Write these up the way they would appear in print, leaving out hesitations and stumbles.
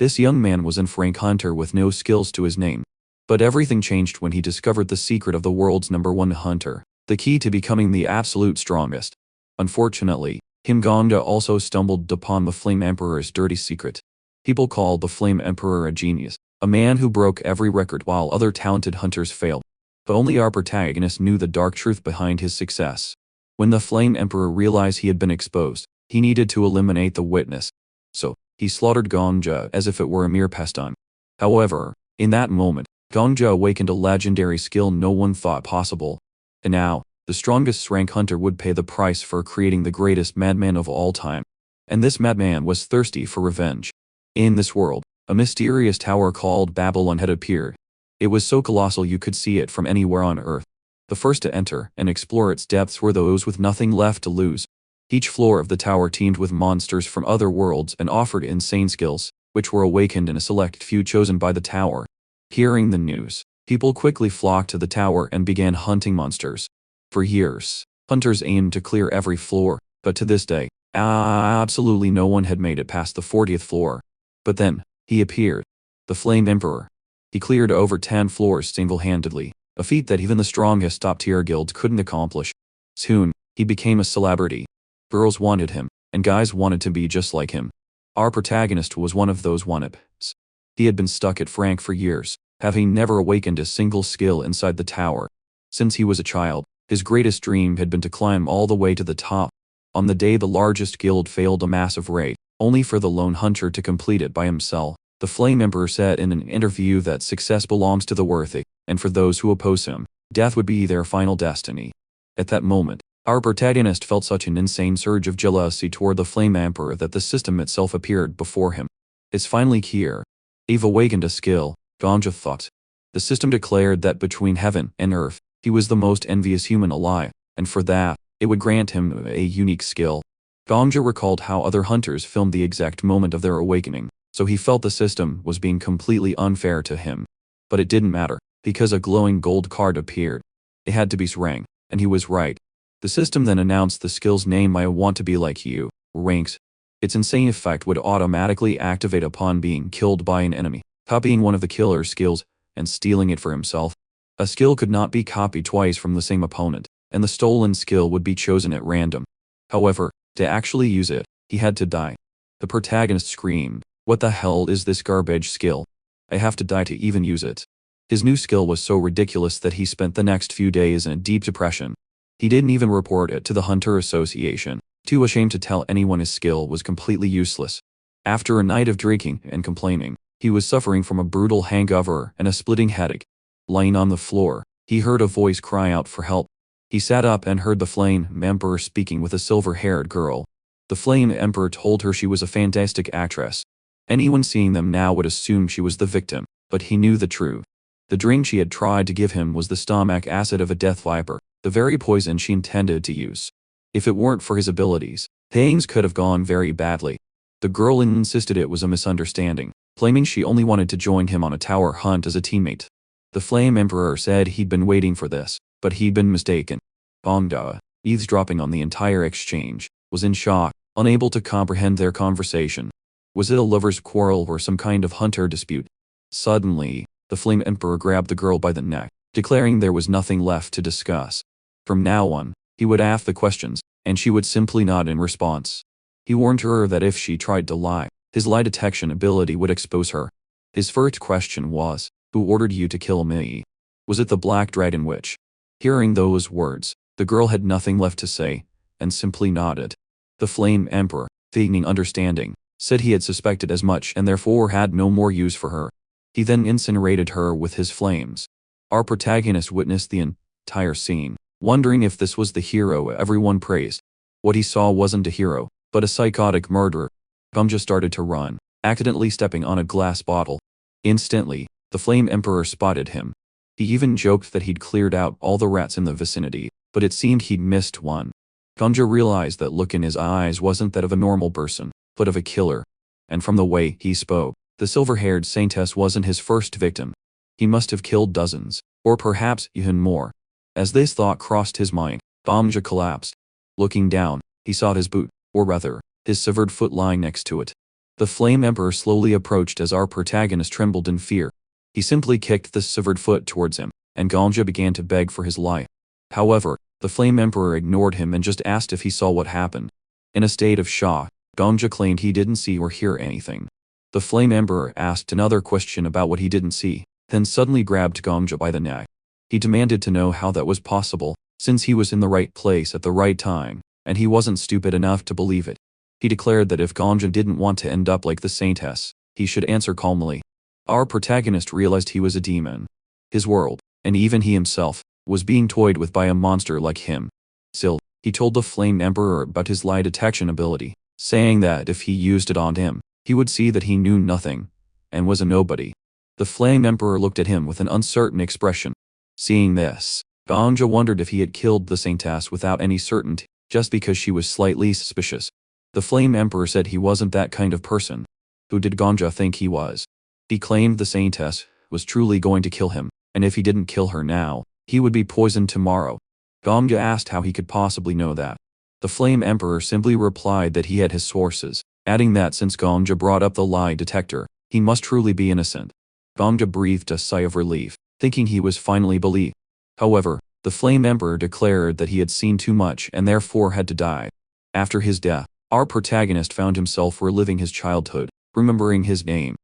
This young man was a frank hunter with no skills to his name. But everything changed when he discovered the secret of the world's #1 hunter, the key to becoming the absolute strongest. Unfortunately, Gongja also stumbled upon the Flame Emperor's dirty secret. People called the Flame Emperor a genius, a man who broke every record while other talented hunters failed. But only our protagonist knew the dark truth behind his success. When the Flame Emperor realized he had been exposed, he needed to eliminate the witness. So, he slaughtered Gongja as if it were a mere pastime. However, in that moment, Gongja awakened a legendary skill no one thought possible. And now, the strongest rank hunter would pay the price for creating the greatest madman of all time. And this madman was thirsty for revenge. In this world, a mysterious tower called Babylon had appeared. It was so colossal you could see it from anywhere on Earth. The first to enter and explore its depths were those with nothing left to lose. Each floor of the tower teemed with monsters from other worlds and offered insane skills, which were awakened in a select few chosen by the tower. Hearing the news, people quickly flocked to the tower and began hunting monsters. For years, hunters aimed to clear every floor, but to this day, absolutely no one had made it past the 40th floor. But then, he appeared. The Flame Emperor. He cleared over 10 floors single-handedly, a feat that even the strongest top-tier guilds couldn't accomplish. Soon, he became a celebrity. Girls wanted him, and guys wanted to be just like him. Our protagonist was one of those wannabes. He had been stuck at Frank for years, having never awakened a single skill inside the tower. Since he was a child, his greatest dream had been to climb all the way to the top. On the day the largest guild failed a massive raid, only for the lone hunter to complete it by himself, the Flame Emperor said in an interview that success belongs to the worthy, and for those who oppose him, death would be their final destiny. At that moment, our protagonist felt such an insane surge of jealousy toward the Flame Emperor that the system itself appeared before him. It's finally here. I've awakened a skill, Gongja thought. The system declared that between heaven and earth, he was the most envious human alive, and for that, it would grant him a unique skill. Gongja recalled how other hunters filmed the exact moment of their awakening, so he felt the system was being completely unfair to him. But it didn't matter, because a glowing gold card appeared. It had to be Srang, and he was right. The system then announced the skill's name. I want to be like you, ranks. Its insane effect would automatically activate upon being killed by an enemy, copying one of the killer's skills, and stealing it for himself. A skill could not be copied twice from the same opponent, and the stolen skill would be chosen at random. However, to actually use it, he had to die. The protagonist screamed, "What the hell is this garbage skill? I have to die to even use it." His new skill was so ridiculous that he spent the next few days in a deep depression. He didn't even report it to the Hunter Association, too ashamed to tell anyone his skill was completely useless. After a night of drinking and complaining, he was suffering from a brutal hangover and a splitting headache. Lying on the floor, he heard a voice cry out for help. He sat up and heard the Flame Emperor speaking with a silver-haired girl. The Flame Emperor told her she was a fantastic actress. Anyone seeing them now would assume she was the victim, but he knew the truth. The drink she had tried to give him was the stomach acid of a death viper, the very poison she intended to use. If it weren't for his abilities, things could have gone very badly. The girl insisted it was a misunderstanding, claiming she only wanted to join him on a tower hunt as a teammate. The Flame Emperor said he'd been waiting for this, but he'd been mistaken. Gongja, eavesdropping on the entire exchange, was in shock, unable to comprehend their conversation. Was it a lover's quarrel or some kind of hunter dispute? Suddenly, the Flame Emperor grabbed the girl by the neck, declaring there was nothing left to discuss. From now on, he would ask the questions, and she would simply nod in response. He warned her that if she tried to lie, his lie detection ability would expose her. His first question was, "Who ordered you to kill me? Was it the Black Dragon Witch?" Hearing those words, the girl had nothing left to say, and simply nodded. The Flame Emperor, feigning understanding, said he had suspected as much and therefore had no more use for her. He then incinerated her with his flames. Our protagonist witnessed the entire scene, wondering if this was the hero everyone praised. What he saw wasn't a hero, but a psychotic murderer. Gongja started to run, accidentally stepping on a glass bottle. Instantly, the Flame Emperor spotted him. He even joked that he'd cleared out all the rats in the vicinity, but it seemed he'd missed one. Gongja realized that look in his eyes wasn't that of a normal person, but of a killer. And from the way he spoke, the silver-haired saintess wasn't his first victim. He must have killed dozens, or perhaps even more. As this thought crossed his mind, Gongja collapsed. Looking down, he saw his boot, or rather, his severed foot lying next to it. The Flame Emperor slowly approached as our protagonist trembled in fear. He simply kicked the severed foot towards him, and Ganja began to beg for his life. However, the Flame Emperor ignored him and just asked if he saw what happened. In a state of shock, Ganja claimed he didn't see or hear anything. The Flame Emperor asked another question about what he didn't see, then suddenly grabbed Ganja by the neck. He demanded to know how that was possible, since he was in the right place at the right time, and he wasn't stupid enough to believe it. He declared that if Ganja didn't want to end up like the Saintess, he should answer calmly. Our protagonist realized he was a demon. His world, and even he himself, was being toyed with by a monster like him. Still, he told the Flame Emperor about his lie detection ability, saying that if he used it on him, he would see that he knew nothing, and was a nobody. The Flame Emperor looked at him with an uncertain expression. Seeing this, Ganja wondered if he had killed the Saintess without any certainty, just because she was slightly suspicious. The Flame Emperor said he wasn't that kind of person. Who did Ganja think he was? He claimed the Saintess was truly going to kill him, and if he didn't kill her now, he would be poisoned tomorrow. Ganja asked how he could possibly know that. The Flame Emperor simply replied that he had his sources, adding that since Ganja brought up the lie detector, he must truly be innocent. Ganja breathed a sigh of relief, thinking he was finally believed. However, the Flame Emperor declared that he had seen too much and therefore had to die. After his death, our protagonist found himself reliving his childhood, remembering his name,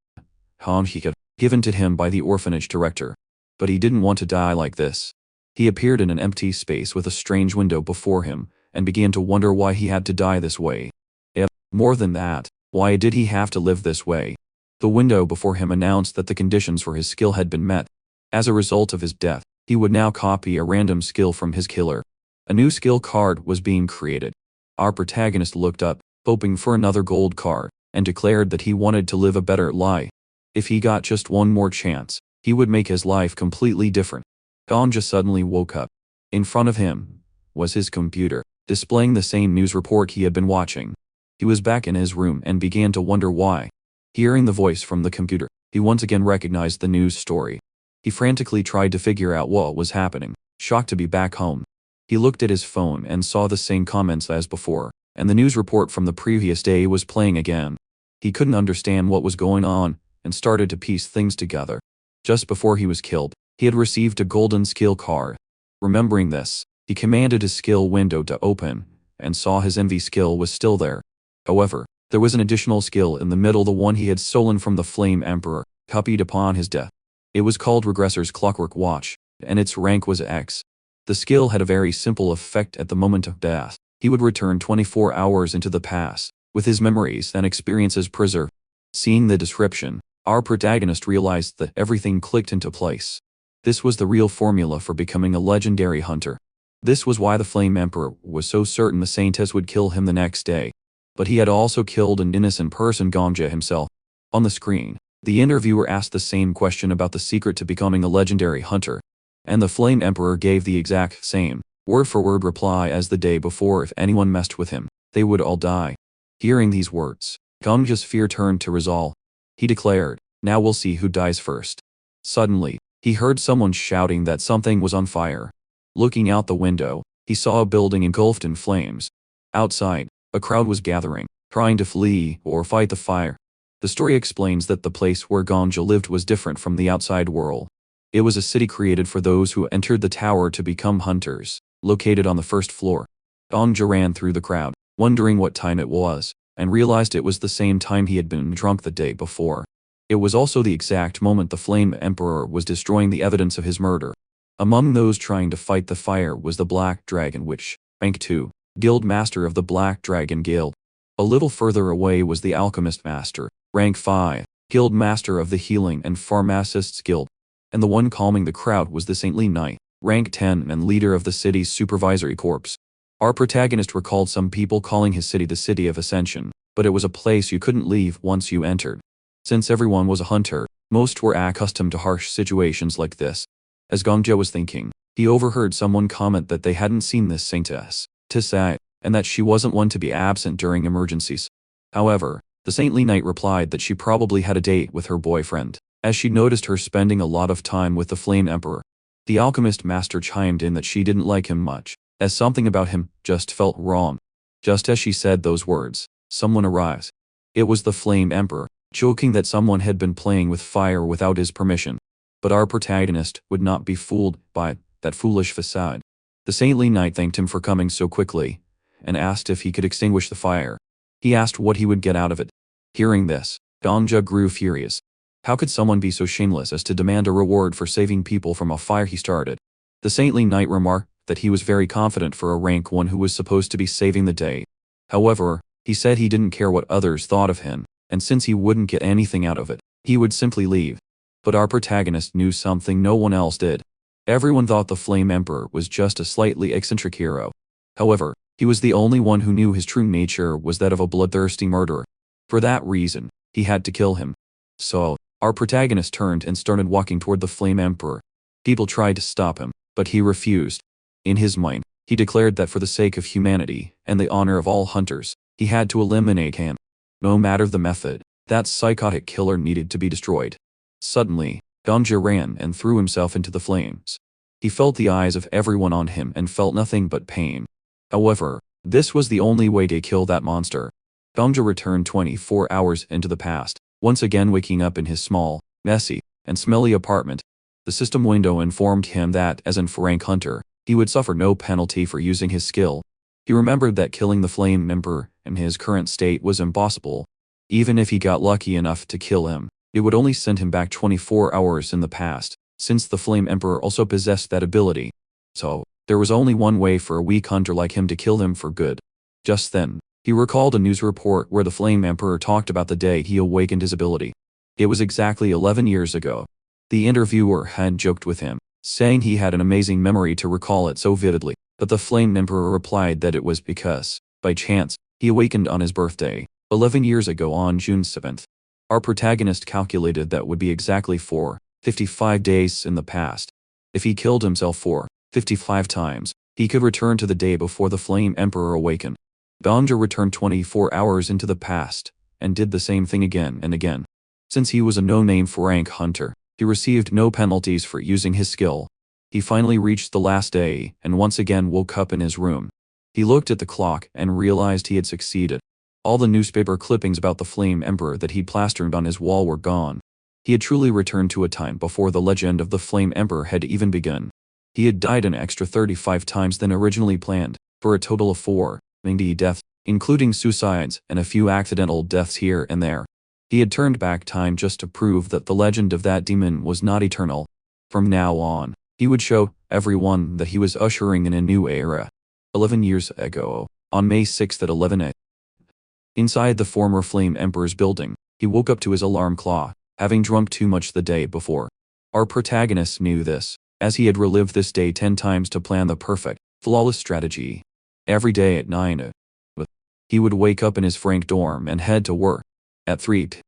Manhua, given to him by the orphanage director. But he didn't want to die like this. He appeared in an empty space with a strange window before him, and began to wonder why he had to die this way. More than that, why did he have to live this way? The window before him announced that the conditions for his skill had been met. As a result of his death, he would now copy a random skill from his killer. A new skill card was being created. Our protagonist looked up, hoping for another gold card, and declared that he wanted to live a better life. If he got just one more chance, he would make his life completely different. Ganja suddenly woke up. In front of him was his computer, displaying the same news report he had been watching. He was back in his room and began to wonder why. Hearing the voice from the computer, he once again recognized the news story. He frantically tried to figure out what was happening, shocked to be back home. He looked at his phone and saw the same comments as before, and the news report from the previous day was playing again. He couldn't understand what was going on, and started to piece things together. Just before he was killed, he had received a golden skill card. Remembering this, he commanded his skill window to open, and saw his envy skill was still there. However, there was an additional skill in the middle, the one he had stolen from the Flame Emperor, copied upon his death. It was called Regressor's Clockwork Watch, and its rank was X. The skill had a very simple effect at the moment of death. He would return 24 hours into the past, with his memories and experiences preserved. Seeing the description, our protagonist realized that everything clicked into place. This was the real formula for becoming a legendary hunter. This was why the Flame Emperor was so certain the Saintess would kill him the next day. But he had also killed an innocent person, Ganja himself. On the screen, the interviewer asked the same question about the secret to becoming a legendary hunter, and the Flame Emperor gave the exact same, word-for-word reply as the day before. If anyone messed with him, they would all die. Hearing these words, Ganja's fear turned to resolve. He declared, "Now we'll see who dies first." Suddenly, he heard someone shouting that something was on fire. Looking out the window, he saw a building engulfed in flames. Outside, a crowd was gathering, trying to flee or fight the fire. The story explains that the place where Ganja lived was different from the outside world. It was a city created for those who entered the tower to become hunters, located on the first floor. Ganja ran through the crowd, wondering what time it was, and realized it was the same time he had been drunk the day before. It was also the exact moment the Flame Emperor was destroying the evidence of his murder. Among those trying to fight the fire was the Black Dragon Witch, rank 2, Guild Master of the Black Dragon Guild. A little further away was the Alchemist Master, rank 5, Guild Master of the Healing and Pharmacists Guild. And the one calming the crowd was the Saintly Knight, rank 10 and leader of the city's Supervisory Corps. Our protagonist recalled some people calling his city the City of Ascension, but it was a place you couldn't leave once you entered. Since everyone was a hunter, most were accustomed to harsh situations like this. As Ganja was thinking, he overheard someone comment that they hadn't seen this Saintess, Tisai, and that she wasn't one to be absent during emergencies. However, the Saintly Knight replied that she probably had a date with her boyfriend, as she noticed her spending a lot of time with the Flame Emperor. The Alchemist Master chimed in that she didn't like him much, as something about him just felt wrong. Just as she said those words, someone arrives. It was the Flame Emperor, joking that someone had been playing with fire without his permission. But our protagonist would not be fooled by that foolish facade. The saintly knight thanked him for coming so quickly, and asked if he could extinguish the fire. He asked what he would get out of it. Hearing this, Gongja grew furious. How could someone be so shameless as to demand a reward for saving people from a fire he started? The saintly knight remarked that he was very confident for a rank 1 who was supposed to be saving the day. However, he said he didn't care what others thought of him, and since he wouldn't get anything out of it, he would simply leave. But our protagonist knew something no one else did. Everyone thought the Flame Emperor was just a slightly eccentric hero. However, he was the only one who knew his true nature was that of a bloodthirsty murderer. For that reason, he had to kill him. So, our protagonist turned and started walking toward the Flame Emperor. People tried to stop him, but he refused. In his mind, he declared that for the sake of humanity and the honor of all hunters, he had to eliminate him. No matter the method, that psychotic killer needed to be destroyed. Suddenly, Gongja ran and threw himself into the flames. He felt the eyes of everyone on him and felt nothing but pain. However, this was the only way to kill that monster. Gongja returned 24 hours into the past, once again waking up in his small, messy, and smelly apartment. The system window informed him that, as an rank hunter, he would suffer no penalty for using his skill. He remembered that killing the Flame Emperor in his current state was impossible. Even if he got lucky enough to kill him, it would only send him back 24 hours in the past, since the Flame Emperor also possessed that ability. So, there was only one way for a weak hunter like him to kill him for good. Just then, he recalled a news report where the Flame Emperor talked about the day he awakened his ability. It was exactly 11 years ago. The interviewer had joked with him, saying he had an amazing memory to recall it so vividly, but the Flame Emperor replied that it was because, by chance, he awakened on his birthday, 11 years ago on June 7th. Our protagonist calculated that would be exactly 55 days in the past. If he killed himself 55 times, he could return to the day before the Flame Emperor awakened. Gongja returned 24 hours into the past, and did the same thing again and again. Since he was a no-name rank hunter, he received no penalties for using his skill. He finally reached the last day, and once again woke up in his room. He looked at the clock and realized he had succeeded. All the newspaper clippings about the Flame Emperor that he'd plastered on his wall were gone. He had truly returned to a time before the legend of the Flame Emperor had even begun. He had died an extra 35 times than originally planned, for a total of 490 deaths, including suicides and a few accidental deaths here and there. He had turned back time just to prove that the legend of that demon was not eternal. From now on, he would show everyone that he was ushering in a new era. 11 years ago, on May 6th at 11 a.m. Inside the former Flame Emperor's building, he woke up to his alarm clock, having drunk too much the day before. Our protagonist knew this, as he had relived this day 10 times to plan the perfect, flawless strategy. Every day at 9 a.m., he would wake up in his Frank dorm and head to work. At 3 p.m.,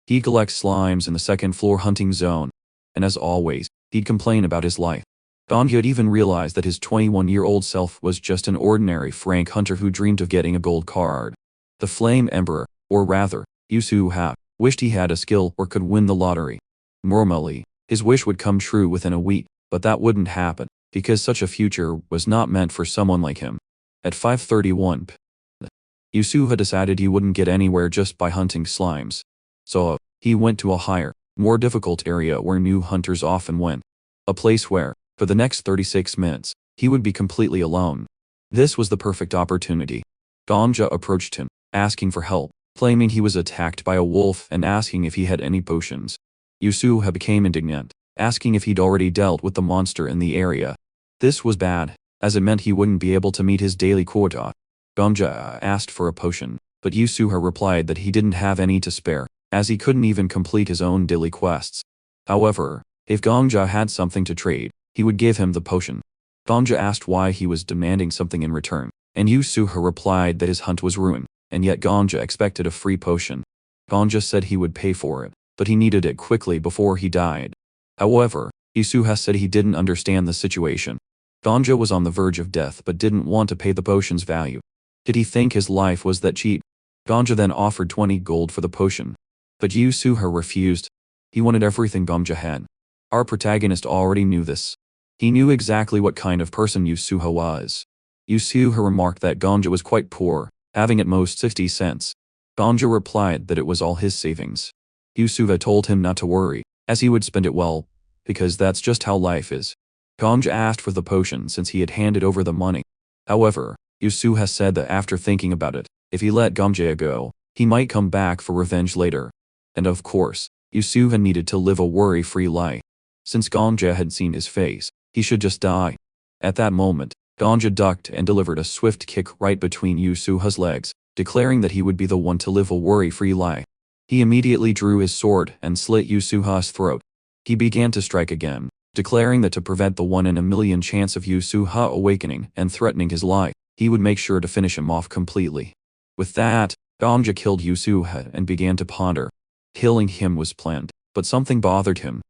he collects slimes in the second-floor hunting zone, and as always, he'd complain about his life. Gongja had even realized that his 21-year-old self was just an ordinary Frank hunter who dreamed of getting a gold card. The Flame Emperor, or rather, Yusuha, wished he had a skill or could win the lottery. Normally, his wish would come true within a week, but that wouldn't happen, because such a future was not meant for someone like him. At 5:31 p.m., Yusuha decided he wouldn't get anywhere just by hunting slimes. So, he went to a higher, more difficult area where new hunters often went. A place where, for the next 36 minutes, he would be completely alone. This was the perfect opportunity. Gongja approached him, asking for help, claiming he was attacked by a wolf and asking if he had any potions. Yusuha became indignant, asking if he'd already dealt with the monster in the area. This was bad, as it meant he wouldn't be able to meet his daily quota. Gongja asked for a potion, but Yusuha replied that he didn't have any to spare, as he couldn't even complete his own daily quests. However, if Gongja had something to trade, he would give him the potion. Gongja asked why he was demanding something in return, and Yusuha replied that his hunt was ruined, and yet Gongja expected a free potion. Gongja said he would pay for it, but he needed it quickly before he died. However, Yusuha said he didn't understand the situation. Gongja was on the verge of death but didn't want to pay the potion's value. Did he think his life was that cheap? Gongja then offered 20 gold for the potion. But Yusuha refused. He wanted everything Gongja had. Our protagonist already knew this. He knew exactly what kind of person Yusuha was. Yusuha remarked that Gongja was quite poor, having at most 60 cents. Ganja replied that it was all his savings. Yusuha told him not to worry, as he would spend it well, because that's just how life is. Ganja asked for the potion since he had handed over the money. However, Yusuha said that after thinking about it, if he let Ganja go, he might come back for revenge later. And of course, Yusuha needed to live a worry-free life. Since Ganja had seen his face, he should just die. At that moment, Ganja ducked and delivered a swift kick right between Yusuha's legs, declaring that he would be the one to live a worry-free life. He immediately drew his sword and slit Yusuha's throat. He began to strike again, declaring that to prevent the 1 in a million chance of Yusuha awakening and threatening his life, he would make sure to finish him off completely. With that, Ganja killed Yusuha and began to ponder. Killing him was planned, but something bothered him.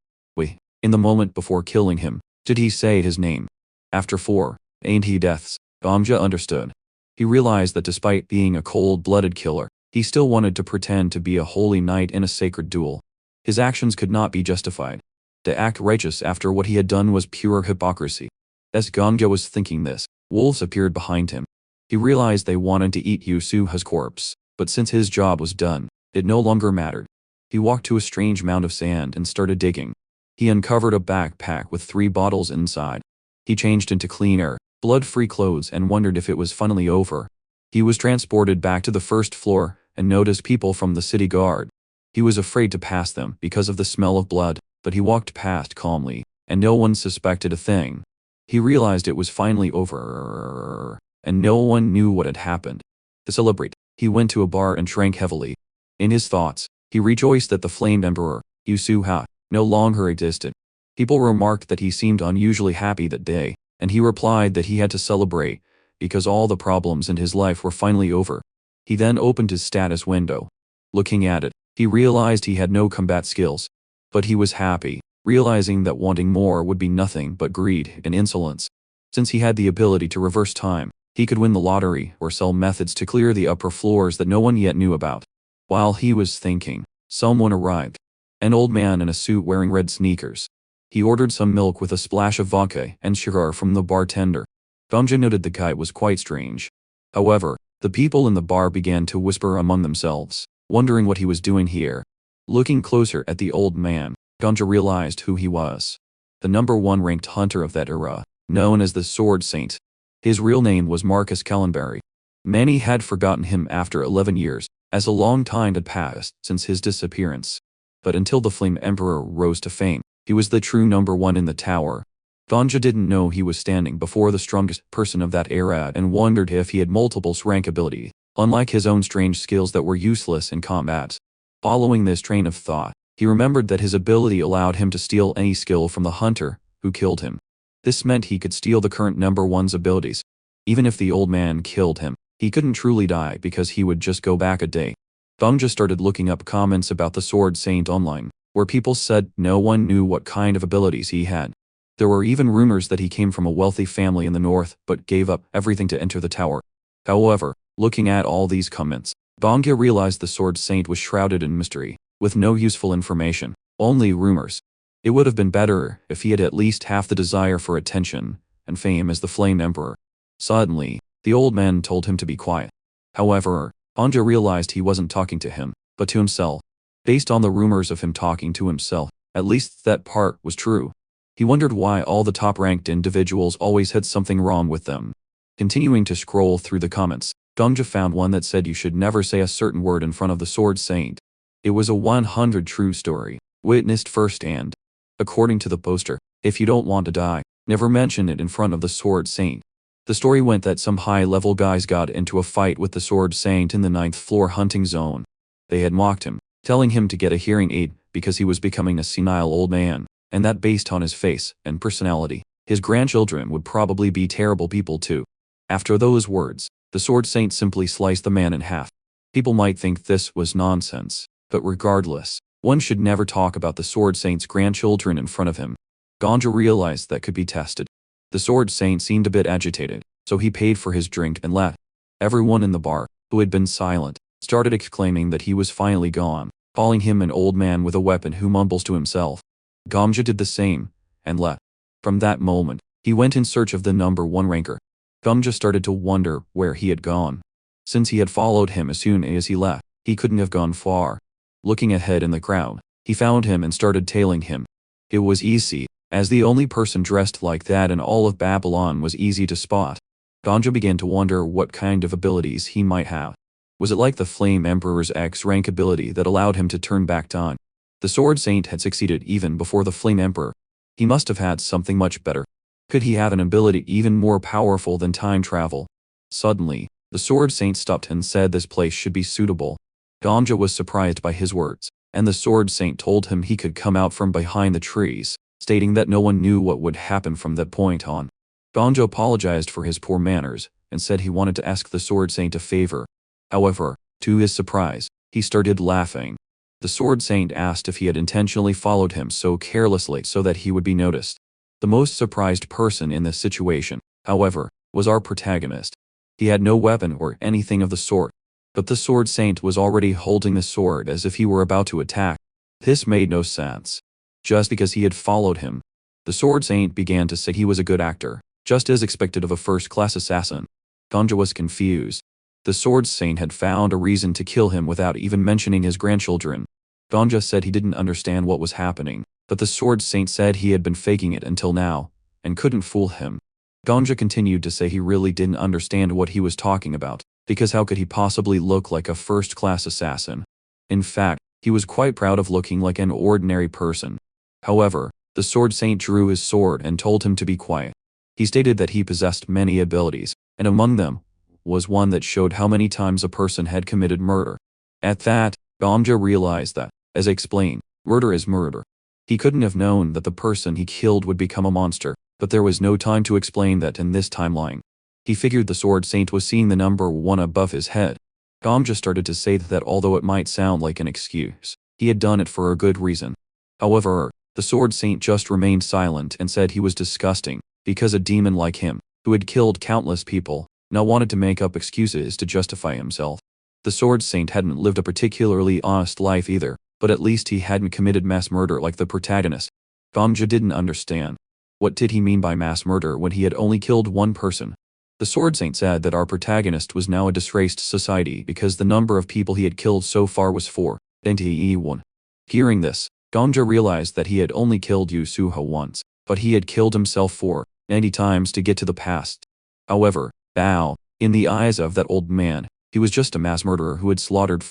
In the moment before killing him, did he say his name? After 4, ain't he deaths, Ganja understood. He realized that despite being a cold-blooded killer, he still wanted to pretend to be a holy knight in a sacred duel. His actions could not be justified. To act righteous after what he had done was pure hypocrisy. As Ganja was thinking this, wolves appeared behind him. He realized they wanted to eat Yusuha's corpse, but since his job was done, it no longer mattered. He walked to a strange mound of sand and started digging. He uncovered a backpack with 3 bottles inside. He changed into clean air, blood-free clothes and wondered if it was finally over. He was transported back to the first floor and noticed people from the city guard. He was afraid to pass them because of the smell of blood, but he walked past calmly, and no one suspected a thing. He realized it was finally over, and no one knew what had happened. To celebrate, he went to a bar and drank heavily. In his thoughts, he rejoiced that the Flamed Emperor, Yusuha, no longer existed. People remarked that he seemed unusually happy that day, and he replied that he had to celebrate, because all the problems in his life were finally over. He then opened his status window. Looking at it, he realized he had no combat skills. But he was happy, realizing that wanting more would be nothing but greed and insolence. Since he had the ability to reverse time, he could win the lottery or sell methods to clear the upper floors that no one yet knew about. While he was thinking, someone arrived. An old man in a suit wearing red sneakers. He ordered some milk with a splash of vodka and sugar from the bartender. Ganja noted the guy was quite strange. However, the people in the bar began to whisper among themselves, wondering what he was doing here. Looking closer at the old man, Ganja realized who he was. The #1 ranked hunter of that era, known as the Sword Saint. His real name was Marcus Callenberry. Many had forgotten him after 11 years, as a long time had passed since his disappearance. But until the Flame Emperor rose to fame, he was the true #1 in the tower. Ganja didn't know he was standing before the strongest person of that era and wondered if he had multiple rank ability, unlike his own strange skills that were useless in combat. Following this train of thought, he remembered that his ability allowed him to steal any skill from the hunter who killed him. This meant he could steal the current #1's abilities. Even if the old man killed him, he couldn't truly die because he would just go back a day. Ganja started looking up comments about the Sword Saint online, where people said no one knew what kind of abilities he had. There were even rumors that he came from a wealthy family in the north but gave up everything to enter the tower. However, looking at all these comments, Ganja realized the Sword Saint was shrouded in mystery, with no useful information, only rumors. It would have been better if he had at least half the desire for attention and fame as the Flame Emperor. Suddenly, the old man told him to be quiet. However, Ganja realized he wasn't talking to him, but to himself. Based on the rumors of him talking to himself, at least that part was true. He wondered why all the top-ranked individuals always had something wrong with them. Continuing to scroll through the comments, Ganja found one that said you should never say a certain word in front of the Sword Saint. It was a 100 true story, witnessed firsthand. According to the poster, if you don't want to die, never mention it in front of the Sword Saint. The story went that some high-level guys got into a fight with the Sword Saint in the 9th floor hunting zone. They had mocked him, telling him to get a hearing aid because he was becoming a senile old man, and that based on his face and personality, his grandchildren would probably be terrible people too. After those words, the Sword Saint simply sliced the man in half. People might think this was nonsense, but regardless, one should never talk about the Sword Saint's grandchildren in front of him. Ganja realized that could be tested. The Sword Saint seemed a bit agitated, so he paid for his drink and left. Everyone in the bar, who had been silent, started exclaiming that he was finally gone, calling him an old man with a weapon who mumbles to himself. Ganja did the same, and left. From that moment, he went in search of the #1 ranker. Ganja started to wonder where he had gone. Since he had followed him as soon as he left, He couldn't have gone far. Looking ahead in the crowd, he found him and started tailing him. It was easy, as the only person dressed like that in all of Babylon was easy to spot. Ganja began to wonder what kind of abilities he might have. Was it like the Flame Emperor's X-rank ability that allowed him to turn back time? The Sword Saint had succeeded even before the Flame Emperor. He must have had something much better. Could he have an ability even more powerful than time travel? Suddenly, the Sword Saint stopped and said this place should be suitable. Ganja was surprised by his words, and the Sword Saint told him he could come out from behind the trees, stating that no one knew what would happen from that point on. Ganja apologized for his poor manners, and said he wanted to ask the Sword Saint a favor. However, to his surprise, he started laughing. The Sword Saint asked if he had intentionally followed him so carelessly so that he would be noticed. The most surprised person in this situation, however, was our protagonist. He had no weapon or anything of the sort, but the Sword Saint was already holding the sword as if he were about to attack. This made no sense. Just because he had followed him, the Sword Saint began to say he was a good actor, just as expected of a first-class assassin. Ganja was confused. The Sword Saint had found a reason to kill him without even mentioning his grandchildren. Ganja said he didn't understand what was happening, but the Sword Saint said he had been faking it until now, and couldn't fool him. Ganja continued to say he really didn't understand what he was talking about, because how could he possibly look like a first-class assassin? In fact, he was quite proud of looking like an ordinary person. However, the Sword Saint drew his sword and told him to be quiet. He stated that he possessed many abilities, and among them was one that showed how many times a person had committed murder. At that, Ganja realized that, as explained, murder is murder. He couldn't have known that the person he killed would become a monster, but there was no time to explain that in this timeline. He figured the Sword Saint was seeing the number 1 above his head. Ganja started to say that although it might sound like an excuse, he had done it for a good reason. However, the Sword Saint just remained silent and said he was disgusting, because a demon like him, who had killed countless people, now wanted to make up excuses to justify himself. The Sword Saint hadn't lived a particularly honest life either, but at least he hadn't committed mass murder like the protagonist. Ganja didn't understand. What did he mean by mass murder when he had only killed one person? The Sword Saint said that our protagonist was now a disgraced society because the number of people he had killed so far was 4, and he 1. Hearing this, Ganja realized that he had only killed Yusuha once, but he had killed himself 90 times to get to the past. However, now, in the eyes of that old man, he was just a mass murderer who had slaughtered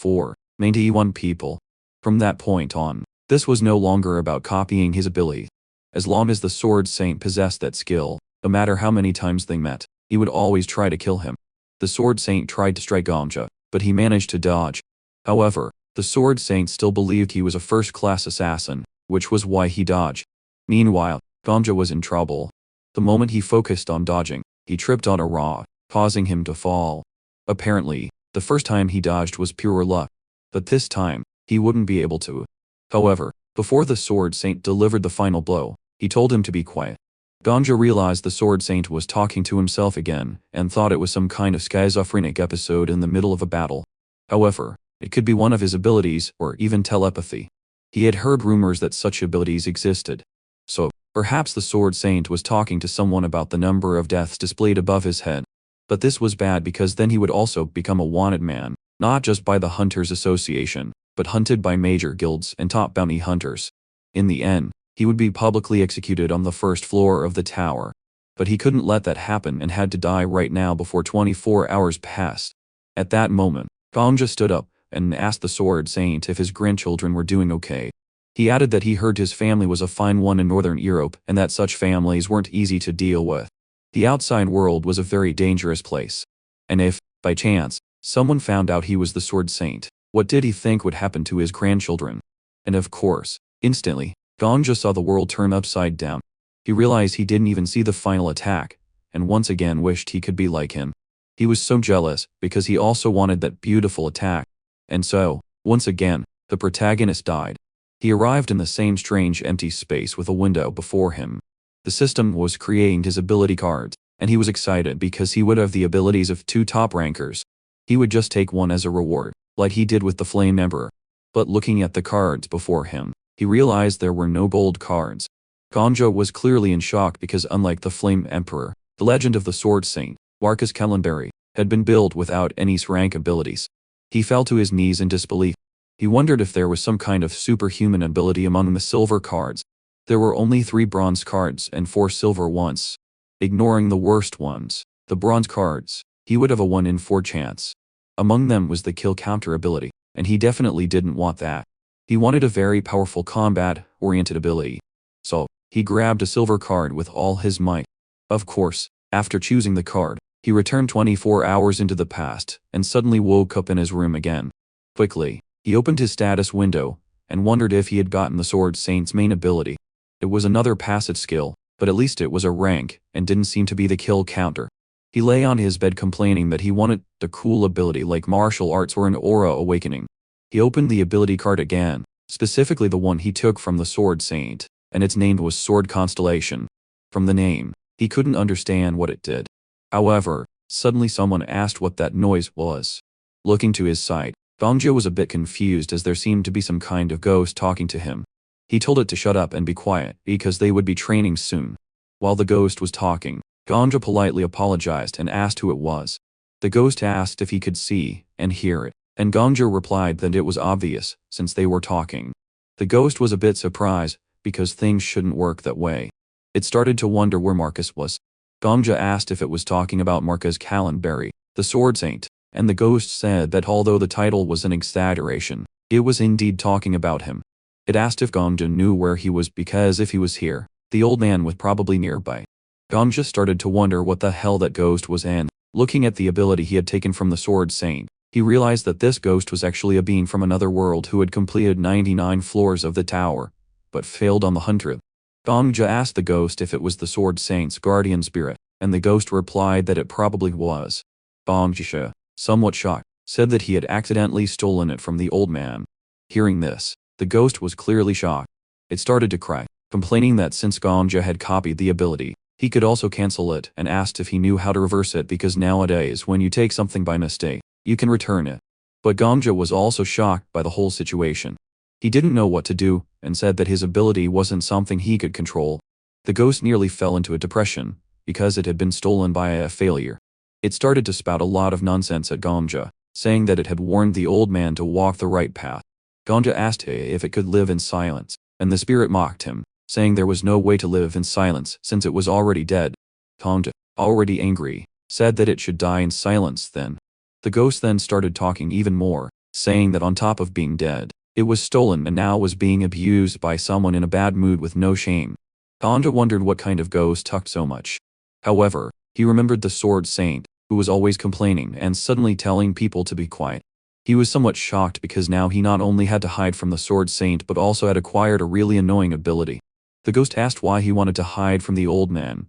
91 people. From that point on, this was no longer about copying his ability. As long as the Sword Saint possessed that skill, no matter how many times they met, he would always try to kill him. The Sword Saint tried to strike Ganja, but he managed to dodge. However, the Sword Saint still believed he was a first-class assassin, which was why he dodged. Meanwhile, Ganja was in trouble. The moment he focused on dodging, he tripped on a rock, causing him to fall. Apparently, the first time he dodged was pure luck, but this time, he wouldn't be able to. However, before the Sword Saint delivered the final blow, he told him to be quiet. Ganja realized the Sword Saint was talking to himself again and thought it was some kind of schizophrenic episode in the middle of a battle. However, it could be one of his abilities or even telepathy. He had heard rumors that such abilities existed. So, perhaps the Sword Saint was talking to someone about the number of deaths displayed above his head. But this was bad because then he would also become a wanted man, not just by the Hunters Association, but hunted by major guilds and top bounty hunters. In the end, he would be publicly executed on the first floor of the tower. But he couldn't let that happen and had to die right now before 24 hours passed. At that moment, Ganja stood up and asked the Sword Saint if his grandchildren were doing okay. He added that he heard his family was a fine one in Northern Europe and that such families weren't easy to deal with. The outside world was a very dangerous place. And if, by chance, someone found out he was the Sword Saint, what did he think would happen to his grandchildren? And of course, instantly, Ganja saw the world turn upside down. He realized he didn't even see the final attack, and once again wished he could be like him. He was so jealous because he also wanted that beautiful attack. And so, once again, the protagonist died. He arrived in the same strange empty space with a window before him. The system was creating his ability cards, and he was excited because he would have the abilities of 2 top rankers. He would just take one as a reward, like he did with the Flame Emperor. But looking at the cards before him, he realized there were no gold cards. Ganja was clearly in shock because unlike the Flame Emperor, the legend of the Sword Saint, Warkas Kalenberry, had been built without any rank abilities. He fell to his knees in disbelief. He wondered if there was some kind of superhuman ability among the silver cards. There were only 3 bronze cards and 4 silver ones. Ignoring the worst ones, the bronze cards, he would have a 1 in 4 chance. Among them was the kill counter ability, and he definitely didn't want that. He wanted a very powerful combat-oriented ability. So, he grabbed a silver card with all his might. Of course, after choosing the card, he returned 24 hours into the past and suddenly woke up in his room again. Quickly, he opened his status window and wondered if he had gotten the Sword Saint's main ability. It was another passive skill, but at least it was a rank and didn't seem to be the kill counter. He lay on his bed complaining that he wanted a cool ability like martial arts or an aura awakening. He opened the ability card again, specifically the one he took from the Sword Saint, and its name was Sword Constellation. From the name, he couldn't understand what it did. However, suddenly someone asked what that noise was. Looking to his side, Gongja was a bit confused as there seemed to be some kind of ghost talking to him. He told it to shut up and be quiet because they would be training soon. While the ghost was talking, Gongja politely apologized and asked who it was. The ghost asked if he could see and hear it, and Gongja replied that it was obvious since they were talking. The ghost was a bit surprised because things shouldn't work that way. It started to wonder where Marcus was. Gongja asked if it was talking about Marcus Callenberry, the Sword Saint, and the ghost said that although the title was an exaggeration, it was indeed talking about him. It asked if Gongja knew where he was because if he was here, the old man was probably nearby. Gongja started to wonder what the hell that ghost was in. Looking at the ability he had taken from the Sword Saint, he realized that this ghost was actually a being from another world who had completed 99 floors of the tower, but failed on the 100th. Gongja asked the ghost if it was the Sword Saint's guardian spirit, and the ghost replied that it probably was. Gongja, somewhat shocked, said that he had accidentally stolen it from the old man. Hearing this, the ghost was clearly shocked. It started to cry, complaining that since Gongja had copied the ability, he could also cancel it and asked if he knew how to reverse it because nowadays when you take something by mistake, you can return it. But Gongja was also shocked by the whole situation. He didn't know what to do and said that his ability wasn't something he could control. The ghost nearly fell into a depression because it had been stolen by a failure. It started to spout a lot of nonsense at Gongja, saying that it had warned the old man to walk the right path. Gongja asked if it could live in silence, and the spirit mocked him, saying there was no way to live in silence since it was already dead. Gongja, already angry, said that it should die in silence then. The ghost then started talking even more, saying that on top of being dead, it was stolen and now was being abused by someone in a bad mood with no shame. Gongja wondered what kind of ghost talked so much. However, he remembered the Sword Saint, who was always complaining and suddenly telling people to be quiet. He was somewhat shocked because now he not only had to hide from the Sword Saint but also had acquired a really annoying ability. The ghost asked why he wanted to hide from the old man.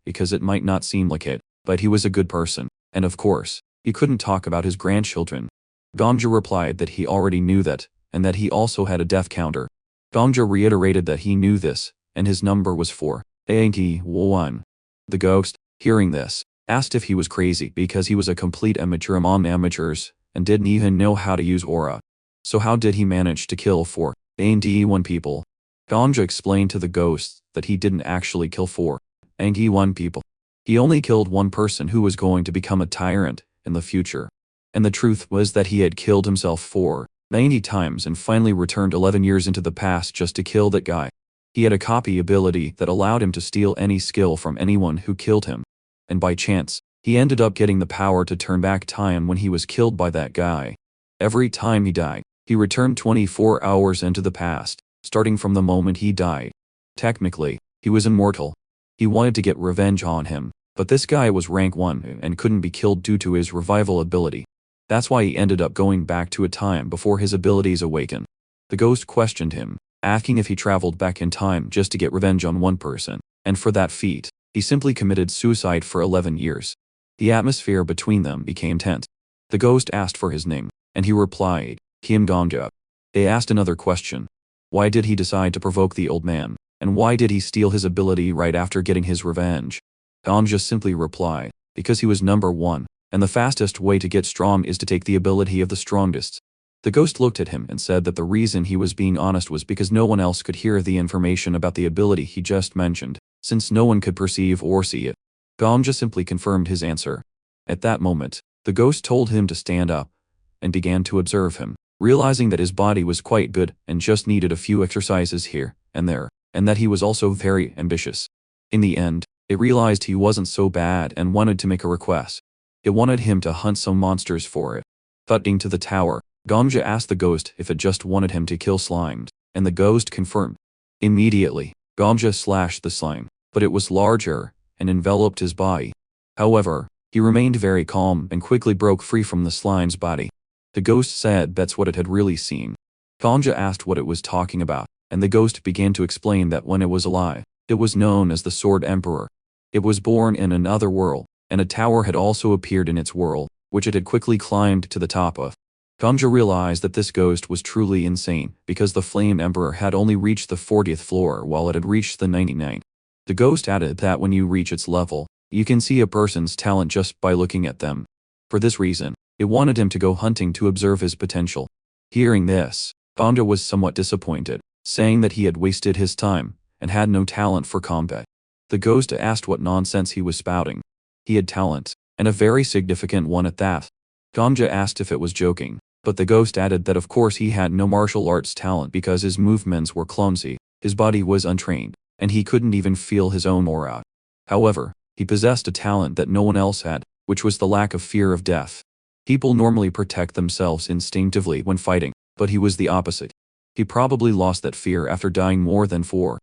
Because it might not seem like it, but he was a good person, and of course, he couldn't talk about his grandchildren. Gongja replied that he already knew that, and that he also had a death counter. Gongja reiterated that he knew this, and his number was 481. The ghost, hearing this, asked if he was crazy because he was a complete amateur among amateurs, and didn't even know how to use aura. So how did he manage to kill 481 people? Gongja explained to the ghost that he didn't actually kill 481 people. He only killed one person who was going to become a tyrant in the future. And the truth was that he had killed himself 490 times and finally returned 11 years into the past just to kill that guy. He had a copy ability that allowed him to steal any skill from anyone who killed him. And by chance, he ended up getting the power to turn back time when he was killed by that guy. Every time he died, he returned 24 hours into the past, starting from the moment he died. Technically, he was immortal. He wanted to get revenge on him, but this guy was rank 1 and couldn't be killed due to his revival ability. That's why he ended up going back to a time before his abilities awakened. The ghost questioned him, asking if he traveled back in time just to get revenge on one person, and for that feat, he simply committed suicide for 11 years. The atmosphere between them became tense. The ghost asked for his name, and he replied, Kim Gongja. They asked another question. Why did he decide to provoke the old man, and why did he steal his ability right after getting his revenge? Gongja simply replied, because he was number 1, and the fastest way to get strong is to take the ability of the strongest. The ghost looked at him and said that the reason he was being honest was because no one else could hear the information about the ability he just mentioned, since no one could perceive or see it. Gongja simply confirmed his answer. At that moment, the ghost told him to stand up, and began to observe him, realizing that his body was quite good and just needed a few exercises here and there, and that he was also very ambitious. In the end, it realized he wasn't so bad and wanted to make a request. It wanted him to hunt some monsters for it. Footing to the tower, Ganja asked the ghost if it just wanted him to kill slimes, and the ghost confirmed. Immediately, Ganja slashed the slime, but it was larger and enveloped his body. However, he remained very calm and quickly broke free from the slime's body. The ghost said that's what it had really seen. Ganja asked what it was talking about, and the ghost began to explain that when it was alive, it was known as the Sword Emperor. It was born in another world, and a tower had also appeared in its world, which it had quickly climbed to the top of. Ganja realized that this ghost was truly insane because the Flame Emperor had only reached the 40th floor while it had reached the 99th. The ghost added that when you reach its level, you can see a person's talent just by looking at them. For this reason, it wanted him to go hunting to observe his potential. Hearing this, Ganja was somewhat disappointed, saying that he had wasted his time and had no talent for combat. The ghost asked what nonsense he was spouting. He had talent, and a very significant one at that. Ganja asked if it was joking, but the ghost added that of course he had no martial arts talent because his movements were clumsy, his body was untrained, and he couldn't even feel his own aura. However, he possessed a talent that no one else had, which was the lack of fear of death. People normally protect themselves instinctively when fighting, but he was the opposite. He probably lost that fear after dying more than 40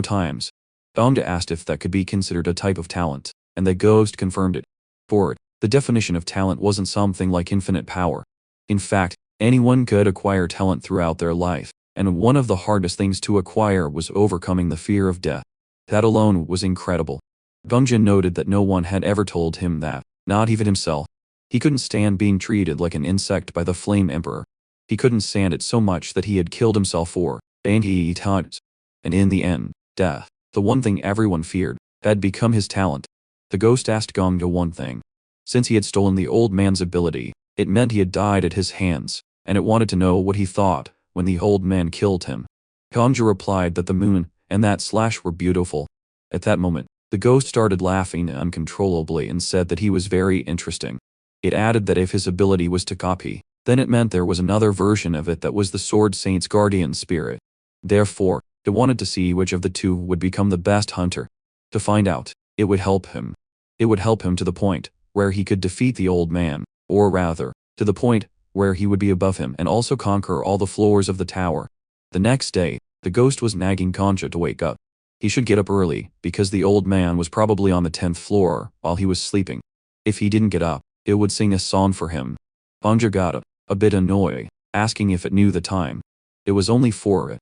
times. Ganja asked if that could be considered a type of talent, and the ghost confirmed it. For it, the definition of talent wasn't something like infinite power. In fact, anyone could acquire talent throughout their life, and one of the hardest things to acquire was overcoming the fear of death. That alone was incredible. Ganja noted that no one had ever told him that, not even himself. He couldn't stand being treated like an insect by the Flame Emperor. He couldn't stand it so much that he had killed himself 80 times. And in the end, death, the one thing everyone feared, had become his talent. The ghost asked Ganja one thing. Since he had stolen the old man's ability, it meant he had died at his hands, and it wanted to know what he thought when the old man killed him. Ganja replied that the moon and that slash were beautiful. At that moment, the ghost started laughing uncontrollably and said that he was very interesting. It added that if his ability was to copy, then it meant there was another version of it that was the Sword Saint's guardian spirit. Therefore, it wanted to see which of the two would become the best hunter. To find out, it would help him. It would help him to the point where he could defeat the old man, or rather, to the point where he would be above him and also conquer all the floors of the tower. The next day, the ghost was nagging Ganja to wake up. He should get up early, because the old man was probably on the 10th floor while he was sleeping. If he didn't get up, it would sing a song for him. Ganja got up, a bit annoyed, asking if it knew the time. It was only 4.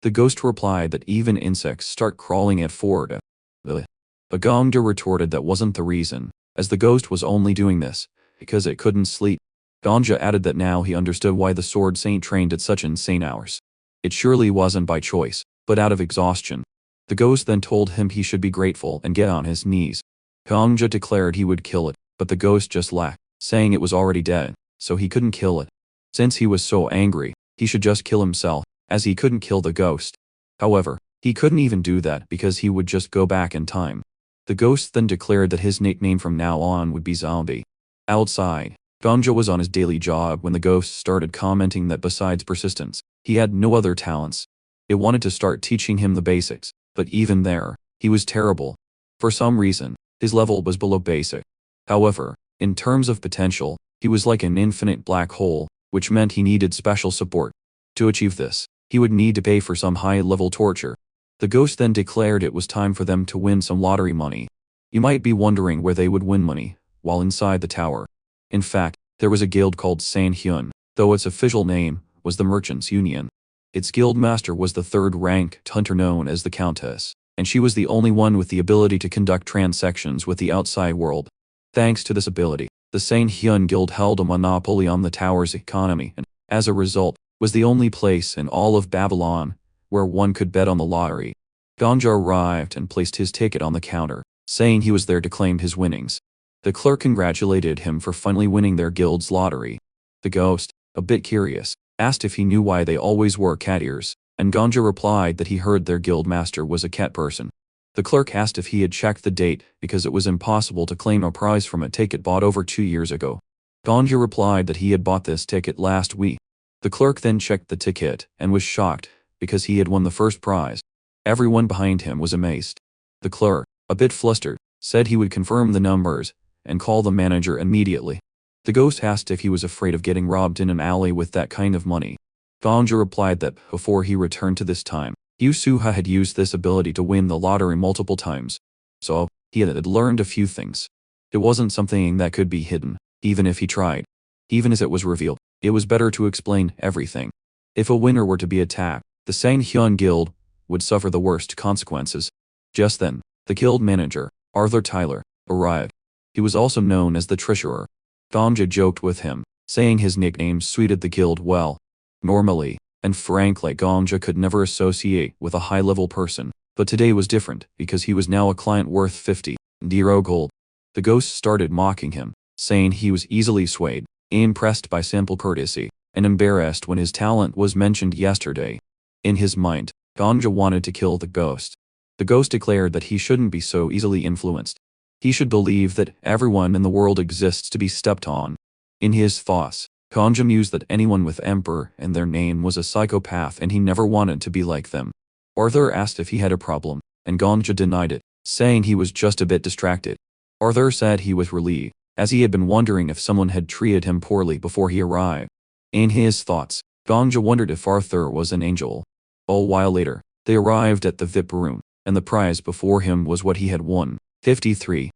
The ghost replied that even insects start crawling at 4. But Ganja retorted that wasn't the reason, as the ghost was only doing this because it couldn't sleep. Ganja added that now he understood why the Sword Saint trained at such insane hours. It surely wasn't by choice, but out of exhaustion. The ghost then told him he should be grateful and get on his knees. Ganja declared he would kill it, but the ghost just laughed, saying it was already dead, so he couldn't kill it. Since he was so angry, he should just kill himself, as he couldn't kill the ghost. However, he couldn't even do that because he would just go back in time. The ghost then declared that his nickname from now on would be Zombie. Outside, Ganja was on his daily job when the ghost started commenting that besides persistence, he had no other talents. It wanted to start teaching him the basics, but even there, he was terrible. For some reason, his level was below basic. However, in terms of potential, he was like an infinite black hole, which meant he needed special support. To achieve this, he would need to pay for some high-level torture. The ghost then declared it was time for them to win some lottery money. You might be wondering where they would win money while inside the tower. In fact, there was a guild called San Hyun, though its official name was the Merchants Union. Its guild master was the third-ranked hunter known as the Countess, and she was the only one with the ability to conduct transactions with the outside world. Thanks to this ability, the San Hyun Guild held a monopoly on the tower's economy and, as a result, was the only place in all of Babylon where one could bet on the lottery. Ganja arrived and placed his ticket on the counter, saying he was there to claim his winnings. The clerk congratulated him for finally winning their guild's lottery. The ghost, a bit curious, asked if he knew why they always wore cat ears, and Ganja replied that he heard their guild master was a cat person. The clerk asked if he had checked the date because it was impossible to claim a prize from a ticket bought over 2 years ago. Ganja replied that he had bought this ticket last week. The clerk then checked the ticket and was shocked because he had won the first prize. Everyone behind him was amazed. The clerk, a bit flustered, said he would confirm the numbers and call the manager immediately. The ghost asked if he was afraid of getting robbed in an alley with that kind of money. Ganja replied that before he returned to this time, Yusuha had used this ability to win the lottery multiple times. So, he had learned a few things. It wasn't something that could be hidden, even if he tried. Even as it was revealed, it was better to explain everything. If a winner were to be attacked, the Sanghyun Guild would suffer the worst consequences. Just then, the guild manager, Arthur Tyler, arrived. He was also known as the Treasurer. Ganja joked with him, saying his nickname suited the guild well. Normally, and frankly, Ganja could never associate with a high-level person, but today was different because he was now a client worth 50 Dero gold. The ghost started mocking him, saying he was easily swayed, impressed by simple courtesy, and embarrassed when his talent was mentioned yesterday. In his mind, Ganja wanted to kill the ghost. The ghost declared that he shouldn't be so easily influenced. He should believe that everyone in the world exists to be stepped on. In his thoughts, Ganja mused that anyone with Emperor in their name was a psychopath and he never wanted to be like them. Arthur asked if he had a problem, and Ganja denied it, saying he was just a bit distracted. Arthur said he was relieved, as he had been wondering if someone had treated him poorly before he arrived. In his thoughts, Ganja wondered if Arthur was an angel. A while later, they arrived at the VIP room, and the prize before him was what he had won, 53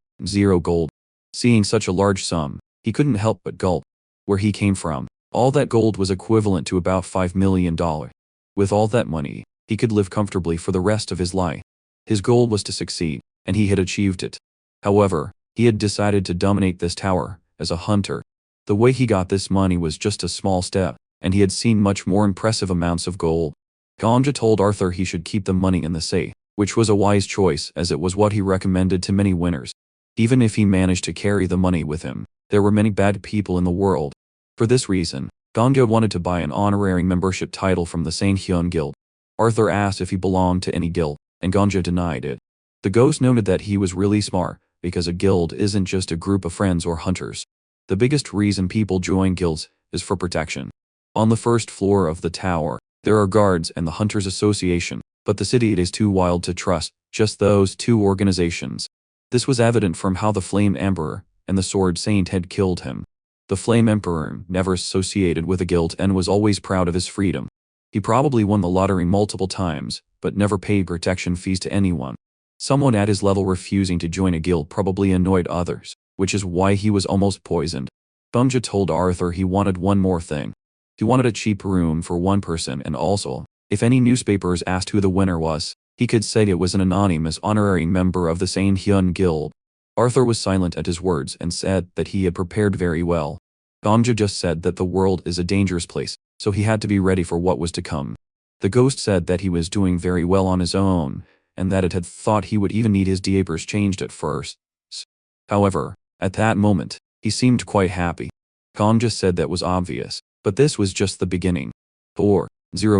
gold. Seeing such a large sum, he couldn't help but gulp. Where he came from, all that gold was equivalent to about $5 million. With all that money, he could live comfortably for the rest of his life. His goal was to succeed, and he had achieved it. However, he had decided to dominate this tower as a hunter. The way he got this money was just a small step, and he had seen much more impressive amounts of gold. Ganja told Arthur he should keep the money in the safe, which was a wise choice as it was what he recommended to many winners. Even if he managed to carry the money with him, there were many bad people in the world. For this reason, Ganja wanted to buy an honorary membership title from the Sanghyun Guild. Arthur asked if he belonged to any guild, and Ganja denied it. The ghost noted that he was really smart, because a guild isn't just a group of friends or hunters. The biggest reason people join guilds is for protection. On the first floor of the tower, there are guards and the Hunters Association, but the city is too wild to trust just those two organizations. This was evident from how the Flame Emperor and the Sword Saint had killed him. The Flame Emperor never associated with a guild and was always proud of his freedom. He probably won the lottery multiple times, but never paid protection fees to anyone. Someone at his level refusing to join a guild probably annoyed others, which is why he was almost poisoned. Ganja told Arthur he wanted one more thing. He wanted a cheap room for one person, and also, if any newspapers asked who the winner was, he could say it was an anonymous honorary member of the Sanghyun Guild. Arthur was silent at his words and said that he had prepared very well. Ganja just said that the world is a dangerous place, so he had to be ready for what was to come. The ghost said that he was doing very well on his own, and that it had thought he would even need his diapers changed at first. However, at that moment, he seemed quite happy. Ganja said that was obvious, but this was just the beginning. 0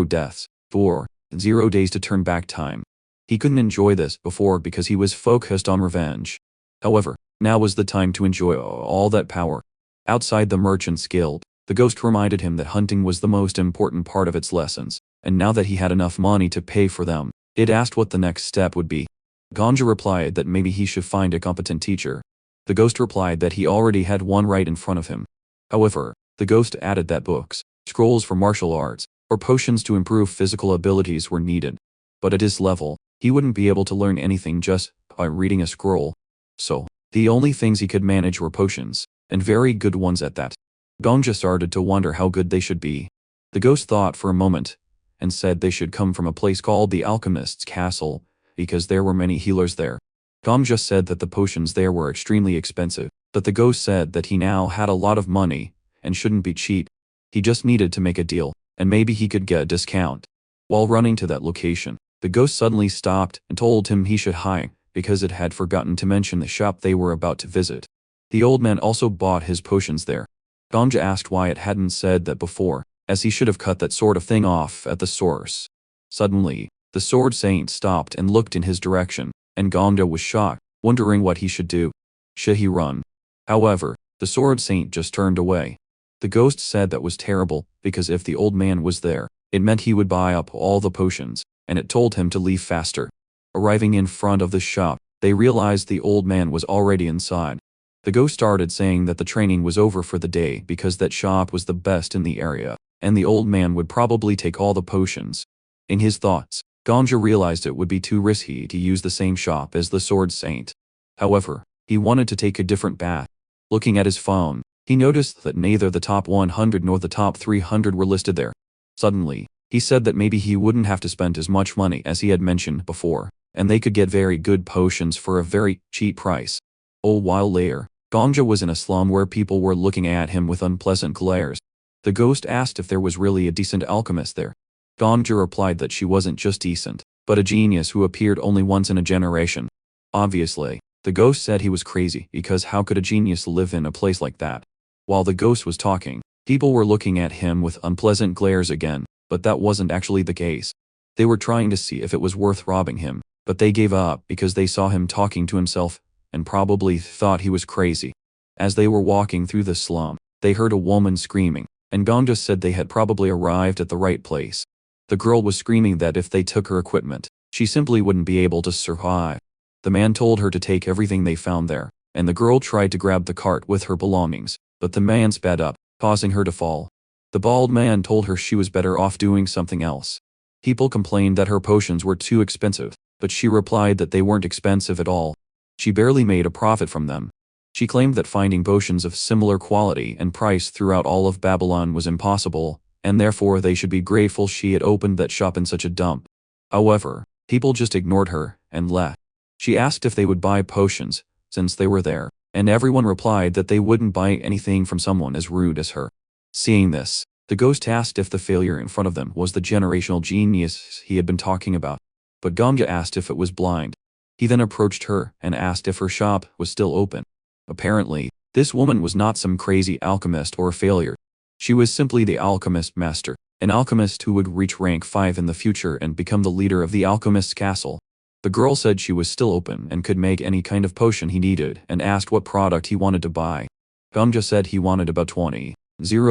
deaths, 0 days to turn back time. He couldn't enjoy this before because he was focused on revenge. However, now was the time to enjoy all that power. Outside the Merchants Guild, the ghost reminded him that hunting was the most important part of its lessons, and now that he had enough money to pay for them, it asked what the next step would be. Ganja replied that maybe he should find a competent teacher. The ghost replied that he already had one right in front of him. However, the ghost added that books, scrolls for martial arts, or potions to improve physical abilities were needed. But at his level, he wouldn't be able to learn anything just by reading a scroll. So, the only things he could manage were potions, and very good ones at that. Ganja started to wonder how good they should be. The ghost thought for a moment, and said they should come from a place called the Alchemist's Castle, because there were many healers there. Ganja said that the potions there were extremely expensive, but the ghost said that he now had a lot of money, and shouldn't be cheap. He just needed to make a deal, and maybe he could get a discount. While running to that location, the ghost suddenly stopped and told him he should hide, because it had forgotten to mention the shop they were about to visit. The old man also bought his potions there. Ganja asked why it hadn't said that before, as he should have cut that sort of thing off at the source. Suddenly, the Sword Saint stopped and looked in his direction, and Ganja was shocked, wondering what he should do. Should he run? However, The sword saint just turned away. The ghost said that was terrible, because if the old man was there, it meant he would buy up all the potions, and it told him to leave faster. Arriving in front of the shop, they realized the old man was already inside. The ghost started saying that the training was over for the day because that shop was the best in the area, and the old man would probably take all the potions. In his thoughts, Ganja realized it would be too risky to use the same shop as the sword saint. However, he wanted to take a different path. Looking at his phone, he noticed that neither the top 100 nor the top 300 were listed there. Suddenly, he said that maybe he wouldn't have to spend as much money as he had mentioned before, and they could get very good potions for a very cheap price. A while later, Ganja was in a slum where people were looking at him with unpleasant glares. The ghost asked if there was really a decent alchemist there. Ganja replied that she wasn't just decent, but a genius who appeared only once in a generation. Obviously, the ghost said he was crazy because how could a genius live in a place like that? While the ghost was talking, people were looking at him with unpleasant glares again, but that wasn't actually the case. They were trying to see if it was worth robbing him, but they gave up because they saw him talking to himself and probably thought he was crazy. As they were walking through the slum, they heard a woman screaming, and Ganja said they had probably arrived at the right place. The girl was screaming that if they took her equipment, she simply wouldn't be able to survive. The man told her to take everything they found there, and the girl tried to grab the cart with her belongings, but the man sped up, causing her to fall. The bald man told her she was better off doing something else. People complained that her potions were too expensive, but she replied that they weren't expensive at all. She barely made a profit from them. She claimed that finding potions of similar quality and price throughout all of Babylon was impossible, and therefore they should be grateful she had opened that shop in such a dump. However, people just ignored her and left. She asked if they would buy potions, since they were there, and everyone replied that they wouldn't buy anything from someone as rude as her. Seeing this, the ghost asked if the failure in front of them was the generational genius he had been talking about, but Ganja asked if it was blind. He then approached her and asked if her shop was still open. Apparently, this woman was not some crazy alchemist or failure. She was simply the alchemist master, an alchemist who would reach rank 5 in the future and become the leader of the alchemist's castle. The girl said she was still open and could make any kind of potion he needed and asked what product he wanted to buy. Ganja said he wanted about 20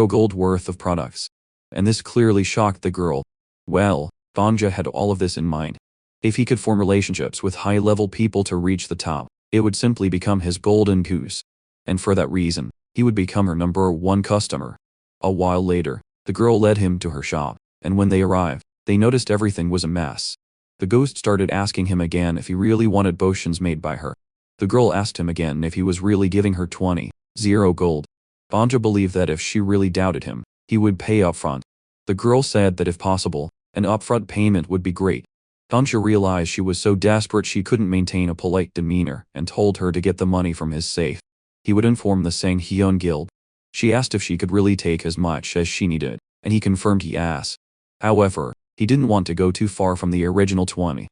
gold worth of products. And this clearly shocked the girl. Well, Ganja had all of this in mind. If he could form relationships with high-level people to reach the top, it would simply become his golden goose. And for that reason, he would become her #1 customer. A while later, the girl led him to her shop, and when they arrived, they noticed everything was a mess. The ghost started asking him again if he really wanted potions made by her. The girl asked him again if he was really giving her 20 gold. Ganja believed that if she really doubted him, he would pay upfront. The girl said that if possible, an upfront payment would be great. Ganja realized she was so desperate she couldn't maintain a polite demeanor and told her to get the money from his safe. He would inform the Sanghyun Guild. She asked if she could really take as much as she needed, and he confirmed yes. However, he didn't want to go too far from the original 20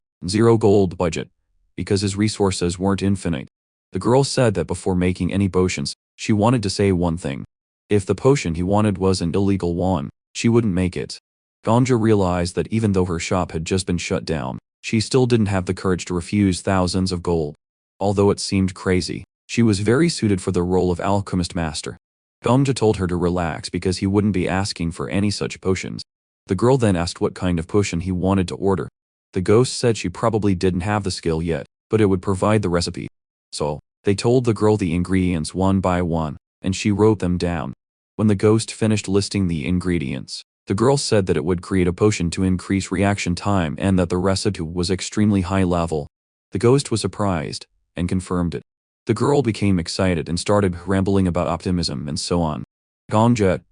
gold budget, because his resources weren't infinite. The girl said that before making any potions, she wanted to say one thing. If the potion he wanted was an illegal one, she wouldn't make it. Ganja realized that even though her shop had just been shut down, she still didn't have the courage to refuse thousands of gold. Although it seemed crazy, she was very suited for the role of alchemist master. Ganja told her to relax because he wouldn't be asking for any such potions. The girl then asked what kind of potion he wanted to order. The ghost said she probably didn't have the skill yet, but it would provide the recipe. So, they told the girl the ingredients one by one, and she wrote them down. When the ghost finished listing the ingredients, the girl said that it would create a potion to increase reaction time and that the recipe was extremely high level. The ghost was surprised, and confirmed it. The girl became excited and started rambling about optimism and so on. Ganja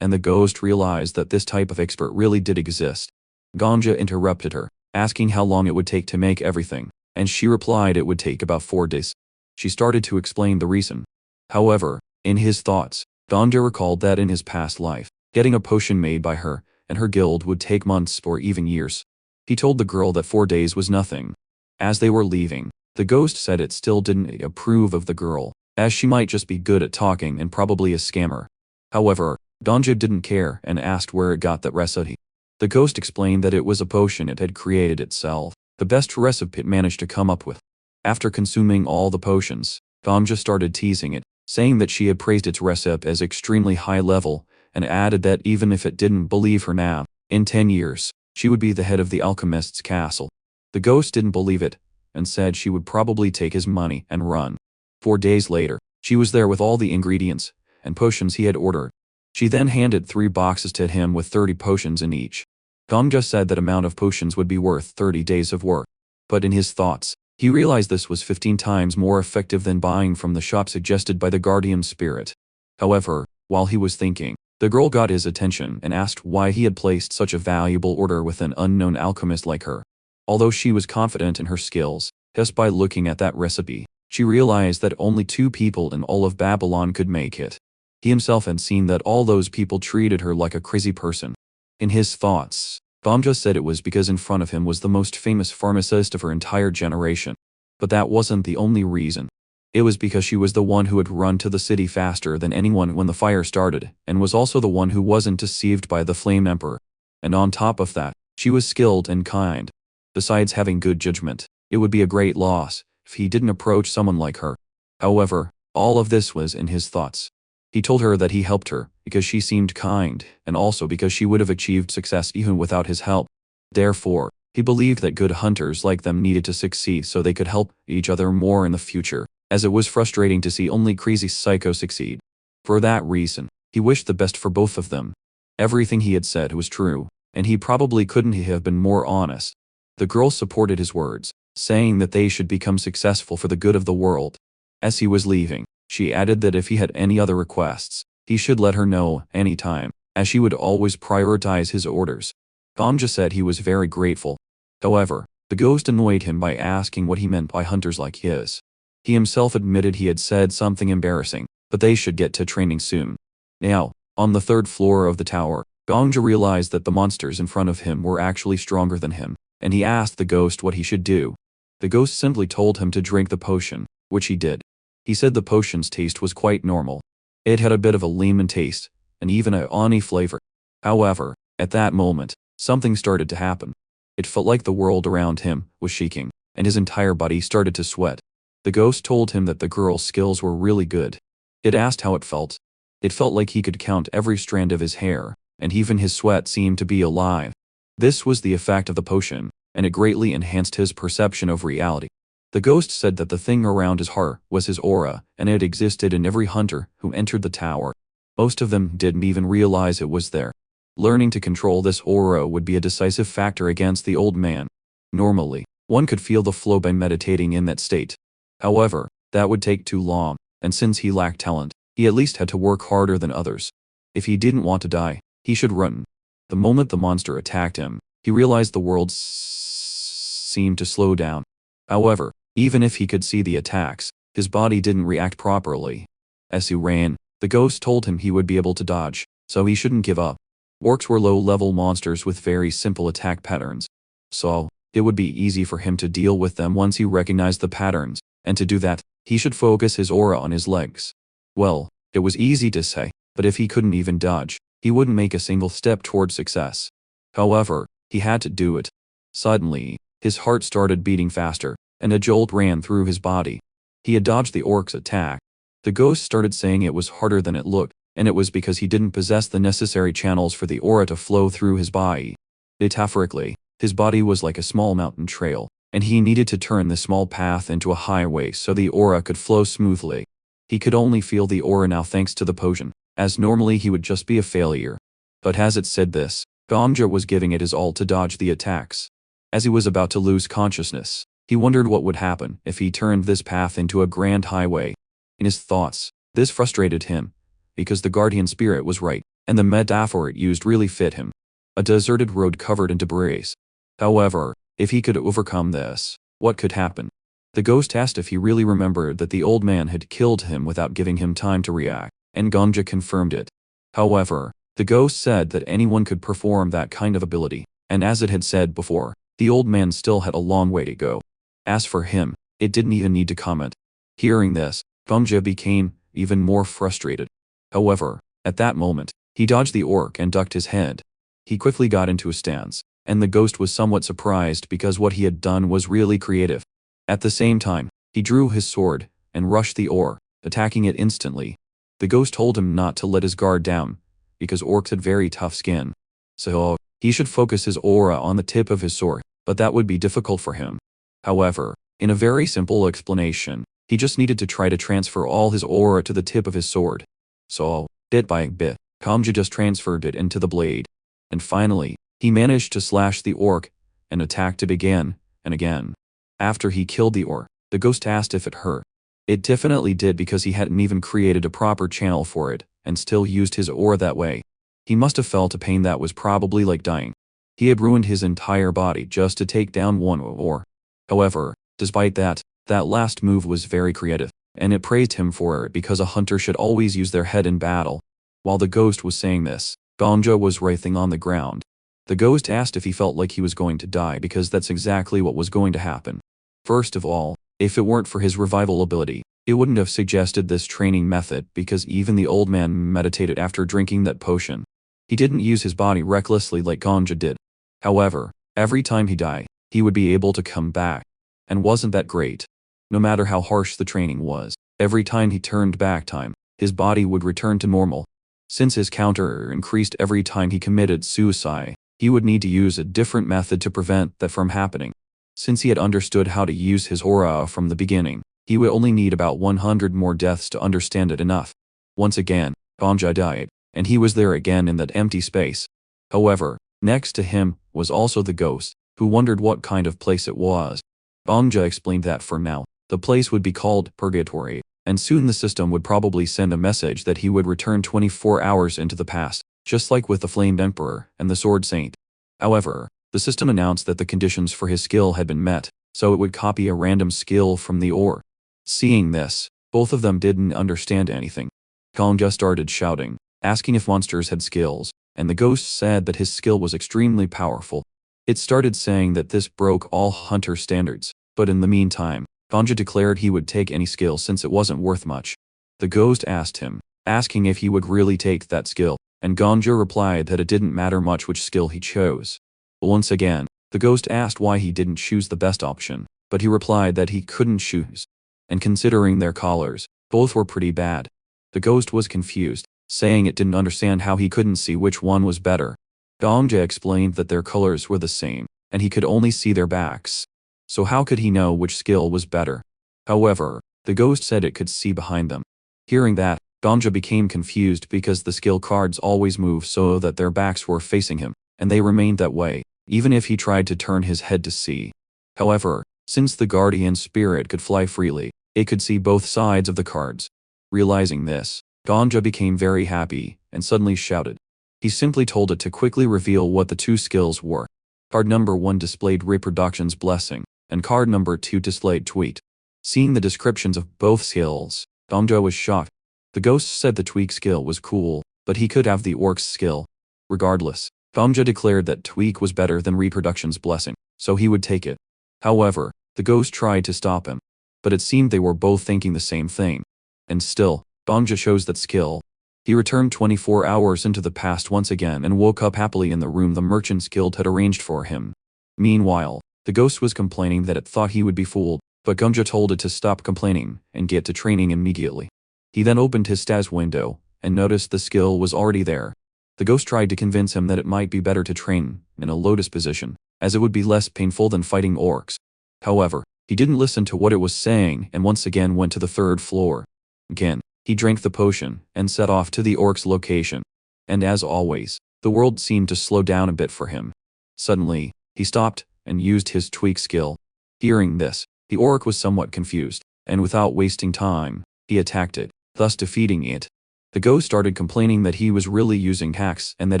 and the ghost realized that this type of expert really did exist. Ganja interrupted her, asking how long it would take to make everything, and she replied it would take about 4 days. She started to explain the reason. However, in his thoughts, Ganja recalled that in his past life, getting a potion made by her and her guild would take months or even years. He told the girl that 4 days was nothing. As they were leaving, the ghost said it still didn't approve of the girl, as she might just be good at talking and probably a scammer. However, Ganja didn't care and asked where it got that recipe. The ghost explained that it was a potion it had created itself, the best recipe it managed to come up with. After consuming all the potions, Ganja started teasing it, saying that she had praised its recipe as extremely high level, and added that even if it didn't believe her now, in 10 years, she would be the head of the alchemist's castle. The ghost didn't believe it, and said she would probably take his money and run. 4 days later, she was there with all the ingredients and potions he had ordered. She then handed 3 boxes to him with 30 potions in each. Gongja said that amount of potions would be worth 30 days of work. But in his thoughts, he realized this was 15 times more effective than buying from the shop suggested by the guardian spirit. However, while he was thinking, the girl got his attention and asked why he had placed such a valuable order with an unknown alchemist like her. Although she was confident in her skills, just by looking at that recipe, she realized that only 2 people in all of Babylon could make it. He himself had seen that all those people treated her like a crazy person. In his thoughts, Gongja said it was because in front of him was the most famous pharmacist of her entire generation. But that wasn't the only reason. It was because she was the one who had run to the city faster than anyone when the fire started, and was also the one who wasn't deceived by the Flame Emperor. And on top of that, she was skilled and kind. Besides having good judgment, it would be a great loss if he didn't approach someone like her. However, all of this was in his thoughts. He told her that he helped her because she seemed kind, and also because she would have achieved success even without his help. Therefore, he believed that good hunters like them needed to succeed so they could help each other more in the future, as it was frustrating to see only crazy psychos succeed. For that reason, he wished the best for both of them. Everything he had said was true, and he probably couldn't have been more honest. The girl supported his words, saying that they should become successful for the good of the world. As he was leaving, she added that if he had any other requests, he should let her know any time, as she would always prioritize his orders. Gongja said he was very grateful. However, the ghost annoyed him by asking what he meant by hunters like his. He himself admitted he had said something embarrassing, but they should get to training soon. Now, on the 3rd floor of the tower, Gongja realized that the monsters in front of him were actually stronger than him, and he asked the ghost what he should do. The ghost simply told him to drink the potion, which he did. He said the potion's taste was quite normal. It had a bit of a lemon taste, and even a honey flavor. However, at that moment, something started to happen. It felt like the world around him was shaking, and his entire body started to sweat. The ghost told him that the girl's skills were really good. It asked how it felt. It felt like he could count every strand of his hair, and even his sweat seemed to be alive. This was the effect of the potion, and it greatly enhanced his perception of reality. The ghost said that the thing around his heart was his aura, and it existed in every hunter who entered the tower. Most of them didn't even realize it was there. Learning to control this aura would be a decisive factor against the old man. Normally, one could feel the flow by meditating in that state. However, that would take too long, and since he lacked talent, he at least had to work harder than others. If he didn't want to die, he should run. The moment the monster attacked him, he realized the world seemed to slow down. However, even if he could see the attacks, his body didn't react properly. As he ran, the ghost told him he would be able to dodge, so he shouldn't give up. Orcs were low-level monsters with very simple attack patterns. So, it would be easy for him to deal with them once he recognized the patterns, and to do that, he should focus his aura on his legs. Well, it was easy to say, but if he couldn't even dodge, he wouldn't make a single step toward success. However, he had to do it. Suddenly, his heart started beating faster, and a jolt ran through his body. He had dodged the orc's attack. The ghost started saying it was harder than it looked, and it was because he didn't possess the necessary channels for the aura to flow through his body. Metaphorically, his body was like a small mountain trail, and he needed to turn the small path into a highway so the aura could flow smoothly. He could only feel the aura now thanks to the potion, as normally he would just be a failure. But as it said this, Gongja was giving it his all to dodge the attacks. As he was about to lose consciousness, he wondered what would happen if he turned this path into a grand highway. In his thoughts, this frustrated him, because the guardian spirit was right, and the metaphor it used really fit him. A deserted road covered in debris. However, if he could overcome this, what could happen? The ghost asked if he really remembered that the old man had killed him without giving him time to react, and Gongja confirmed it. However, the ghost said that anyone could perform that kind of ability, and as it had said before, the old man still had a long way to go. As for him, it didn't even need to comment. Hearing this, Gongja became even more frustrated. However, at that moment, he dodged the orc and ducked his head. He quickly got into a stance, and the ghost was somewhat surprised because what he had done was really creative. At the same time, he drew his sword and rushed the orc. attacking it instantly. The ghost told him not to let his guard down, because orcs had very tough skin. So, he should focus his aura on the tip of his sword, but that would be difficult for him. However, in a very simple explanation, he just needed to try to transfer all his aura to the tip of his sword. So, bit by bit, Kamja just transferred it into the blade. And finally, he managed to slash the orc, and attacked it again and again. After he killed the orc, the ghost asked if it hurt. It definitely did, because he hadn't even created a proper channel for it, and still used his aura that way. He must have felt a pain that was probably like dying. He had ruined his entire body just to take down one orc. However, despite that, that last move was very creative, and it praised him for it, because a hunter should always use their head in battle. While the ghost was saying this, Ganja was writhing on the ground. The ghost asked if he felt like he was going to die, because that's exactly what was going to happen. First of all, if it weren't for his revival ability, it wouldn't have suggested this training method, because even the old man meditated after drinking that potion. He didn't use his body recklessly like Ganja did. However, every time he died, he would be able to come back. And wasn't that great? No matter how harsh the training was, every time he turned back time, his body would return to normal. Since his counter increased every time he committed suicide, he would need to use a different method to prevent that from happening. Since he had understood how to use his aura from the beginning, he would only need about 100 more deaths to understand it enough. Once again, Ganja died, and he was there again in that empty space. However, next to him was also the ghost, who wondered what kind of place it was. Ganja explained that for now, the place would be called Purgatory, and soon the system would probably send a message that he would return 24 hours into the past, just like with the Flamed Emperor and the Sword Saint. However, the system announced that the conditions for his skill had been met, so it would copy a random skill from the ore. Seeing this, both of them didn't understand anything. Ganja started shouting, asking if monsters had skills, and the ghost said that his skill was extremely powerful. It started saying that this broke all hunter standards, but in the meantime, Ganja declared he would take any skill since it wasn't worth much. The ghost asked him, asking if he would really take that skill, and Ganja replied that it didn't matter much which skill he chose. Once again, the ghost asked why he didn't choose the best option, but he replied that he couldn't choose. And considering their colors, both were pretty bad. The ghost was confused, saying it didn't understand how he couldn't see which one was better. Ganja explained that their colors were the same, and he could only see their backs. So how could he know which skill was better? However, the ghost said it could see behind them. Hearing that, Ganja became confused because the skill cards always move so that their backs were facing him, and they remained that way, even if he tried to turn his head to see. However, since the guardian spirit could fly freely, it could see both sides of the cards. Realizing this, Ganja became very happy, and suddenly shouted. He simply told it to quickly reveal what the two skills were. Card number 1 displayed Reproduction's Blessing, and card number 2 displayed Tweet. Seeing the descriptions of both skills, Ganja was shocked. The ghost said the Tweak skill was cool, but he could have the Orc's skill. Regardless, Ganja declared that Tweak was better than Reproduction's Blessing, so he would take it. However, the ghost tried to stop him, but it seemed they were both thinking the same thing. And still, Ganja chose that skill. He returned 24 hours into the past once again and woke up happily in the room the Merchants Guild had arranged for him. Meanwhile, the ghost was complaining that it thought he would be fooled, but Ganja told it to stop complaining and get to training immediately. He then opened his stats window and noticed the skill was already there. The ghost tried to convince him that it might be better to train in a lotus position, as it would be less painful than fighting orcs. However, he didn't listen to what it was saying and once again went to the 3rd floor. Again, he drank the potion and set off to the orc's location. And as always, the world seemed to slow down a bit for him. Suddenly, he stopped and used his Tweak skill. Hearing this, the orc was somewhat confused, and without wasting time, he attacked it, thus defeating it. The ghost started complaining that he was really using hacks and that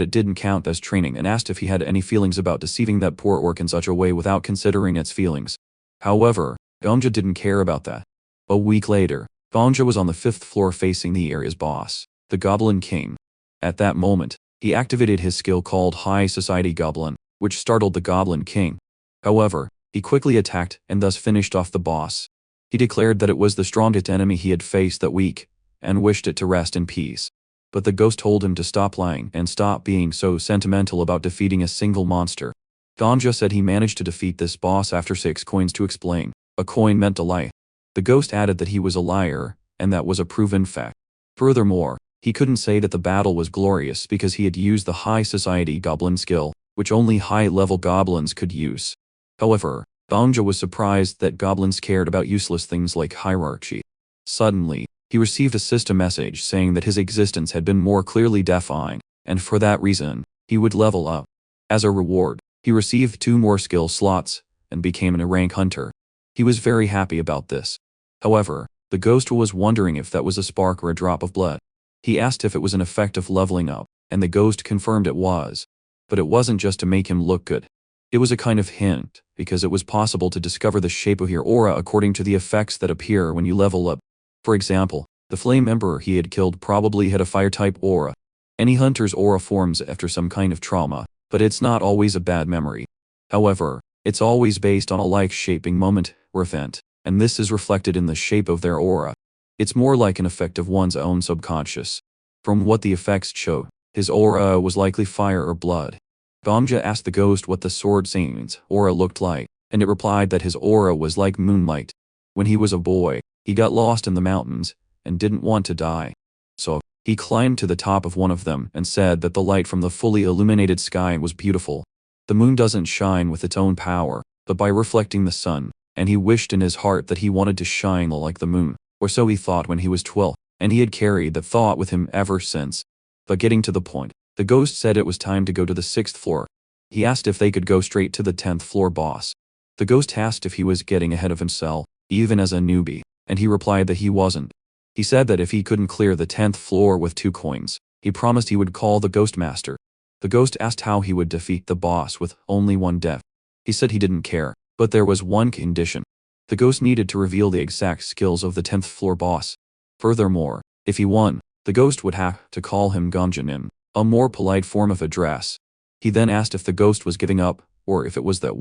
it didn't count as training, and asked if he had any feelings about deceiving that poor orc in such a way without considering its feelings. However, Ganja didn't care about that. A week later, Ganja was on the 5th floor facing the area's boss, the Goblin King. At that moment, he activated his skill called High Society Goblin, which startled the Goblin King. However, he quickly attacked and thus finished off the boss. He declared that it was the strongest enemy he had faced that week, and wished it to rest in peace. But the ghost told him to stop lying and stop being so sentimental about defeating a single monster. Ganja said he managed to defeat this boss after 6 coins to explain. A coin meant a lie. The ghost added that he was a liar, and that was a proven fact. Furthermore, he couldn't say that the battle was glorious because he had used the high society goblin skill, which only high-level goblins could use. However, Banja was surprised that goblins cared about useless things like hierarchy. Suddenly, he received a system message saying that his existence had been more clearly defined, and for that reason, he would level up. As a reward, he received 2 more skill slots and became a rank hunter. He was very happy about this. However, the ghost was wondering if that was a spark or a drop of blood. He asked if it was an effect of leveling up, and the ghost confirmed it was. But it wasn't just to make him look good. It was a kind of hint, because it was possible to discover the shape of your aura according to the effects that appear when you level up. For example, the Flame Emperor he had killed probably had a fire-type aura. Any hunter's aura forms after some kind of trauma, but it's not always a bad memory. However, it's always based on a life-shaping moment or event, and this is reflected in the shape of their aura. It's more like an effect of one's own subconscious. From what the effects show, his aura was likely fire or blood. Banja asked the ghost what the sword saint's aura looked like, and it replied that his aura was like moonlight. When he was a boy, he got lost in the mountains and didn't want to die. So, he climbed to the top of one of them and said that the light from the fully illuminated sky was beautiful. The moon doesn't shine with its own power, but by reflecting the sun, and he wished in his heart that he wanted to shine like the moon, or so he thought when he was 12, and he had carried that thought with him ever since. But getting to the point, the ghost said it was time to go to the 6th floor. He asked if they could go straight to the 10th floor boss. The ghost asked if he was getting ahead of himself, even as a newbie, and he replied that he wasn't. He said that if he couldn't clear the 10th floor with 2 coins, he promised he would call the ghost master. The ghost asked how he would defeat the boss with only 1 death. He said he didn't care, but there was one condition. The ghost needed to reveal the exact skills of the 10th floor boss. Furthermore, if he won, the ghost would have to call him Gonjanin, a more polite form of address. He then asked if the ghost was giving up, or if it was that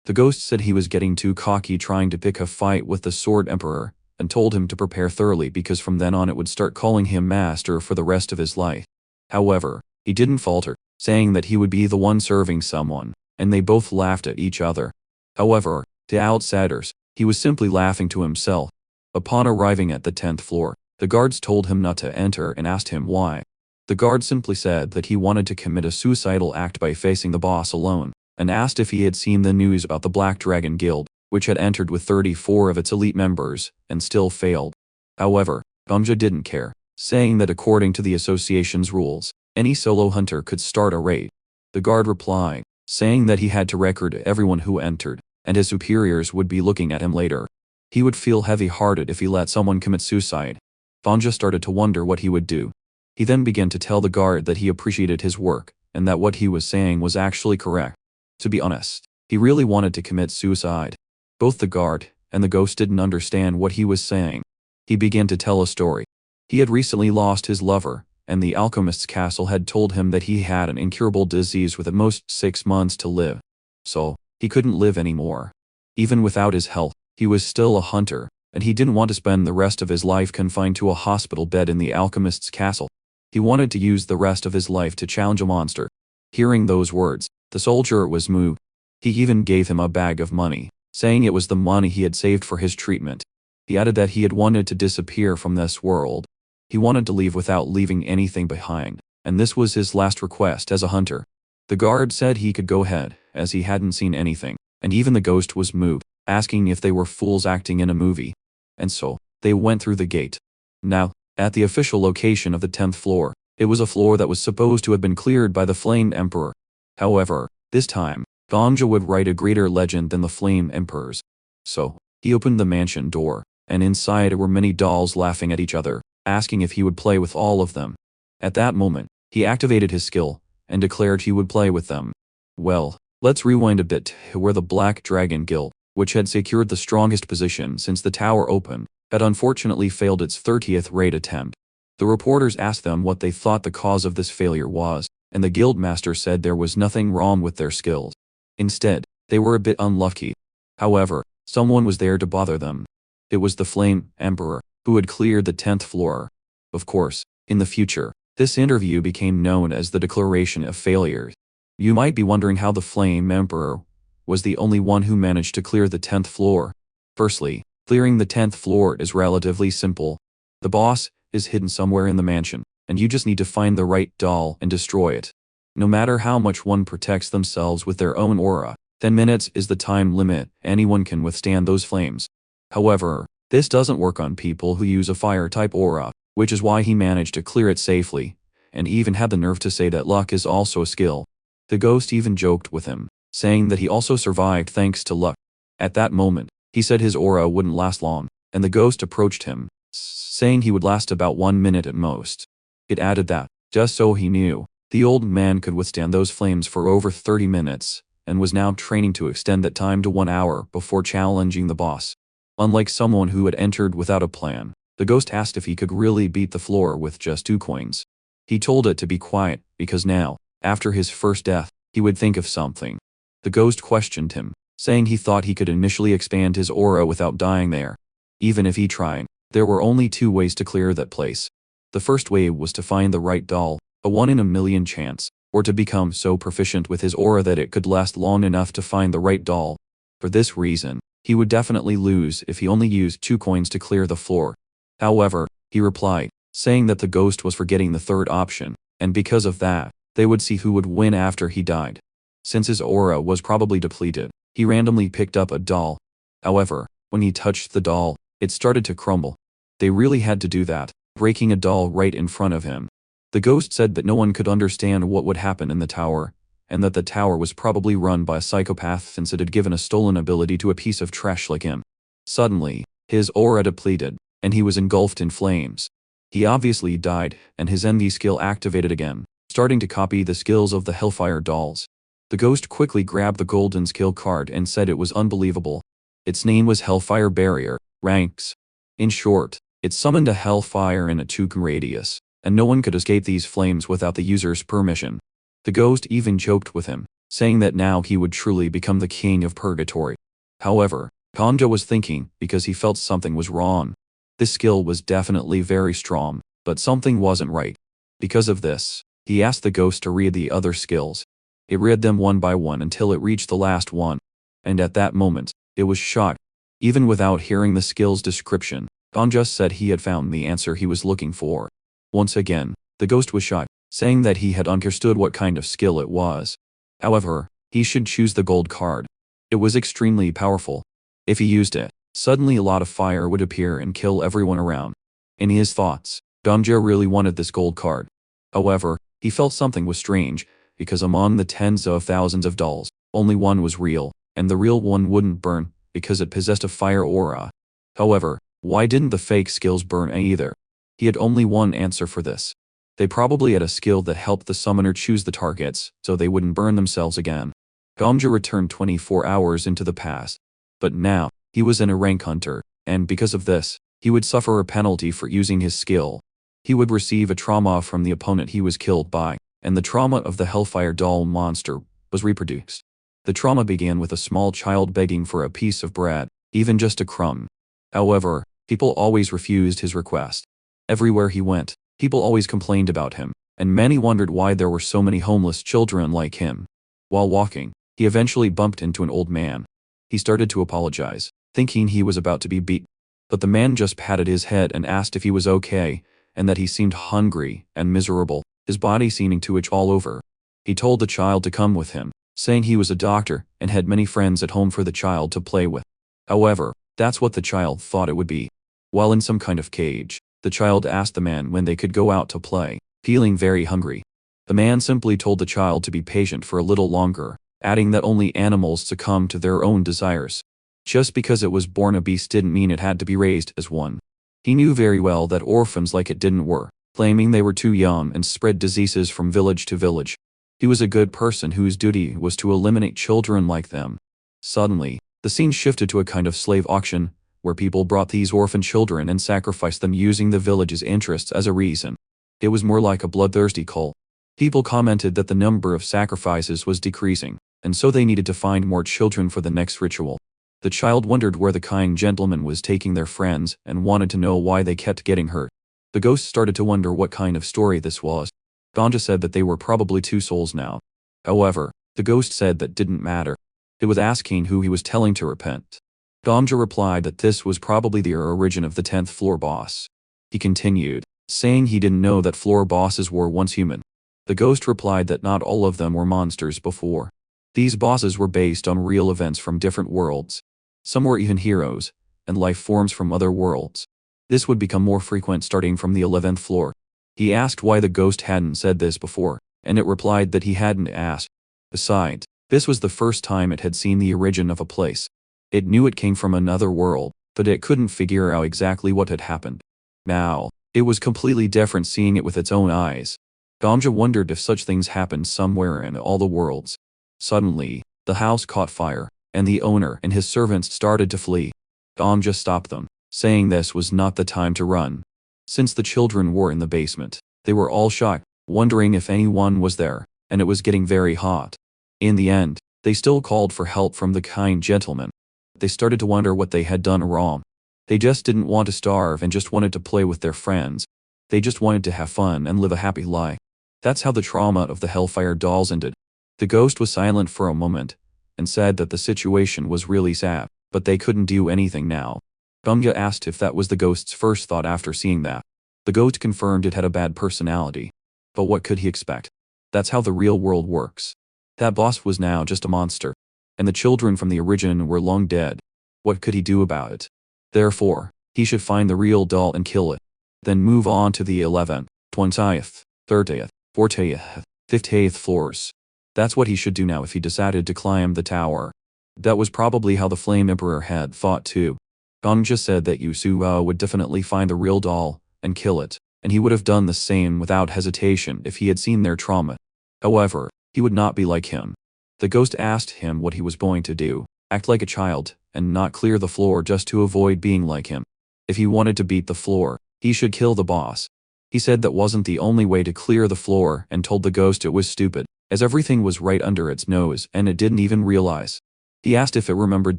The ghost said he was getting too cocky trying to pick a fight with the Sword Emperor, and told him to prepare thoroughly because from then on it would start calling him master for the rest of his life. However, he didn't falter, saying that he would be the one serving someone, and they both laughed at each other. However, to outsiders, he was simply laughing to himself. Upon arriving at the 10th floor, the guards told him not to enter and asked him why. The guard simply said that he wanted to commit a suicidal act by facing the boss alone, and asked if he had seen the news about the Black Dragon Guild, which had entered with 34 of its elite members, and still failed. However, Banja didn't care, saying that according to the association's rules, any solo hunter could start a raid. The guard replied, saying that he had to record everyone who entered, and his superiors would be looking at him later. He would feel heavy-hearted if he let someone commit suicide. Banja started to wonder what he would do. He then began to tell the guard that he appreciated his work, and that what he was saying was actually correct. To be honest, he really wanted to commit suicide. Both the guard and the ghost didn't understand what he was saying. He began to tell a story. He had recently lost his lover, and the alchemist's castle had told him that he had an incurable disease with at most 6 months to live. So, he couldn't live anymore. Even without his health, he was still a hunter, and he didn't want to spend the rest of his life confined to a hospital bed in the alchemist's castle. He wanted to use the rest of his life to challenge a monster. Hearing those words, the soldier was moved. He even gave him a bag of money, saying it was the money he had saved for his treatment. He added that he had wanted to disappear from this world. He wanted to leave without leaving anything behind, and this was his last request as a hunter. The guard said he could go ahead, as he hadn't seen anything, and even the ghost was moved, asking if they were fools acting in a movie. And so, they went through the gate. Now, at the official location of the 10th floor, it was a floor that was supposed to have been cleared by the Flame Emperor. However, this time, Banja would write a greater legend than the Flame Emperors. So, he opened the mansion door, and inside were many dolls laughing at each other, asking if he would play with all of them. At that moment, he activated his skill, and declared he would play with them. Well, let's rewind a bit to where the Black Dragon Guild, which had secured the strongest position since the tower opened, had unfortunately failed its 30th raid attempt. The reporters asked them what they thought the cause of this failure was, and the guildmaster said there was nothing wrong with their skills. Instead, they were a bit unlucky. However, someone was there to bother them. It was the Flame Emperor, who had cleared the 10th floor. Of course, in the future, this interview became known as the Declaration of Failures. You might be wondering how the Flame Emperor was the only one who managed to clear the 10th floor. Firstly, clearing the 10th floor is relatively simple. The boss is hidden somewhere in the mansion, and you just need to find the right doll and destroy it. No matter how much one protects themselves with their own aura, 10 minutes is the time limit. Anyone can withstand those flames. However, this doesn't work on people who use a fire-type aura, which is why he managed to clear it safely, and even had the nerve to say that luck is also a skill. The ghost even joked with him, saying that he also survived thanks to luck. At that moment, he said his aura wouldn't last long, and the ghost approached him, saying he would last about 1 minute at most. It added that, just so he knew, the old man could withstand those flames for over 30 minutes, and was now training to extend that time to 1 hour before challenging the boss. Unlike someone who had entered without a plan, the ghost asked if he could really beat the floor with just 2 coins. He told it to be quiet, because now, after his first death, he would think of something. The ghost questioned him, saying he thought he could initially expand his aura without dying there. Even if he tried, there were only 2 ways to clear that place. The first way was to find the right doll, a 1 in a million chance, or to become so proficient with his aura that it could last long enough to find the right doll. For this reason, he would definitely lose if he only used 2 coins to clear the floor. However, he replied, saying that the ghost was forgetting the third option, and because of that, they would see who would win after he died. Since his aura was probably depleted, he randomly picked up a doll. However, when he touched the doll, it started to crumble. They really had to do that, breaking a doll right in front of him. The ghost said that no one could understand what would happen in the tower, and that the tower was probably run by a psychopath since it had given a stolen ability to a piece of trash like him. Suddenly, his aura depleted, and he was engulfed in flames. He obviously died, and his envy skill activated again, starting to copy the skills of the Hellfire dolls. The ghost quickly grabbed the golden skill card and said it was unbelievable. Its name was Hellfire Barrier, ranks. In short, it summoned a hellfire in a 2 radius, and no one could escape these flames without the user's permission. The ghost even joked with him, saying that now he would truly become the king of purgatory. However, Kanjo was thinking because he felt something was wrong. This skill was definitely very strong, but something wasn't right. Because of this, he asked the ghost to read the other skills. It read them one by one until it reached the last one. And at that moment, it was shocked. Even without hearing the skill's description, Don just said he had found the answer he was looking for. Once again, the ghost was shocked, saying that he had understood what kind of skill it was. However, he should choose the gold card. It was extremely powerful. If he used it, suddenly a lot of fire would appear and kill everyone around. In his thoughts, Donja really wanted this gold card. However, he felt something was strange, because among the tens of thousands of dolls, only one was real, and the real one wouldn't burn, because it possessed a fire aura. However, why didn't the fake skills burn either? He had only one answer for this. They probably had a skill that helped the summoner choose the targets, so they wouldn't burn themselves again. Gamja returned 24 hours into the past. But now, he was in a rank hunter, and because of this, he would suffer a penalty for using his skill. He would receive a trauma from the opponent he was killed by, and the trauma of the Hellfire doll monster was reproduced. The trauma began with a small child begging for a piece of bread, even just a crumb. However, people always refused his request. Everywhere he went, people always complained about him, and many wondered why there were so many homeless children like him. While walking, he eventually bumped into an old man. He started to apologize, thinking he was about to be beat. But the man just patted his head and asked if he was okay, and that he seemed hungry and miserable, his body seeming to itch all over. He told the child to come with him, saying he was a doctor and had many friends at home for the child to play with. However, that's what the child thought it would be. While in some kind of cage, the child asked the man when they could go out to play, feeling very hungry. The man simply told the child to be patient for a little longer, adding that only animals succumb to their own desires. Just because it was born a beast didn't mean it had to be raised as one. He knew very well that orphans like it didn't were, claiming they were too young and spread diseases from village to village. He was a good person whose duty was to eliminate children like them. Suddenly, the scene shifted to a kind of slave auction, where people brought these orphan children and sacrificed them using the village's interests as a reason. It was more like a bloodthirsty cult. People commented that the number of sacrifices was decreasing, and so they needed to find more children for the next ritual. The child wondered where the kind gentleman was taking their friends and wanted to know why they kept getting hurt. The ghost started to wonder what kind of story this was. Ganja said that they were probably 2 souls now. However, the ghost said that didn't matter. It was asking who he was telling to repent. Ganja replied that this was probably the origin of the 10th floor boss. He continued, saying he didn't know that floor bosses were once human. The ghost replied that not all of them were monsters before. These bosses were based on real events from different worlds. Some were even heroes, and life forms from other worlds. This would become more frequent starting from the 11th floor. He asked why the ghost hadn't said this before, and it replied that he hadn't asked. Besides, this was the first time it had seen the origin of a place. It knew it came from another world, but it couldn't figure out exactly what had happened. Now, it was completely different seeing it with its own eyes. Gamja wondered if such things happened somewhere in all the worlds. Suddenly, the house caught fire, and the owner and his servants started to flee. Gamja stopped them, saying this was not the time to run. Since the children were in the basement, they were all shocked, wondering if anyone was there, and it was getting very hot. In the end, they still called for help from the kind gentleman. They started to wonder what they had done wrong. They just didn't want to starve and just wanted to play with their friends. They just wanted to have fun and live a happy life. That's how the trauma of the Hellfire dolls ended. The ghost was silent for a moment, and said that the situation was really sad, but they couldn't do anything now. Gamja asked if that was the ghost's first thought after seeing that. The ghost confirmed it had a bad personality. But what could he expect? That's how the real world works. That boss was now just a monster, and the children from the origin were long dead. What could he do about it? Therefore, he should find the real doll and kill it. Then move on to the 11th, 20th, 30th, 40th, 50th floors. That's what he should do now if he decided to climb the tower. That was probably how the Flame Emperor had thought too. Gamja said that Yasuo would definitely find the real doll and kill it, and he would have done the same without hesitation if he had seen their trauma. However, he would not be like him. The ghost asked him what he was going to do, act like a child, and not clear the floor just to avoid being like him. If he wanted to beat the floor, he should kill the boss. He said that wasn't the only way to clear the floor and told the ghost it was stupid, as everything was right under its nose and it didn't even realize. He asked if it remembered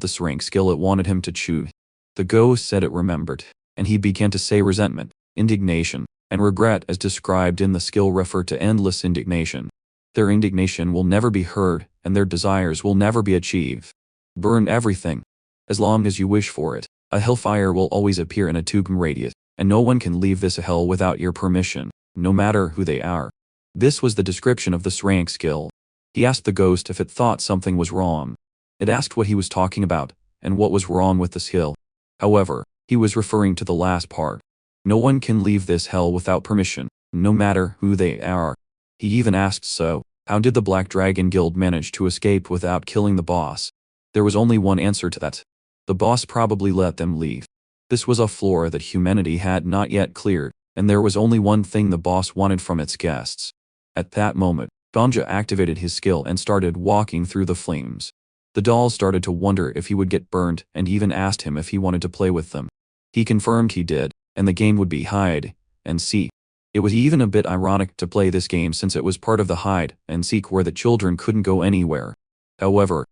the rank skill it wanted him to choose. The ghost said it remembered, and he began to say resentment, indignation, and regret as described in the skill refer to endless indignation. Their indignation will never be heard, and their desires will never be achieved. Burn everything. As long as you wish for it, a hellfire will always appear in a 2 km radius, and no one can leave this hell without your permission, no matter who they are. This was the description of this rank skill. He asked the ghost if it thought something was wrong. It asked what he was talking about, and what was wrong with the skill. However, he was referring to the last part. No one can leave this hell without permission, no matter who they are. He even asked so, how did the Black Dragon Guild manage to escape without killing the boss? There was only one answer to that. The boss probably let them leave. This was a floor that humanity had not yet cleared, and there was only one thing the boss wanted from its guests. At that moment, Gamja activated his skill and started walking through the flames. The dolls started to wonder if he would get burned and even asked him if he wanted to play with them. He confirmed he did, and the game would be hide and seek. It was even a bit ironic to play this game since it was part of the hide and seek where the children couldn't go anywhere. However,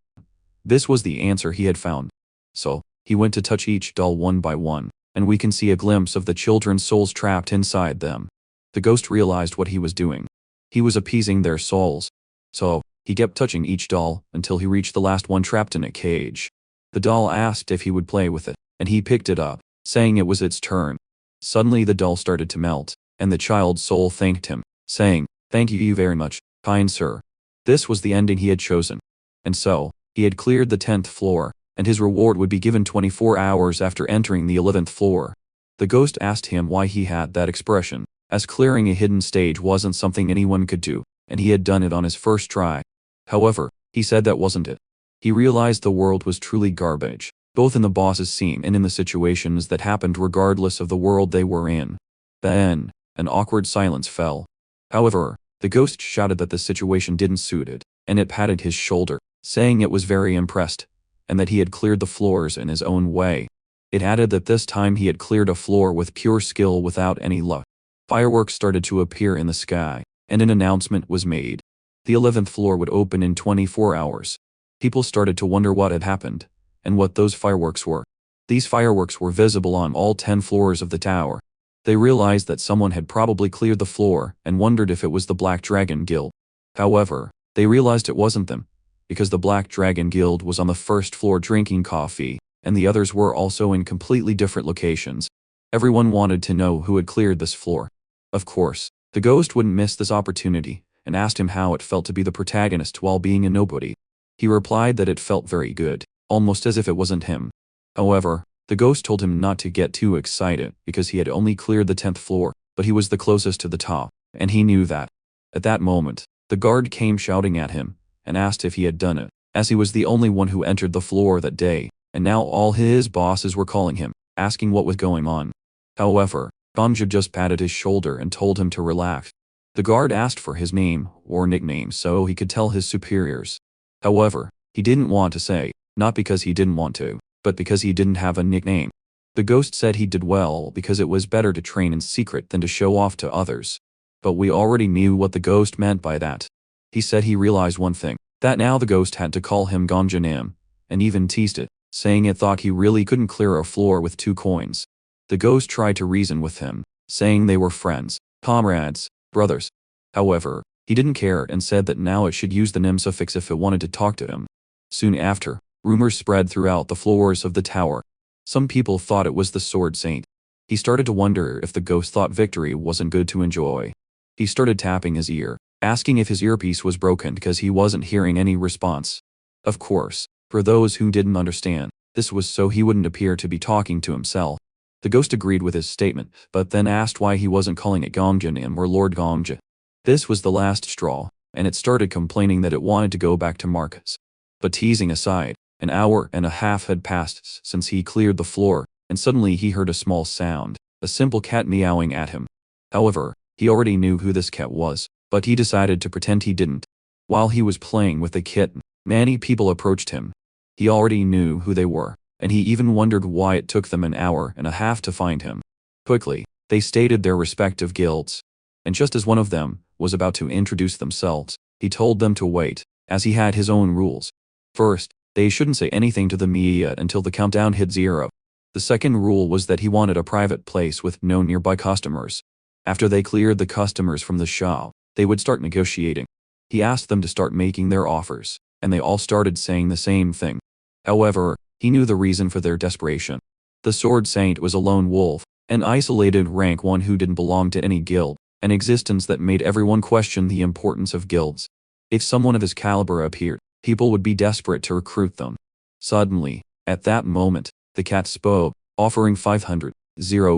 this was the answer he had found. So, he went to touch each doll one by one, and we can see a glimpse of the children's souls trapped inside them. The ghost realized what he was doing. He was appeasing their souls. So, he kept touching each doll until he reached the last one trapped in a cage. The doll asked if he would play with it, and he picked it up, saying it was its turn. Suddenly the doll started to melt, and the child's soul thanked him, saying, "Thank you very much, kind sir." This was the ending he had chosen. And so, he had cleared the 10th floor, and his reward would be given 24 hours after entering the 11th floor. The ghost asked him why he had that expression, as clearing a hidden stage wasn't something anyone could do, and he had done it on his first try. However, he said that wasn't it. He realized the world was truly garbage, both in the boss's scene and in the situations that happened regardless of the world they were in. Then, an awkward silence fell. However, the ghost shouted that the situation didn't suit it, and it patted his shoulder, saying it was very impressed, and that he had cleared the floors in his own way. It added that this time he had cleared a floor with pure skill without any luck. Fireworks started to appear in the sky, and an announcement was made. The 11th floor would open in 24 hours. People started to wonder what had happened, and what those fireworks were. These fireworks were visible on all 10 floors of the tower. They realized that someone had probably cleared the floor and wondered if it was the Black Dragon Guild. However, they realized it wasn't them, because the Black Dragon Guild was on the first floor drinking coffee, and the others were also in completely different locations. Everyone wanted to know who had cleared this floor. Of course, the ghost wouldn't miss this opportunity, and asked him how it felt to be the protagonist while being a nobody. He replied that it felt very good, almost as if it wasn't him. However, the ghost told him not to get too excited because he had only cleared the 10th floor, but he was the closest to the top, and he knew that. At that moment, the guard came shouting at him, and asked if he had done it, as he was the only one who entered the floor that day, and now all his bosses were calling him, asking what was going on. However, Ganja just patted his shoulder and told him to relax. The guard asked for his name or nickname so he could tell his superiors. However, he didn't want to say, not because he didn't want to, but because he didn't have a nickname. The ghost said he did well because it was better to train in secret than to show off to others. But we already knew what the ghost meant by that. He said he realized one thing, that now the ghost had to call him Ganjanam, and even teased it, saying it thought he really couldn't clear a floor with 2 coins. The ghost tried to reason with him, saying they were friends, comrades, brothers. However, he didn't care and said that now it should use the nim suffix if it wanted to talk to him. Soon after, rumors spread throughout the floors of the tower. Some people thought it was the Sword Saint. He started to wonder if the ghost thought victory wasn't good to enjoy. He started tapping his ear, asking if his earpiece was broken because he wasn't hearing any response. Of course, for those who didn't understand, this was so he wouldn't appear to be talking to himself. The ghost agreed with his statement, but then asked why he wasn't calling it Gongjanam or Lord Gongja. This was the last straw, and it started complaining that it wanted to go back to Marcus. But teasing aside, an hour and a half had passed since he cleared the floor, and suddenly he heard a small sound, a simple cat meowing at him. However, he already knew who this cat was, but he decided to pretend he didn't. While he was playing with the kitten, many people approached him. He already knew who they were, and he even wondered why it took them an hour and a half to find him. Quickly, they stated their respective guilds, and just as one of them was about to introduce themselves, he told them to wait, as he had his own rules. First, they shouldn't say anything to the media until the countdown hit 0. The second rule was that he wanted a private place with no nearby customers. After they cleared the customers from the shop, they would start negotiating. He asked them to start making their offers, and they all started saying the same thing. However, he knew the reason for their desperation. The Sword Saint was a lone wolf, an isolated rank 1 who didn't belong to any guild, an existence that made everyone question the importance of guilds. If someone of his caliber appeared, people would be desperate to recruit them. Suddenly, at that moment, the cat spoke, offering 500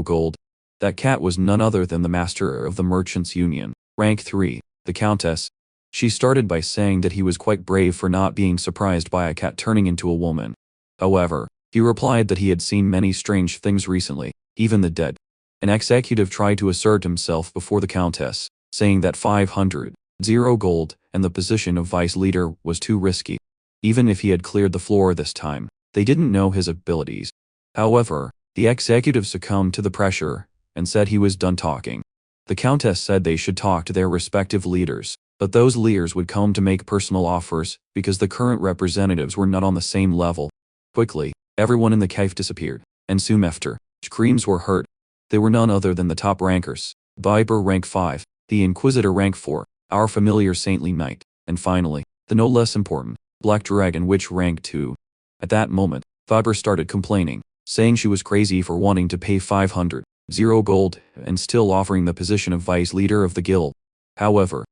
gold. That cat was none other than the master of the Merchants' Union, rank 3, the Countess. She started by saying that he was quite brave for not being surprised by a cat turning into a woman. However, he replied that he had seen many strange things recently, even the dead. An executive tried to assert himself before the Countess, saying that 500 gold and the position of vice leader was too risky. Even if he had cleared the floor this time, they didn't know his abilities. However, the executive succumbed to the pressure and said he was done talking. The Countess said they should talk to their respective leaders, but those leaders would come to make personal offers because the current representatives were not on the same level. Quickly, everyone in the cave disappeared, and soon after, screams were heard. They were none other than the top rankers, Viper rank 5, the Inquisitor rank 4, our familiar saintly knight, and finally, the no less important, Black Dragon Witch rank 2. At that moment, Viper started complaining, saying she was crazy for wanting to pay 500 gold and still offering the position of vice leader of the guild. However,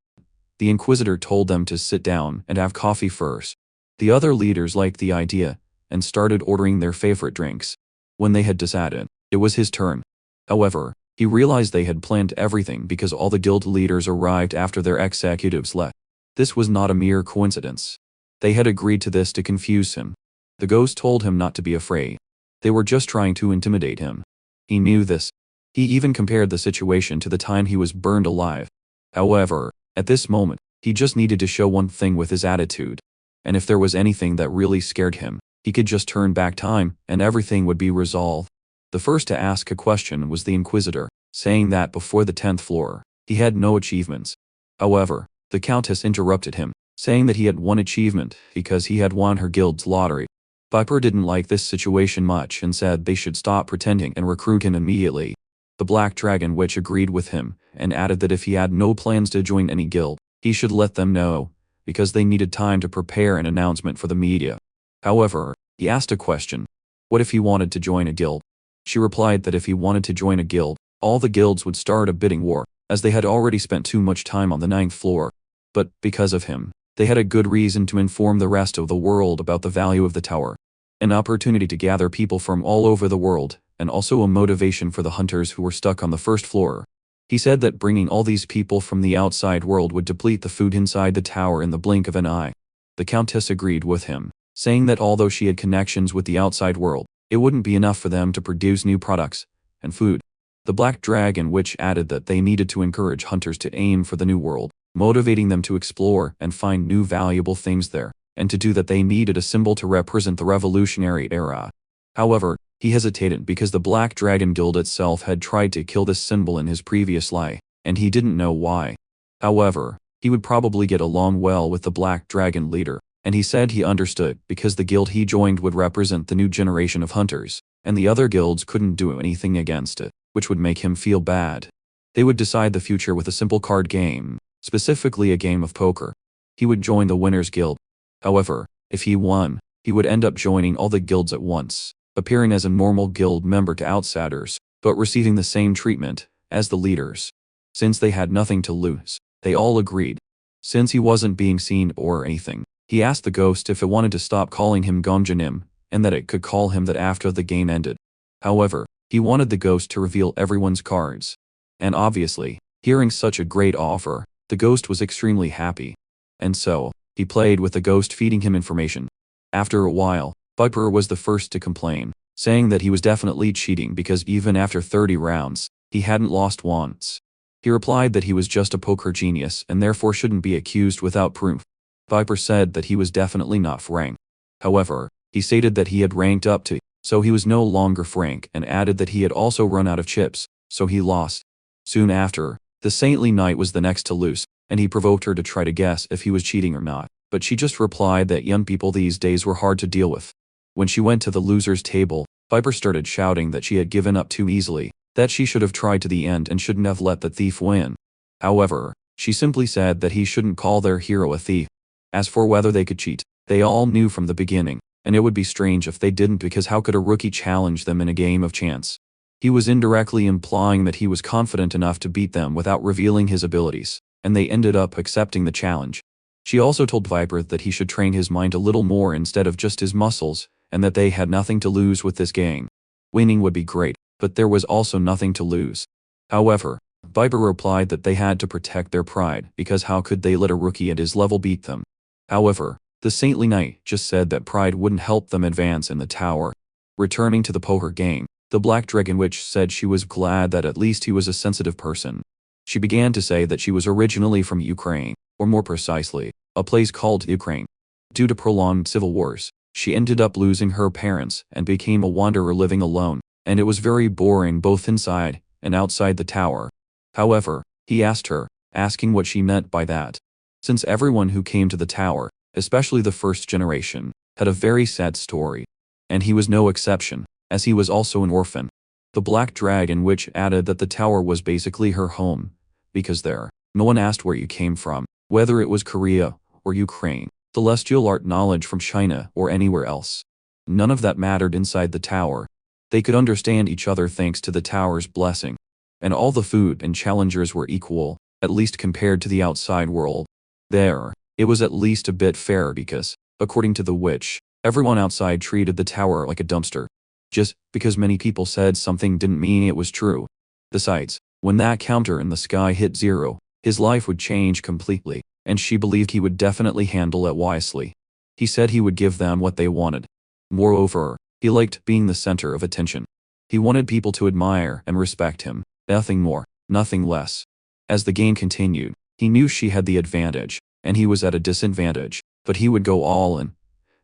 the Inquisitor told them to sit down and have coffee first. The other leaders liked the idea and started ordering their favorite drinks. When they had decided, it was his turn. However, he realized they had planned everything because all the guild leaders arrived after their executives left. This was not a mere coincidence. They had agreed to this to confuse him. The ghost told him not to be afraid. They were just trying to intimidate him. He knew this. He even compared the situation to the time he was burned alive. However, at this moment, he just needed to show one thing with his attitude. And if there was anything that really scared him, he could just turn back time and everything would be resolved. The first to ask a question was the Inquisitor, saying that before the 10th floor, he had no achievements. However, the Countess interrupted him, saying that he had one achievement because he had won her guild's lottery. Viper didn't like this situation much and said they should stop pretending and recruit him immediately. The Black Dragon Witch agreed with him and added that if he had no plans to join any guild, he should let them know, because they needed time to prepare an announcement for the media. However, he asked a question. What if he wanted to join a guild? She replied that if he wanted to join a guild, all the guilds would start a bidding war, as they had already spent too much time on the 9th floor. But, because of him, they had a good reason to inform the rest of the world about the value of the tower. An opportunity to gather people from all over the world, and also a motivation for the hunters who were stuck on the 1st floor. He said that bringing all these people from the outside world would deplete the food inside the tower in the blink of an eye. The Countess agreed with him, saying that although she had connections with the outside world, it wouldn't be enough for them to produce new products and food. The Black Dragon Witch added that they needed to encourage hunters to aim for the new world, motivating them to explore and find new valuable things there, and to do that they needed a symbol to represent the revolutionary era. However, he hesitated because the Black Dragon Guild itself had tried to kill this symbol in his previous lie, and he didn't know why. However, he would probably get along well with the Black Dragon leader, and he said he understood because the guild he joined would represent the new generation of hunters, and the other guilds couldn't do anything against it, which would make him feel bad. They would decide the future with a simple card game, specifically a game of poker. He would join the Winners Guild. However, if he won, he would end up joining all the guilds at once, appearing as a normal guild member to outsiders, but receiving the same treatment as the leaders. Since they had nothing to lose, they all agreed. Since he wasn't being seen or anything, he asked the ghost if it wanted to stop calling him Gonjanim, and that it could call him that after the game ended. However, he wanted the ghost to reveal everyone's cards. And obviously, hearing such a great offer, the ghost was extremely happy. And so, he played with the ghost feeding him information. After a while, Viper was the first to complain, saying that he was definitely cheating because even after 30 rounds, he hadn't lost once. He replied that he was just a poker genius and therefore shouldn't be accused without proof. Viper said that he was definitely not Frank. However, he stated that he had ranked up to, so he was no longer Frank, and added that he had also run out of chips, so he lost. Soon after, the Saintly Knight was the next to lose, and he provoked her to try to guess if he was cheating or not, but she just replied that young people these days were hard to deal with. When she went to the loser's table, Viper started shouting that she had given up too easily, that she should have tried to the end and shouldn't have let the thief win. However, she simply said that he shouldn't call their hero a thief. As for whether they could cheat, they all knew from the beginning, and it would be strange if they didn't because how could a rookie challenge them in a game of chance? He was indirectly implying that he was confident enough to beat them without revealing his abilities, and they ended up accepting the challenge. She also told Viper that he should train his mind a little more instead of just his muscles, and that they had nothing to lose with this game. Winning would be great, but there was also nothing to lose. However, Viper replied that they had to protect their pride because how could they let a rookie at his level beat them? However, the Saintly Knight just said that pride wouldn't help them advance in the tower. Returning to the poker game, the Black Dragon Witch said she was glad that at least he was a sensitive person. She began to say that she was originally from Ukraine, or more precisely, a place called Ukraine. Due to prolonged civil wars, she ended up losing her parents and became a wanderer living alone, and it was very boring both inside and outside the tower. However, he asked her, asking what she meant by that. Since everyone who came to the tower, especially the first generation, had a very sad story. And he was no exception, as he was also an orphan. The Black Dragon Witch added that the tower was basically her home, because there, no one asked where you came from, whether it was Korea or Ukraine, celestial art knowledge from China or anywhere else. None of that mattered inside the tower. They could understand each other thanks to the tower's blessing. And all the food and challengers were equal, at least compared to the outside world. There, it was at least a bit fair because, according to the witch, everyone outside treated the tower like a dumpster. Just because many people said something didn't mean it was true. Besides, when that counter in the sky hit 0, his life would change completely, and she believed he would definitely handle it wisely. He said he would give them what they wanted. Moreover, he liked being the center of attention. He wanted people to admire and respect him, nothing more, nothing less. As the game continued, he knew she had the advantage, and he was at a disadvantage, but he would go all in,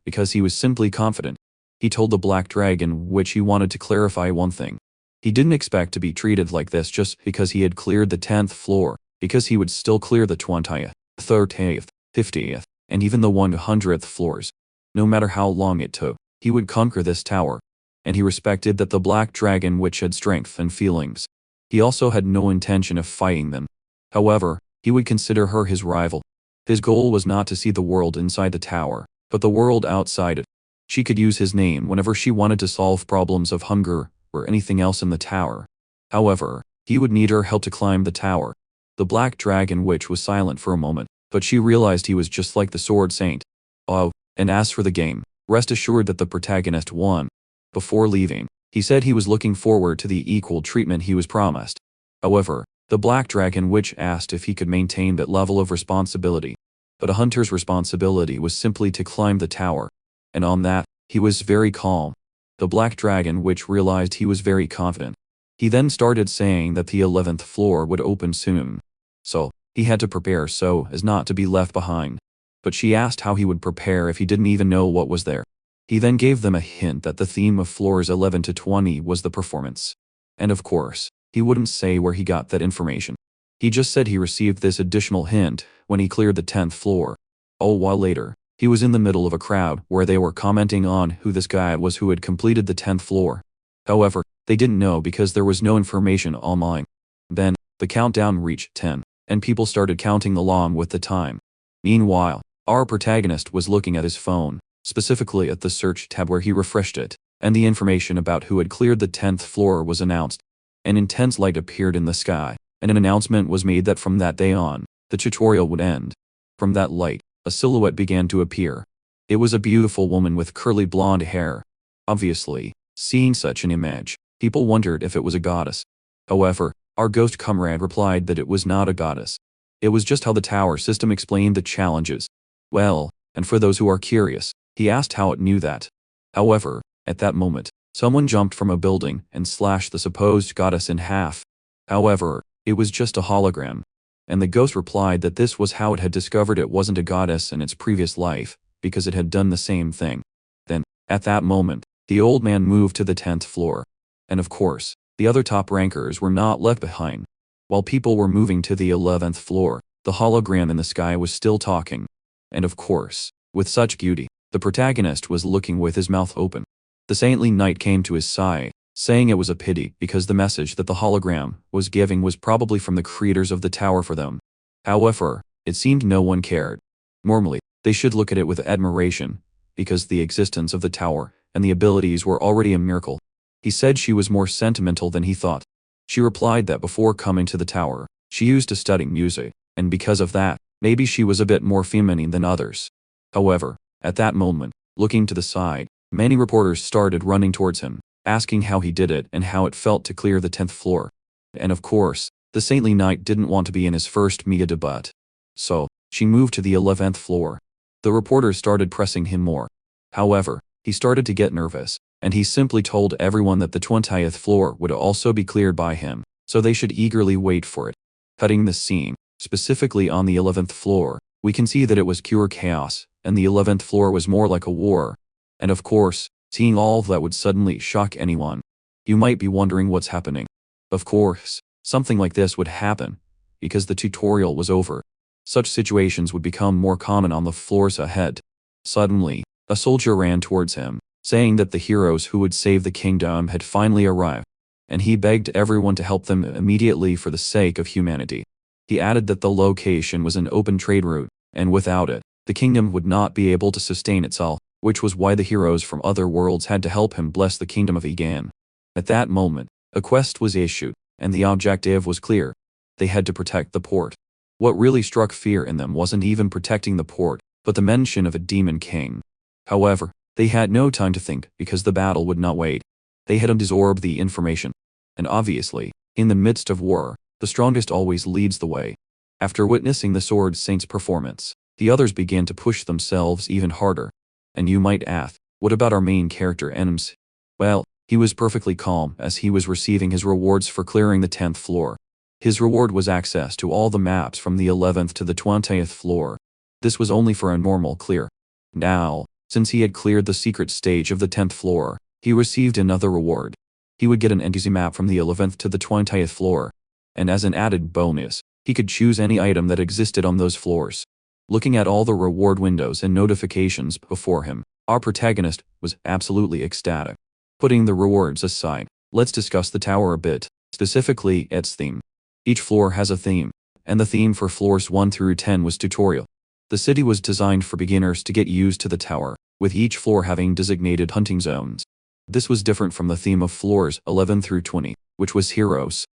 because he was simply confident. He told the Black Dragon Witch he wanted to clarify one thing. He didn't expect to be treated like this just because he had cleared the 10th floor, because he would still clear the 20th, 30th, 50th, and even the 100th floors. No matter how long it took, he would conquer this tower. And he respected that the Black Dragon Witch had strength and feelings. He also had no intention of fighting them. However, he would consider her his rival. His goal was not to see the world inside the tower, but the world outside it. She could use his name whenever she wanted to solve problems of hunger, or anything else in the tower. However, he would need her help to climb the tower. The Black Dragon Witch was silent for a moment, but she realized he was just like the Sword Saint. Oh, and as for the game, rest assured that the protagonist won. Before leaving, he said he was looking forward to the equal treatment he was promised. However, the Black Dragon Witch asked if he could maintain that level of responsibility. But a hunter's responsibility was simply to climb the tower. And on that, he was very calm. The Black Dragon Witch realized he was very confident. He then started saying that the 11th floor would open soon. So, he had to prepare so as not to be left behind. But she asked how he would prepare if he didn't even know what was there. He then gave them a hint that the theme of floors 11 to 20 was the performance. And of course, he wouldn't say where he got that information. He just said he received this additional hint when he cleared the 10th floor. A while later, he was in the middle of a crowd where they were commenting on who this guy was who had completed the 10th floor. However, they didn't know because there was no information online. Then, the countdown reached 10, and people started counting along with the time. Meanwhile, our protagonist was looking at his phone, specifically at the search tab where he refreshed it, and the information about who had cleared the 10th floor was announced. An intense light appeared in the sky, and an announcement was made that from that day on, the tutorial would end. From that light, a silhouette began to appear. It was a beautiful woman with curly blonde hair. Obviously, seeing such an image, people wondered if it was a goddess. However, our ghost comrade replied that it was not a goddess. It was just how the tower system explained the challenges. Well, and for those who are curious, he asked how it knew that. However, at that moment, someone jumped from a building and slashed the supposed goddess in half. However, it was just a hologram. And the ghost replied that this was how it had discovered it wasn't a goddess in its previous life, because it had done the same thing. Then, at that moment, the old man moved to the 10th floor. And of course, the other top rankers were not left behind. While people were moving to the 11th floor, the hologram in the sky was still talking. And of course, with such beauty, the protagonist was looking with his mouth open. The saintly knight came to his side, saying it was a pity because the message that the hologram was giving was probably from the creators of the tower for them. However, it seemed no one cared. Normally, they should look at it with admiration, because the existence of the tower and the abilities were already a miracle. He said she was more sentimental than he thought. She replied that before coming to the tower, she used to study music, and because of that, maybe she was a bit more feminine than others. However, at that moment, looking to the side, many reporters started running towards him, asking how he did it and how it felt to clear the 10th floor. And of course, the saintly knight didn't want to be in his first media debut. So, she moved to the 11th floor. The reporters started pressing him more. However, he started to get nervous, and he simply told everyone that the 20th floor would also be cleared by him, so they should eagerly wait for it. Cutting the scene, specifically on the 11th floor, we can see that it was pure chaos, and the 11th floor was more like a war. And of course, seeing all of that would suddenly shock anyone. You might be wondering what's happening. Of course, something like this would happen, because the tutorial was over. Such situations would become more common on the floors ahead. Suddenly, a soldier ran towards him, saying that the heroes who would save the kingdom had finally arrived, and he begged everyone to help them immediately for the sake of humanity. He added that the location was an open trade route, and without it, the kingdom would not be able to sustain itself, which was why the heroes from other worlds had to help him bless the kingdom of Egan. At that moment, a quest was issued, and the objective was clear. They had to protect the port. What really struck fear in them wasn't even protecting the port, but the mention of a demon king. However, they had no time to think because the battle would not wait. They had absorbed the information. And obviously, in the midst of war, the strongest always leads the way. After witnessing the Sword Saint's performance, the others began to push themselves even harder. And you might ask, what about our main character Ems? Well, he was perfectly calm as he was receiving his rewards for clearing the 10th floor. His reward was access to all the maps from the 11th to the 20th floor. This was only for a normal clear. Now, since he had cleared the secret stage of the 10th floor, he received another reward. He would get an NPC map from the 11th to the 20th floor. And as an added bonus, he could choose any item that existed on those floors. Looking at all the reward windows and notifications before him, our protagonist was absolutely ecstatic. Putting the rewards aside, let's discuss the tower a bit, specifically its theme. Each floor has a theme, and the theme for floors 1 through 10 was tutorial. The city was designed for beginners to get used to the tower, with each floor having designated hunting zones. This was different from the theme of floors 11 through 20, which was heroes,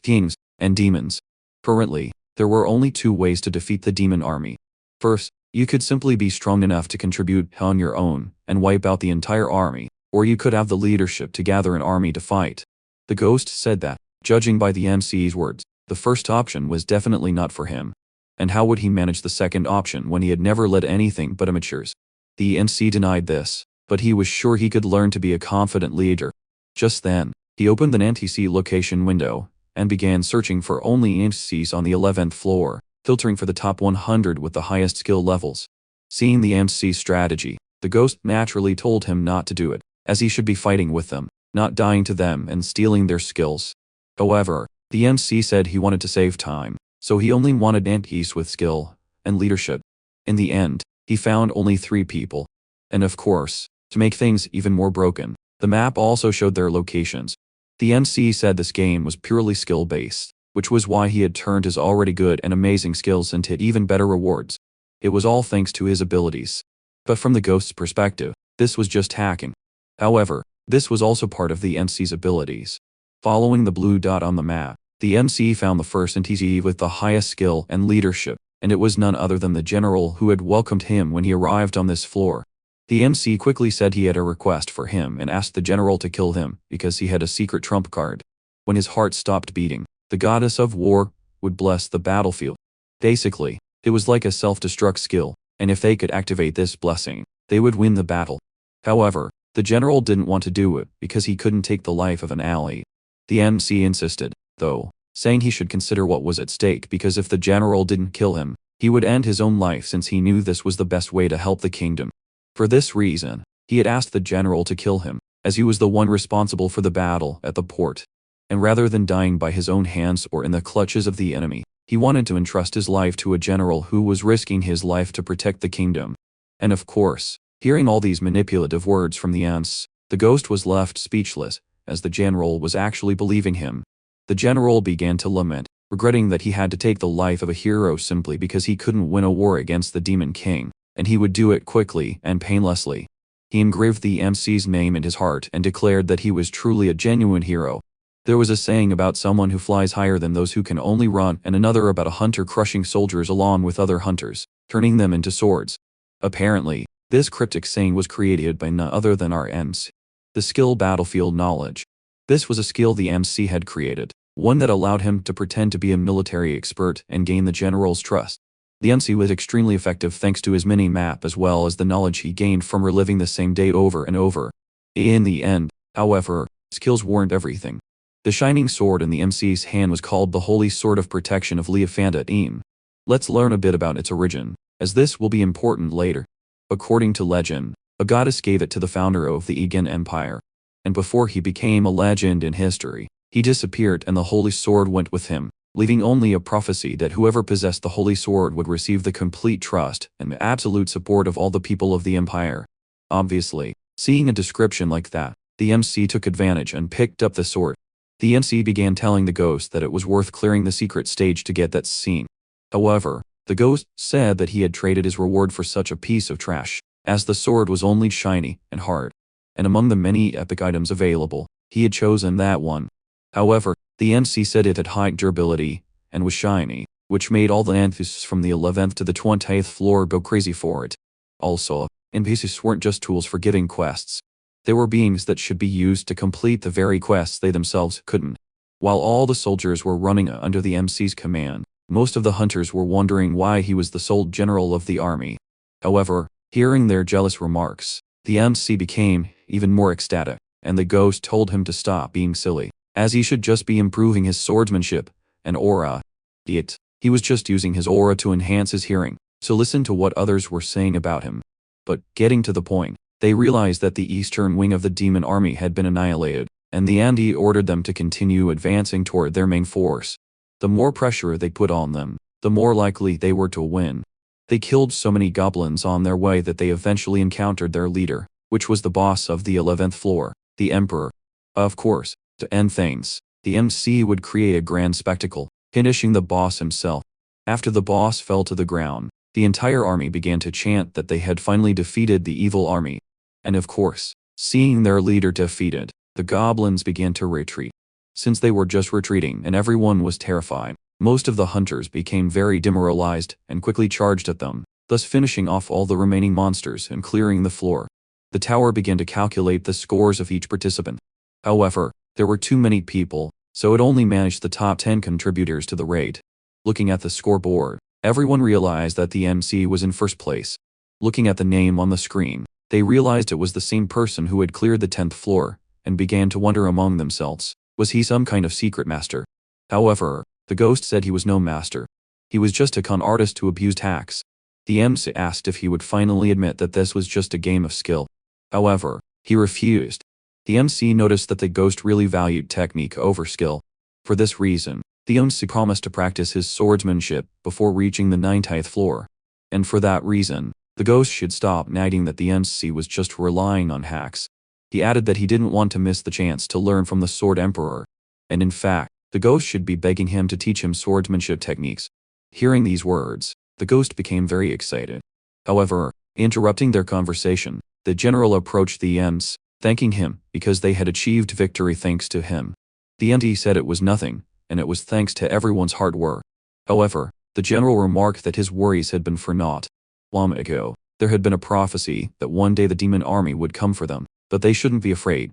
kings, and demons. Currently, there were only two ways to defeat the demon army. First, you could simply be strong enough to contribute on your own and wipe out the entire army, or you could have the leadership to gather an army to fight. The ghost said that, judging by the MC's words, the first option was definitely not for him. And how would he manage the second option when he had never led anything but amateurs? The MC denied this, but he was sure he could learn to be a confident leader. Just then, he opened the NTC location window and began searching for only NTCs on the 11th floor, filtering for the top 100 with the highest skill levels. Seeing the MC's strategy, the ghost naturally told him not to do it, as he should be fighting with them, not dying to them and stealing their skills. However, the MC said he wanted to save time, so he only wanted NTCs with skill and leadership. In the end, he found only 3 people. And of course, to make things even more broken, the map also showed their locations. The MC said this game was purely skill-based, which was why he had turned his already good and amazing skills into even better rewards. It was all thanks to his abilities. But from the ghost's perspective, this was just hacking. However, this was also part of the MC's abilities. Following the blue dot on the map, the MC found the first NTC with the highest skill and leadership, and it was none other than the general who had welcomed him when he arrived on this floor. The MC quickly said he had a request for him and asked the general to kill him because he had a secret trump card. When his heart stopped beating, the goddess of war would bless the battlefield. Basically, it was like a self-destruct skill, and if they could activate this blessing, they would win the battle. However, the general didn't want to do it because he couldn't take the life of an ally. The MC insisted, though, saying he should consider what was at stake because if the general didn't kill him, he would end his own life since he knew this was the best way to help the kingdom. For this reason, he had asked the general to kill him, as he was the one responsible for the battle at the port. And rather than dying by his own hands or in the clutches of the enemy, he wanted to entrust his life to a general who was risking his life to protect the kingdom. And of course, hearing all these manipulative words from the ants, the ghost was left speechless, as the general was actually believing him. The general began to lament, regretting that he had to take the life of a hero simply because he couldn't win a war against the demon king, and he would do it quickly and painlessly. He engraved the MC's name in his heart and declared that he was truly a genuine hero. There was a saying about someone who flies higher than those who can only run, and another about a hunter crushing soldiers along with other hunters, turning them into swords. Apparently, this cryptic saying was created by none other than our MC. The skill battlefield knowledge. This was a skill the MC had created, one that allowed him to pretend to be a military expert and gain the general's trust. The MC was extremely effective thanks to his mini-map as well as the knowledge he gained from reliving the same day over and over. In the end, however, skills weren't everything. The shining sword in the MC's hand was called the Holy Sword of Protection of Leofanda. Let's learn a bit about its origin, as this will be important later. According to legend, a goddess gave it to the founder of the Egan Empire. And before he became a legend in history, he disappeared and the Holy Sword went with him, leaving only a prophecy that whoever possessed the Holy Sword would receive the complete trust and absolute support of all the people of the empire. Obviously, seeing a description like that, the MC took advantage and picked up the sword. The MC began telling the ghost that it was worth clearing the secret stage to get that scene. However, the ghost said that he had traded his reward for such a piece of trash, as the sword was only shiny and hard. And among the many epic items available, he had chosen that one. However, the MC said it had high durability and was shiny, which made all the NPCs from the 11th to the 20th floor go crazy for it. Also, NPCs weren't just tools for giving quests. They were beings that should be used to complete the very quests they themselves couldn't. While all the soldiers were running under the MC's command, most of the hunters were wondering why he was the sole general of the army. However, hearing their jealous remarks, the MC became even more ecstatic, and the ghost told him to stop being silly, as he should just be improving his swordsmanship and aura. Yet, he was just using his aura to enhance his hearing, so listen to what others were saying about him. But, getting to the point, they realized that the eastern wing of the demon army had been annihilated, and the Andi ordered them to continue advancing toward their main force. The more pressure they put on them, the more likely they were to win. They killed so many goblins on their way that they eventually encountered their leader, which was the boss of the 11th floor, the Emperor. Of course, to end things, the MC would create a grand spectacle, finishing the boss himself. After the boss fell to the ground, the entire army began to chant that they had finally defeated the evil army. And of course, Seeing their leader defeated, the goblins began to retreat. Since they were just retreating and everyone was terrified, most of the hunters became very demoralized and quickly charged at them, thus finishing off all the remaining monsters and clearing the floor. The tower began to calculate the scores of each participant. However, there were too many people, so it only managed the top 10 contributors to the raid. Looking at the scoreboard, everyone realized that the MC was in first place. Looking at the name on the screen, they realized it was the same person who had cleared the 10th floor, and began to wonder among themselves, was he some kind of secret master? However, the ghost said he was no master. He was just a con artist who abused hacks. The MC asked if he would finally admit that this was just a game of skill. However, he refused. The MC noticed that the ghost really valued technique over skill. For this reason, the MC promised to practice his swordsmanship before reaching the 90th floor. And for that reason, the ghost should stop nagging that the MC was just relying on hacks. He added that he didn't want to miss the chance to learn from the Sword Emperor. And in fact, the ghost should be begging him to teach him swordsmanship techniques. Hearing these words, the ghost became very excited. However, interrupting their conversation, the general approached the MC, thanking him because they had achieved victory thanks to him. The MC said it was nothing, and it was thanks to everyone's hard work. However, the general remarked that his worries had been for naught. Long ago, there had been a prophecy that one day the demon army would come for them, but they shouldn't be afraid,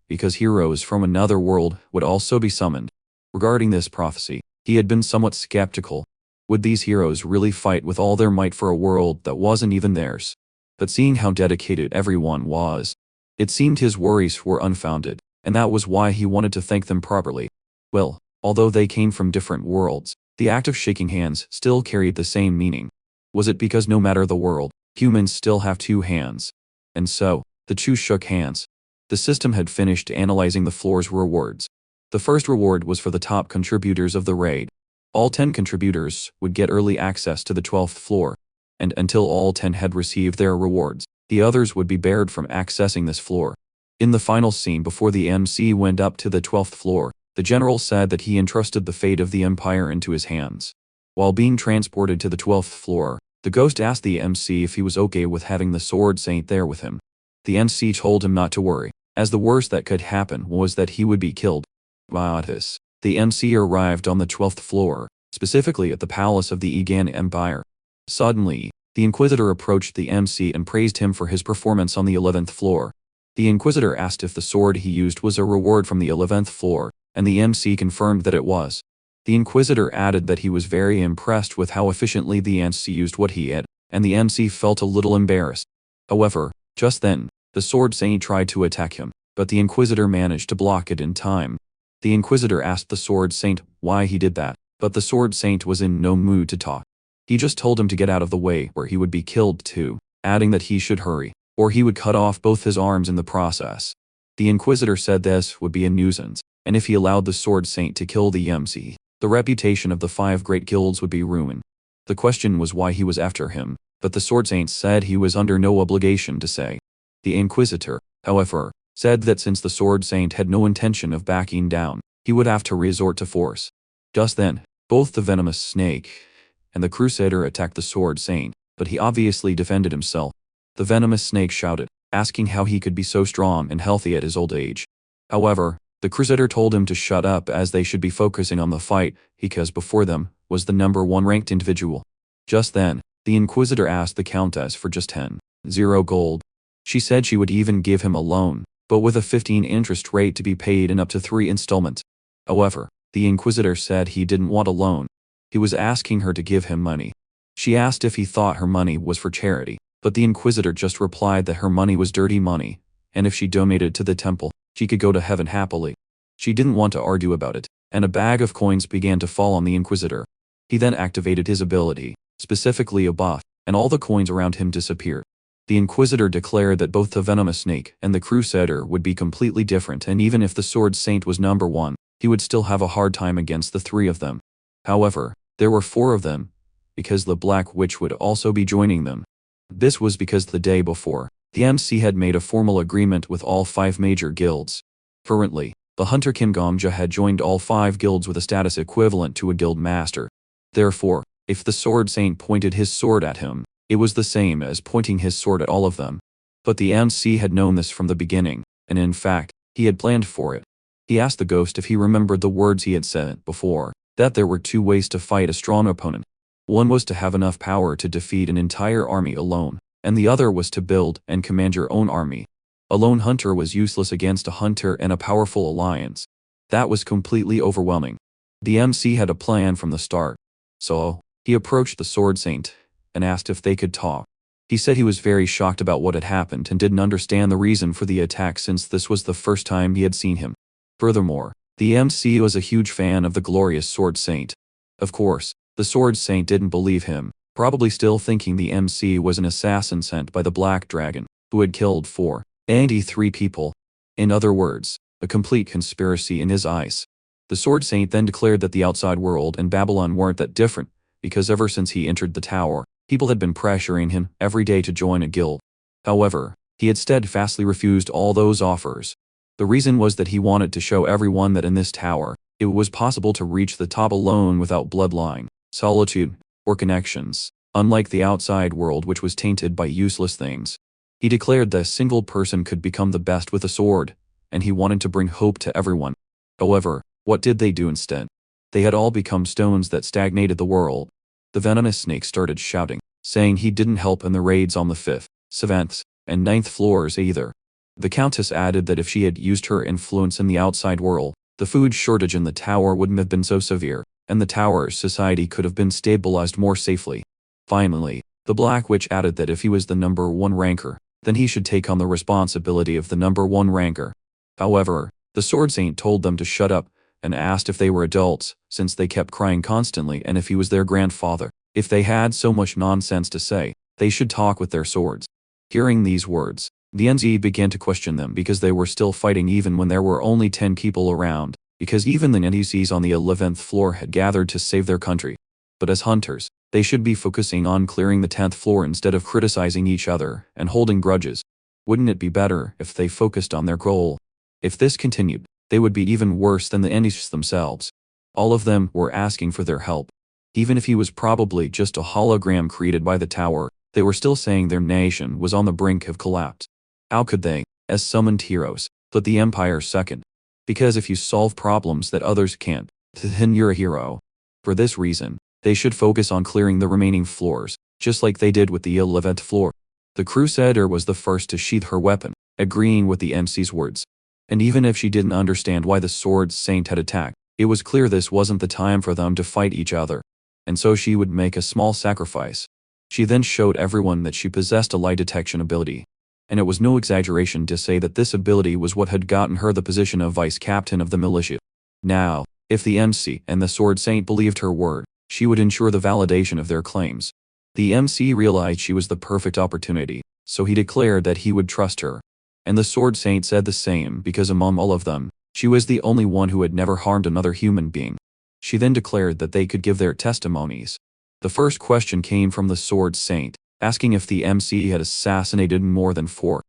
because heroes from another world would also be summoned. Regarding this prophecy, he had been somewhat skeptical. Would these heroes really fight with all their might for a world that wasn't even theirs? But seeing how dedicated everyone was, it seemed his worries were unfounded, and that was why he wanted to thank them properly. Well, although they came from different worlds, the act of shaking hands still carried the same meaning. Was it because no matter the world, humans still have two hands? And so, the two shook hands. The system had finished analyzing the floor's rewards. The first reward was for the top contributors of the raid. All 10 contributors would get early access to the 12th floor, and until all 10 had received their rewards, the others would be barred from accessing this floor. In the final scene before the MC went up to the 12th floor, the general said that he entrusted the fate of the empire into his hands. While being transported to the 12th floor, the ghost asked the MC if he was okay with having the Sword Saint there with him. The MC told him not to worry, as the worst that could happen was that he would be killed. By this, the MC arrived on the 12th floor, specifically at the palace of the Egan Empire. Suddenly, the Inquisitor approached the MC and praised him for his performance on the 11th floor. The Inquisitor asked if the sword he used was a reward from the 11th floor, and the MC confirmed that it was. The Inquisitor added that he was very impressed with how efficiently the MC used what he had, and the MC felt a little embarrassed. However, just then, the Sword Saint tried to attack him, but the Inquisitor managed to block it in time. The Inquisitor asked the Sword Saint why he did that, but the Sword Saint was in no mood to talk. He just told him to get out of the way or he would be killed too, adding that he should hurry, or he would cut off both his arms in the process. The Inquisitor said this would be a nuisance, and if he allowed the Sword Saint to kill the MC, the reputation of the 5 great guilds would be ruined. The question was why he was after him, but the Sword Saint said he was under no obligation to say. The Inquisitor, however, said that since the Sword Saint had no intention of backing down, he would have to resort to force. Just then, both the venomous snake and the Crusader attacked the Sword Saint, but he obviously defended himself. The venomous snake shouted, asking how he could be so strong and healthy at his old age. However, the Crusader told him to shut up as they should be focusing on the fight, because before them was the #1 ranked individual. Just then, the Inquisitor asked the Countess for just 10,000 gold. She said she would even give him a loan, but with a 15 interest rate to be paid in up to 3 installments. However, the Inquisitor said he didn't want a loan. He was asking her to give him money. She asked if he thought her money was for charity, but the Inquisitor just replied that her money was dirty money, and if she donated to the temple, she could go to heaven happily. She didn't want to argue about it, and a bag of coins began to fall on the Inquisitor. He then activated his ability, specifically a buff, and all the coins around him disappeared. The Inquisitor declared that both the venomous snake and the Crusader would be completely different, and even if the Sword Saint was #1, he would still have a hard time against the 3 of them. However, there were 4 of them, because the Black Witch would also be joining them. This was because the day before, the MC had made a formal agreement with all 5 major guilds. Currently, the Hunter Kim Gomja had joined all 5 guilds with a status equivalent to a guild master. Therefore, if the Sword Saint pointed his sword at him, it was the same as pointing his sword at all of them. But the MC had known this from the beginning, and in fact, he had planned for it. He asked the ghost if he remembered the words he had said before, that there were two ways to fight a strong opponent. One was to have enough power to defeat an entire army alone, and the other was to build and command your own army. A lone hunter was useless against a hunter and a powerful alliance. That was completely overwhelming. The MC had a plan from the start. So, he approached the Sword Saint and asked if they could talk. He said he was very shocked about what had happened and didn't understand the reason for the attack since this was the first time he had seen him. Furthermore, the MC was a huge fan of the glorious Sword Saint. Of course, the Sword Saint didn't believe him, probably still thinking the MC was an assassin sent by the Black Dragon, who had killed 483 people. In other words, a complete conspiracy in his eyes. The Sword Saint then declared that the outside world and Babylon weren't that different, because ever since he entered the tower, people had been pressuring him every day to join a guild. However, he had steadfastly refused all those offers. The reason was that he wanted to show everyone that in this tower, it was possible to reach the top alone without bloodline, solitude, or connections, unlike the outside world which was tainted by useless things. He declared that a single person could become the best with a sword, and he wanted to bring hope to everyone. However, what did they do instead? They had all become stones that stagnated the world. The venomous snake started shouting, saying he didn't help in the raids on the 5th, 7th, and 9th floors either. The Countess added that if she had used her influence in the outside world, the food shortage in the tower wouldn't have been so severe, and the tower's society could have been stabilized more safely. Finally, the Black Witch added that if he was the number 1 ranker, then he should take on the responsibility of the number 1 ranker. However, the Sword Saint told them to shut up, and asked if they were adults, since they kept crying constantly, and if he was their grandfather. If they had so much nonsense to say, they should talk with their swords. Hearing these words, the NZ began to question them because they were still fighting even when there were only 10 people around, because even the NPCs on the 11th floor had gathered to save their country. But as hunters, they should be focusing on clearing the 10th floor instead of criticizing each other and holding grudges. Wouldn't it be better if they focused on their goal? If this continued, they would be even worse than the NPCs themselves. All of them were asking for their help. Even if he was probably just a hologram created by the tower, they were still saying their nation was on the brink of collapse. How could they, as summoned heroes, put the Empire second? Because if you solve problems that others can't, then you're a hero. For this reason, they should focus on clearing the remaining floors, just like they did with the 11th floor. The Crusader was the first to sheath her weapon, agreeing with the MC's words. And even if she didn't understand why the Sword Saint had attacked, it was clear this wasn't the time for them to fight each other. And so she would make a small sacrifice. She then showed everyone that she possessed a lie detection ability. And it was no exaggeration to say that this ability was what had gotten her the position of vice captain of the militia. Now, if the MC and the Sword Saint believed her word, she would ensure the validation of their claims. The MC realized she was the perfect opportunity, so he declared that he would trust her. And the Sword Saint said the same because among all of them, she was the only one who had never harmed another human being. She then declared that they could give their testimonies. The first question came from the Sword Saint, asking if the MC had assassinated more than 40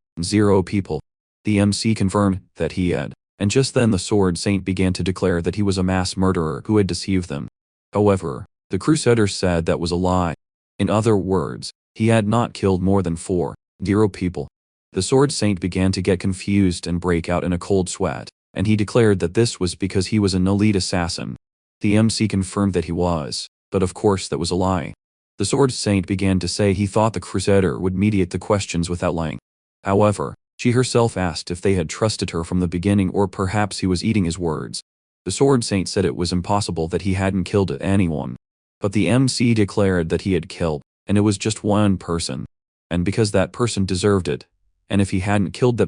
people. The MC confirmed that he had, and just then the Sword Saint began to declare that he was a mass murderer who had deceived them. However, the Crusader said that was a lie. In other words, he had not killed more than 40 people. The Sword Saint began to get confused and break out in a cold sweat, and he declared that this was because he was an elite assassin. The MC confirmed that he was, but of course that was a lie. The Sword Saint began to say he thought the Crusader would mediate the questions without lying. However, she herself asked if they had trusted her from the beginning or perhaps he was eating his words. The Sword Saint said it was impossible that he hadn't killed anyone. But the MC declared that he had killed, and it was just one person. And because that person deserved it. And if he hadn't killed that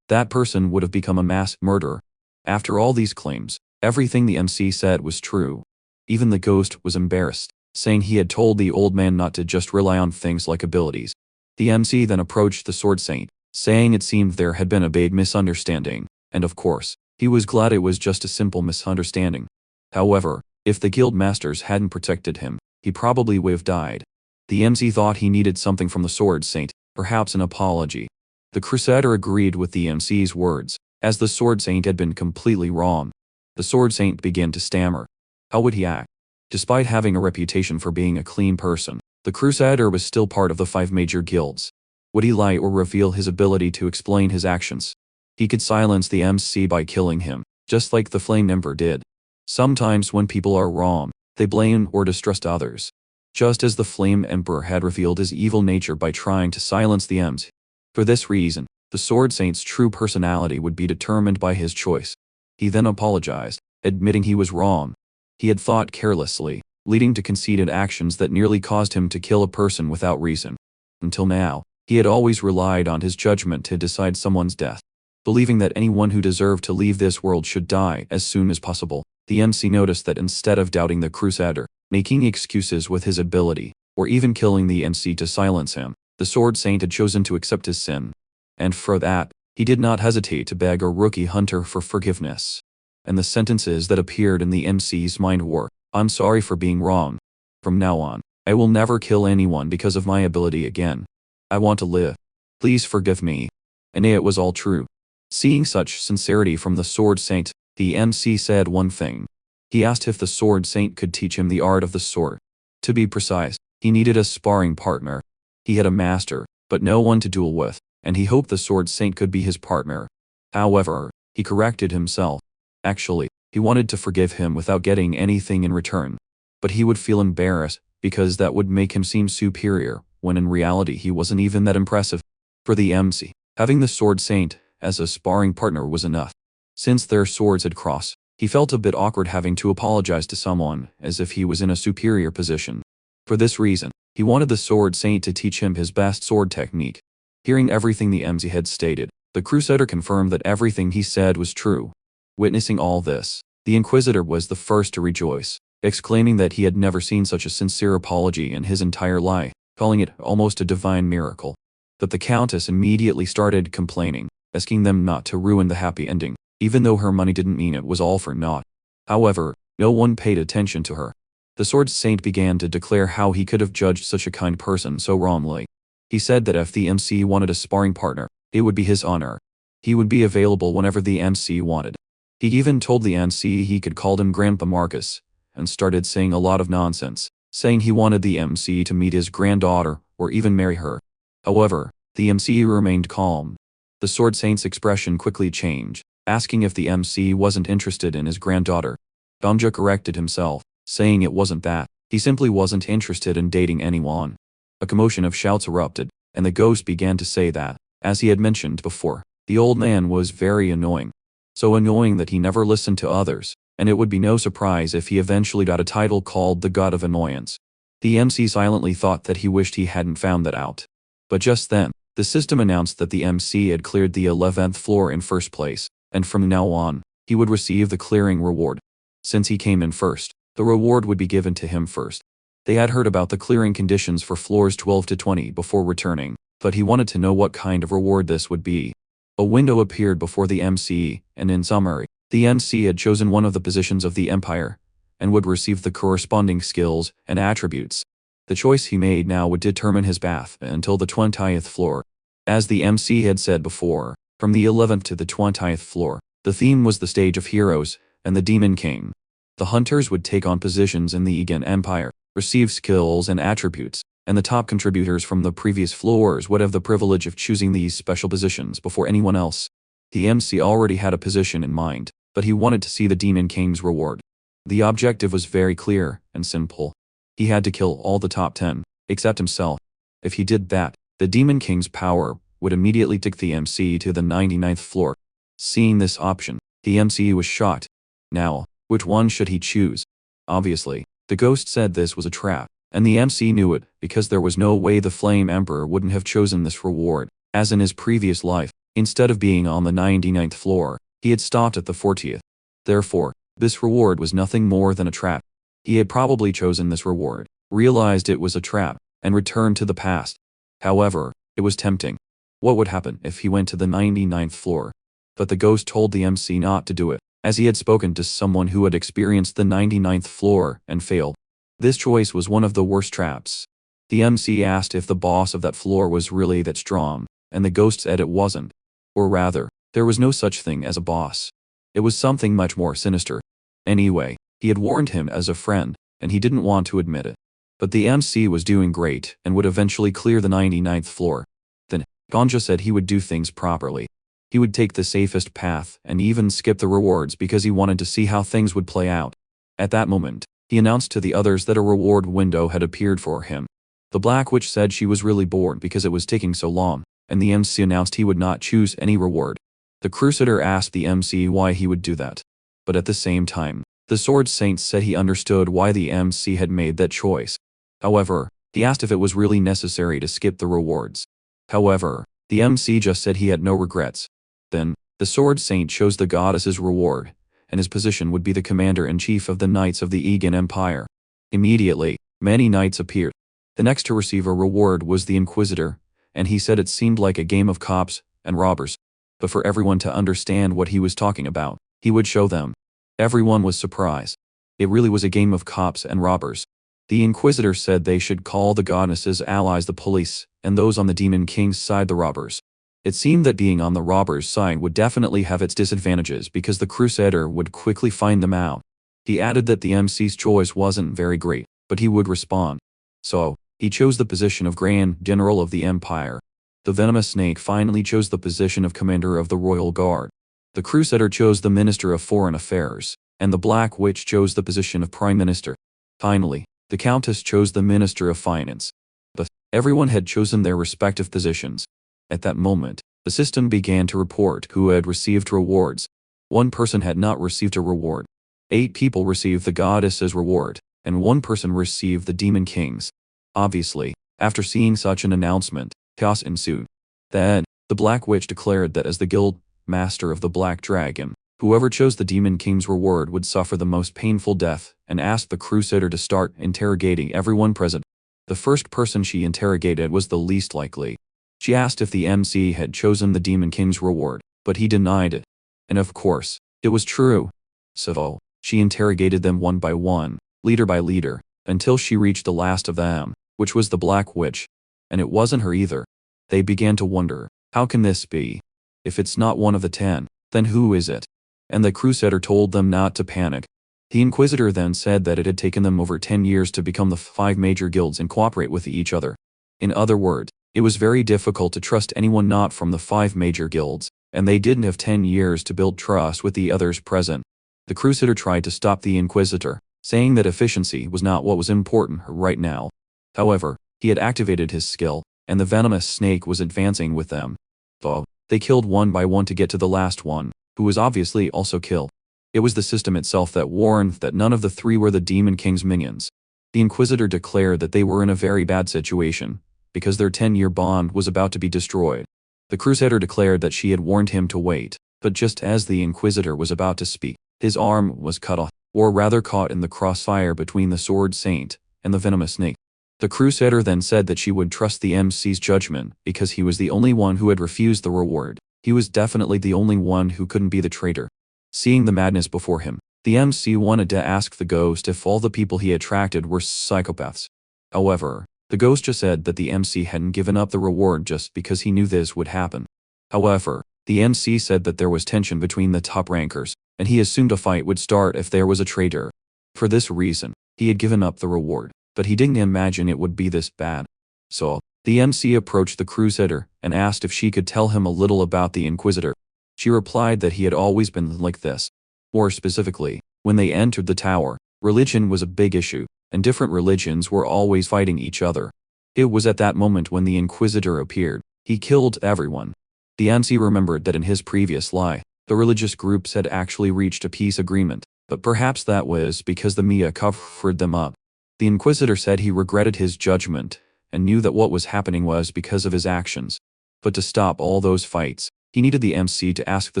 person would have become a mass murderer. After all these claims, everything the MC said was true. Even the ghost was embarrassed, saying he had told the old man not to just rely on things like abilities. The MC then approached the Sword Saint, saying it seemed there had been a big misunderstanding, and of course, he was glad it was just a simple misunderstanding. However, if the guild masters hadn't protected him, he probably would have died. The MC thought he needed something from the Sword Saint, perhaps an apology. The Crusader agreed with the MC's words, as the Sword Saint had been completely wrong. The Sword Saint began to stammer. How would he act? Despite having a reputation for being a clean person, the Crusader was still part of the 5 major guilds. Would he lie or reveal his ability to explain his actions? He could silence the MC by killing him, just like the Flame Emperor did. Sometimes when people are wrong, they blame or distrust others. Just as the Flame Emperor had revealed his evil nature by trying to silence the MC. For this reason, the Sword Saint's true personality would be determined by his choice. He then apologized, admitting he was wrong. He had thought carelessly, leading to conceited actions that nearly caused him to kill a person without reason. Until now, he had always relied on his judgment to decide someone's death. Believing that anyone who deserved to leave this world should die as soon as possible, the MC noticed that instead of doubting the Crusader, making excuses with his ability, or even killing the MC to silence him, the Sword Saint had chosen to accept his sin. And for that, he did not hesitate to beg a rookie hunter for forgiveness. And the sentences that appeared in the MC's mind were, "I'm sorry for being wrong. From now on, I will never kill anyone because of my ability again. I want to live. Please forgive me." And it was all true. Seeing such sincerity from the Sword Saint, the MC said one thing. He asked if the Sword Saint could teach him the art of the sword. To be precise, he needed a sparring partner. He had a master, but no one to duel with, and he hoped the Sword Saint could be his partner. However, he corrected himself. Actually, he wanted to forgive him without getting anything in return. But he would feel embarrassed, because that would make him seem superior, when in reality he wasn't even that impressive. For the MC, having the Sword Saint as a sparring partner was enough. Since their swords had crossed, he felt a bit awkward having to apologize to someone, as if he was in a superior position. For this reason, he wanted the Sword Saint to teach him his best sword technique. Hearing everything the MC had stated, the Crusader confirmed that everything he said was true. Witnessing all this, the Inquisitor was the first to rejoice, exclaiming that he had never seen such a sincere apology in his entire life, calling it almost a divine miracle. But the Countess immediately started complaining, asking them not to ruin the happy ending, even though her money didn't mean it was all for naught. However, no one paid attention to her. The Sword Saint began to declare how he could have judged such a kind person so wrongly. He said that if the MC wanted a sparring partner, it would be his honor. He would be available whenever the MC wanted. He even told the MC he could call him Grandpa Marcus, and started saying a lot of nonsense, saying he wanted the MC to meet his granddaughter, or even marry her. However, the MC remained calm. The Sword Saint's expression quickly changed, asking if the MC wasn't interested in his granddaughter. Bamja corrected himself, saying it wasn't that, he simply wasn't interested in dating anyone. A commotion of shouts erupted, and the ghost began to say that, as he had mentioned before, the old man was very annoying. So annoying that he never listened to others, and it would be no surprise if he eventually got a title called the God of Annoyance. The MC silently thought that he wished he hadn't found that out. But just then, the system announced that the MC had cleared the 11th floor in first place, and from now on, he would receive the clearing reward. Since he came in first, the reward would be given to him first. They had heard about the clearing conditions for floors 12 to 20 before returning, but he wanted to know what kind of reward this would be. A window appeared before the MC, and in summary, the MC had chosen one of the positions of the Empire, and would receive the corresponding skills and attributes. The choice he made now would determine his path until the 20th floor. As the MC had said before, from the 11th to the 20th floor, the theme was the stage of heroes and the Demon King. The hunters would take on positions in the Egan Empire, receive skills and attributes, and the top contributors from the previous floors would have the privilege of choosing these special positions before anyone else. The MC already had a position in mind, but he wanted to see the Demon King's reward. The objective was very clear and simple. He had to kill all the top 10, except himself. If he did that, the Demon King's power would immediately take the MC to the 99th floor. Seeing this option, the MC was shocked. Now, which one should he choose? Obviously, the ghost said this was a trap, and the MC knew it because there was no way the Flame Emperor wouldn't have chosen this reward. As in his previous life, instead of being on the 99th floor, he had stopped at the 40th. Therefore, this reward was nothing more than a trap. He had probably chosen this reward, realized it was a trap, and returned to the past. However, it was tempting. What would happen if he went to the 99th floor? But the ghost told the MC not to do it, as he had spoken to someone who had experienced the 99th floor and failed. This choice was one of the worst traps. The MC asked if the boss of that floor was really that strong, and the ghost said it wasn't. Or rather, there was no such thing as a boss. It was something much more sinister. Anyway, he had warned him as a friend, and he didn't want to admit it. But the MC was doing great and would eventually clear the 99th floor. Then, Ganja said he would do things properly. He would take the safest path and even skip the rewards because he wanted to see how things would play out. At that moment, he announced to the others that a reward window had appeared for him. The Black Witch said she was really bored because it was taking so long, and the MC announced he would not choose any reward. The Crusader asked the MC why he would do that. But at the same time, the Sword Saint said he understood why the MC had made that choice. However, he asked if it was really necessary to skip the rewards. However, the MC just said he had no regrets. Then, the Sword Saint chose the goddess's reward, and his position would be the commander-in-chief of the Knights of the Egan Empire. Immediately, many knights appeared. The next to receive a reward was the Inquisitor, and he said it seemed like a game of cops and robbers. But for everyone to understand what he was talking about, he would show them. Everyone was surprised. It really was a game of cops and robbers. The Inquisitor said they should call the goddess's allies the police, and those on the Demon King's side the robbers. It seemed that being on the robbers' side would definitely have its disadvantages because the Crusader would quickly find them out. He added that the MC's choice wasn't very great, but he would respond. So, he chose the position of Grand General of the Empire. The Venomous Snake finally chose the position of Commander of the Royal Guard. The Crusader chose the Minister of Foreign Affairs, and the Black Witch chose the position of Prime Minister. Finally, the Countess chose the Minister of Finance. But everyone had chosen their respective positions. At that moment, the system began to report who had received rewards. One person had not received a reward. 8 people received the goddess's reward, and 1 person received the Demon King's. Obviously, after seeing such an announcement, chaos ensued. Then, the Black Witch declared that as the guild master of the Black Dragon, whoever chose the Demon King's reward would suffer the most painful death, and asked the Crusader to start interrogating everyone present. The first person she interrogated was the least likely. She asked if the MC had chosen the Demon King's reward, but he denied it. And of course, it was true. So, she interrogated them one by one, leader by leader, until she reached the last of them, which was the Black Witch. And it wasn't her either. They began to wonder, how can this be? If it's not one of the 10, then who is it? And the Crusader told them not to panic. The Inquisitor then said that it had taken them over 10 years to become the 5 major guilds and cooperate with each other. In other words, it was very difficult to trust anyone not from the 5 major guilds, and they didn't have 10 years to build trust with the others present. The Crusader tried to stop the Inquisitor, saying that efficiency was not what was important right now. However, he had activated his skill, and the Venomous Snake was advancing with them. So, they killed one by one to get to the last one, who was obviously also killed. It was the system itself that warned that none of the 3 were the Demon King's minions. The Inquisitor declared that they were in a very bad situation, because their 10-year bond was about to be destroyed. The Crusader declared that she had warned him to wait, but just as the Inquisitor was about to speak, his arm was cut off, or rather caught in the crossfire between the Sword Saint and the Venomous Snake. The Crusader then said that she would trust the MC's judgment because he was the only one who had refused the reward. He was definitely the only one who couldn't be the traitor. Seeing the madness before him, the MC wanted to ask the ghost if all the people he attracted were psychopaths. However, the ghost just said that the MC hadn't given up the reward just because he knew this would happen. However, the MC said that there was tension between the top rankers, and he assumed a fight would start if there was a traitor. For this reason, he had given up the reward, but he didn't imagine it would be this bad. So, the MC approached the Crusader and asked if she could tell him a little about the Inquisitor. She replied that he had always been like this. More specifically, when they entered the tower, religion was a big issue, and different religions were always fighting each other. It was at that moment when the Inquisitor appeared. He killed everyone. The MC remembered that in his previous lie, the religious groups had actually reached a peace agreement, but perhaps that was because the Mia covered them up. The Inquisitor said he regretted his judgment, and knew that what was happening was because of his actions. But to stop all those fights, he needed the MC to ask the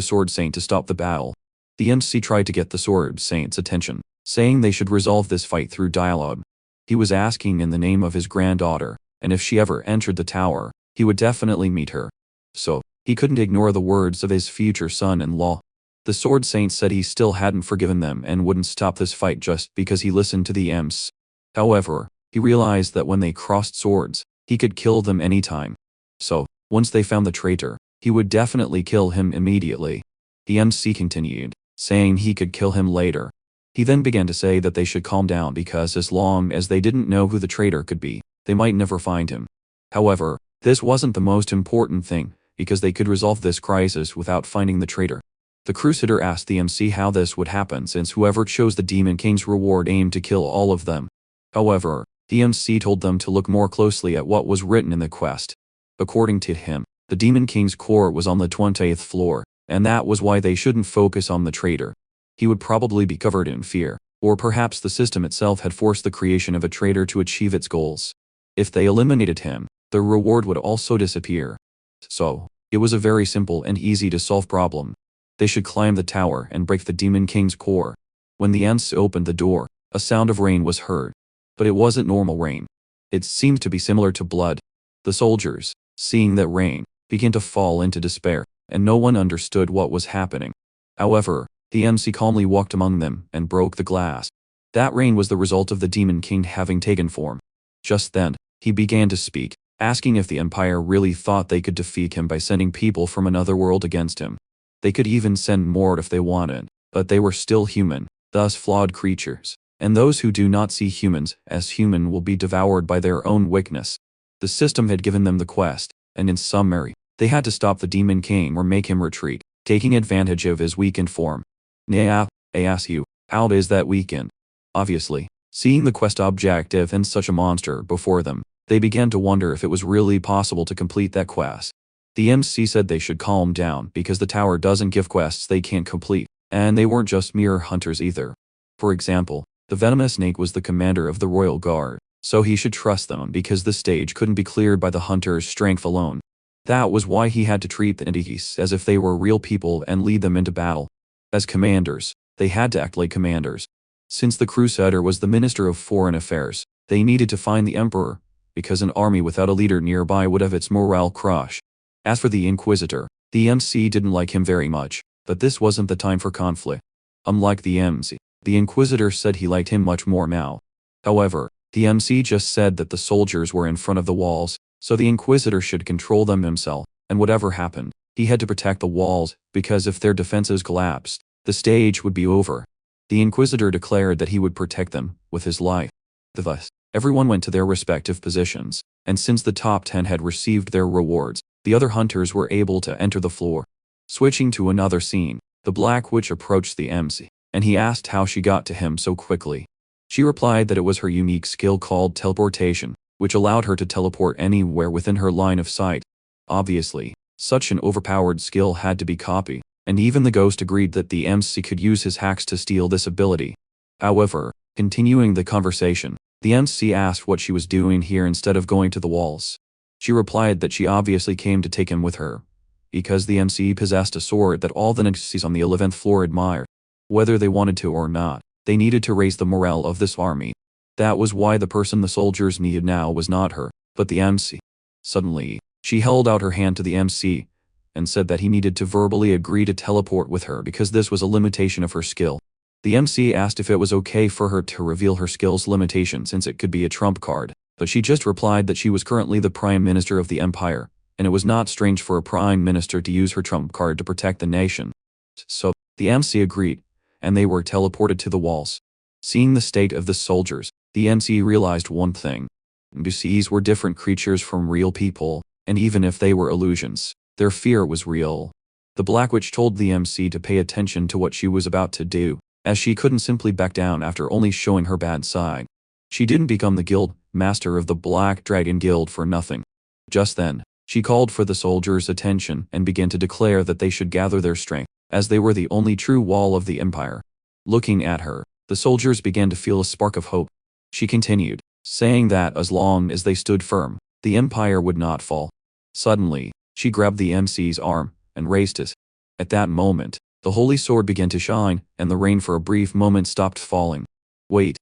Sword Saint to stop the battle. The MC tried to get the Sword Saint's attention, saying they should resolve this fight through dialogue. He was asking in the name of his granddaughter, and if she ever entered the tower, he would definitely meet her. So, he couldn't ignore the words of his future son-in-law. The Sword Saint said he still hadn't forgiven them and wouldn't stop this fight just because he listened to the MC. However, he realized that when they crossed swords, he could kill them anytime. So, once they found the traitor, he would definitely kill him immediately. The MC continued, saying he could kill him later. He then began to say that they should calm down because as long as they didn't know who the traitor could be, they might never find him. However, This wasn't the most important thing, because they could resolve this crisis without finding the traitor. The Crusader asked the MC how this would happen since whoever chose the Demon King's reward aimed to kill all of them. However, the MC told them to look more closely at what was written in the quest. According to him, the Demon King's core was on the 20th floor, and that was why they shouldn't focus on the traitor. He would probably be covered in fear, or perhaps the system itself had forced the creation of a traitor to achieve its goals. If they eliminated him, the reward would also disappear. So, it was a very simple and easy to solve problem. They should climb the tower and break the Demon King's core. When the MC opened the door, a sound of rain was heard. But it wasn't normal rain. It seemed to be similar to blood. The soldiers, seeing that rain, began to fall into despair, and no one understood what was happening. However, the MC calmly walked among them and broke the glass. That rain was the result of the Demon King having taken form. Just then, he began to speak, asking if the Empire really thought they could defeat him by sending people from another world against him. They could even send more if they wanted, but they were still human, thus flawed creatures. And those who do not see humans as human will be devoured by their own weakness. The system had given them the quest, and in summary, they had to stop the Demon King or make him retreat, taking advantage of his weakened form. Now, I ask you, how is that weakened? Obviously, seeing the quest objective and such a monster before them, they began to wonder if it was really possible to complete that quest. The MC said they should calm down because the tower doesn't give quests they can't complete, and they weren't just mere hunters either. For example, the venomous snake was the commander of the royal guard, so he should trust them because the stage couldn't be cleared by the hunter's strength alone. That was why he had to treat the entities as if they were real people and lead them into battle. As commanders, they had to act like commanders. Since the Crusader was the Minister of Foreign Affairs, they needed to find the Emperor, because an army without a leader nearby would have its morale crushed. As for the Inquisitor, the MC didn't like him very much, but this wasn't the time for conflict. Unlike the MC, the Inquisitor said he liked him much more now. However, the MC just said that the soldiers were in front of the walls, so the Inquisitor should control them himself, and whatever happened, he had to protect the walls, because if their defenses collapsed, the stage would be over. The Inquisitor declared that he would protect them with his life. Thus, everyone went to their respective positions, and since the top 10 had received their rewards, the other hunters were able to enter the floor. Switching to another scene, the Black Witch approached the MC, and he asked how she got to him so quickly. She replied that it was her unique skill called teleportation, which allowed her to teleport anywhere within her line of sight. Obviously, such an overpowered skill had to be copied, and even the ghost agreed that the MC could use his hacks to steal this ability. However, continuing the conversation, the MC asked what she was doing here instead of going to the walls. She replied that she obviously came to take him with her, because the MC possessed a sword that all the entities on the 11th floor admired. Whether they wanted to or not, they needed to raise the morale of this army. That was why the person the soldiers needed now was not her, but the MC. Suddenly, she held out her hand to the MC, and said that he needed to verbally agree to teleport with her because this was a limitation of her skill. The MC asked if it was okay for her to reveal her skill's limitation since it could be a trump card, but she just replied that she was currently the Prime Minister of the Empire, and it was not strange for a Prime Minister to use her trump card to protect the nation. So, the MC agreed, and they were teleported to the walls. Seeing the state of the soldiers, the MC realized one thing. NPCs were different creatures from real people, and even if they were illusions, their fear was real. The Black Witch told the MC to pay attention to what she was about to do, as she couldn't simply back down after only showing her bad side. She didn't become the guild master of the Black Dragon Guild for nothing. Just then, she called for the soldiers' attention and began to declare that they should gather their strength, as they were the only true wall of the empire. Looking at her, the soldiers began to feel a spark of hope. She continued, saying that as long as they stood firm, the empire would not fall. Suddenly, she grabbed the MC's arm and raised it. At that moment, the holy sword began to shine, and the rain for a brief moment stopped falling. Wait.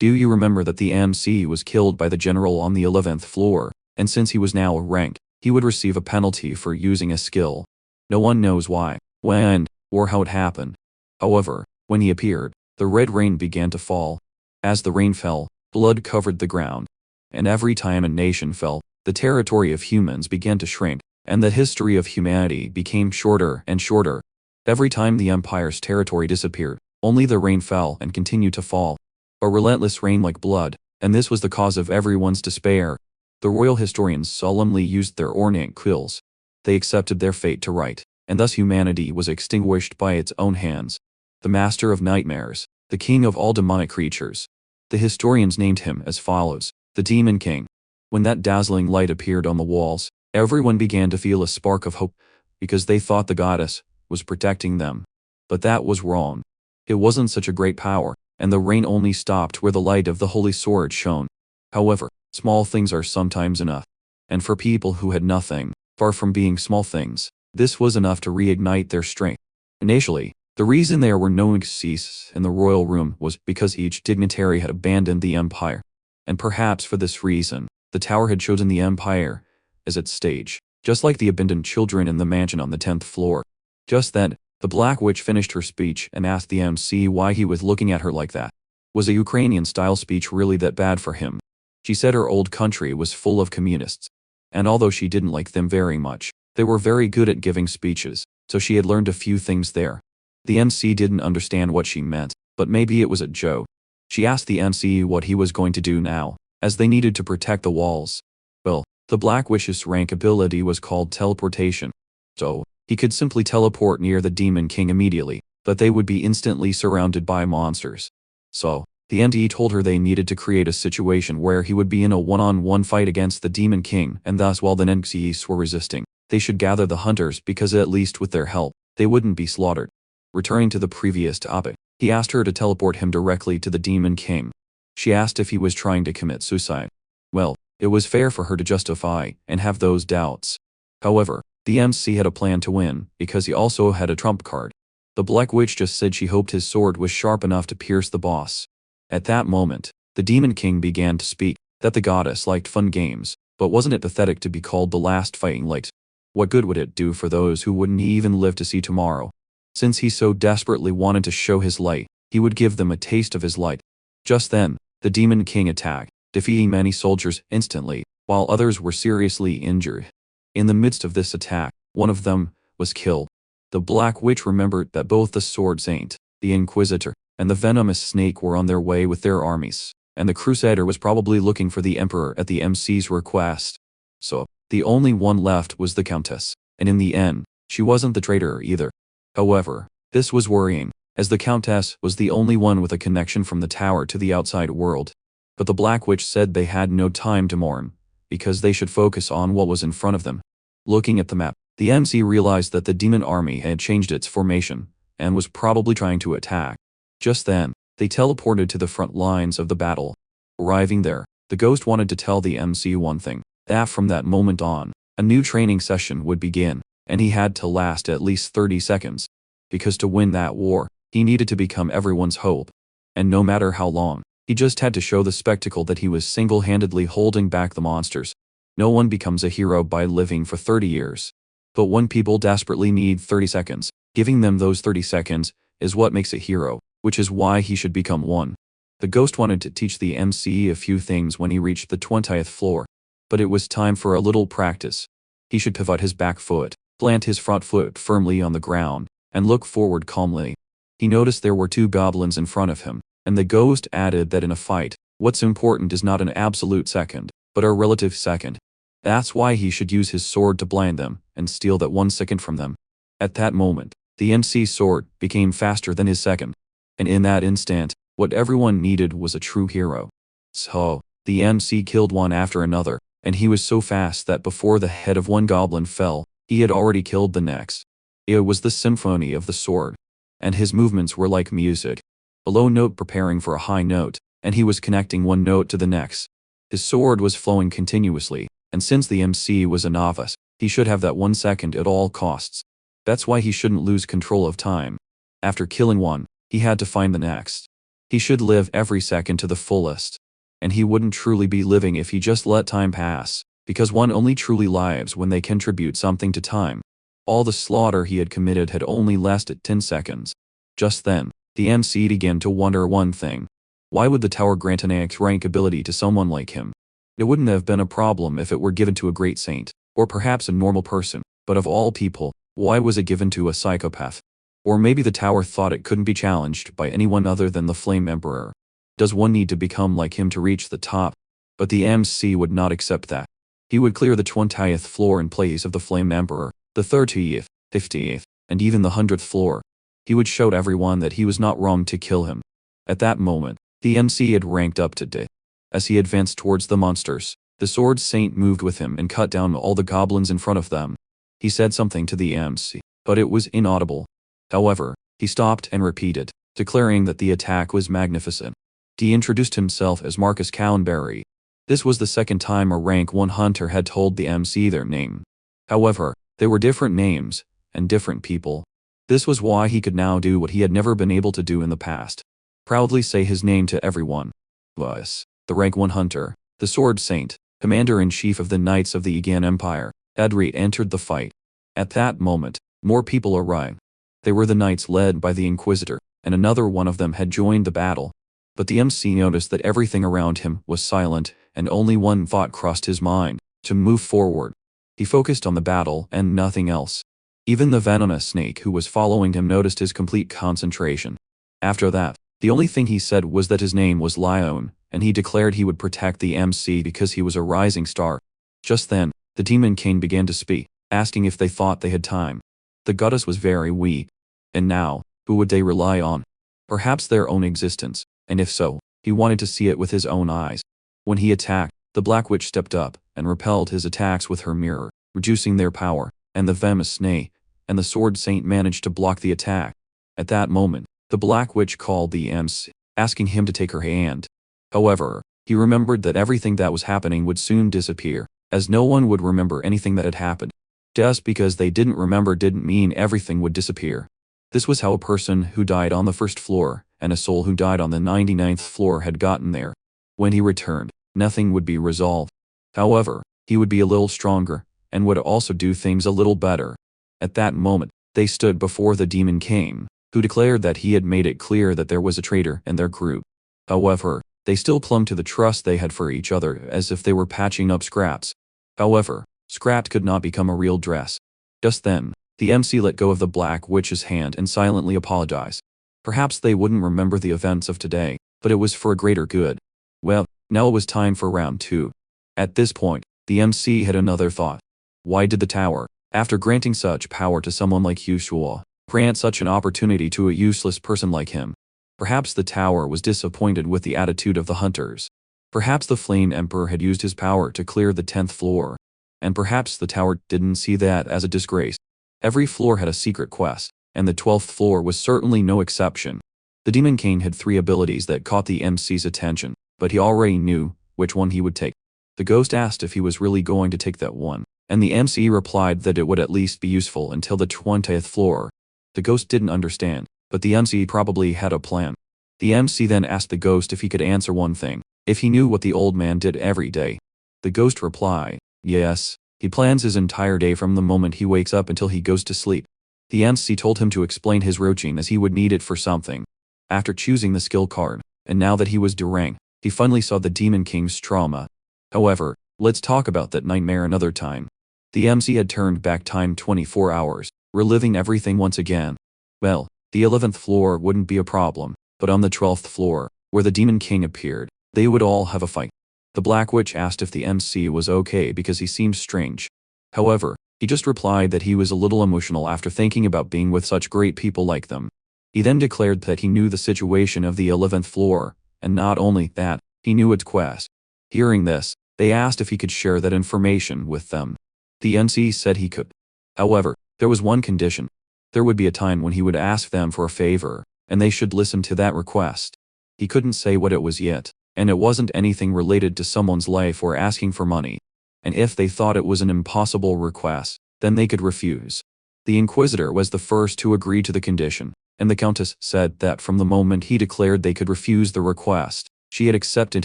Do you remember that the MC was killed by the general on the 11th floor, and since he was now a rank, he would receive a penalty for using a skill. No one knows why, when, or how it happened. However, when he appeared, the red rain began to fall. As the rain fell, blood covered the ground. And every time a nation fell, the territory of humans began to shrink, and the history of humanity became shorter and shorter. Every time the Empire's territory disappeared, only the rain fell and continued to fall. A relentless rain like blood, and this was the cause of everyone's despair. The royal historians solemnly used their ornate quills. They accepted their fate to write, and thus humanity was extinguished by its own hands. The master of nightmares, the king of all demonic creatures. The historians named him as follows: the Demon King. When that dazzling light appeared on the walls, everyone began to feel a spark of hope, because they thought the goddess was protecting them. But that was wrong. It wasn't such a great power, and the rain only stopped where the light of the holy sword shone. However, small things are sometimes enough. And for people who had nothing, far from being small things, this was enough to reignite their strength. Initially, the reason there were no exes in the royal room was because each dignitary had abandoned the empire. And perhaps for this reason, the tower had chosen the empire as its stage, just like the abandoned children in the mansion on the 10th floor. Just then, the Black Witch finished her speech and asked the MC why he was looking at her like that. Was a Ukrainian-style speech really that bad for him? She said her old country was full of communists. And although she didn't like them very much, they were very good at giving speeches, so she had learned a few things there. The MC didn't understand what she meant, but maybe it was a joke. She asked the MC what he was going to do now, as they needed to protect the walls. Well, the Black Witch's rank ability was called teleportation. So, he could simply teleport near the Demon King immediately, but they would be instantly surrounded by monsters. So, the MC told her they needed to create a situation where he would be in a one-on-one fight against the Demon King, and thus while the NPCs were resisting, they should gather the hunters because at least with their help, they wouldn't be slaughtered. Returning to the previous topic, he asked her to teleport him directly to the Demon King. She asked if he was trying to commit suicide. Well, it was fair for her to justify and have those doubts. However, the MC had a plan to win, because he also had a trump card. The Black Witch just said she hoped his sword was sharp enough to pierce the boss. At that moment, the Demon King began to speak, that the goddess liked fun games, but wasn't it pathetic to be called the last fighting light? What good would it do for those who wouldn't even live to see tomorrow? Since he so desperately wanted to show his light, he would give them a taste of his light. Just then, the Demon King attacked, defeating many soldiers instantly, while others were seriously injured. In the midst of this attack, one of them was killed. The Black Witch remembered that both the Sword Saint, the Inquisitor, and the Venomous Snake were on their way with their armies, and the Crusader was probably looking for the Emperor at the MC's request. So, the only one left was the Countess, and in the end, she wasn't the traitor either. However, this was worrying, as the Countess was the only one with a connection from the tower to the outside world. But the Black Witch said they had no time to mourn, because they should focus on what was in front of them. Looking at the map, the MC realized that the demon army had changed its formation, and was probably trying to attack. Just then, they teleported to the front lines of the battle. Arriving there, the ghost wanted to tell the MC one thing, that from that moment on, a new training session would begin, and he had to last at least 30 seconds. Because to win that war, he needed to become everyone's hope. And no matter how long, he just had to show the spectacle that he was single-handedly holding back the monsters. No one becomes a hero by living for 30 years. But when people desperately need 30 seconds, giving them those 30 seconds is what makes a hero, which is why he should become one. The ghost wanted to teach the MC a few things when he reached the 20th floor. But it was time for a little practice. He should pivot his back foot, plant his front foot firmly on the ground, and look forward calmly. He noticed there were 2 goblins in front of him, and the ghost added that in a fight, what's important is not an absolute second, but a relative second. That's why he should use his sword to blind them, and steal that 1 second from them. At that moment, the MC's sword became faster than his second. And in that instant, what everyone needed was a true hero. So, the MC killed one after another, and he was so fast that before the head of one goblin fell, he had already killed the next. It was the symphony of the sword. And his movements were like music. A low note preparing for a high note, and he was connecting one note to the next. His sword was flowing continuously, and since the MC was a novice, he should have that 1 second at all costs. That's why he shouldn't lose control of time. After killing one, he had to find the next. He should live every second to the fullest. And he wouldn't truly be living if he just let time pass, because one only truly lives when they contribute something to time. All the slaughter he had committed had only lasted 10 seconds. Just then, the MC began to wonder one thing. Why would the tower grant an X rank ability to someone like him? It wouldn't have been a problem if it were given to a great saint, or perhaps a normal person, but of all people, why was it given to a psychopath? Or maybe the tower thought it couldn't be challenged by anyone other than the Flame Emperor. Does one need to become like him to reach the top? But the MC would not accept that. He would clear the 20th floor in place of the Flame Emperor, the 30th, 50th, and even the 100th floor. He would show everyone that he was not wrong to kill him. At that moment, the MC had ranked up to D. As he advanced towards the monsters, the Sword Saint moved with him and cut down all the goblins in front of them. He said something to the MC, but it was inaudible. However, he stopped and repeated, declaring that the attack was magnificent. He introduced himself as Marcus Cowanberry. This was the second time a rank 1 hunter had told the MC their name. However, they were different names, and different people. This was why he could now do what he had never been able to do in the past. Proudly say his name to everyone. Was the rank 1 hunter, the Sword Saint, Commander-in-Chief of the Knights of the Egan Empire, Adrit entered the fight. At that moment, more people arrived. They were the knights led by the Inquisitor, and another one of them had joined the battle. But the MC noticed that everything around him was silent, and only one thought crossed his mind: to move forward. He focused on the battle and nothing else. Even the venomous snake who was following him noticed his complete concentration. After that, the only thing he said was that his name was Lion, and he declared he would protect the MC because he was a rising star. Just then, the Demon King began to speak, asking if they thought they had time. The goddess was very weak. And now, who would they rely on? Perhaps their own existence, and if so, he wanted to see it with his own eyes. When he attacked, the Black Witch stepped up and repelled his attacks with her mirror, reducing their power, and the venomous snake and the Sword Saint managed to block the attack. At that moment, the Black Witch called the MC, asking him to take her hand. However, he remembered that everything that was happening would soon disappear, as no one would remember anything that had happened. Just because they didn't remember didn't mean everything would disappear. This was how a person who died on the 1st floor and a soul who died on the 99th floor had gotten there. When he returned, nothing would be resolved. However, he would be a little stronger, and would also do things a little better. At that moment, they stood before the Demon King, who declared that he had made it clear that there was a traitor in their group. However, they still clung to the trust they had for each other as if they were patching up scraps. However, scraps could not become a real dress. Just then, the MC let go of the Black Witch's hand and silently apologized. Perhaps they wouldn't remember the events of today, but it was for a greater good. Well, now it was time for round 2. At this point, the MC had another thought. Why did the tower, after granting such power to someone like Yushua, grant such an opportunity to a useless person like him? Perhaps the tower was disappointed with the attitude of the hunters. Perhaps the Flame Emperor had used his power to clear the 10th floor. And perhaps the tower didn't see that as a disgrace. Every floor had a secret quest, and the 12th floor was certainly no exception. The Demon King had 3 abilities that caught the MC's attention, but he already knew which one he would take. The ghost asked if he was really going to take that one, and the MC replied that it would at least be useful until the 20th floor. The ghost didn't understand, but the MC probably had a plan. The MC then asked the ghost if he could answer one thing, if he knew what the old man did every day. The ghost replied, yes, he plans his entire day from the moment he wakes up until he goes to sleep. The MC told him to explain his routine as he would need it for something. After choosing the skill card, and now that he was deranged, he finally saw the Demon King's trauma. However, let's talk about that nightmare another time. The MC had turned back time 24 hours, reliving everything once again. Well, the 11th floor wouldn't be a problem, but on the 12th floor, where the Demon King appeared, they would all have a fight. The Black Witch asked if the MC was okay because he seemed strange. However, he just replied that he was a little emotional after thinking about being with such great people like them. He then declared that he knew the situation of the 11th floor, and not only that, he knew its quest. Hearing this, they asked if he could share that information with them. The MC said he could. However, there was one condition. There would be a time when he would ask them for a favor, and they should listen to that request. He couldn't say what it was yet, and it wasn't anything related to someone's life or asking for money. And if they thought it was an impossible request, then they could refuse. The Inquisitor was the first to agree to the condition, and the Countess said that from the moment he declared they could refuse the request, she had accepted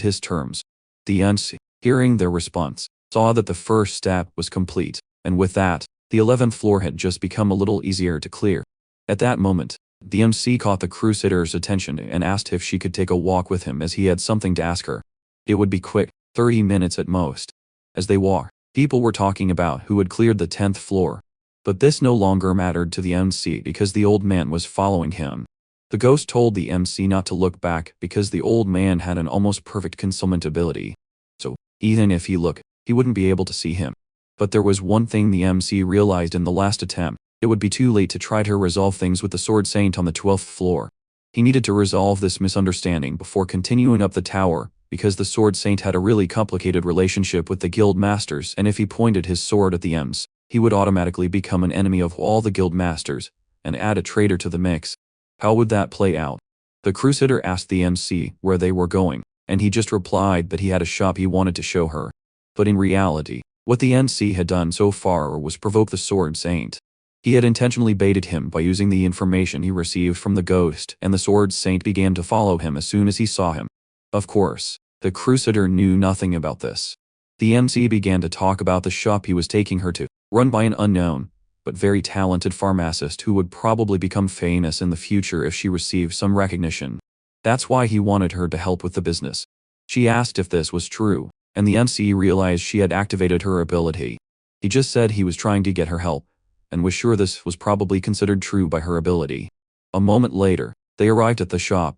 his terms. The MC, hearing their response, saw that the first step was complete, and with that, the 11th floor had just become a little easier to clear. At that moment, the MC caught the Crusader's attention and asked if she could take a walk with him as he had something to ask her. It would be quick, 30 minutes at most. As they walked, people were talking about who had cleared the 10th floor. But this no longer mattered to the MC because the old man was following him. The ghost told the MC not to look back because the old man had an almost perfect concealment ability. So, even if he looked, he wouldn't be able to see him. But there was one thing the MC realized in the last attempt. It would be too late to try to resolve things with the Sword Saint on the 12th floor. He needed to resolve this misunderstanding before continuing up the tower, because the Sword Saint had a really complicated relationship with the guild masters, and if he pointed his sword at the M's, he would automatically become an enemy of all the guild masters, and add a traitor to the mix. How would that play out? The Crusader asked the MC where they were going, and he just replied that he had a shop he wanted to show her. But in reality, what the MC had done so far was provoke the Sword Saint. He had intentionally baited him by using the information he received from the ghost, and the Sword Saint began to follow him as soon as he saw him. Of course, the Crusader knew nothing about this. The MC began to talk about the shop he was taking her to, run by an unknown, but very talented pharmacist who would probably become famous in the future if she received some recognition. That's why he wanted her to help with the business. She asked if this was true, and the MC realized she had activated her ability. He just said he was trying to get her help, and was sure this was probably considered true by her ability. A moment later, they arrived at the shop,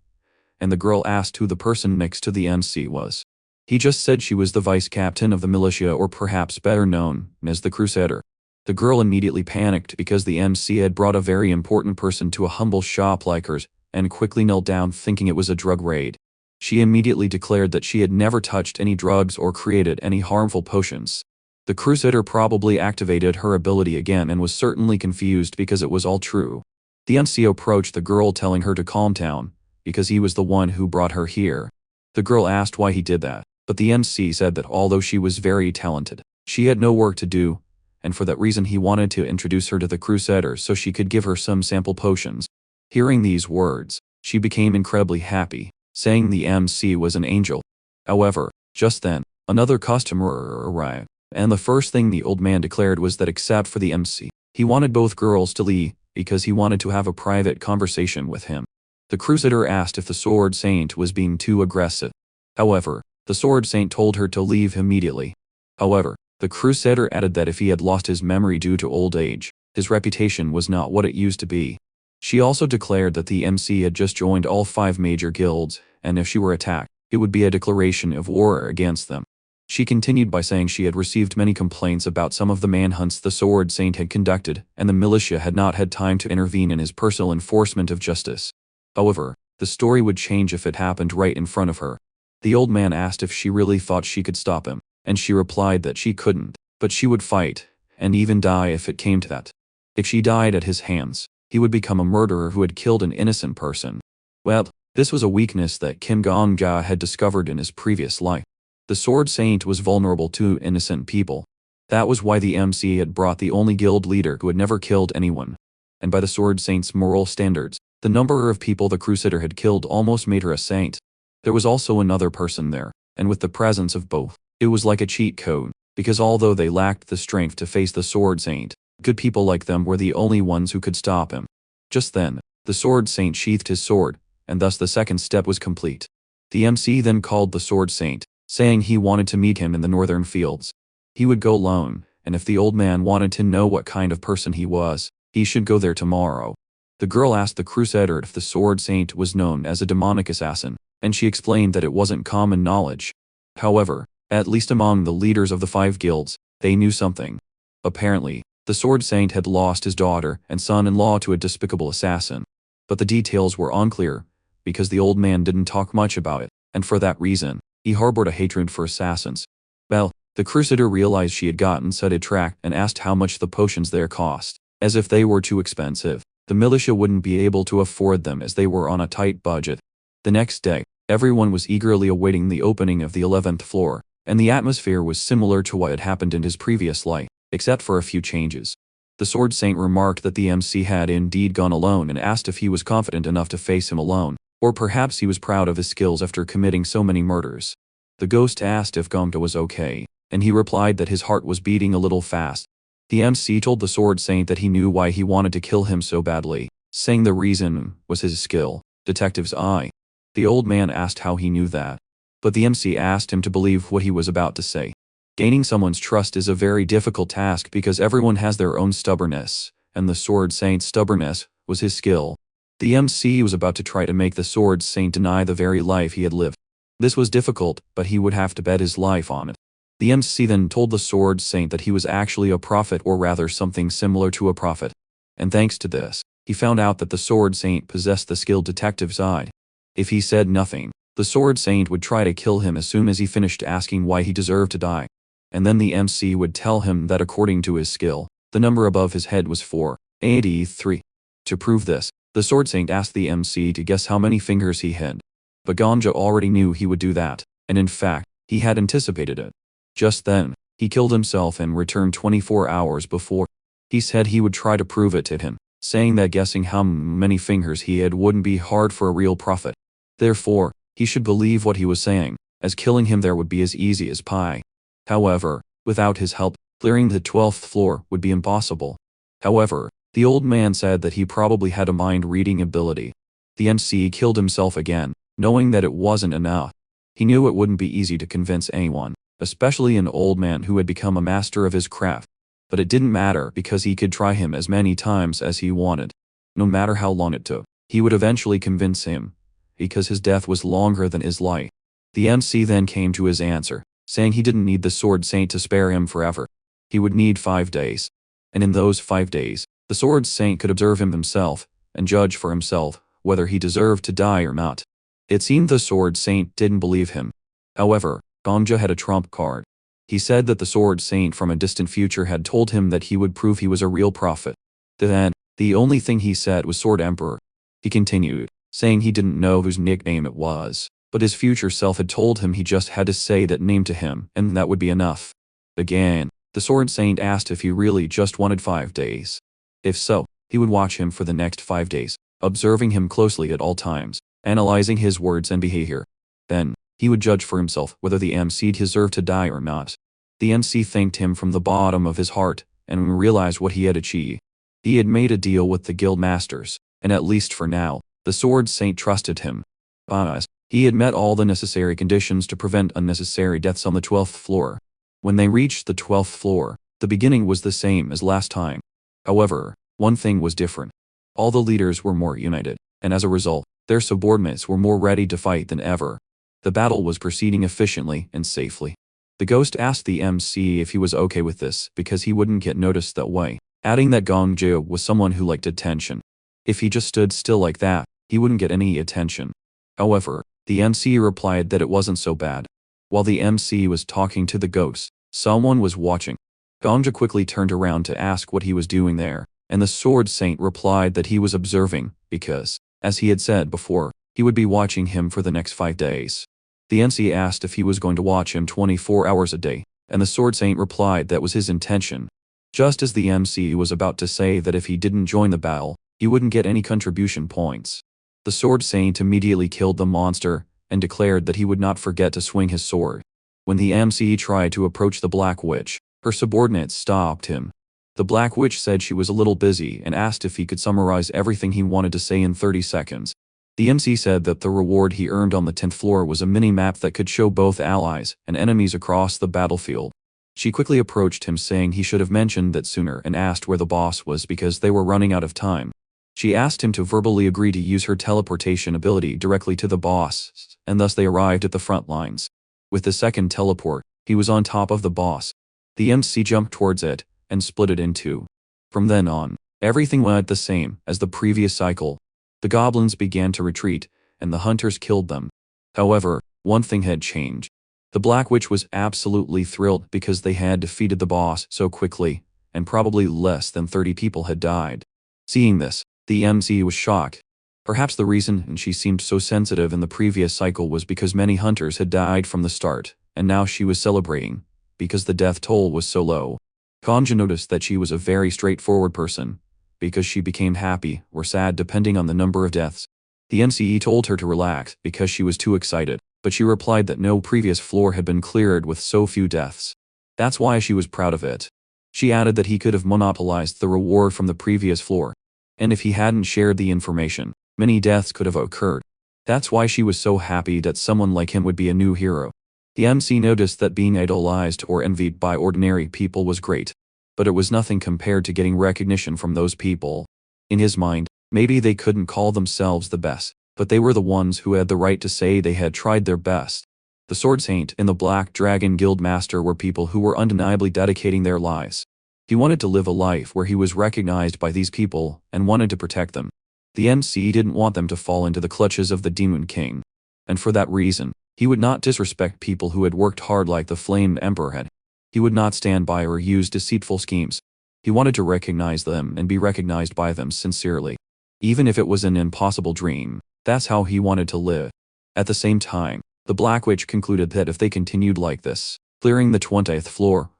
and the girl asked who the person next to the MC was. He just said she was the vice captain of the militia, or perhaps better known as the Crusader. The girl immediately panicked because the MC had brought a very important person to a humble shop like hers, and quickly knelt down thinking it was a drug raid. She immediately declared that she had never touched any drugs or created any harmful potions. The Crusader probably activated her ability again and was certainly confused because it was all true. The MC approached the girl telling her to calm down, because he was the one who brought her here. The girl asked why he did that, but the MC said that although she was very talented, she had no work to do, and for that reason he wanted to introduce her to the Crusader so she could give her some sample potions. Hearing these words, she became incredibly happy, saying the MC was an angel. However, just then, another customer arrived, and the first thing the old man declared was that except for the MC, he wanted both girls to leave, because he wanted to have a private conversation with him. The Crusader asked if the Sword Saint was being too aggressive. However, the Sword Saint told her to leave immediately. However, the Crusader added that if he had lost his memory due to old age, his reputation was not what it used to be. She also declared that the MC had just joined all 5 major guilds, and if she were attacked, it would be a declaration of war against them. She continued by saying she had received many complaints about some of the manhunts the Sword Saint had conducted, and the militia had not had time to intervene in his personal enforcement of justice. However, the story would change if it happened right in front of her. The old man asked if she really thought she could stop him, and she replied that she couldn't, but she would fight, and even die if it came to that. If she died at his hands, he would become a murderer who had killed an innocent person. Well, this was a weakness that Kim Gong-ga had discovered in his previous life. The Sword Saint was vulnerable to innocent people. That was why the MC had brought the only guild leader who had never killed anyone. And by the Sword Saint's moral standards, the number of people the Crusader had killed almost made her a saint. There was also another person there, and with the presence of both, it was like a cheat code, because although they lacked the strength to face the Sword Saint, good people like them were the only ones who could stop him. Just then, the Sword Saint sheathed his sword, and thus the second step was complete. The MC then called the Sword Saint, saying he wanted to meet him in the northern fields. He would go alone, and if the old man wanted to know what kind of person he was, he should go there tomorrow. The girl asked the Crusader if the Sword Saint was known as a demonic assassin, and she explained that it wasn't common knowledge. However, at least among the leaders of the 5 guilds, they knew something. Apparently, the Sword Saint had lost his daughter and son-in-law to a despicable assassin. But the details were unclear, because the old man didn't talk much about it, and for that reason, he harbored a hatred for assassins. Well, the Crusader realized she had gotten sidetracked and asked how much the potions there cost, as if they were too expensive. The militia wouldn't be able to afford them as they were on a tight budget. The next day, everyone was eagerly awaiting the opening of the 11th floor, and the atmosphere was similar to what had happened in his previous life, except for a few changes. The Sword Saint remarked that the MC had indeed gone alone and asked if he was confident enough to face him alone, or perhaps he was proud of his skills after committing so many murders. The ghost asked if Gongda was okay, and he replied that his heart was beating a little fast. The MC told the Sword Saint that he knew why he wanted to kill him so badly, saying the reason was his skill, detective's eye. The old man asked how he knew that, but the MC asked him to believe what he was about to say. Gaining someone's trust is a very difficult task because everyone has their own stubbornness, and the Sword Saint's stubbornness was his skill. The MC was about to try to make the Sword Saint deny the very life he had lived. This was difficult, but he would have to bet his life on it. The MC then told the Sword Saint that he was actually a prophet, or rather something similar to a prophet. And thanks to this, he found out that the Sword Saint possessed the skilled detective side. If he said nothing, the Sword Saint would try to kill him as soon as he finished asking why he deserved to die. And then the MC would tell him that according to his skill, the number above his head was 483. To prove this, the Sword Saint asked the MC to guess how many fingers he had. But Ganja already knew he would do that, and in fact, he had anticipated it. Just then, he killed himself and returned 24 hours before. He said he would try to prove it to him, saying that guessing how many fingers he had wouldn't be hard for a real prophet. Therefore, he should believe what he was saying, as killing him there would be as easy as pie. However, without his help, clearing the 12th floor would be impossible. However, the old man said that he probably had a mind-reading ability. The MC killed himself again, knowing that it wasn't enough. He knew it wouldn't be easy to convince anyone, especially an old man who had become a master of his craft. But it didn't matter because he could try him as many times as he wanted. No matter how long it took, he would eventually convince him, because his death was longer than his life. The MC then came to his answer, saying he didn't need the Sword Saint to spare him forever. He would need 5 days. And in those 5 days, the Sword Saint could observe him himself, and judge for himself whether he deserved to die or not. It seemed the Sword Saint didn't believe him. However, Ganja had a trump card. He said that the Sword Saint from a distant future had told him that he would prove he was a real prophet. Then, the only thing he said was Sword Emperor. He continued, saying he didn't know whose nickname it was, but his future self had told him he just had to say that name to him, and that would be enough. Again, the Sword Saint asked if he really just wanted 5 days. If so, he would watch him for the next 5 days, observing him closely at all times, analyzing his words and behavior. Then, he would judge for himself whether the MC deserved to die or not. The MC thanked him from the bottom of his heart, and realized what he had achieved. He had made a deal with the guild masters, and at least for now, the Sword Saint trusted him. As he had met all the necessary conditions to prevent unnecessary deaths on the 12th floor. When they reached the 12th floor, the beginning was the same as last time. However, one thing was different. All the leaders were more united, and as a result, their subordinates were more ready to fight than ever. The battle was proceeding efficiently and safely. The ghost asked the MC if he was okay with this because he wouldn't get noticed that way, adding that Gongju was someone who liked attention. If he just stood still like that, he wouldn't get any attention. However, the MC replied that it wasn't so bad. While the MC was talking to the ghost, someone was watching. Gongju quickly turned around to ask what he was doing there, and the Sword Saint replied that he was observing, because, as he had said before, he would be watching him for the next 5 days. The MC asked if he was going to watch him 24 hours a day, and the Sword Saint replied that was his intention. Just as the MC was about to say that if he didn't join the battle, he wouldn't get any contribution points. The Sword Saint immediately killed the monster, and declared that he would not forget to swing his sword. When the MC tried to approach the Black Witch, her subordinates stopped him. The Black Witch said she was a little busy and asked if he could summarize everything he wanted to say in 30 seconds. The MC said that the reward he earned on the 10th floor was a mini-map that could show both allies and enemies across the battlefield. She quickly approached him saying he should have mentioned that sooner and asked where the boss was because they were running out of time. She asked him to verbally agree to use her teleportation ability directly to the boss, and thus they arrived at the front lines. With the second teleport, he was on top of the boss. The MC jumped towards it and split it in two. From then on, everything went the same as the previous cycle. The goblins began to retreat, and the hunters killed them. However, one thing had changed. The Black Witch was absolutely thrilled because they had defeated the boss so quickly, and probably less than 30 people had died. Seeing this, the MC was shocked. Perhaps the reason she seemed so sensitive in the previous cycle was because many hunters had died from the start, and now she was celebrating, because the death toll was so low. Ganja noticed that she was a very straightforward person, because she became happy or sad depending on the number of deaths. The MCE told her to relax because she was too excited, but she replied that no previous floor had been cleared with so few deaths. That's why she was proud of it. She added that he could have monopolized the reward from the previous floor, and if he hadn't shared the information, many deaths could have occurred. That's why she was so happy that someone like him would be a new hero. The MC noticed that being idolized or envied by ordinary people was great, but it was nothing compared to getting recognition from those people. In his mind, maybe they couldn't call themselves the best, but they were the ones who had the right to say they had tried their best. The Sword Saint and the Black Dragon Guild Master were people who were undeniably dedicating their lives. He wanted to live a life where he was recognized by these people and wanted to protect them. The MC didn't want them to fall into the clutches of the Demon King. And for that reason, he would not disrespect people who had worked hard like the Flamed Emperor had. He would not stand by or use deceitful schemes. He wanted to recognize them and be recognized by them sincerely. Even if it was an impossible dream, that's how he wanted to live. At the same time, the Black Witch concluded that if they continued like this, clearing the 20th floor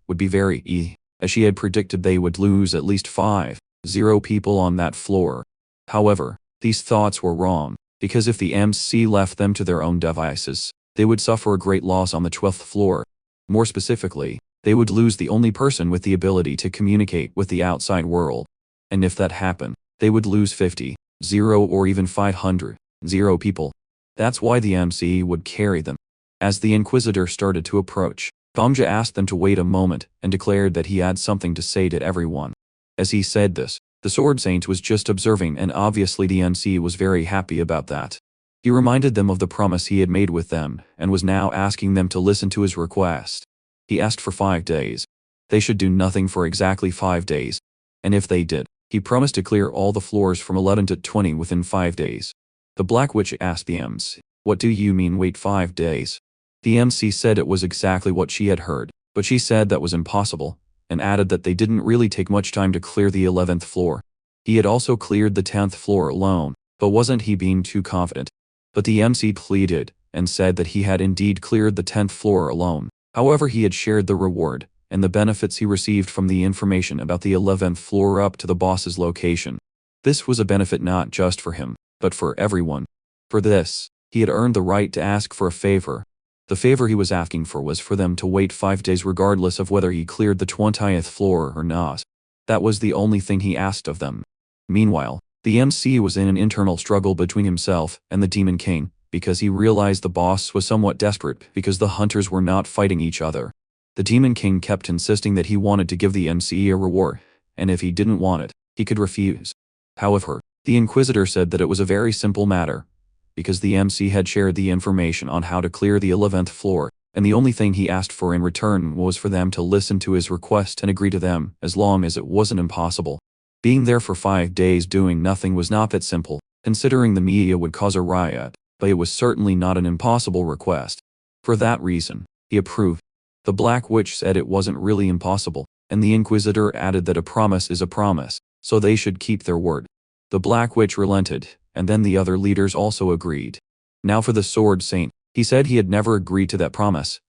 would be very easy, as she had predicted they would lose at least 5-0 people on that floor. However, these thoughts were wrong, because if the MC left them to their own devices, they would suffer a great loss on the 12th floor. More specifically, they would lose the only person with the ability to communicate with the outside world. And if that happened, they would lose 50-0 or even 500-0 people. That's why the MC would carry them. As the Inquisitor started to approach, Gamja asked them to wait a moment and declared that he had something to say to everyone. As he said this, the Sword Saint was just observing, and obviously the MC was very happy about that. He reminded them of the promise he had made with them and was now asking them to listen to his request. He asked for 5 days. They should do nothing for exactly 5 days. And if they did, he promised to clear all the floors from 11 to 20 within 5 days. The Black Witch asked the MC, "What do you mean wait 5 days?" The MC said it was exactly what she had heard, but she said that was impossible, and added that they didn't really take much time to clear the 11th floor. He had also cleared the 10th floor alone, but wasn't he being too confident? But the MC pleaded, and said that he had indeed cleared the 10th floor alone. However, he had shared the reward, and the benefits he received from the information about the 11th floor up to the boss's location. This was a benefit not just for him, but for everyone. For this, he had earned the right to ask for a favor. The favor he was asking for was for them to wait 5 days regardless of whether he cleared the 20th floor or not. That was the only thing he asked of them. Meanwhile, the MC was in an internal struggle between himself and the Demon King, because he realized the boss was somewhat desperate because the hunters were not fighting each other. The Demon King kept insisting that he wanted to give the MC a reward, and if he didn't want it, he could refuse. However, the Inquisitor said that it was a very simple matter, because the MC had shared the information on how to clear the 11th floor, and the only thing he asked for in return was for them to listen to his request and agree to them, as long as it wasn't impossible. Being there for 5 days doing nothing was not that simple, considering the media would cause a riot, but it was certainly not an impossible request. For that reason, he approved. The Black Witch said it wasn't really impossible, and the Inquisitor added that a promise is a promise, so they should keep their word. The Black Witch relented, and then the other leaders also agreed. Now for the Sword Saint, he said he had never agreed to that promise,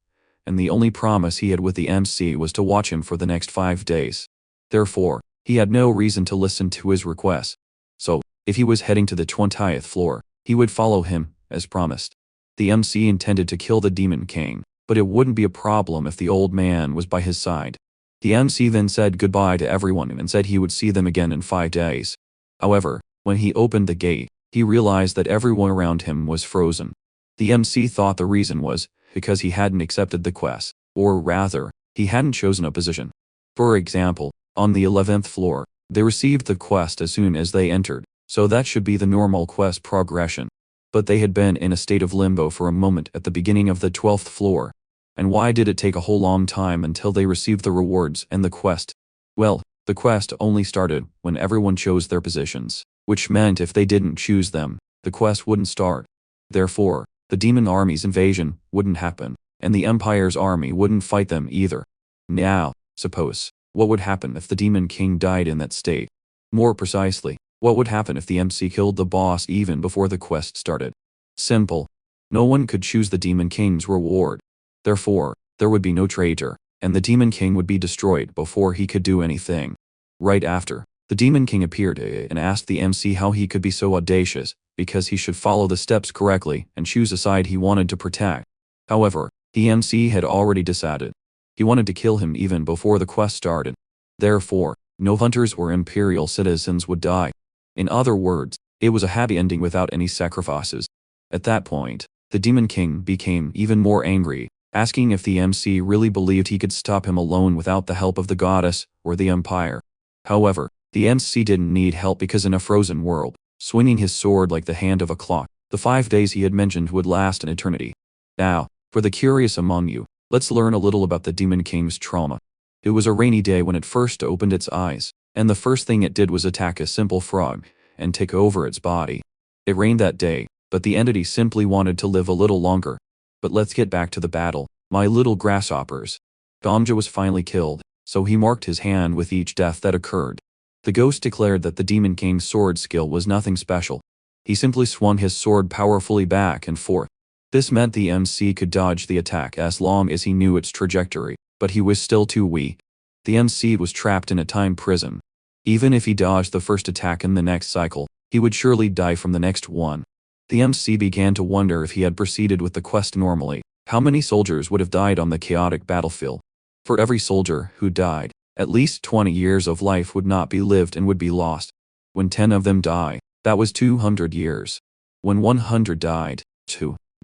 and the only promise he had with the MC was to watch him for the next 5 days. Therefore, he had no reason to listen to his request. So, if he was heading to the 20th floor, he would follow him, as promised. The MC intended to kill the Demon King, but it wouldn't be a problem if the old man was by his side. The MC then said goodbye to everyone and said he would see them again in 5 days. However, when he opened the gate, he realized that everyone around him was frozen. The MC thought the reason was because he hadn't accepted the quest, or rather, he hadn't chosen a position. For example, on the 11th floor, they received the quest as soon as they entered, so that should be the normal quest progression. But they had been in a state of limbo for a moment at the beginning of the 12th floor. And why did it take a whole long time until they received the rewards and the quest? Well, the quest only started when everyone chose their positions, which meant if they didn't choose them, the quest wouldn't start. Therefore, the demon army's invasion wouldn't happen, and the Empire's army wouldn't fight them either. Now, suppose, what would happen if the Demon King died in that state? More precisely, what would happen if the MC killed the boss even before the quest started? Simple. No one could choose the Demon King's reward. Therefore, there would be no traitor, and the Demon King would be destroyed before he could do anything. Right after, the Demon King appeared and asked the MC how he could be so audacious, because he should follow the steps correctly and choose a side he wanted to protect. However, the MC had already decided. He wanted to kill him even before the quest started. Therefore, no hunters or imperial citizens would die. In other words, it was a happy ending without any sacrifices. At that point, the Demon King became even more angry, asking if the MC really believed he could stop him alone without the help of the goddess or the Empire. However, the MC didn't need help because in a frozen world, swinging his sword like the hand of a clock, the 5 days he had mentioned would last an eternity. Now, For the curious among you, let's learn a little about the Demon King's trauma. It was a rainy day when it first opened its eyes, and the first thing it did was attack a simple frog and take over its body. It rained that day, but the entity simply wanted to live a little longer. But let's get back to the battle, my little grasshoppers. Gamja was finally killed, so he marked his hand with each death that occurred. The ghost declared that the Demon King's sword skill was nothing special. He simply swung his sword powerfully back and forth. This meant the MC could dodge the attack as long as he knew its trajectory, but he was still too weak. The MC was trapped in a time prison. Even if he dodged the first attack in the next cycle, he would surely die from the next one. The MC began to wonder if he had proceeded with the quest normally, how many soldiers would have died on the chaotic battlefield. For every soldier who died, at least 20 years of life would not be lived and would be lost. When 10 of them die, that was 200 years. When 100 died,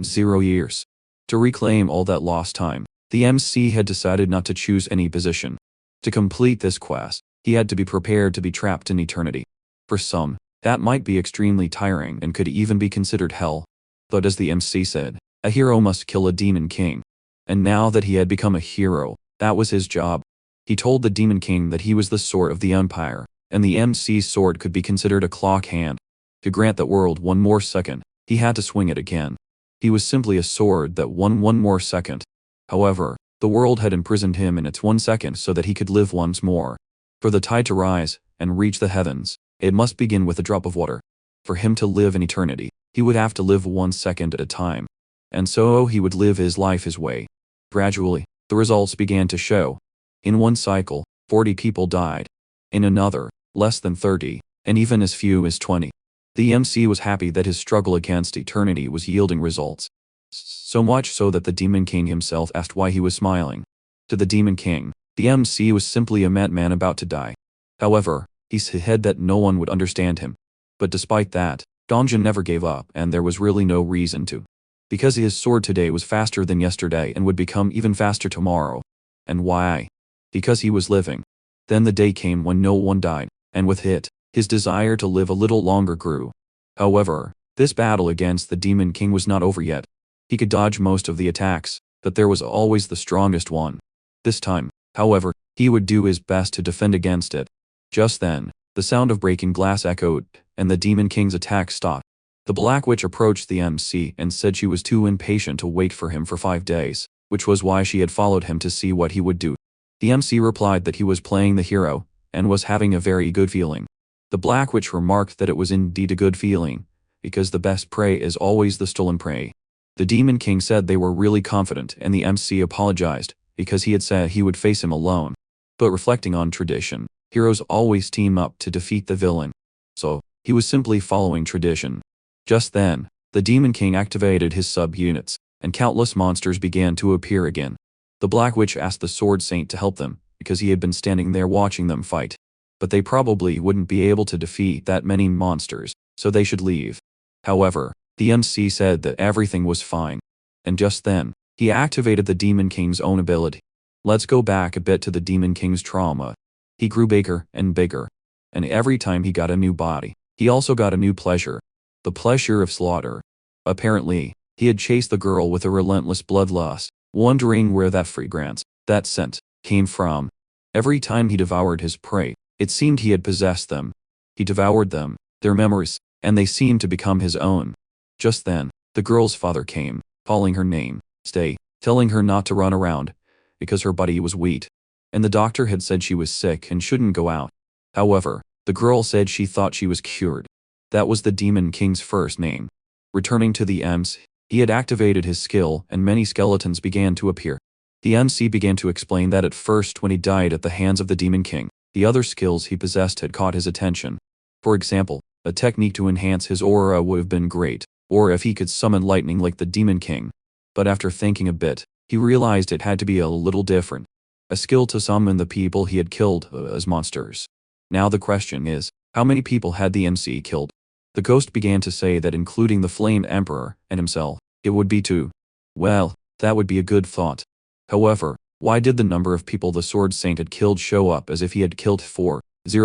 0 years. To reclaim all that lost time, the MC had decided not to choose any position. To complete this quest, he had to be prepared to be trapped in eternity. For some, that might be extremely tiring and could even be considered hell. But as the MC said, a hero must kill a demon king. And now that he had become a hero, that was his job. He told the Demon King that he was the sword of the Empire, and the MC's sword could be considered a clock hand. To grant the world one more second, he had to swing it again. He was simply a sword that won one more second. However, the world had imprisoned him in its 1 second so that he could live once more. For the tide to rise and reach the heavens, it must begin with a drop of water. For him to live in eternity, he would have to live 1 second at a time. And so he would live his life his way. Gradually, the results began to show. In one cycle, 40 people died. In another, less than 30, and even as few as 20. The MC was happy that his struggle against eternity was yielding results. So much so that the Demon King himself asked why he was smiling. To the Demon King, the MC was simply a madman about to die. However, he said that no one would understand him. But despite that, Gamja never gave up, and there was really no reason to. Because his sword today was faster than yesterday and would become even faster tomorrow. And why? Because he was living. Then the day came when no one died, and with it, his desire to live a little longer grew. However, this battle against the Demon King was not over yet. He could dodge most of the attacks, but there was always the strongest one. This time, however, he would do his best to defend against it. Just then, the sound of breaking glass echoed, and the Demon King's attack stopped. The Black Witch approached the MC and said she was too impatient to wait for him for 5 days, which was why she had followed him to see what he would do. The MC replied that he was playing the hero, and was having a very good feeling. The Black Witch remarked that it was indeed a good feeling, because the best prey is always the stolen prey. The Demon King said they were really confident, and the MC apologized, because he had said he would face him alone. But reflecting on tradition, heroes always team up to defeat the villain. So, he was simply following tradition. Just then, the Demon King activated his sub-units, and countless monsters began to appear again. The Black Witch asked the Sword Saint to help them, because he had been standing there watching them fight. But they probably wouldn't be able to defeat that many monsters, so they should leave. However, the MC said that everything was fine. And just then, he activated the Demon King's own ability. Let's go back a bit to the Demon King's trauma. He grew bigger and bigger. And every time he got a new body, he also got a new pleasure. The pleasure of slaughter. Apparently, he had chased the girl with a relentless bloodlust, wondering where that fragrance, that scent, came from. Every time he devoured his prey, it seemed he had possessed them. He devoured them, their memories, and they seemed to become his own. Just then, the girl's father came, calling her name, stay, telling her not to run around, because her body was weak. And the doctor had said she was sick and shouldn't go out. However, the girl said she thought she was cured. That was the Demon King's first name. Returning to the MC, he had activated his skill and many skeletons began to appear. The MC began to explain that at first when he died at the hands of the Demon King, the other skills he possessed had caught his attention. For example, a technique to enhance his aura would have been great, or if he could summon lightning like the Demon King. But after thinking a bit, he realized it had to be a little different. A skill to summon the people he had killed as monsters. Now the question is, how many people had the MC killed? The ghost began to say that including the Flame Emperor and himself, it would be 2. Well, that would be a good thought. However, why did the number of people the Sword Saint had killed show up as if he had killed 40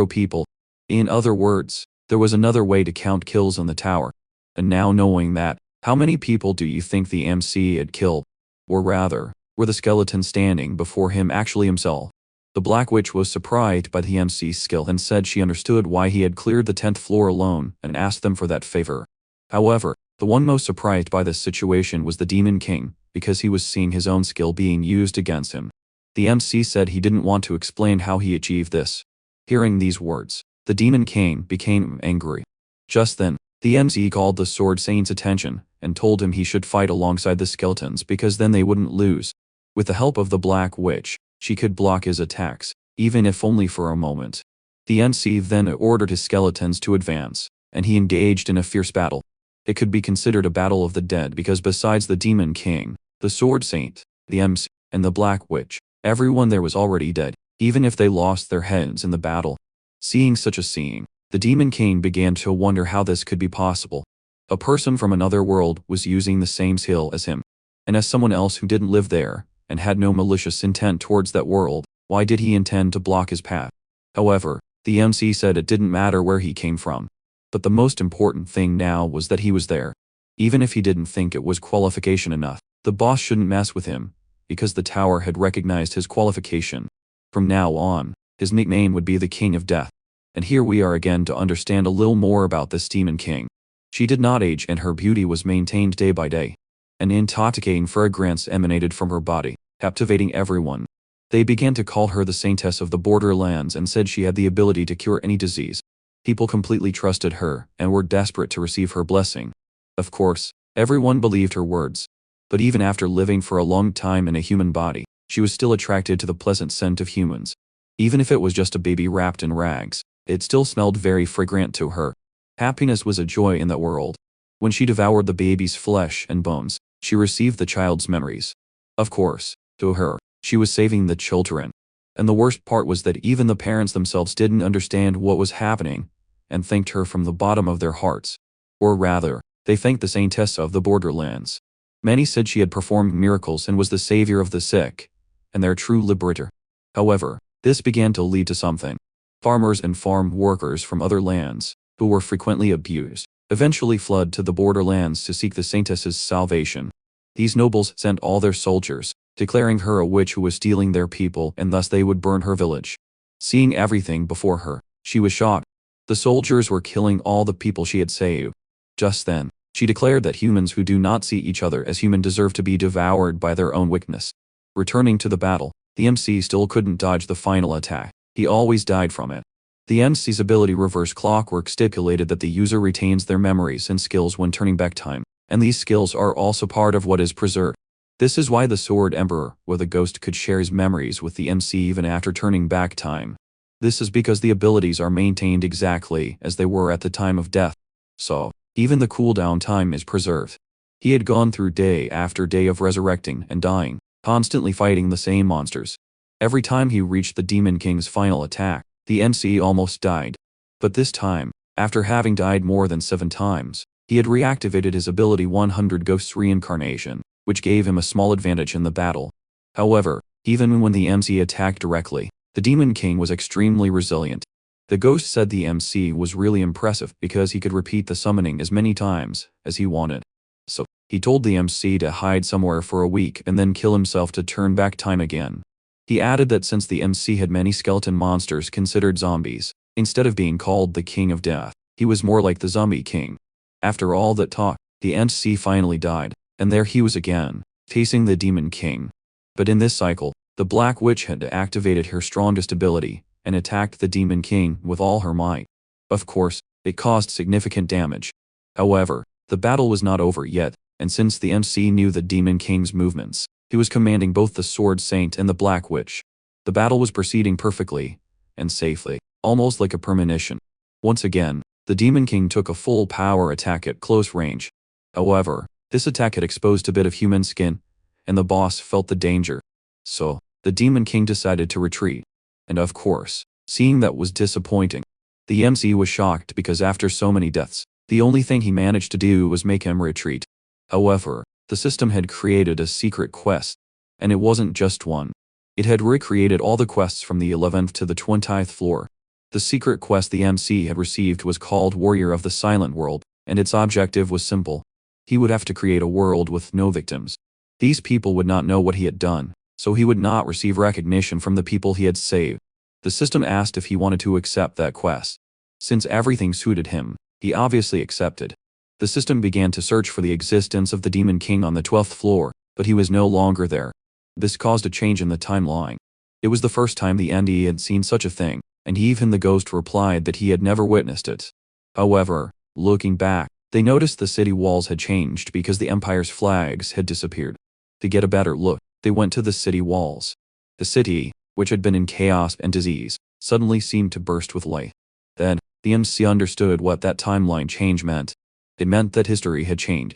people? In other words, there was another way to count kills on the tower. And now knowing that, how many people do you think the MC had killed? or rather, were the skeletons standing before him actually himself. The Black Witch was surprised by the MC's skill and said she understood why he had cleared the 10th floor alone and asked them for that favor. However, the one most surprised by this situation was the Demon King, because he was seeing his own skill being used against him. The MC said he didn't want to explain how he achieved this. Hearing these words, the Demon King became angry. Just then, the MC called the Sword Saint's attention and told him he should fight alongside the skeletons because then they wouldn't lose. With the help of the Black Witch, she could block his attacks, even if only for a moment. The MC then ordered his skeletons to advance, and he engaged in a fierce battle. It could be considered a battle of the dead because besides the Demon King, the Sword Saint, the MC, and the Black Witch, everyone there was already dead, even if they lost their heads in the battle. Seeing such a scene, the Demon King began to wonder how this could be possible. A person from another world was using the same skill as him. And as someone else who didn't live there, and had no malicious intent towards that world, why did he intend to block his path? However, the MC said it didn't matter where he came from. But the most important thing now was that he was there. Even if he didn't think it was qualification enough, the boss shouldn't mess with him, because the tower had recognized his qualification. From now on, his nickname would be the King of Death. And here we are again to understand a little more about this Demon King. She did not age and her beauty was maintained day by day. An intoxicating fragrance emanated from her body, captivating everyone. They began to call her the Saintess of the Borderlands and said she had the ability to cure any disease. People completely trusted her and were desperate to receive her blessing. Of course, everyone believed her words. But even after living for a long time in a human body, she was still attracted to the pleasant scent of humans. Even if it was just a baby wrapped in rags, it still smelled very fragrant to her. Happiness was a joy in that world. When she devoured the baby's flesh and bones, she received the child's memories. Of course, to her, she was saving the children. And the worst part was that even the parents themselves didn't understand what was happening, and thanked her from the bottom of their hearts. Or rather, they thanked the Saintess of the Borderlands. Many said she had performed miracles and was the savior of the sick, and their true liberator. However, this began to lead to something. Farmers and farm workers from other lands, who were frequently abused, eventually fled to the Borderlands to seek the Saintess's salvation. These nobles sent all their soldiers, declaring her a witch who was stealing their people and thus they would burn her village. Seeing everything before her, she was shocked. The soldiers were killing all the people she had saved. Just then, she declared that humans who do not see each other as human deserve to be devoured by their own wickedness. Returning to the battle, the MC still couldn't dodge the final attack. He always died from it. The MC's ability Reverse Clockwork stipulated that the user retains their memories and skills when turning back time, and these skills are also part of what is preserved. This is why the Sword Emperor, or the Ghost, could share his memories with the MC even after turning back time. This is because the abilities are maintained exactly as they were at the time of death. So, even the cooldown time is preserved. He had gone through day after day of resurrecting and dying, constantly fighting the same monsters. Every time he reached the Demon King's final attack, the MC almost died. But this time, after having died more than 7 times, he had reactivated his ability 100 Ghosts Reincarnation, which gave him a small advantage in the battle. However, even when the MC attacked directly, the Demon King was extremely resilient. The Ghost said the MC was really impressive because he could repeat the summoning as many times as he wanted. So, he told the MC to hide somewhere for a week and then kill himself to turn back time again. He added that since the MC had many skeleton monsters considered zombies, instead of being called the King of Death, he was more like the Zombie King. After all that talk, the MC finally died, and there he was again, facing the Demon King. But in this cycle, the Black Witch had activated her strongest ability, and attacked the Demon King with all her might. Of course, it caused significant damage. However, the battle was not over yet, and since the MC knew the Demon King's movements, he was commanding both the Sword Saint and the Black Witch. The battle was proceeding perfectly, and safely, almost like a premonition. Once again, the Demon King took a full power attack at close range. However, this attack had exposed a bit of human skin, and the boss felt the danger. So, the Demon King decided to retreat. And of course, seeing that was disappointing. The MC was shocked because after so many deaths, the only thing he managed to do was make him retreat. However, the system had created a secret quest, and it wasn't just one. It had recreated all the quests from the 11th to the 20th floor. The secret quest the MC had received was called Warrior of the Silent World, and its objective was simple. He would have to create a world with no victims. These people would not know what he had done, so he would not receive recognition from the people he had saved. The system asked if he wanted to accept that quest. Since everything suited him, he obviously accepted. The system began to search for the existence of the Demon King on the 12th floor, but he was no longer there. This caused a change in the timeline. It was the first time the NDE had seen such a thing, and even the ghost replied that he had never witnessed it. However, looking back, they noticed the city walls had changed because the Empire's flags had disappeared. To get a better look, they went to the city walls. The city, which had been in chaos and disease, suddenly seemed to burst with light. Then, the MC understood what that timeline change meant. It meant that history had changed.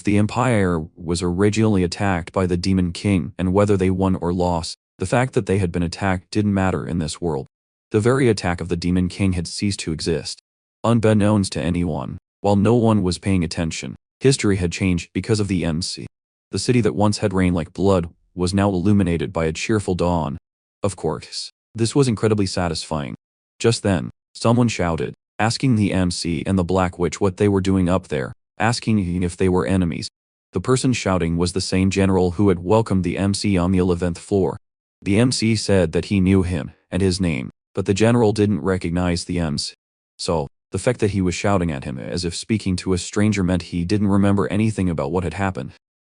The Empire was originally attacked by the Demon King, and whether they won or lost, the fact that they had been attacked didn't matter in this world. The very attack of the Demon King had ceased to exist. Unbeknownst to anyone, while no one was paying attention, history had changed because of the MC. The city that once had rained like blood was now illuminated by a cheerful dawn. Of course, this was incredibly satisfying. Just then, someone shouted, asking the MC and the Black Witch what they were doing up there, asking if they were enemies. The person shouting was the same general who had welcomed the MC on the 11th floor. The MC said that he knew him and his name, but the general didn't recognize the MC. So, the fact that he was shouting at him as if speaking to a stranger meant he didn't remember anything about what had happened.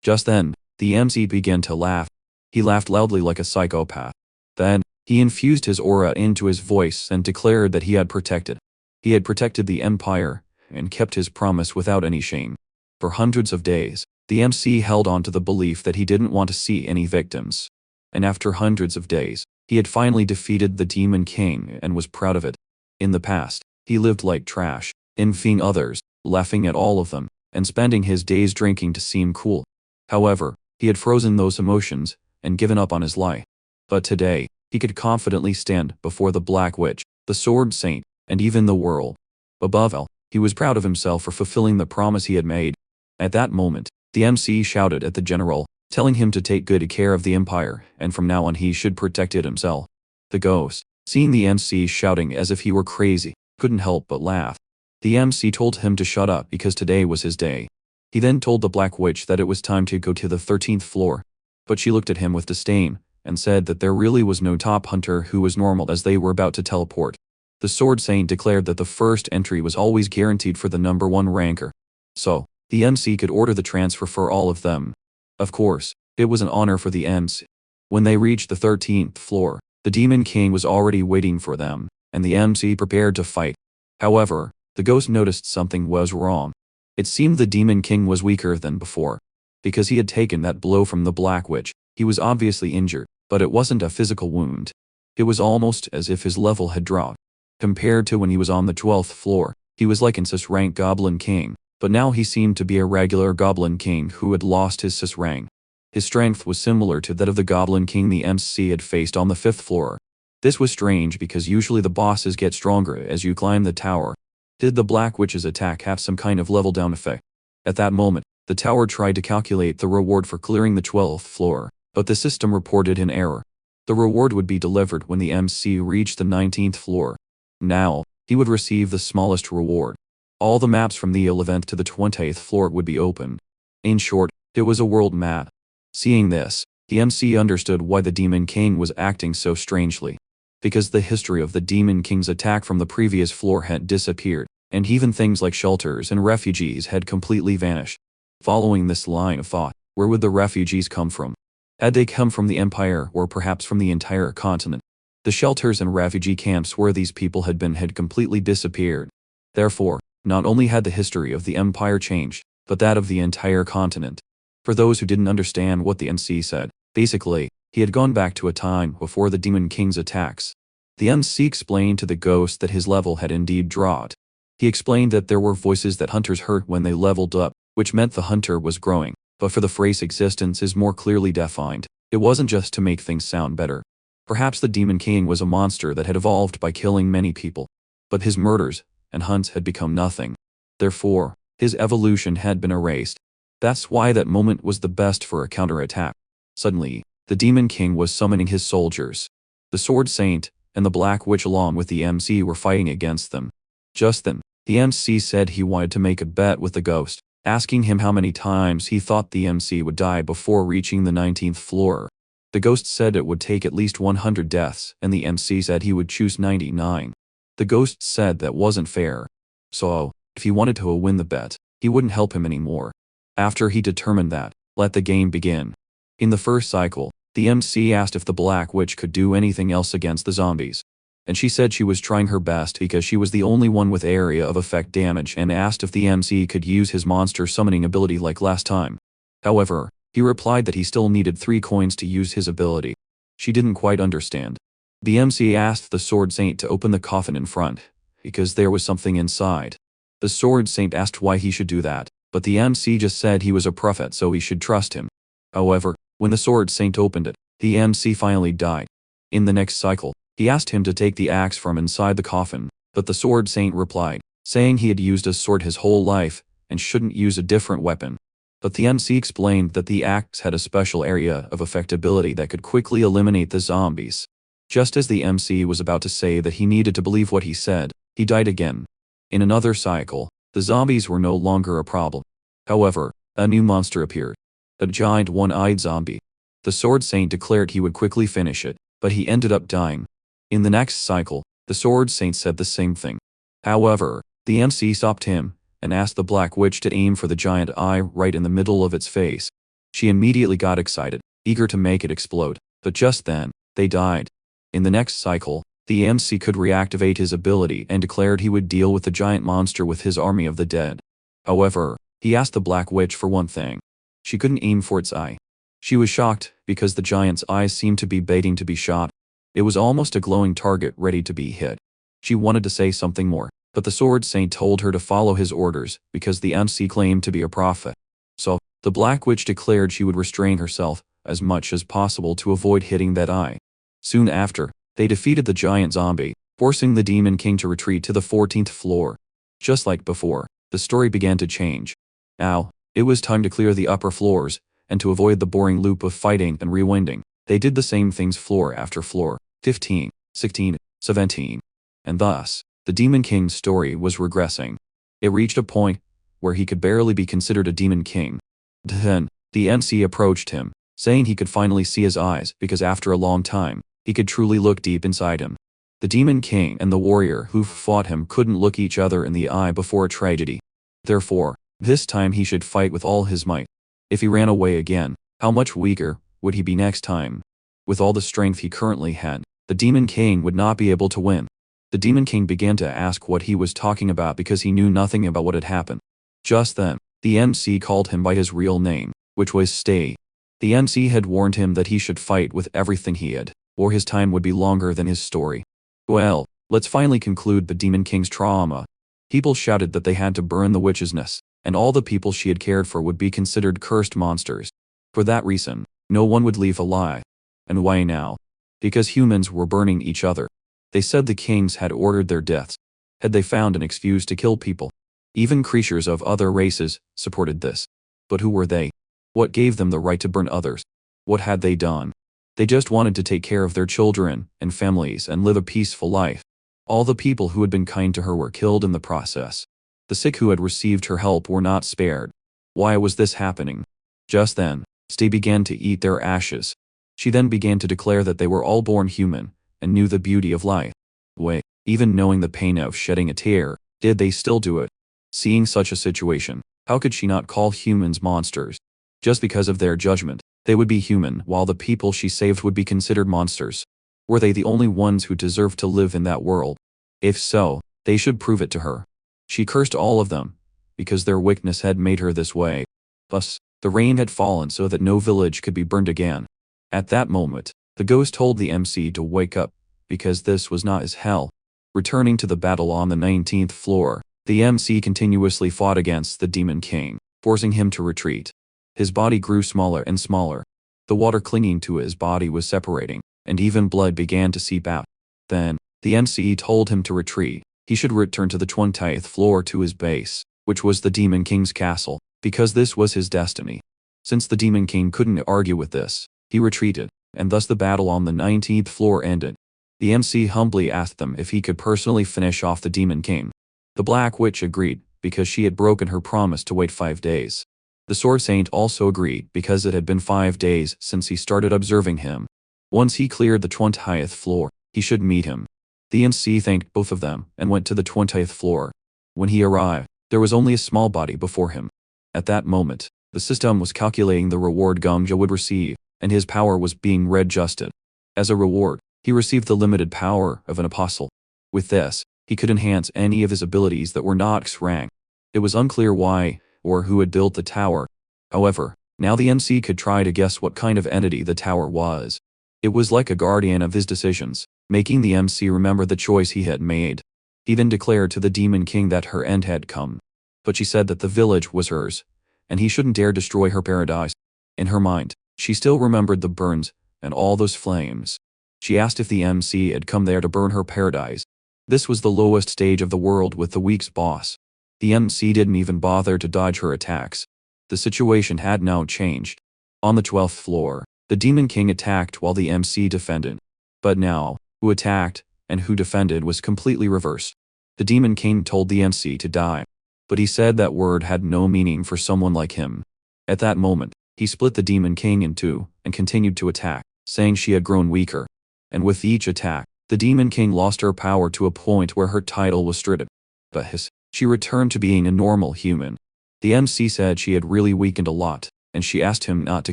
Just then, the MC began to laugh. He laughed loudly like a psychopath. Then, he infused his aura into his voice and declared that he had protected the Empire, and kept his promise without any shame. For hundreds of days, the MC held on to the belief that he didn't want to see any victims. And after hundreds of days, he had finally defeated the Demon King and was proud of it. In the past, he lived like trash, envying others, laughing at all of them, and spending his days drinking to seem cool. However, he had frozen those emotions and given up on his lie. But today, he could confidently stand before the Black Witch, the Sword Saint, and even the world. Above all, he was proud of himself for fulfilling the promise he had made. At that moment, the MC shouted at the general, telling him to take good care of the Empire, and from now on he should protect it himself. The ghost, seeing the MC shouting as if he were crazy, couldn't help but laugh. The MC told him to shut up because today was his day. He then told the Black Witch that it was time to go to the 13th floor. But she looked at him with disdain, and said that there really was no top hunter who was normal as they were about to teleport. The Sword Saint declared that the first entry was always guaranteed for the number 1 ranker. So, the MC could order the transfer for all of them. Of course, it was an honor for the MC. When they reached the 13th floor, the Demon King was already waiting for them, and the MC prepared to fight. However, the ghost noticed something was wrong. It seemed the Demon King was weaker than before. Because he had taken that blow from the Black Witch, he was obviously injured, but it wasn't a physical wound. It was almost as if his level had dropped. Compared to when he was on the 12th floor, he was like an cis rank Goblin King, but now he seemed to be a regular Goblin King who had lost his cis rank. His strength was similar to that of the Goblin King the MC had faced on the 5th floor. This was strange because usually the bosses get stronger as you climb the tower. Did the Black Witch's attack have some kind of level down effect? At that moment, the tower tried to calculate the reward for clearing the 12th floor, but the system reported an error. The reward would be delivered when the MC reached the 19th floor. Now, he would receive the smallest reward. All the maps from the 11th to the 20th floor would be open. In short, it was a world map. Seeing this, the MC understood why the Demon King was acting so strangely. Because the history of the Demon King's attack from the previous floor had disappeared, and even things like shelters and refugees had completely vanished. Following this line of thought, where would the refugees come from? Had they come from the Empire or perhaps from the entire continent? The shelters and refugee camps where these people had been had completely disappeared. Therefore, not only had the history of the Empire changed, but that of the entire continent. For those who didn't understand what the MC said, basically, he had gone back to a time before the Demon King's attacks. The MC explained to the ghost that his level had indeed dropped. He explained that there were voices that hunters heard when they leveled up, which meant the hunter was growing, but for the phrase existence is more clearly defined. It wasn't just to make things sound better. Perhaps the Demon King was a monster that had evolved by killing many people, but his murders and hunts had become nothing. Therefore, his evolution had been erased. That's why that moment was the best for a counterattack. Suddenly, the Demon King was summoning his soldiers. The Sword Saint and the Black Witch along with the MC were fighting against them. Just then, the MC said he wanted to make a bet with the ghost. asking him how many times he thought the MC would die before reaching the 19th floor. The ghost said it would take at least 100 deaths, and the MC said he would choose 99. The ghost said that wasn't fair. So, if he wanted to win the bet, he wouldn't help him anymore. After he determined that, let the game begin. In the first cycle, the MC asked if the Black Witch could do anything else against the zombies. And she said she was trying her best because she was the only one with area of effect damage, and asked if the MC could use his monster summoning ability like last time. However, he replied that he still needed 3 coins to use his ability. She didn't quite understand. The MC asked the Sword Saint to open the coffin in front, because there was something inside. The Sword Saint asked why he should do that, but the MC just said he was a prophet so he should trust him. However, when the Sword Saint opened it, the MC finally died. In the next cycle, he asked him to take the axe from inside the coffin, but the Sword Saint replied, saying he had used a sword his whole life, and shouldn't use a different weapon. But the MC explained that the axe had a special area of effectability that could quickly eliminate the zombies. Just as the MC was about to say that he needed to believe what he said, he died again. In another cycle, the zombies were no longer a problem. However, a new monster appeared. A giant one-eyed zombie. The Sword Saint declared he would quickly finish it, but he ended up dying. In the next cycle, the Sword Saint said the same thing. However, the MC stopped him, and asked the Black Witch to aim for the giant eye right in the middle of its face. She immediately got excited, eager to make it explode, but just then, they died. In the next cycle, the MC could reactivate his ability and declared he would deal with the giant monster with his army of the dead. However, he asked the Black Witch for one thing. She couldn't aim for its eye. She was shocked, because the giant's eyes seemed to be baiting to be shot. It was almost a glowing target ready to be hit. She wanted to say something more, but the Sword Saint told her to follow his orders because the MC claimed to be a prophet. So, the Black Witch declared she would restrain herself as much as possible to avoid hitting that eye. Soon after, they defeated the giant zombie, forcing the Demon King to retreat to the 14th floor. Just like before, the story began to change. Now, it was time to clear the upper floors, and to avoid the boring loop of fighting and rewinding, they did the same things floor after floor, 15, 16, 17. And thus, the Demon King's story was regressing. It reached a point where he could barely be considered a Demon King. Then, the MC approached him, saying he could finally see his eyes because after a long time, he could truly look deep inside him. The Demon King and the warrior who fought him couldn't look each other in the eye before a tragedy. Therefore, this time he should fight with all his might. If he ran away again, how much weaker would he be next time? With all the strength he currently had, the Demon King would not be able to win. The Demon King began to ask what he was talking about because he knew nothing about what had happened. Just then, the MC called him by his real name, which was Stay. The MC had warned him that he should fight with everything he had, or his time would be longer than his story. Well, let's finally conclude the Demon King's trauma. People shouted that they had to burn the witch's nest, and all the people she had cared for would be considered cursed monsters. For that reason, no one would leave alive. And why now? Because humans were burning each other. They said the kings had ordered their deaths. Had they found an excuse to kill people? Even creatures of other races supported this. But who were they? What gave them the right to burn others? What had they done? They just wanted to take care of their children and families and live a peaceful life. All the people who had been kind to her were killed in the process. The sick who had received her help were not spared. Why was this happening? Just then, Stay began to eat their ashes. She then began to declare that they were all born human, and knew the beauty of life. Wait, even knowing the pain of shedding a tear, did they still do it? Seeing such a situation, how could she not call humans monsters? Just because of their judgment, they would be human while the people she saved would be considered monsters. Were they the only ones who deserved to live in that world? If so, they should prove it to her. She cursed all of them, because their wickedness had made her this way. Thus, the rain had fallen so that no village could be burned again. At that moment, the ghost told the MC to wake up, because this was not his hell. Returning to the battle on the 19th floor, the MC continuously fought against the Demon King, forcing him to retreat. His body grew smaller and smaller. The water clinging to his body was separating, and even blood began to seep out. Then, the MC told him to retreat. He should return to the 20th floor to his base, which was the Demon King's castle, because this was his destiny. Since the Demon King couldn't argue with this, he retreated, and thus the battle on the 19th floor ended. The MC humbly asked them if he could personally finish off the Demon King. The Black Witch agreed, because she had broken her promise to wait 5 days. The Sword Saint also agreed because it had been 5 days since he started observing him. Once he cleared the 20th floor, he should meet him. The MC thanked both of them and went to the 20th floor. When he arrived, there was only a small body before him. At that moment, the system was calculating the reward Gongja would receive, and his power was being readjusted. As a reward, he received the limited power of an apostle. With this, he could enhance any of his abilities that were not X rank. It was unclear why or who had built the tower. However, now the MC could try to guess what kind of entity the tower was. It was like a guardian of his decisions, making the MC remember the choice he had made. He then declared to the Demon King that her end had come. But she said that the village was hers, and he shouldn't dare destroy her paradise. In her mind, she still remembered the burns and all those flames. She asked if the MC had come there to burn her paradise. This was the lowest stage of the world with the week's boss. The MC didn't even bother to dodge her attacks. The situation had now changed. On the 12th floor, the Demon King attacked while the MC defended. But now, who attacked and who defended was completely reversed. The Demon King told the MC to die. But he said that word had no meaning for someone like him. At that moment, he split the Demon King in two and continued to attack, saying she had grown weaker. And with each attack, the Demon King lost her power to a point where her title was stripped. But she returned to being a normal human. The MC said she had really weakened a lot, and she asked him not to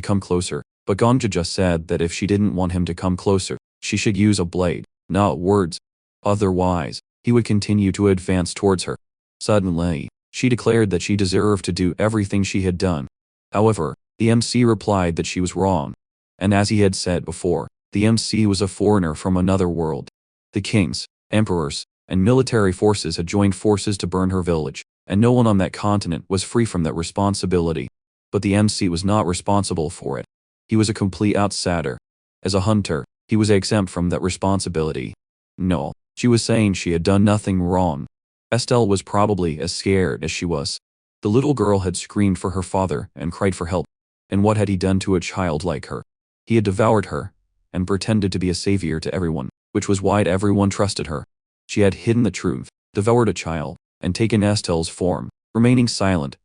come closer, but Gongja just said that if she didn't want him to come closer, she should use a blade, not words. Otherwise, he would continue to advance towards her. Suddenly, she declared that she deserved to do everything she had done. However, the MC replied that she was wrong. And as he had said before, the MC was a foreigner from another world. The kings, emperors, and military forces had joined forces to burn her village, and no one on that continent was free from that responsibility. But the MC was not responsible for it. He was a complete outsider. As a hunter, he was exempt from that responsibility. No, she was saying she had done nothing wrong. Estelle was probably as scared as she was. The little girl had screamed for her father and cried for help. And what had he done to a child like her? He had devoured her and pretended to be a savior to everyone, which was why everyone trusted her. She had hidden the truth, devoured a child, and taken Estelle's form, remaining silent,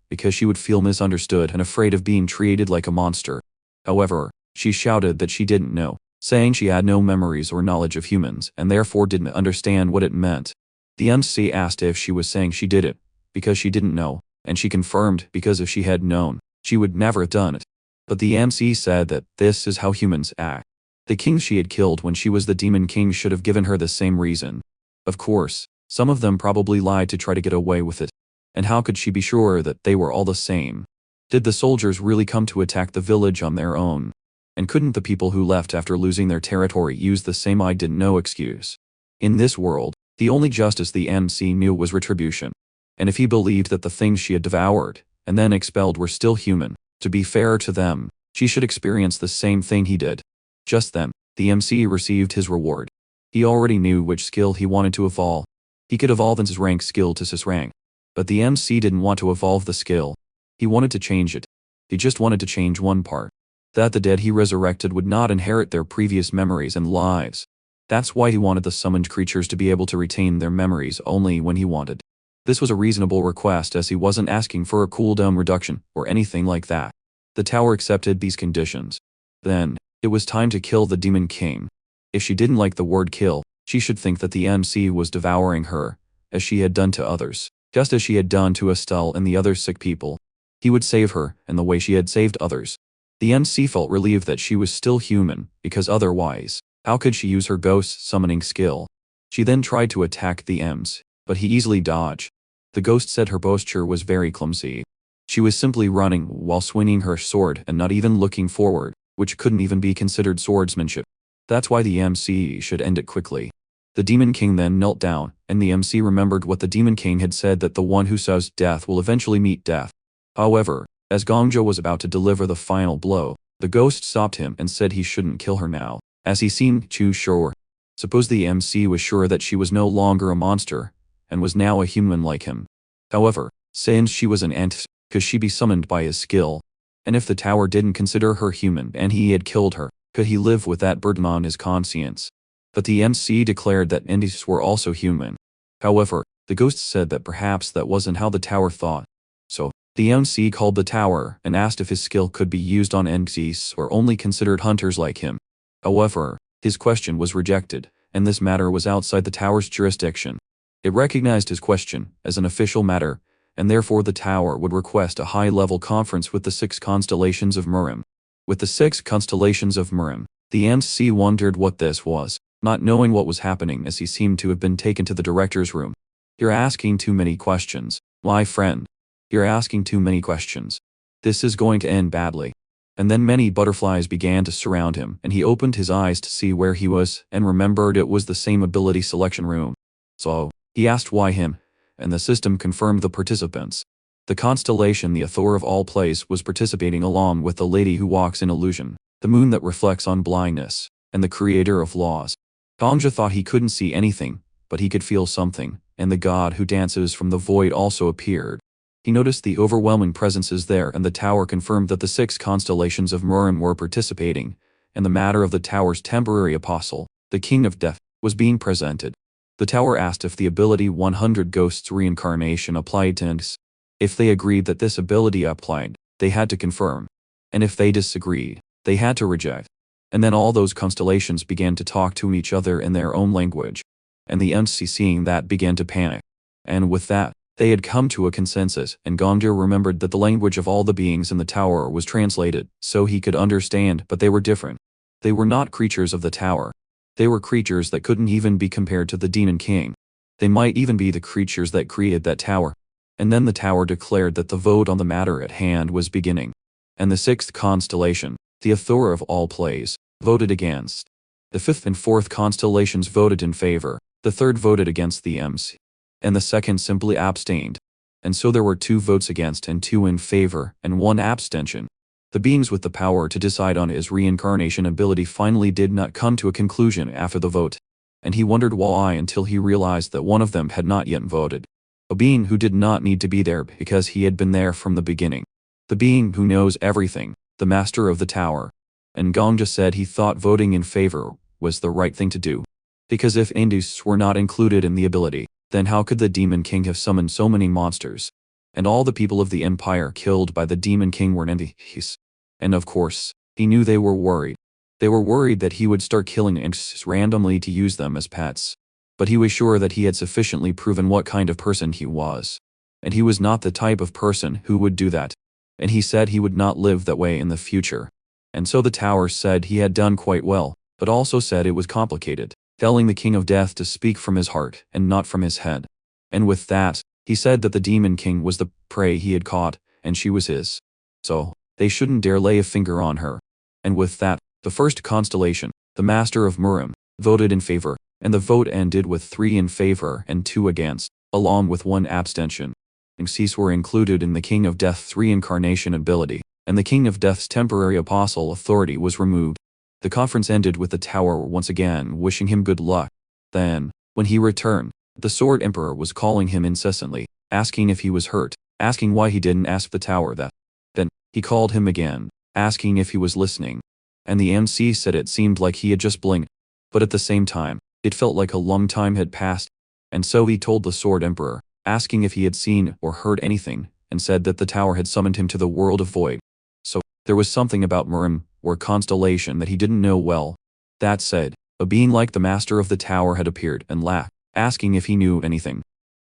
because she would feel misunderstood and afraid of being treated like a monster. However, she shouted that she didn't know, saying she had no memories or knowledge of humans and therefore didn't understand what it meant. The MC asked if she was saying she did it because she didn't know, and she confirmed because if she had known, she would never have done it. But the MC said that this is how humans act. The king she had killed when she was the Demon King should have given her the same reason. Of course, some of them probably lied to try to get away with it. And how could she be sure that they were all the same? Did the soldiers really come to attack the village on their own? And couldn't the people who left after losing their territory use the same I didn't know excuse? In this world, the only justice the MC knew was retribution. And if he believed that the things she had devoured and then expelled were still human, to be fair to them, she should experience the same thing he did. Just then, the MC received his reward. He already knew which skill he wanted to evolve. He could evolve his rank skill to sis rank. But the MC didn't want to evolve the skill. He wanted to change it. He just wanted to change one part. That the dead he resurrected would not inherit their previous memories and lives. That's why he wanted the summoned creatures to be able to retain their memories only when he wanted. This was a reasonable request as he wasn't asking for a cooldown reduction or anything like that. The tower accepted these conditions. Then, it was time to kill the Demon King. If she didn't like the word kill, she should think that the MC was devouring her, as she had done to others, just as she had done to Estelle and the other sick people. He would save her in the way she had saved others. The MC felt relieved that she was still human, because otherwise, how could she use her ghost summoning skill? She then tried to attack the MC, but he easily dodged. The ghost said her posture was very clumsy. She was simply running while swinging her sword and not even looking forward, which couldn't even be considered swordsmanship. That's why the MC should end it quickly. The Demon King then knelt down, and the MC remembered what the Demon King had said, that the one who saws death will eventually meet death. However, as Gongja was about to deliver the final blow, the ghost stopped him and said he shouldn't kill her now, as he seemed too sure. Suppose the MC was sure that she was no longer a monster, and was now a human like him. However, since she was an ant, could she be summoned by his skill? And if the tower didn't consider her human and he had killed her, could he live with that burden on his conscience? But the MC declared that entities were also human. However, The ghost said that perhaps that wasn't how the tower thought. So, the MC called the tower and asked if his skill could be used on NPCs or only considered hunters like him. However, his question was rejected, and this matter was outside the tower's jurisdiction. It recognized his question as an official matter, and therefore the tower would request a high-level conference with the 6 constellations of Murim. With the 6 constellations of Murim, the MC wondered what this was, not knowing what was happening as he seemed to have been taken to the director's room. "You're asking too many questions, my friend. You're asking too many questions. This is going to end badly." And then many butterflies began to surround him, and he opened his eyes to see where he was and remembered it was the same ability selection room. So, he asked why him, and the system confirmed the participants. The constellation the author of all plays was participating along with the lady who walks in illusion, the moon that reflects on blindness, and the creator of laws. Gongja thought he couldn't see anything, but he could feel something, and the god who dances from the void also appeared. He noticed the overwhelming presences there, and the tower confirmed that the 6 constellations of Murim were participating, and the matter of the tower's temporary apostle, the King of Death, was being presented. The tower asked if the ability 100 Ghosts Reincarnation applied to NPCs. If they agreed that this ability applied, they had to confirm. And if they disagreed, they had to reject. And then all those constellations began to talk to each other in their own language. And the MC seeing that began to panic. And with that, they had come to a consensus, and Gongja remembered that the language of all the beings in the tower was translated, so he could understand, but they were different. They were not creatures of the tower. They were creatures that couldn't even be compared to the Demon King. They might even be the creatures that created that tower. And then the tower declared that the vote on the matter at hand was beginning. And the 6th constellation, the author of all plays, voted against. The 5th and 4th constellations voted in favor, the 3rd voted against the MC. And the 2nd simply abstained. And so there were 2 votes against and 2 in favor, and 1 abstention. The beings with the power to decide on his reincarnation ability finally did not come to a conclusion after the vote. And he wondered why until he realized that one of them had not yet voted. A being who did not need to be there because he had been there from the beginning. The being who knows everything, the master of the tower. And Gongja said he thought voting in favor was the right thing to do. Because if Indus were not included in the ability, then how could the Demon King have summoned so many monsters? And all the people of the Empire killed by the Demon King were entities. And of course, he knew they were worried. They were worried that he would start killing entities randomly to use them as pets. But he was sure that he had sufficiently proven what kind of person he was. And he was not the type of person who would do that. And he said he would not live that way in the future. And so the tower said he had done quite well, but also said it was complicated, telling the King of Death to speak from his heart and not from his head. And with that, he said that the Demon King was the prey he had caught, and she was his. So, they shouldn't dare lay a finger on her. And with that, the 1st constellation, the Master of Murim, voted in favor, and the vote ended with 3 in favor and 2 against, along with 1 abstention. MCs were included in the King of Death's reincarnation ability, and the King of Death's temporary apostle authority was removed. The conference ended with the tower once again wishing him good luck. Then, when he returned, the Sword Emperor was calling him incessantly, asking if he was hurt, asking why he didn't ask the tower that. Then, he called him again, asking if he was listening. And the MC said it seemed like he had just blinked. But at the same time, it felt like a long time had passed. And so he told the Sword Emperor, asking if he had seen or heard anything, and said that the tower had summoned him to the world of void. So, there was something about Murim, or constellation, that he didn't know well. That said, a being like the master of the tower had appeared and laughed, asking if he knew anything.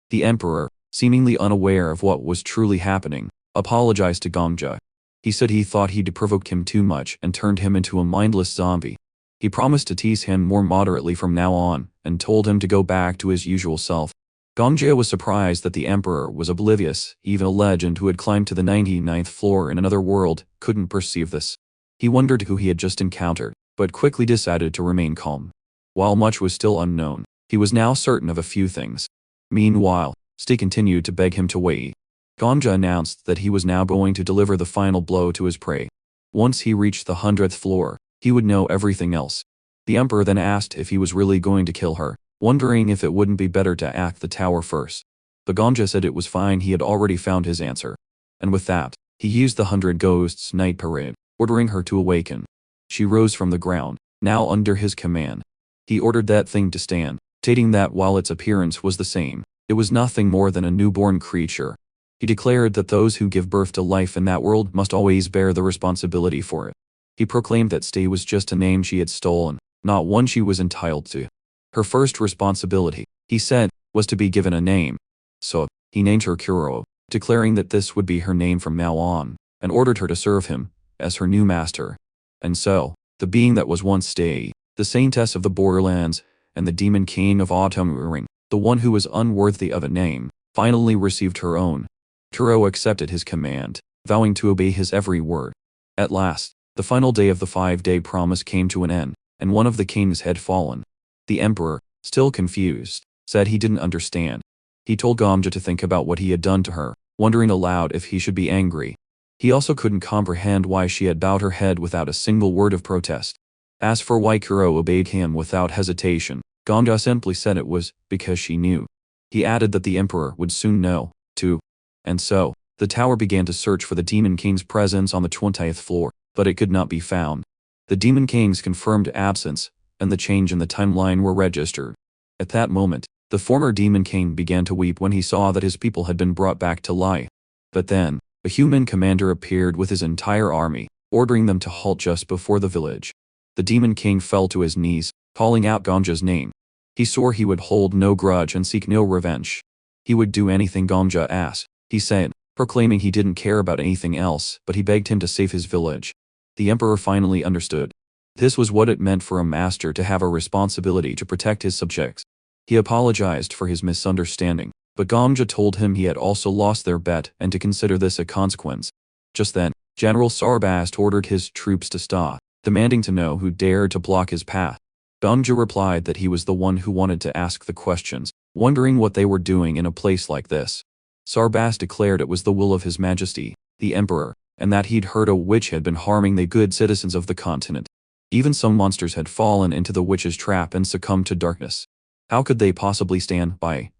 The Emperor, seemingly unaware of what was truly happening, apologized to Gongja. He said he thought he'd provoked him too much and turned him into a mindless zombie. He promised to tease him more moderately from now on, and told him to go back to his usual self. Gongja was surprised that the Emperor was oblivious. Even a legend who had climbed to the 99th floor in another world couldn't perceive this. He wondered who he had just encountered, but quickly decided to remain calm. While much was still unknown, he was now certain of a few things. Meanwhile, Sti continued to beg him to wait. Gongja announced that he was now going to deliver the final blow to his prey. Once he reached the 100th floor, he would know everything else. The Emperor then asked if he was really going to kill her, wondering if it wouldn't be better to act the tower first. But Gongja said it was fine, he had already found his answer. And with that, he used the 100 Ghosts Night Parade, ordering her to awaken. She rose from the ground, now under his command. He ordered that thing to stand, stating that while its appearance was the same, It was nothing more than a newborn creature. He declared that those who give birth to life in that world must always bear the responsibility for it. He proclaimed that stay was just a name she had stolen, not one she was entitled to. Her first responsibility, he said, was to be given a name. So, he named her Kuro, declaring that this would be her name from now on, and ordered her to serve him as her new master. And so, the being that was once Stay, the saintess of the borderlands, and the demon king of Autumn Ring, the one who was unworthy of a name, finally received her own. Kuro accepted his command, vowing to obey his every word. At last, the final day of the 5-day promise came to an end, and one of the kings had fallen. The emperor, still confused, said he didn't understand. He told Gamja to think about what he had done to her, wondering aloud if he should be angry. He also couldn't comprehend why she had bowed her head without a single word of protest. As for why Kuro obeyed him without hesitation, Gamja simply said it was because she knew. He added that the emperor would soon know, too. And so, the tower began to search for the Demon King's presence on the 20th floor, but it could not be found. The Demon King's confirmed absence and the change in the timeline were registered. At that moment, the former Demon King began to weep when he saw that his people had been brought back to life. But then, a human commander appeared with his entire army, ordering them to halt just before the village. The Demon King fell to his knees, calling out Gamja's name. He swore he would hold no grudge and seek no revenge. He would do anything Gamja asked, he said, proclaiming he didn't care about anything else, but he begged him to save his village. The emperor finally understood. This was what it meant for a master to have a responsibility to protect his subjects. He apologized for his misunderstanding, but Gamja told him he had also lost their bet and to consider this a consequence. Just then, General Sarbast ordered his troops to stop, demanding to know who dared to block his path. Gamja replied that he was the one who wanted to ask the questions, wondering what they were doing in a place like this. Sarbast declared it was the will of His Majesty, the Emperor, and that he'd heard a witch had been harming the good citizens of the continent. Even some monsters had fallen into the witch's trap and succumbed to darkness. How could they possibly stand by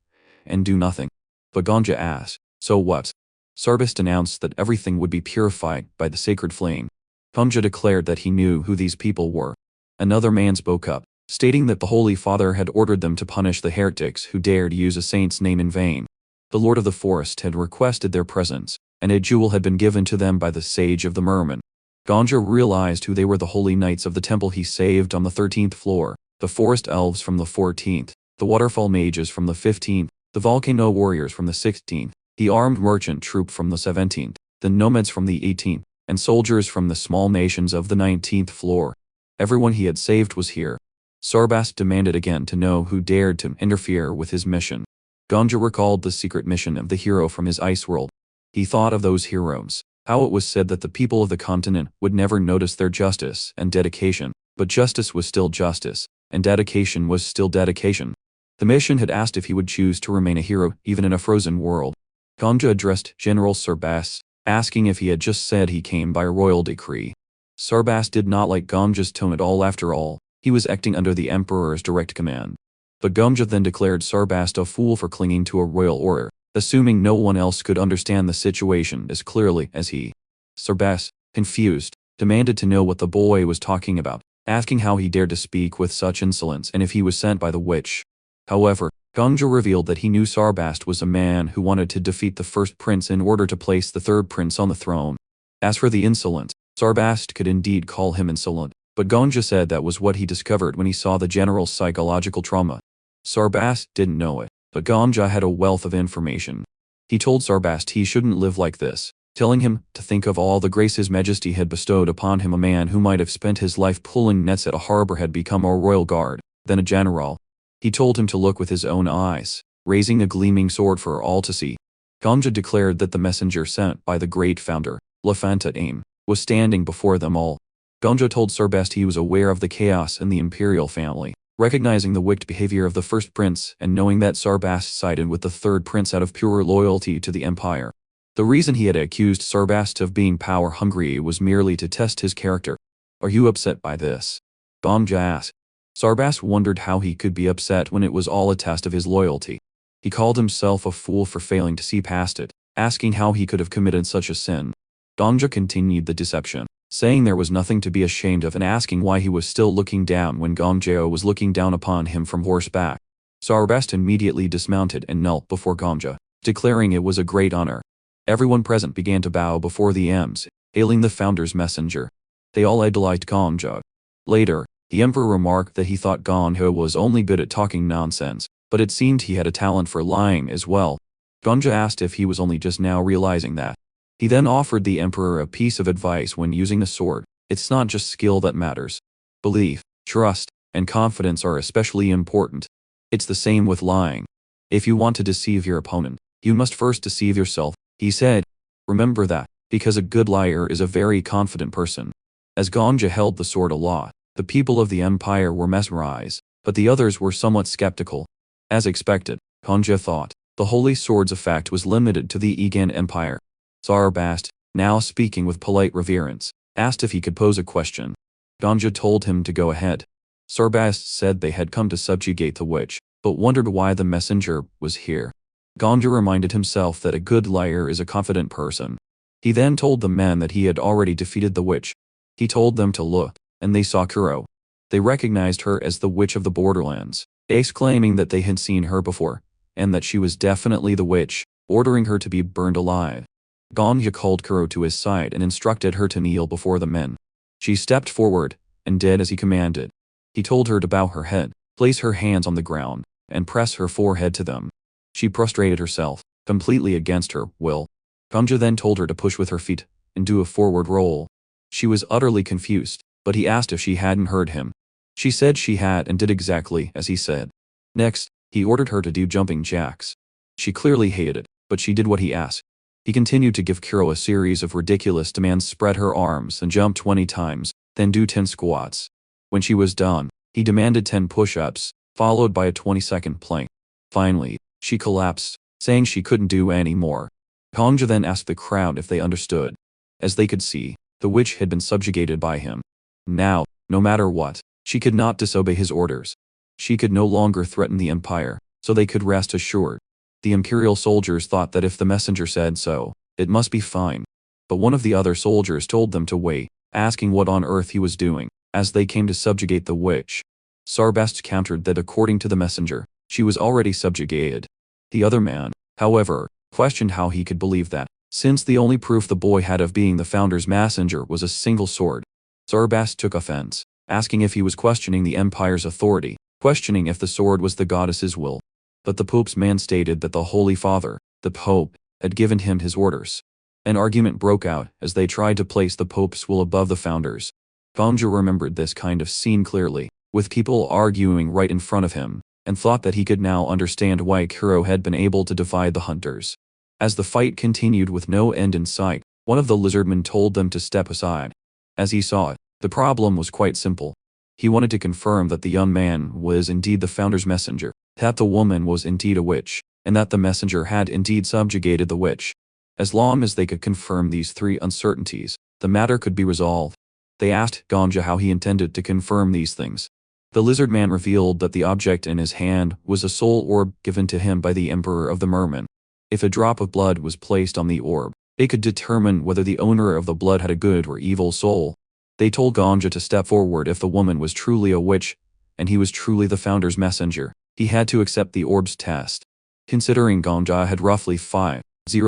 and do nothing? But Gamja asked, so what? Sarbast announced that everything would be purified by the sacred flame. Gamja declared that he knew who these people were. Another man spoke up, stating that the Holy Father had ordered them to punish the heretics who dared use a saint's name in vain. The Lord of the Forest had requested their presence, and a jewel had been given to them by the Sage of the Merman. Gamja realized who they were: the holy knights of the temple he saved on the 13th floor, the forest elves from the 14th, the waterfall mages from the 15th, the volcano warriors from the 16th, the armed merchant troop from the 17th, the nomads from the 18th, and soldiers from the small nations of the 19th floor. Everyone he had saved was here. Sarbast demanded again to know who dared to interfere with his mission. Gamja recalled the secret mission of the hero from his ice world. He thought of those heroes, how it was said that the people of the continent would never notice their justice and dedication, but justice was still justice, and dedication was still dedication. The mission had asked if he would choose to remain a hero even in a frozen world. Gamja addressed General Sarbast, asking if he had just said he came by royal decree. Sarbast did not like Gamja's tone at all. After all, he was acting under the Emperor's direct command. But Gamja then declared Sarbast a fool for clinging to a royal order, assuming no one else could understand the situation as clearly as he. Sarbast, confused, demanded to know what the boy was talking about, asking how he dared to speak with such insolence and if he was sent by the witch. However, Gamja revealed that he knew Sarbast was a man who wanted to defeat the first prince in order to place the third prince on the throne. As for the insolence, Sarbast could indeed call him insolent, but Gamja said that was what he discovered when he saw the general's psychological trauma. Sarbast didn't know it, but Gamja had a wealth of information. He told Sarbast he shouldn't live like this, telling him to think of all the grace His Majesty had bestowed upon him. A man who might have spent his life pulling nets at a harbor had become a royal guard, then a general. He told him to look with his own eyes, raising a gleaming sword for all to see. Gamja declared that the messenger sent by the great founder, Lafanta Aim, was standing before them all. Gamja told Sarbast he was aware of the chaos in the imperial family, recognizing the wicked behavior of the first prince and knowing that Sarbast sided with the third prince out of pure loyalty to the empire. The reason he had accused Sarbast of being power-hungry was merely to test his character. Are you upset by this? Gamja asked. Sarbast wondered how he could be upset when it was all a test of his loyalty. He called himself a fool for failing to see past it, asking how he could have committed such a sin. Gamja continued the deception, saying there was nothing to be ashamed of and asking why he was still looking down when Gamja was looking down upon him from horseback. Sarbast immediately dismounted and knelt before Ganja, declaring it was a great honor. Everyone present began to bow before the Ems, hailing the founder's messenger. They all idolized Ganja. Later, the emperor remarked that he thought Ganja was only good at talking nonsense, but it seemed he had a talent for lying as well. Ganja asked if he was only just now realizing that. He then offered the emperor a piece of advice when using a sword. It's not just skill that matters. Belief, trust, and confidence are especially important. It's the same with lying. If you want to deceive your opponent, you must first deceive yourself, he said. Remember that, because a good liar is a very confident person. As Ganja held the sword aloft, the people of the empire were mesmerized, but the others were somewhat skeptical. As expected, Ganja thought, the holy sword's effect was limited to the Egan Empire. Sarbast, now speaking with polite reverence, asked if he could pose a question. Ganja told him to go ahead. Sarbast said they had come to subjugate the witch, but wondered why the messenger was here. Ganja reminded himself that a good liar is a confident person. He then told the men that he had already defeated the witch. He told them to look, and they saw Kuro. They recognized her as the witch of the borderlands, exclaiming that they had seen her before, and that she was definitely the witch, ordering her to be burned alive. Ganja called Kuro to his side and instructed her to kneel before the men. She stepped forward, and did as he commanded. He told her to bow her head, place her hands on the ground, and press her forehead to them. She prostrated herself, completely against her will. Ganja then told her to push with her feet, and do a forward roll. She was utterly confused, but he asked if she hadn't heard him. She said she had and did exactly as he said. Next, he ordered her to do jumping jacks. She clearly hated it, but she did what he asked. He continued to give Kuro a series of ridiculous demands: spread her arms and jump 20 times, then do 10 squats. When she was done, he demanded 10 push-ups, followed by a 20-second plank. Finally, she collapsed, saying she couldn't do any more. Ganja then asked the crowd if they understood. As they could see, the witch had been subjugated by him. Now, no matter what, she could not disobey his orders. She could no longer threaten the empire, so they could rest assured. The imperial soldiers thought that if the messenger said so, it must be fine. But one of the other soldiers told them to wait, asking what on earth he was doing, as they came to subjugate the witch. Sarbast countered that according to the messenger, she was already subjugated. The other man, however, questioned how he could believe that, since the only proof the boy had of being the founder's messenger was a single sword. Sarbast took offense, asking if he was questioning the empire's authority, questioning if the sword was the goddess's will. But the Pope's man stated that the Holy Father, the Pope, had given him his orders. An argument broke out as they tried to place the Pope's will above the founder's. Ganja remembered this kind of scene clearly, with people arguing right in front of him, and thought that he could now understand why Kuro had been able to defy the hunters. As the fight continued with no end in sight, one of the lizardmen told them to step aside. As he saw it, the problem was quite simple. He wanted to confirm that the young man was indeed the founder's messenger, that the woman was indeed a witch, and that the messenger had indeed subjugated the witch. As long as they could confirm these three uncertainties, the matter could be resolved. They asked Ganja how he intended to confirm these things. The lizard man revealed that the object in his hand was a soul orb given to him by the emperor of the mermen. If a drop of blood was placed on the orb, it could determine whether the owner of the blood had a good or evil soul. They told Ganja to step forward if the woman was truly a witch, and he was truly the founder's messenger. He had to accept the orb's test. Considering Ganja had roughly 50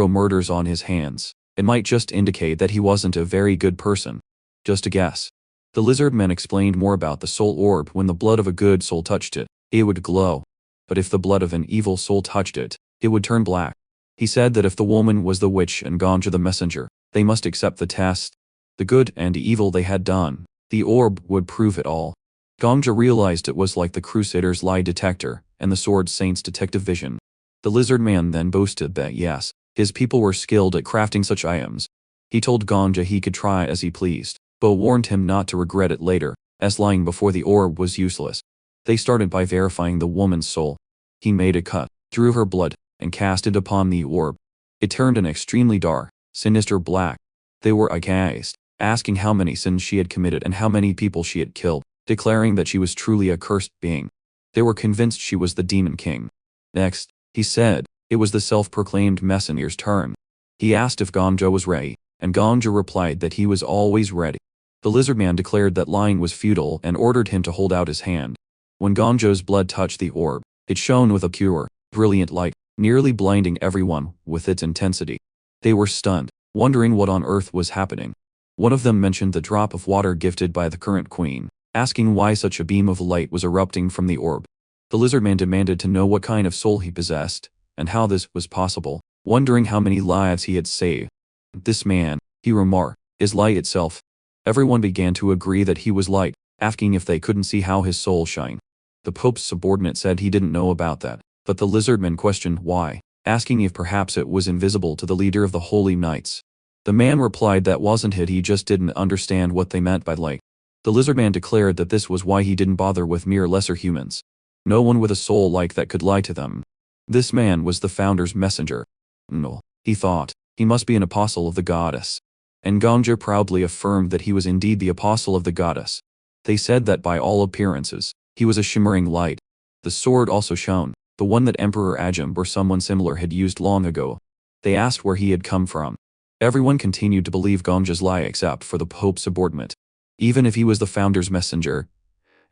murders on his hands, it might just indicate that he wasn't a very good person. Just a guess. The lizard men explained more about the soul orb. When the blood of a good soul touched it, it would glow. But if the blood of an evil soul touched it, it would turn black. He said that if the woman was the witch and Ganja the messenger, they must accept the test. The good and evil they had done, the orb would prove it all. Ganja realized it was like the Crusaders' lie detector and the Sword Saint's detective vision. The lizard man then boasted that yes, his people were skilled at crafting such items. He told Ganja he could try as he pleased, but warned him not to regret it later, as lying before the orb was useless. They started by verifying the woman's soul. He made a cut, drew her blood, and cast it upon the orb. It turned an extremely dark, sinister black. They were aghast, asking how many sins she had committed and how many people she had killed, declaring that she was truly a cursed being. They were convinced she was the Demon King. Next, he said, it was the self-proclaimed messenger's turn. He asked if Ganja was ready, and Ganja replied that he was always ready. The lizard man declared that lying was futile and ordered him to hold out his hand. When Ganja's blood touched the orb, It shone with a pure, brilliant light, nearly blinding everyone with its intensity. They were stunned, wondering what on earth was happening. One of them mentioned the drop of water gifted by the current queen, asking why such a beam of light was erupting from the orb. The lizard man demanded to know what kind of soul he possessed, and how this was possible, wondering how many lives he had saved. This man, he remarked, is light itself. Everyone began to agree that he was light, asking if they couldn't see how his soul shined. The Pope's subordinate said he didn't know about that, but the lizardman questioned why, asking if perhaps it was invisible to the leader of the Holy Knights. The man replied that wasn't it, he just didn't understand what they meant by light. The lizardman declared that this was why he didn't bother with mere lesser humans. No one with a soul like that could lie to them. This man was the founder's messenger. No, he thought, he must be an apostle of the goddess. And Ganja proudly affirmed that he was indeed the apostle of the goddess. They said that by all appearances, he was a shimmering light. The sword also shone, the one that Emperor Ajum or someone similar had used long ago. They asked where he had come from. Everyone continued to believe Ganja's lie except for the Pope's subordinate. Even if he was the founder's messenger,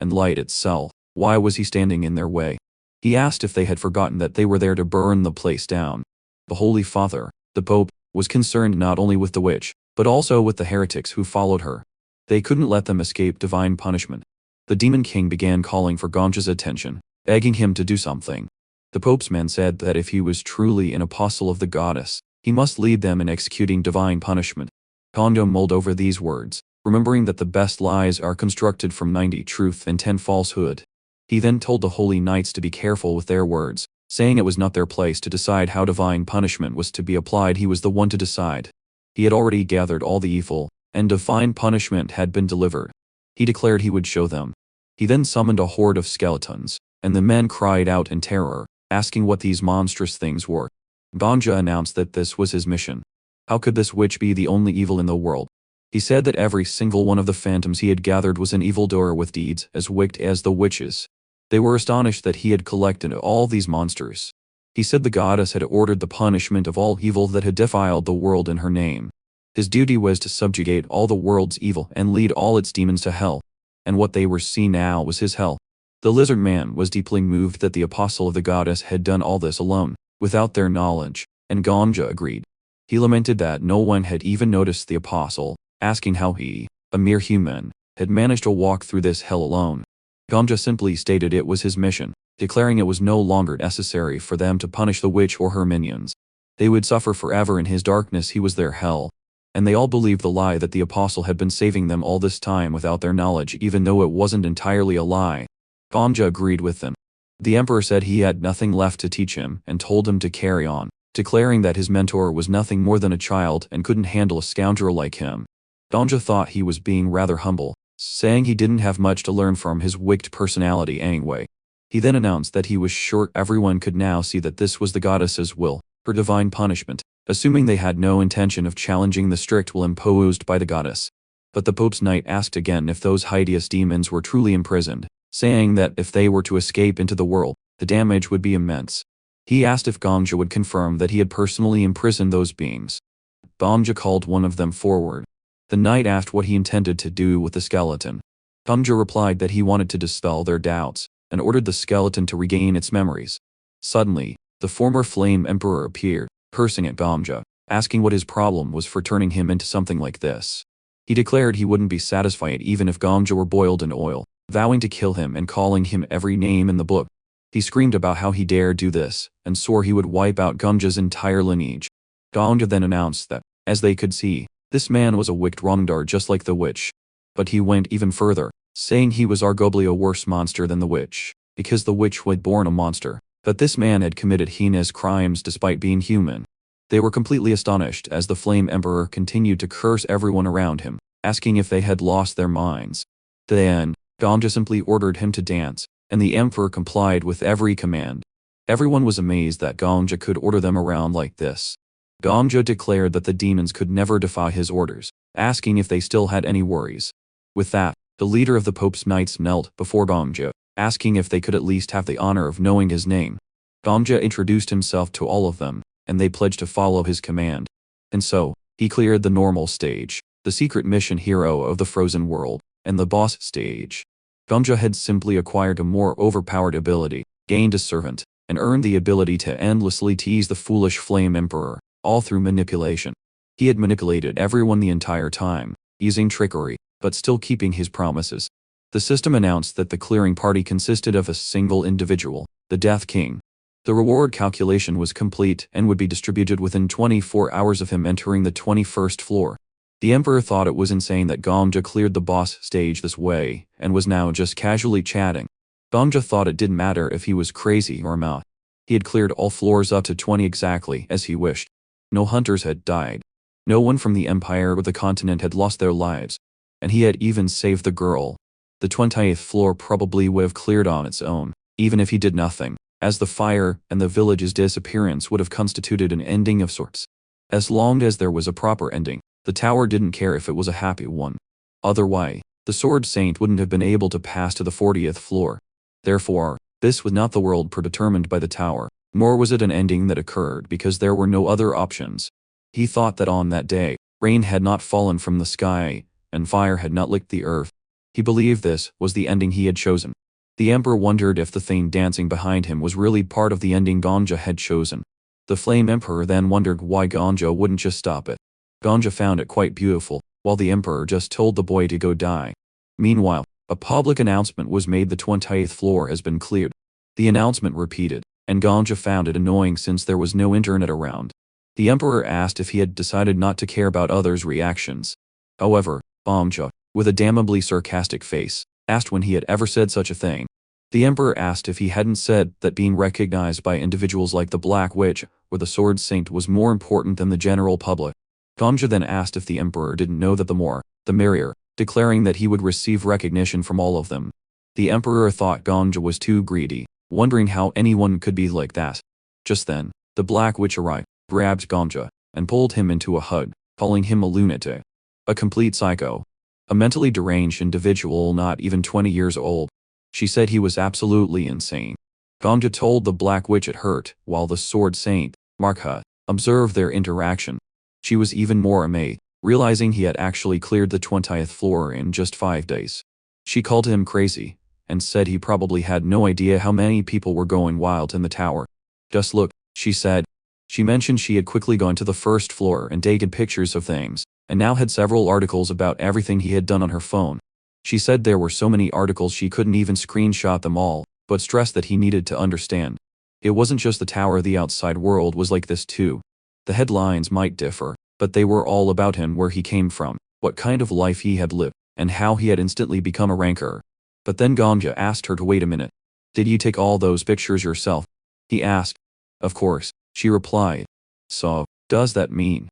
and light itself, why was he standing in their way? He asked if they had forgotten that they were there to burn the place down. The Holy Father, the Pope, was concerned not only with the witch, but also with the heretics who followed her. They couldn't let them escape divine punishment. The Demon King began calling for Ganja's attention, begging him to do something. The Pope's men said that if he was truly an apostle of the goddess, he must lead them in executing divine punishment. Ganja mulled over these words, remembering that the best lies are constructed from 90 truth and 10 falsehood. He then told the Holy Knights to be careful with their words, saying it was not their place to decide how divine punishment was to be applied. He was the one to decide. He had already gathered all the evil, and divine punishment had been delivered. He declared he would show them. He then summoned a horde of skeletons, and the men cried out in terror, asking what these monstrous things were. Ganja announced that this was his mission. How could this witch be the only evil in the world? He said that every single one of the phantoms he had gathered was an evildoer with deeds as wicked as the witches. They were astonished that he had collected all these monsters. He said the goddess had ordered the punishment of all evil that had defiled the world in her name. His duty was to subjugate all the world's evil and lead all its demons to hell. And what they were seeing now was his hell. The lizard man was deeply moved that the apostle of the goddess had done all this alone, without their knowledge, and Ganja agreed. He lamented that no one had even noticed the apostle, asking how he, a mere human, had managed to walk through this hell alone. Ganja simply stated it was his mission, declaring it was no longer necessary for them to punish the witch or her minions. They would suffer forever in his darkness, he was their hell. And they all believed the lie that the apostle had been saving them all this time without their knowledge, even though it wasn't entirely a lie. Ganja agreed with them. The emperor said he had nothing left to teach him and told him to carry on, declaring that his mentor was nothing more than a child and couldn't handle a scoundrel like him. Ganja thought he was being rather humble, saying he didn't have much to learn from his wicked personality anyway. He then announced that he was sure everyone could now see that this was the goddess's will, her divine punishment, assuming they had no intention of challenging the strict will imposed by the goddess. But the Pope's knight asked again if those hideous demons were truly imprisoned, saying that if they were to escape into the world, the damage would be immense. He asked if Ganja would confirm that he had personally imprisoned those beings. Ganja called one of them forward. The knight asked what he intended to do with the skeleton. Ganja replied that he wanted to dispel their doubts, and ordered the skeleton to regain its memories. Suddenly, the former Flame Emperor appeared, cursing at Ganja, asking what his problem was for turning him into something like this. He declared he wouldn't be satisfied even if Ganja were boiled in oil, vowing to kill him and calling him every name in the book. He screamed about how he dared do this, and swore he would wipe out Ganja's entire lineage. Ganja then announced that, as they could see, this man was a wicked wrongdoer just like the witch. But he went even further, saying he was arguably a worse monster than the witch, because the witch was born a monster, but this man had committed heinous crimes despite being human. They were completely astonished as the Flame Emperor continued to curse everyone around him, asking if they had lost their minds. Then, Ganja simply ordered him to dance, and the Emperor complied with every command. Everyone was amazed that Ganja could order them around like this. Ganja declared that the demons could never defy his orders, asking if they still had any worries. With that, the leader of the Pope's knights knelt before Ganja, asking if they could at least have the honor of knowing his name. Ganja introduced himself to all of them, and they pledged to follow his command. And so, he cleared the normal stage, the secret mission hero of the frozen world, and the boss stage. Ganja had simply acquired a more overpowered ability, gained a servant, and earned the ability to endlessly tease the foolish Flame Emperor, all through manipulation. He had manipulated everyone the entire time, using trickery, but still keeping his promises. The system announced that the clearing party consisted of a single individual, the Death King. The reward calculation was complete and would be distributed within 24 hours of him entering the 21st floor. The Emperor thought it was insane that Gomja cleared the boss stage this way, and was now just casually chatting. Gomja thought it didn't matter if he was crazy or not. He had cleared all floors up to 20 exactly as he wished. No hunters had died. No one from the Empire or the continent had lost their lives. And he had even saved the girl. The 20th floor probably would have cleared on its own, even if he did nothing, as the fire and the village's disappearance would have constituted an ending of sorts. As long as there was a proper ending, the tower didn't care if it was a happy one. Otherwise, the Sword Saint wouldn't have been able to pass to the 40th floor. Therefore, this was not the world predetermined by the tower, nor was it an ending that occurred because there were no other options. He thought that on that day, rain had not fallen from the sky, and fire had not licked the earth. He believed this was the ending he had chosen. The Emperor wondered if the thing dancing behind him was really part of the ending Gomja had chosen. The Flame Emperor then wondered why Gomja wouldn't just stop it. Gomja found it quite beautiful, while the Emperor just told the boy to go die. Meanwhile, a public announcement was made: the 20th floor has been cleared. The announcement repeated, and Gomja found it annoying since there was no internet around. The Emperor asked if he had decided not to care about others' reactions. However, Gomja, with a damnably sarcastic face, asked when he had ever said such a thing. The Emperor asked if he hadn't said that being recognized by individuals like the Black Witch or the Sword Saint was more important than the general public. Gomja then asked if the Emperor didn't know that the more, the merrier, declaring that he would receive recognition from all of them. The Emperor thought Gomja was too greedy, wondering how anyone could be like that. Just then, the Black Witch arrived, grabbed Gomja, and pulled him into a hug, calling him a lunatic. A complete psycho. A mentally deranged individual not even 20 years old. She said he was absolutely insane. Gomja told the Black Witch it hurt, while the Sword Saint, Manhua, observed their interaction. She was even more amazed, realizing he had actually cleared the 20th floor in just 5 days. She called him crazy, and said he probably had no idea how many people were going wild in the tower. Just look, she said. She mentioned she had quickly gone to the first floor and taken pictures of things, and now had several articles about everything he had done on her phone. She said there were so many articles she couldn't even screenshot them all, but stressed that he needed to understand. It wasn't just the tower, the outside world was like this too. The headlines might differ, but they were all about him, where he came from, what kind of life he had lived, and how he had instantly become a ranker. But then Gomja asked her to wait a minute. Did you take all those pictures yourself? He asked. Of course, she replied. So, does that mean?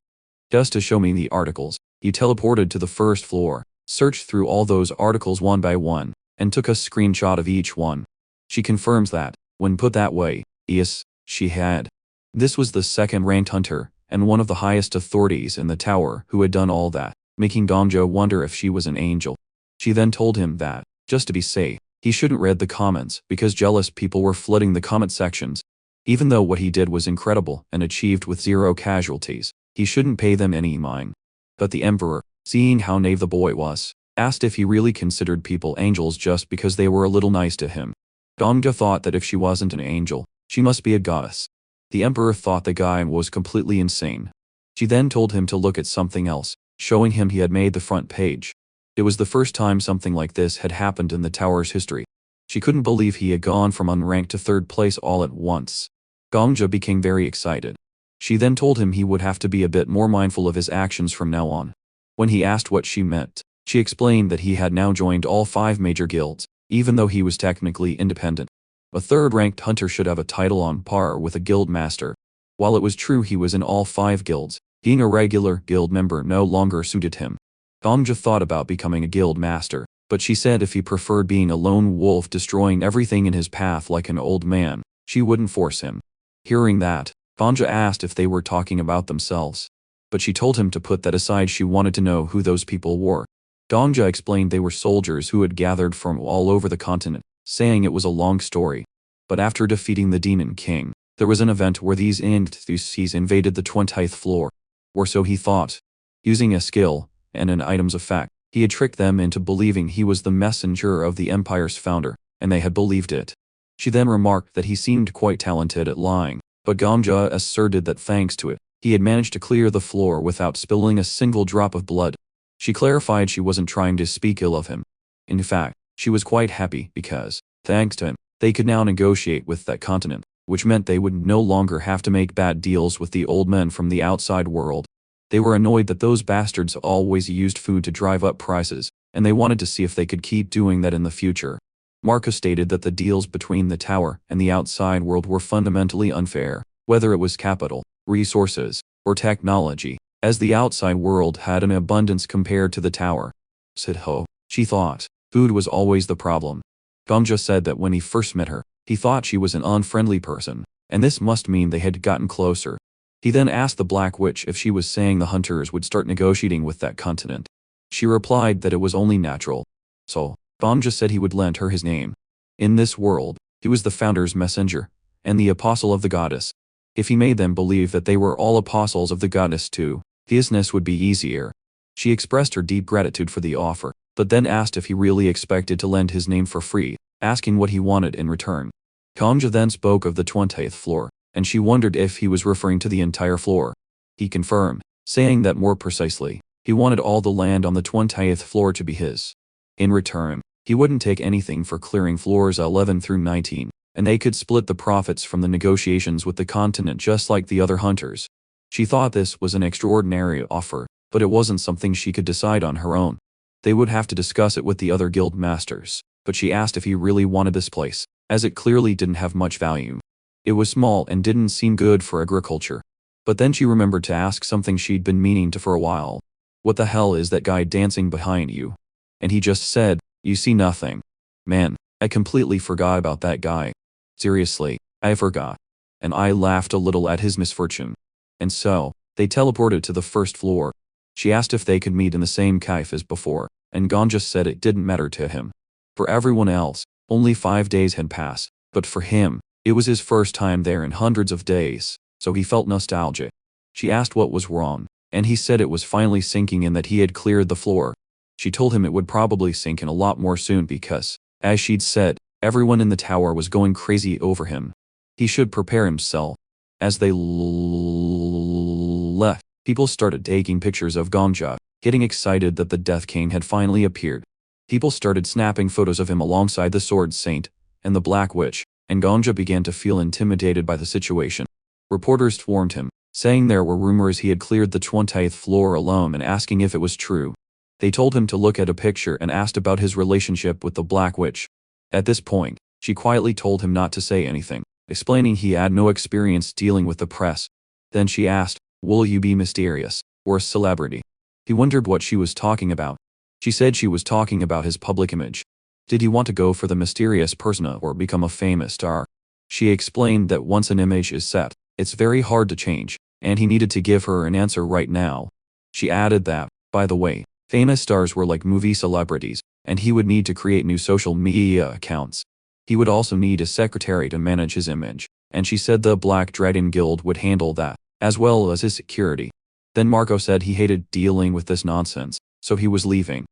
Just to show me the articles, he teleported to the first floor, searched through all those articles one by one, and took a screenshot of each one. She confirms that, when put that way, yes, she had. This was the second-ranked hunter, and one of the highest authorities in the tower who had done all that, making Gomja wonder if she was an angel. She then told him that, just to be safe, he shouldn't read the comments because jealous people were flooding the comment sections. Even though what he did was incredible and achieved with 0 casualties, he shouldn't pay them any mind. But the Emperor, seeing how naive the boy was, asked if he really considered people angels just because they were a little nice to him. Gomja thought that if she wasn't an angel, she must be a goddess. The Emperor thought the guy was completely insane. She then told him to look at something else, showing him he had made the front page. It was the first time something like this had happened in the tower's history. She couldn't believe he had gone from unranked to 3rd place all at once. Gomja became very excited. She then told him he would have to be a bit more mindful of his actions from now on. When he asked what she meant, she explained that he had now joined all 5 major guilds, even though he was technically independent. A 3rd-ranked hunter should have a title on par with a guild master. While it was true he was in all 5 guilds, being a regular guild member no longer suited him. Gomja thought about becoming a guild master, but she said if he preferred being a lone wolf destroying everything in his path like an old man, she wouldn't force him. Hearing that, Gomja asked if they were talking about themselves. But she told him to put that aside. She wanted to know who those people were. Gomja explained they were soldiers who had gathered from all over the continent, saying it was a long story. But after defeating the Demon King, there was an event where these entities invaded the 20th floor. Or so he thought. Using a skill, and an item's effect, he had tricked them into believing he was the messenger of the Empire's founder, and they had believed it. She then remarked that he seemed quite talented at lying, but Gongja asserted that thanks to it, he had managed to clear the floor without spilling a single drop of blood. She clarified she wasn't trying to speak ill of him. In fact, she was quite happy because, thanks to him, they could now negotiate with that continent, which meant they would no longer have to make bad deals with the old men from the outside world. They were annoyed that those bastards always used food to drive up prices, and they wanted to see if they could keep doing that in the future. Marco stated that the deals between the tower and the outside world were fundamentally unfair, whether it was capital, resources, or technology, as the outside world had an abundance compared to the tower. Sidho, she thought, food was always the problem. Gongja said that when he first met her, he thought she was an unfriendly person, and this must mean they had gotten closer. He then asked the Black Witch if she was saying the hunters would start negotiating with that continent. She replied that it was only natural. So, Gongja said he would lend her his name. In this world, he was the founder's messenger, and the apostle of the goddess. If he made them believe that they were all apostles of the goddess too, business would be easier. She expressed her deep gratitude for the offer, but then asked if he really expected to lend his name for free, asking what he wanted in return. Gongja then spoke of the 20th floor, and she wondered if he was referring to the entire floor. He confirmed, saying that more precisely, he wanted all the land on the 20th floor to be his. In return, he wouldn't take anything for clearing floors 11 through 19, and they could split the profits from the negotiations with the continent just like the other hunters. She thought this was an extraordinary offer, but it wasn't something she could decide on her own. They would have to discuss it with the other guild masters, but she asked if he really wanted this place, as it clearly didn't have much value. It was small and didn't seem good for agriculture. But then she remembered to ask something she'd been meaning to for a while. What the hell is that guy dancing behind you? And he just said, you see nothing. Man, I completely forgot about that guy. Seriously, I forgot. And I laughed a little at his misfortune. And so, they teleported to the first floor. She asked if they could meet in the same cave as before, and Gongja said it didn't matter to him. For everyone else, only 5 days had passed, but for him, it was his first time there in hundreds of days, so he felt nostalgic. She asked what was wrong, and he said it was finally sinking in that he had cleared the floor. She told him it would probably sink in a lot more soon because, as she'd said, everyone in the tower was going crazy over him. He should prepare himself. As they left, people started taking pictures of Gongja, getting excited that the Death King had finally appeared. People started snapping photos of him alongside the Sword Saint and the Black Witch, and Gongja began to feel intimidated by the situation. Reporters swarmed him, saying there were rumors he had cleared the 20th floor alone and asking if it was true. They told him to look at a picture and asked about his relationship with the Black Witch. At this point, she quietly told him not to say anything, explaining he had no experience dealing with the press. Then she asked, will you be mysterious, or a celebrity? He wondered what she was talking about. She said she was talking about his public image. Did he want to go for the mysterious persona or become a famous star? She explained that once an image is set, it's very hard to change, and he needed to give her an answer right now. She added that, by the way, famous stars were like movie celebrities, and he would need to create new social media accounts. He would also need a secretary to manage his image, and she said the Black Dragon Guild would handle that, as well as his security. Then Marco said he hated dealing with this nonsense, so he was leaving.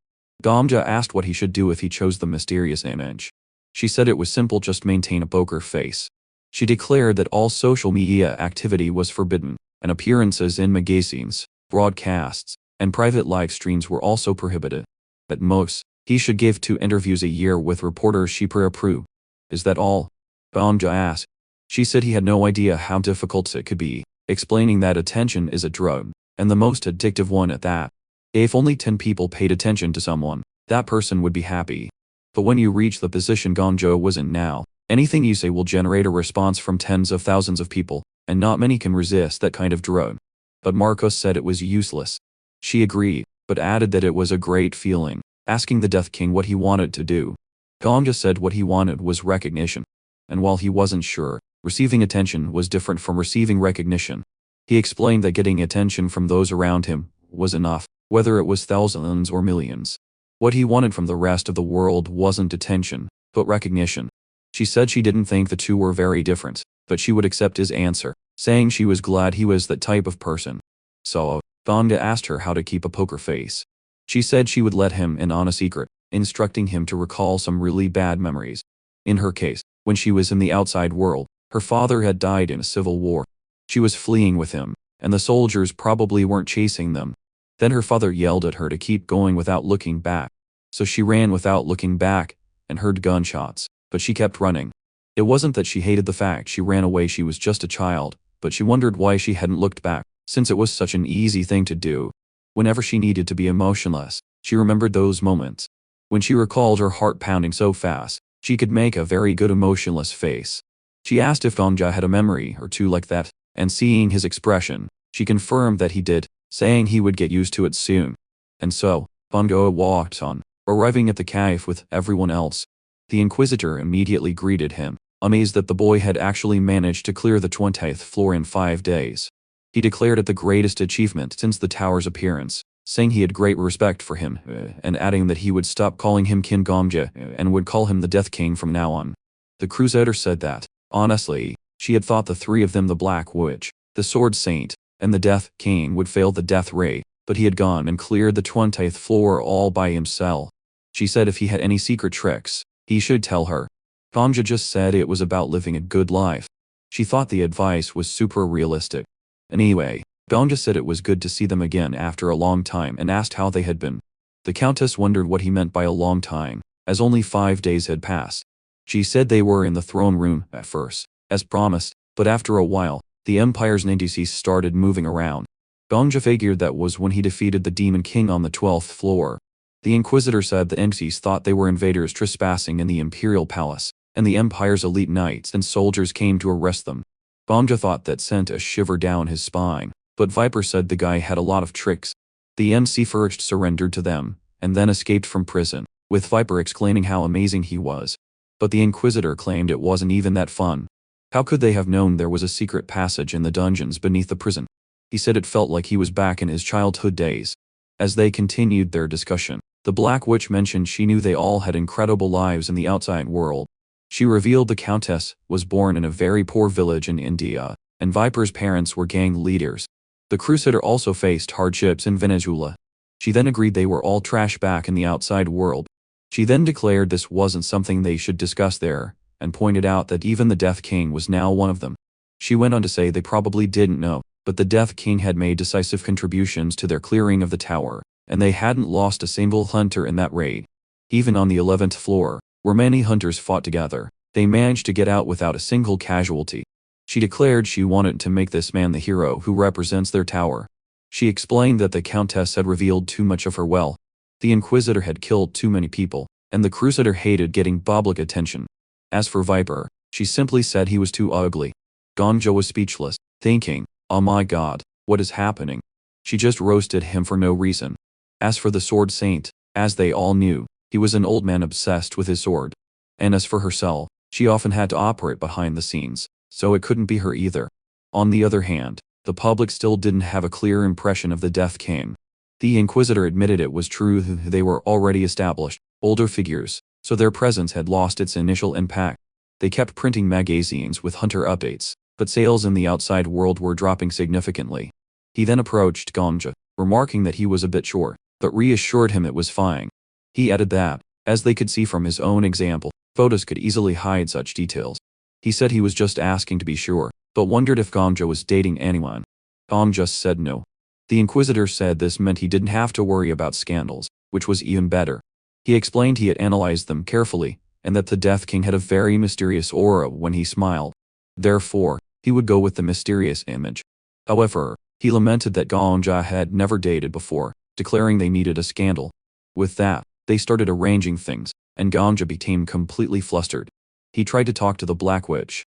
Gongja asked what he should do if he chose the mysterious image. She said it was simple, just maintain a poker face. She declared that all social media activity was forbidden, and appearances in magazines, broadcasts, and private live streams were also prohibited. At most, he should give 2 interviews a year with reporters she approved. Is that all? Gongja asked. She said he had no idea how difficult it could be, explaining that attention is a drug, and the most addictive one at that. If only 10 people paid attention to someone, that person would be happy. But when you reach the position Gongja was in now, anything you say will generate a response from tens of thousands of people, and not many can resist that kind of drug. But Marcos said it was useless. She agreed, but added that it was a great feeling, asking the Death King what he wanted to do. Gongja said what he wanted was recognition. And while he wasn't sure, receiving attention was different from receiving recognition. He explained that getting attention from those around him was enough, whether it was thousands or millions. What he wanted from the rest of the world wasn't attention, but recognition. She said she didn't think the two were very different, but she would accept his answer, saying she was glad he was that type of person. So, Gongja asked her how to keep a poker face. She said she would let him in on a secret, instructing him to recall some really bad memories. In her case, When she was in the outside world, her father had died in a civil war. She was fleeing with him, and the soldiers probably weren't chasing them. Then her father yelled at her to keep going without looking back. So she ran without looking back, and heard gunshots, but she kept running. It wasn't that she hated the fact she ran away, she was just a child, but she wondered why she hadn't looked back, since it was such an easy thing to do. Whenever she needed to be emotionless, she remembered those moments. When she recalled her heart pounding so fast, she could make a very good emotionless face. She asked if Gongja had a memory or two like that, and seeing his expression, she confirmed that he did, saying he would get used to it soon. And so, Gongja walked on, arriving at the cave with everyone else. The Inquisitor immediately greeted him, amazed that the boy had actually managed to clear the 20th floor in 5 days. He declared it the greatest achievement since the tower's appearance, saying he had great respect for him, and adding that he would stop calling him King Gongja and would call him the Death King from now on. The Crusader said that, honestly, she had thought the three of them, the Black Witch, the Sword Saint, and the Death King, would fail the Death Ray, but he had gone and cleared the 20th floor all by himself. She said if he had any secret tricks, he should tell her. Gongja just said it was about living a good life. She thought the advice was super realistic. Anyway, Gongja said it was good to see them again after a long time and asked how they had been. The Countess wondered what he meant by a long time, as only 5 days had passed. She said they were in the throne room at first, as promised, but after a while, the Empire's entities started moving around. Gongja figured that was when he defeated the Demon King on the 12th floor. The Inquisitor said the entities thought they were invaders trespassing in the Imperial Palace, and the Empire's elite knights and soldiers came to arrest them. Gongja thought that sent a shiver down his spine, but Viper said the guy had a lot of tricks. The MC first surrendered to them, and then escaped from prison, with Viper exclaiming how amazing he was. But the Inquisitor claimed it wasn't even that fun. How could they have known there was a secret passage in the dungeons beneath the prison? He said it felt like he was back in his childhood days. As they continued their discussion, the Black Witch mentioned she knew they all had incredible lives in the outside world. She revealed the Countess was born in a very poor village in India, and Viper's parents were gang leaders. The Crusader also faced hardships in Venezuela. She then agreed they were all trash back in the outside world. She then declared this wasn't something they should discuss there, and pointed out that even the Death King was now one of them. She went on to say they probably didn't know, but the Death King had made decisive contributions to their clearing of the tower, and they hadn't lost a single hunter in that raid. Even on the 11th floor, where many hunters fought together, they managed to get out without a single casualty. She declared she wanted to make this man the hero who represents their tower. She explained that the Countess had revealed too much of her wealth. The Inquisitor had killed too many people, and the Crusader hated getting public attention. As for Viper, she simply said he was too ugly. Gongja was speechless, thinking, oh my god, what is happening? She just roasted him for no reason. As for the Sword Saint, as they all knew, he was an old man obsessed with his sword. And as for herself, she often had to operate behind the scenes, so it couldn't be her either. On the other hand, the public still didn't have a clear impression of the Death King. The Inquisitor admitted it was true they were already established, older figures, so their presence had lost its initial impact. They kept printing magazines with hunter updates, but sales in the outside world were dropping significantly. He then approached Gongja, remarking that he was a bit short, but reassured him it was fine. He added that, as they could see from his own example, photos could easily hide such details. He said he was just asking to be sure, but wondered if Gongja was dating anyone. Gongja said no. The Inquisitor said this meant he didn't have to worry about scandals, which was even better. He explained he had analyzed them carefully, and that the Death King had a very mysterious aura when he smiled. Therefore, he would go with the mysterious image. However, he lamented that Gongja had never dated before, declaring they needed a scandal. With that, they started arranging things, and Gongja became completely flustered. He tried to talk to the Black Witch,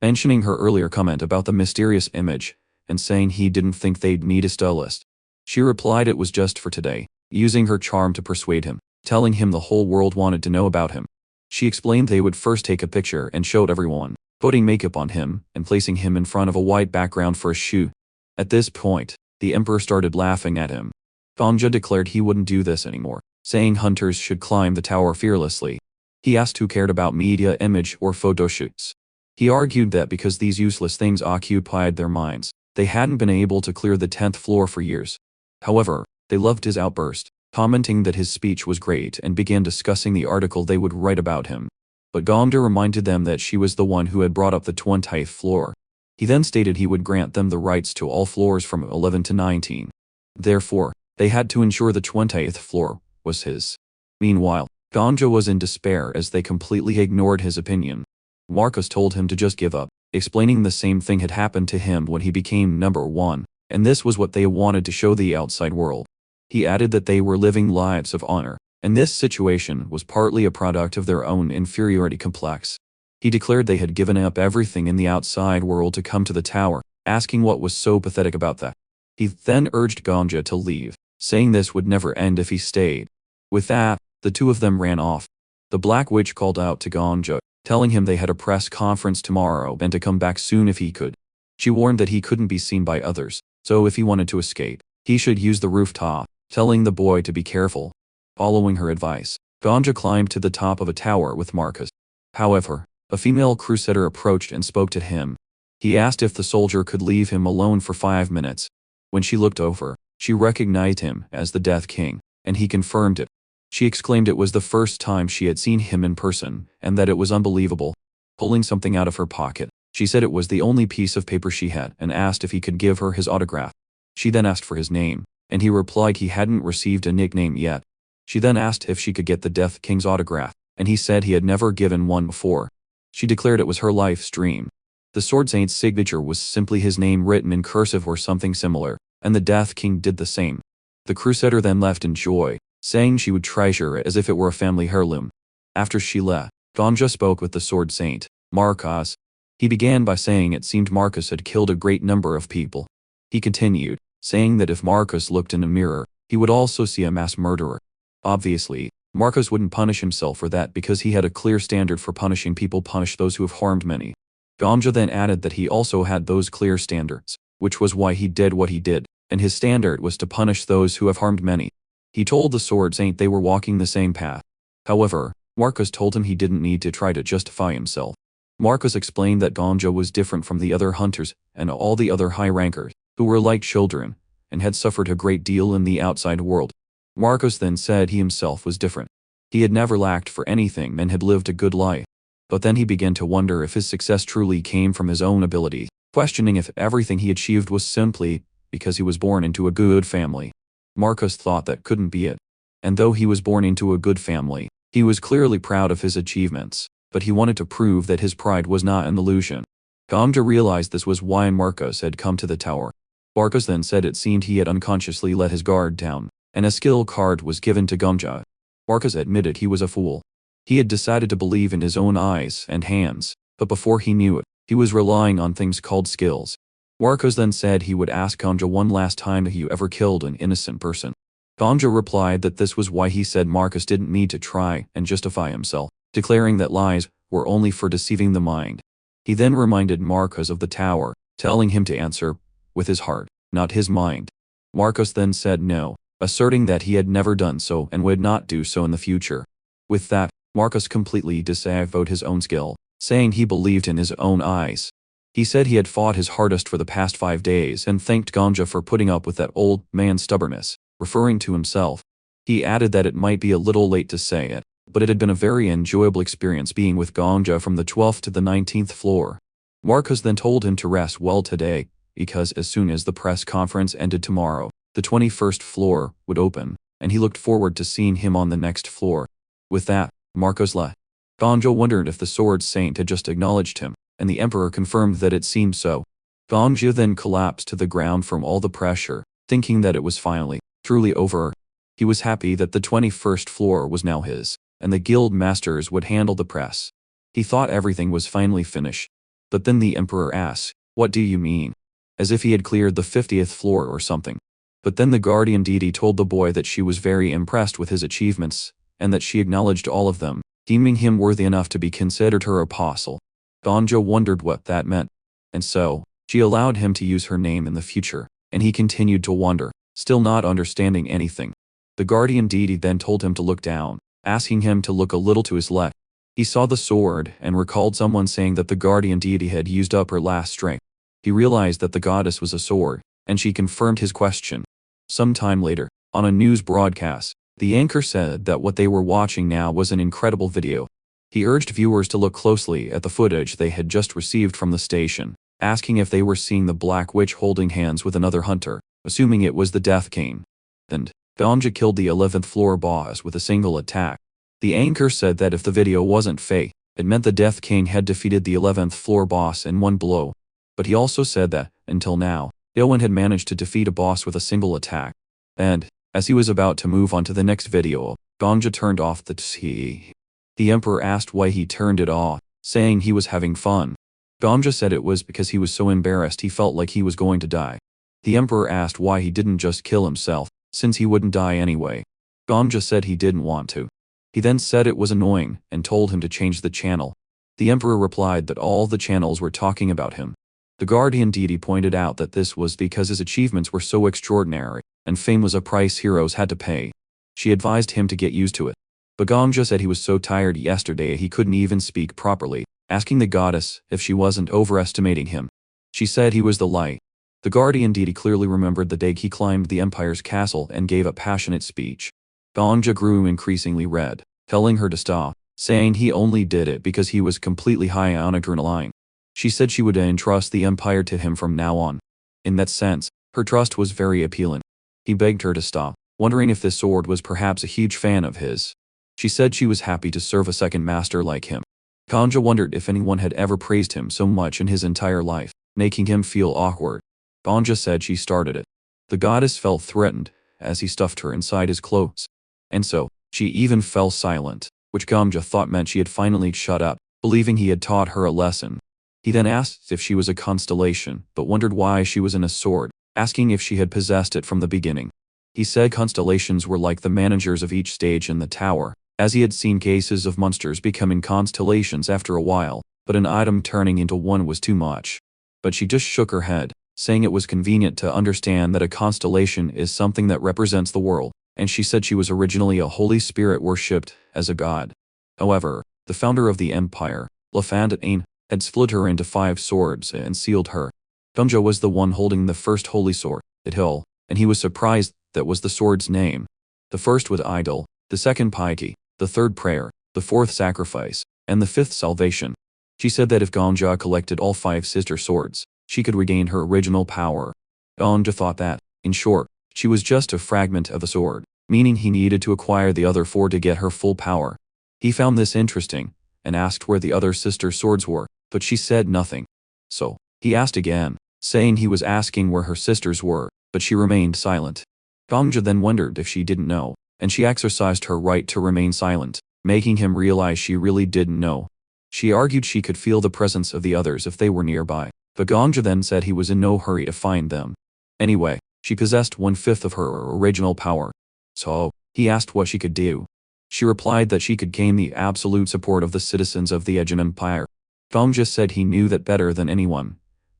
mentioning her earlier comment about the mysterious image, and saying he didn't think they'd need a stylist. She replied it was just for today, using her charm to persuade him, telling him the whole world wanted to know about him. She explained they would first take a picture and showed everyone, putting makeup on him and placing him in front of a white background for a shoot. At this point, the Emperor started laughing at him. Gongja declared he wouldn't do this anymore, saying hunters should climb the tower fearlessly. He asked who cared about media image or photo shoots. He argued that because these useless things occupied their minds, they hadn't been able to clear the 10th floor for years. However, they loved his outburst, commenting that his speech was great and began discussing the article they would write about him. but Gongja reminded them that she was the one who had brought up the 20th floor. He then stated he would grant them the rights to all floors from 11 to 19. Therefore, they had to ensure the 20th floor was his. Meanwhile, Gongja was in despair as they completely ignored his opinion. Marcus told him to just give up, explaining the same thing had happened to him when he became number 1, and this was what they wanted to show the outside world. He added that they were living lives of honor, and this situation was partly a product of their own inferiority complex. He declared they had given up everything in the outside world to come to the tower, asking what was so pathetic about that. He then urged Gongja to leave, saying this would never end if he stayed. With that, the two of them ran off. The Black Witch called out to Gongja, telling him they had a press conference tomorrow and to come back soon if he could. She warned that he couldn't be seen by others, so if he wanted to escape, he should use the rooftop, telling the boy to be careful. Following her advice, Gongja climbed to the top of a tower with Marcus. However, a female crusader approached and spoke to him. He asked if the soldier could leave him alone for 5 minutes. When she looked over, she recognized him as the Death King, and he confirmed it. She exclaimed it was the first time she had seen him in person, and that it was unbelievable. Pulling something out of her pocket, she said it was the only piece of paper she had and asked if he could give her his autograph. She then asked for his name, and he replied he hadn't received a nickname yet. She then asked if she could get the Death King's autograph, and he said he had never given one before. She declared it was her life's dream. The Sword Saint's signature was simply his name written in cursive or something similar, and the Death King did the same. The crusader then left in joy, saying she would treasure it as if it were a family heirloom. After she left, Gongja spoke with the Sword Saint, Marcus. He began by saying it seemed Marcus had killed a great number of people. He continued, saying that if Marcus looked in a mirror, he would also see a mass murderer. Obviously, Marcus wouldn't punish himself for that because he had a clear standard for punishing people, punish those who have harmed many. Gongja then added that he also had those clear standards, which was why he did what he did, and his standard was to punish those who have harmed many. He told the Sword Saint they were walking the same path. However, Marcus told him he didn't need to try to justify himself. Marcus explained that Gongja was different from the other hunters and all the other high rankers, who were like children, and had suffered a great deal in the outside world. Marcus then said he himself was different. He had never lacked for anything and had lived a good life. But then he began to wonder if his success truly came from his own ability, questioning if everything he achieved was simply because he was born into a good family. Marcus thought that couldn't be it. And though he was born into a good family, he was clearly proud of his achievements, but he wanted to prove that his pride was not an illusion. Gongja realized this was why Marcus had come to the tower. Marcus then said it seemed he had unconsciously let his guard down, and a skill card was given to Gongja. Marcus admitted he was a fool. He had decided to believe in his own eyes and hands, but before he knew it, he was relying on things called skills. Marcus then said he would ask Gongja one last time if he ever killed an innocent person. Gongja replied that this was why he said Marcus didn't need to try and justify himself, declaring that lies were only for deceiving the mind. He then reminded Marcus of the tower, telling him to answer with his heart, not his mind. Marcus then said no, asserting that he had never done so and would not do so in the future. With that, Marcus completely disavowed his own skill, saying he believed in his own eyes. He said he had fought his hardest for the past 5 days and thanked Gongja for putting up with that old man's stubbornness, referring to himself. He added that it might be a little late to say it, but it had been a very enjoyable experience being with Gongja from the 12th to the 19th floor. Marcus then told him to rest well today, because as soon as the press conference ended tomorrow, the 21st floor would open, and he looked forward to seeing him on the next floor. With that, Marcus left. Gongja wondered if the Sword Saint had just acknowledged him, and the Emperor confirmed that it seemed so. Gongja then collapsed to the ground from all the pressure, thinking that it was finally, truly over. He was happy that the 21st floor was now his, and the guild masters would handle the press. He thought everything was finally finished. But then the Emperor asked, "What do you mean?" As if he had cleared the 50th floor or something. But then the guardian deity told the boy that she was very impressed with his achievements, and that she acknowledged all of them, deeming him worthy enough to be considered her apostle. Gongja wondered what that meant. And so, she allowed him to use her name in the future, and he continued to wonder, still not understanding anything. The guardian deity then told him to look down, asking him to look a little to his left. He saw the sword and recalled someone saying that the guardian deity had used up her last strength. He realized that the goddess was a sword, and she confirmed his question. Some time later, on a news broadcast, the anchor said that what they were watching now was an incredible video. He urged viewers to look closely at the footage they had just received from the station, asking if they were seeing the Black Witch holding hands with another hunter, assuming it was the Death King. And Ganja killed the 11th floor boss with a single attack. The anchor said that if the video wasn't fake, it meant the Death King had defeated the 11th floor boss in one blow. But he also said that, until now, no one had managed to defeat a boss with a single attack. And, as he was about to move on to the next video, Ganja turned off the TV. The Emperor asked why he turned it off, saying he was having fun. Ganja said it was because he was so embarrassed he felt like he was going to die. The Emperor asked why he didn't just kill himself, since he wouldn't die anyway. Ganja said he didn't want to. He then said it was annoying and told him to change the channel. The Emperor replied that all the channels were talking about him. The guardian deity pointed out that this was because his achievements were so extraordinary, and fame was a price heroes had to pay. She advised him to get used to it. But Ganja said he was so tired yesterday he couldn't even speak properly, asking the goddess if she wasn't overestimating him. She said he was the light. The guardian deity clearly remembered the day he climbed the empire's castle and gave a passionate speech. Ganja grew increasingly red, telling her to stop, saying he only did it because he was completely high on adrenaline. She said she would entrust the empire to him from now on. In that sense, her trust was very appealing. He begged her to stop, wondering if this sword was perhaps a huge fan of his. She said she was happy to serve a second master like him. Ganja wondered if anyone had ever praised him so much in his entire life, making him feel awkward. Ganja said she started it. The goddess felt threatened, as he stuffed her inside his clothes. And so, she even fell silent, which Ganja thought meant she had finally shut up, believing he had taught her a lesson. He then asked if she was a constellation, but wondered why she was in a sword, asking if she had possessed it from the beginning. He said constellations were like the managers of each stage in the tower, as he had seen cases of monsters becoming constellations after a while, but an item turning into one was too much. But she just shook her head, saying it was convenient to understand that a constellation is something that represents the world, and she said she was originally a holy spirit worshipped as a god. However, the founder of the empire, Lafandane, had split her into 5 swords and sealed her. Ganja was the one holding the first holy sword, Idhil, and he was surprised that was the sword's name. The first was Idol, the second Piety, the third Prayer, the fourth Sacrifice, and the fifth Salvation. She said that if Ganja collected all 5 sister swords, she could regain her original power. Ganja thought that, in short, she was just a fragment of a sword, meaning he needed to acquire the other 4 to get her full power. He found this interesting, and asked where the other sister swords were, but she said nothing. So, he asked again, saying he was asking where her sisters were, but she remained silent. Ganja then wondered if she didn't know, and she exercised her right to remain silent, making him realize she really didn't know. She argued she could feel the presence of the others if they were nearby, but Ganja then said he was in no hurry to find them. Anyway, she possessed 1/5 of her original power. So, he asked what she could do. She replied that she could gain the absolute support of the citizens of the Aegean Empire. Ganja said he knew that better than anyone,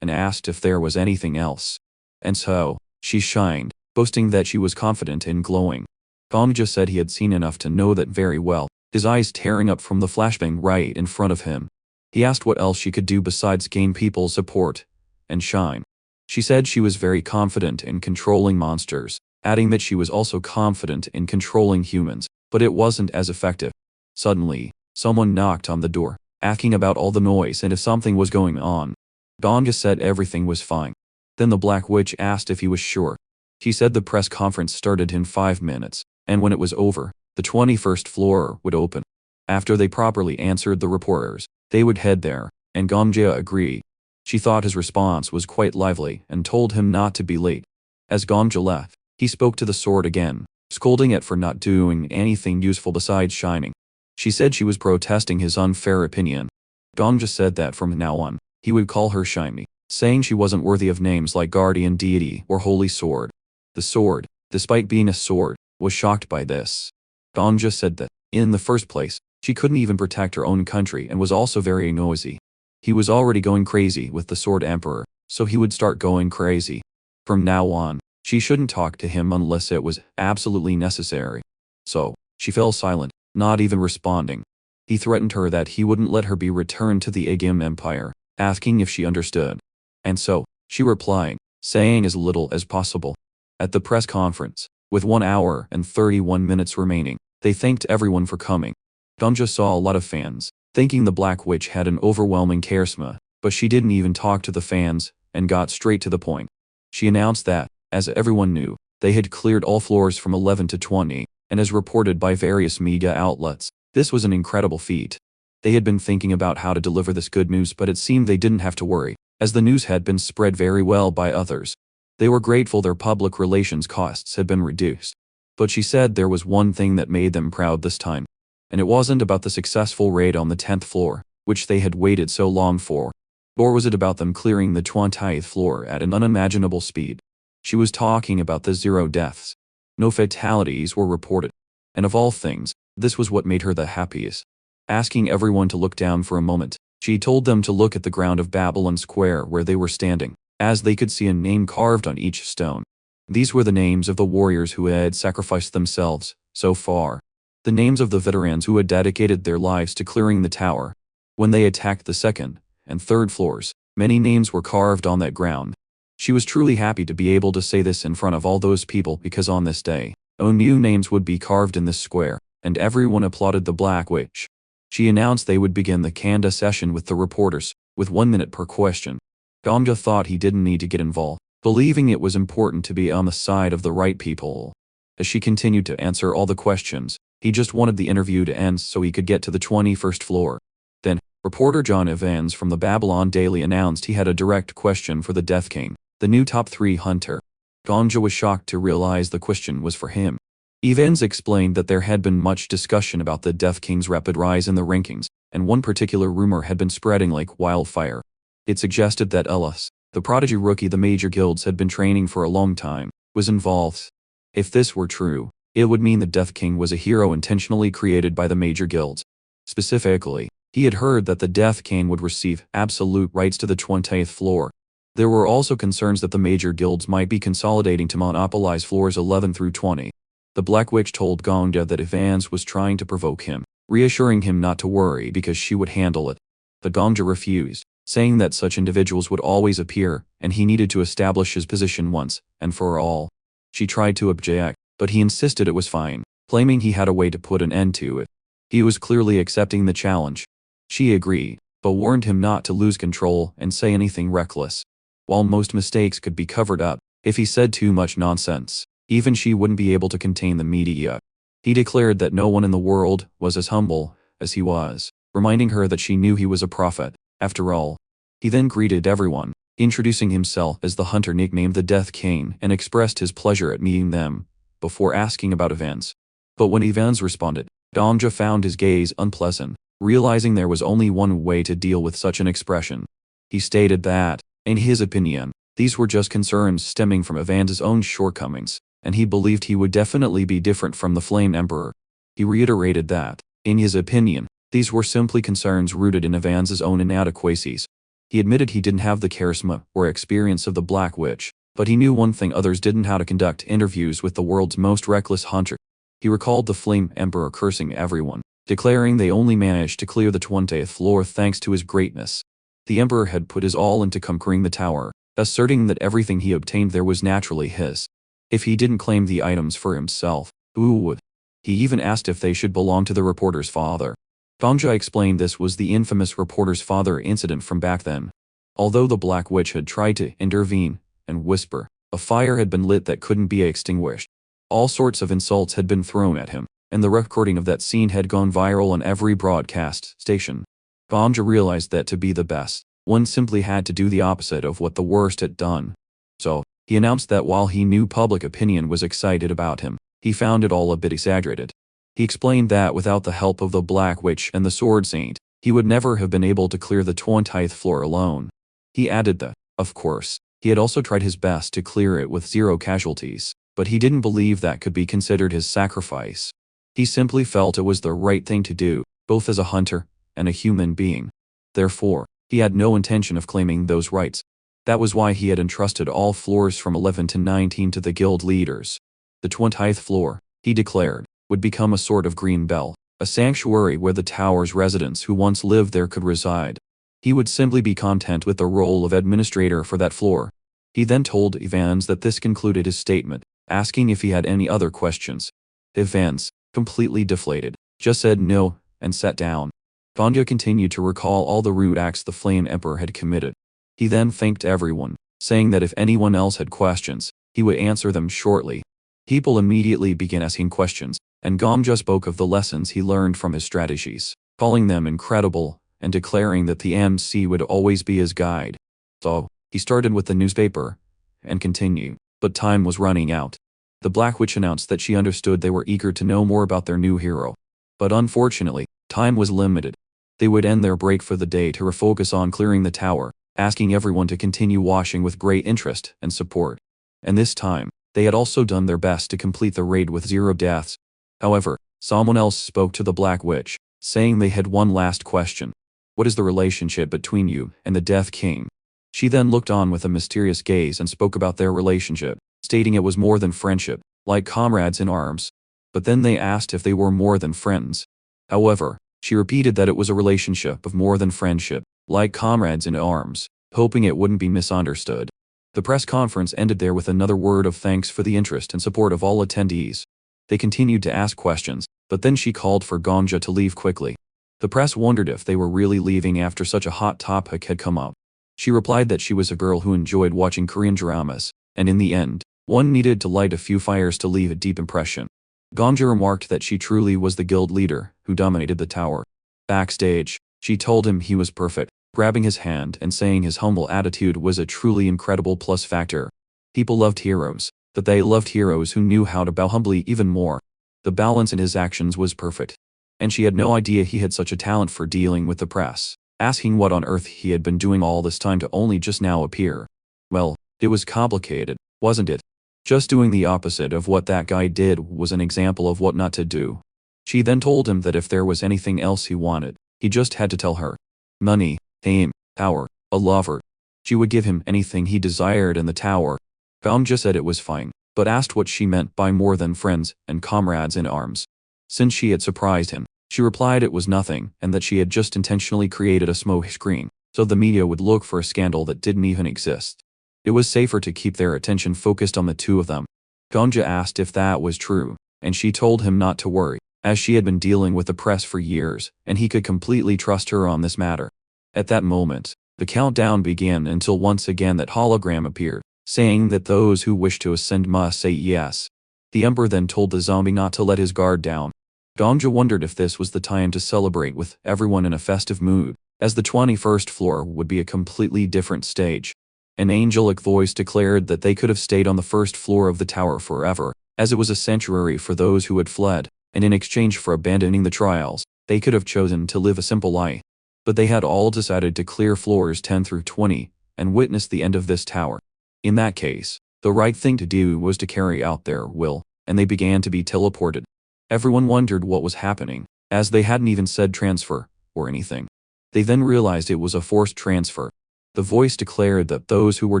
and asked if there was anything else. And so, she shined, boasting that she was confident and glowing. Ganja said he had seen enough to know that very well, his eyes tearing up from the flashbang right in front of him. He asked what else she could do besides gain people's support and shine. She said she was very confident in controlling monsters, adding that she was also confident in controlling humans, but it wasn't as effective. Suddenly, someone knocked on the door, asking about all the noise and if something was going on. Ganja said everything was fine. Then the Black Witch asked if he was sure. He said the press conference started in 5 minutes, and when it was over, the 21st floor would open. After they properly answered the reporters, they would head there, and Ganja agreed. She thought his response was quite lively and told him not to be late. As Ganja left, he spoke to the sword again, scolding it for not doing anything useful besides shining. She said she was protesting his unfair opinion. Ganja said that from now on, he would call her Shiny, saying she wasn't worthy of names like Guardian Deity or Holy Sword. The sword, despite being a sword, was shocked by this. Ganja said that, in the first place, she couldn't even protect her own country and was also very nosy. He was already going crazy with the Sword Emperor, so he would start going crazy. From now on, she shouldn't talk to him unless it was absolutely necessary. So, she fell silent, not even responding. He threatened her that he wouldn't let her be returned to the Aegean Empire, asking if she understood. And so, she replied, saying as little as possible. At the press conference, with 1 hour and 31 minutes remaining, they thanked everyone for coming. Gongja saw a lot of fans, thinking the Black Witch had an overwhelming charisma, but she didn't even talk to the fans, and got straight to the point. She announced that, as everyone knew, they had cleared all floors from 11 to 20, and as reported by various media outlets, this was an incredible feat. They had been thinking about how to deliver this good news, but it seemed they didn't have to worry, as the news had been spread very well by others. They were grateful their public relations costs had been reduced. But she said there was one thing that made them proud this time. And it wasn't about the successful raid on the 10th floor, which they had waited so long for. Nor was it about them clearing the 20th floor at an unimaginable speed. She was talking about the 0 deaths. No fatalities were reported. And of all things, this was what made her the happiest. Asking everyone to look down for a moment, she told them to look at the ground of Babylon Square where they were standing, as they could see a name carved on each stone. These were the names of the warriors who had sacrificed themselves, so far. The names of the veterans who had dedicated their lives to clearing the tower. When they attacked the 2nd and 3rd floors, many names were carved on that ground. She was truly happy to be able to say this in front of all those people because on this day, new names would be carved in this square, and everyone applauded the Black Witch. She announced they would begin the Kanda session with the reporters, with 1 minute per question. Gongja thought he didn't need to get involved, believing it was important to be on the side of the right people. As she continued to answer all the questions, he just wanted the interview to end so he could get to the 21st floor. Then, reporter John Evans from the Babylon Daily announced he had a direct question for the Death King, the new top 3 hunter. Gongja was shocked to realize the question was for him. Evans explained that there had been much discussion about the Death King's rapid rise in the rankings, and one particular rumor had been spreading like wildfire. It suggested that Ellis, the prodigy rookie the major guilds had been training for a long time, was involved. If this were true, it would mean the Death King was a hero intentionally created by the major guilds. Specifically, he had heard that the Death King would receive absolute rights to the 20th floor. There were also concerns that the major guilds might be consolidating to monopolize floors 11 through 20. The Black Witch told Gongja that Evans was trying to provoke him, reassuring him not to worry because she would handle it. But Gongja refused, saying that such individuals would always appear, and he needed to establish his position once and for all. She tried to object, but he insisted it was fine, claiming he had a way to put an end to it. He was clearly accepting the challenge. She agreed, but warned him not to lose control and say anything reckless. While most mistakes could be covered up, if he said too much nonsense, even she wouldn't be able to contain the media. He declared that no one in the world was as humble as he was, reminding her that she knew he was a prophet, after all. He then greeted everyone, introducing himself as the hunter nicknamed the Death King and expressed his pleasure at meeting them, before asking about Evans. But when Evans responded, Gongja found his gaze unpleasant, realizing there was only one way to deal with such an expression. He stated that, in his opinion, these were just concerns stemming from Evans's own shortcomings, and he believed he would definitely be different from the Flame Emperor. He reiterated that, in his opinion, these were simply concerns rooted in Evans's own inadequacies. He admitted he didn't have the charisma or experience of the Black Witch, but he knew one thing others didn't: how to conduct interviews with the world's most reckless hunter. He recalled the Flame Emperor cursing everyone, declaring they only managed to clear the 20th floor thanks to his greatness. The Emperor had put his all into conquering the tower, asserting that everything he obtained there was naturally his. If he didn't claim the items for himself, who would? He even asked if they should belong to the reporter's father. Gongja explained this was the infamous reporter's father incident from back then. Although the Black Witch had tried to intervene and whisper, a fire had been lit that couldn't be extinguished. All sorts of insults had been thrown at him, and the recording of that scene had gone viral on every broadcast station. Gongja realized that to be the best, one simply had to do the opposite of what the worst had done. So, he announced that while he knew public opinion was excited about him, he found it all a bit exaggerated. He explained that without the help of the Black Witch and the Sword Saint, he would never have been able to clear the 20th floor alone. He added that, of course, he had also tried his best to clear it with 0 casualties, but he didn't believe that could be considered his sacrifice. He simply felt it was the right thing to do, both as a hunter and a human being. Therefore, he had no intention of claiming those rights. That was why he had entrusted all floors from 11 to 19 to the guild leaders. The 20th floor, he declared, would become a sort of green belt, a sanctuary where the tower's residents who once lived there could reside. He would simply be content with the role of administrator for that floor. He then told Evans that this concluded his statement, asking if he had any other questions. Evans, completely deflated, just said no, and sat down. Ganja continued to recall all the rude acts the Flame Emperor had committed. He then thanked everyone, saying that if anyone else had questions, he would answer them shortly. People immediately began asking questions, and Ganja spoke of the lessons he learned from his strategies, calling them incredible, and declaring that the MC would always be his guide. So, he started with the newspaper, and continued, but time was running out. The Black Witch announced that she understood they were eager to know more about their new hero. But unfortunately, time was limited. They would end their break for the day to refocus on clearing the tower, asking everyone to continue watching with great interest and support. And this time, they had also done their best to complete the raid with 0 deaths. However, someone else spoke to the Black Witch, saying they had one last question. What is the relationship between you and the Death King? She then looked on with a mysterious gaze and spoke about their relationship, stating it was more than friendship, like comrades in arms. But then they asked if they were more than friends. However, she repeated that it was a relationship of more than friendship, like comrades in arms, hoping it wouldn't be misunderstood. The press conference ended there with another word of thanks for the interest and support of all attendees. They continued to ask questions, but then she called for Ganja to leave quickly. The press wondered if they were really leaving after such a hot topic had come up. She replied that she was a girl who enjoyed watching Korean dramas, and in the end, one needed to light a few fires to leave a deep impression. Ganja remarked that she truly was the guild leader who dominated the tower. Backstage, she told him he was perfect, grabbing his hand and saying his humble attitude was a truly incredible plus factor. People loved heroes, but they loved heroes who knew how to bow humbly even more. The balance in his actions was perfect. And she had no idea he had such a talent for dealing with the press, asking what on earth he had been doing all this time to only just now appear. Well, it was complicated, wasn't it? Just doing the opposite of what that guy did was an example of what not to do. She then told him that if there was anything else he wanted, he just had to tell her. Money, fame, power, a lover. She would give him anything he desired in the tower. Ganja said it was fine, but asked what she meant by more than friends and comrades in arms. Since she had surprised him, she replied it was nothing and that she had just intentionally created a smoke screen, so the media would look for a scandal that didn't even exist. It was safer to keep their attention focused on the two of them. Ganja asked if that was true, and she told him not to worry, as she had been dealing with the press for years, and he could completely trust her on this matter. At that moment, the countdown began until once again that hologram appeared, saying that those who wish to ascend must say yes. The Emperor then told the zombie not to let his guard down. Ganja wondered if this was the time to celebrate with everyone in a festive mood, as the 21st floor would be a completely different stage. An angelic voice declared that they could have stayed on the first floor of the tower forever, as it was a sanctuary for those who had fled, and in exchange for abandoning the trials, they could have chosen to live a simple life. But they had all decided to clear floors 10 through 20, and witness the end of this tower. In that case, the right thing to do was to carry out their will, and they began to be teleported. Everyone wondered what was happening, as they hadn't even said transfer, or anything. They then realized it was a forced transfer. The voice declared that those who were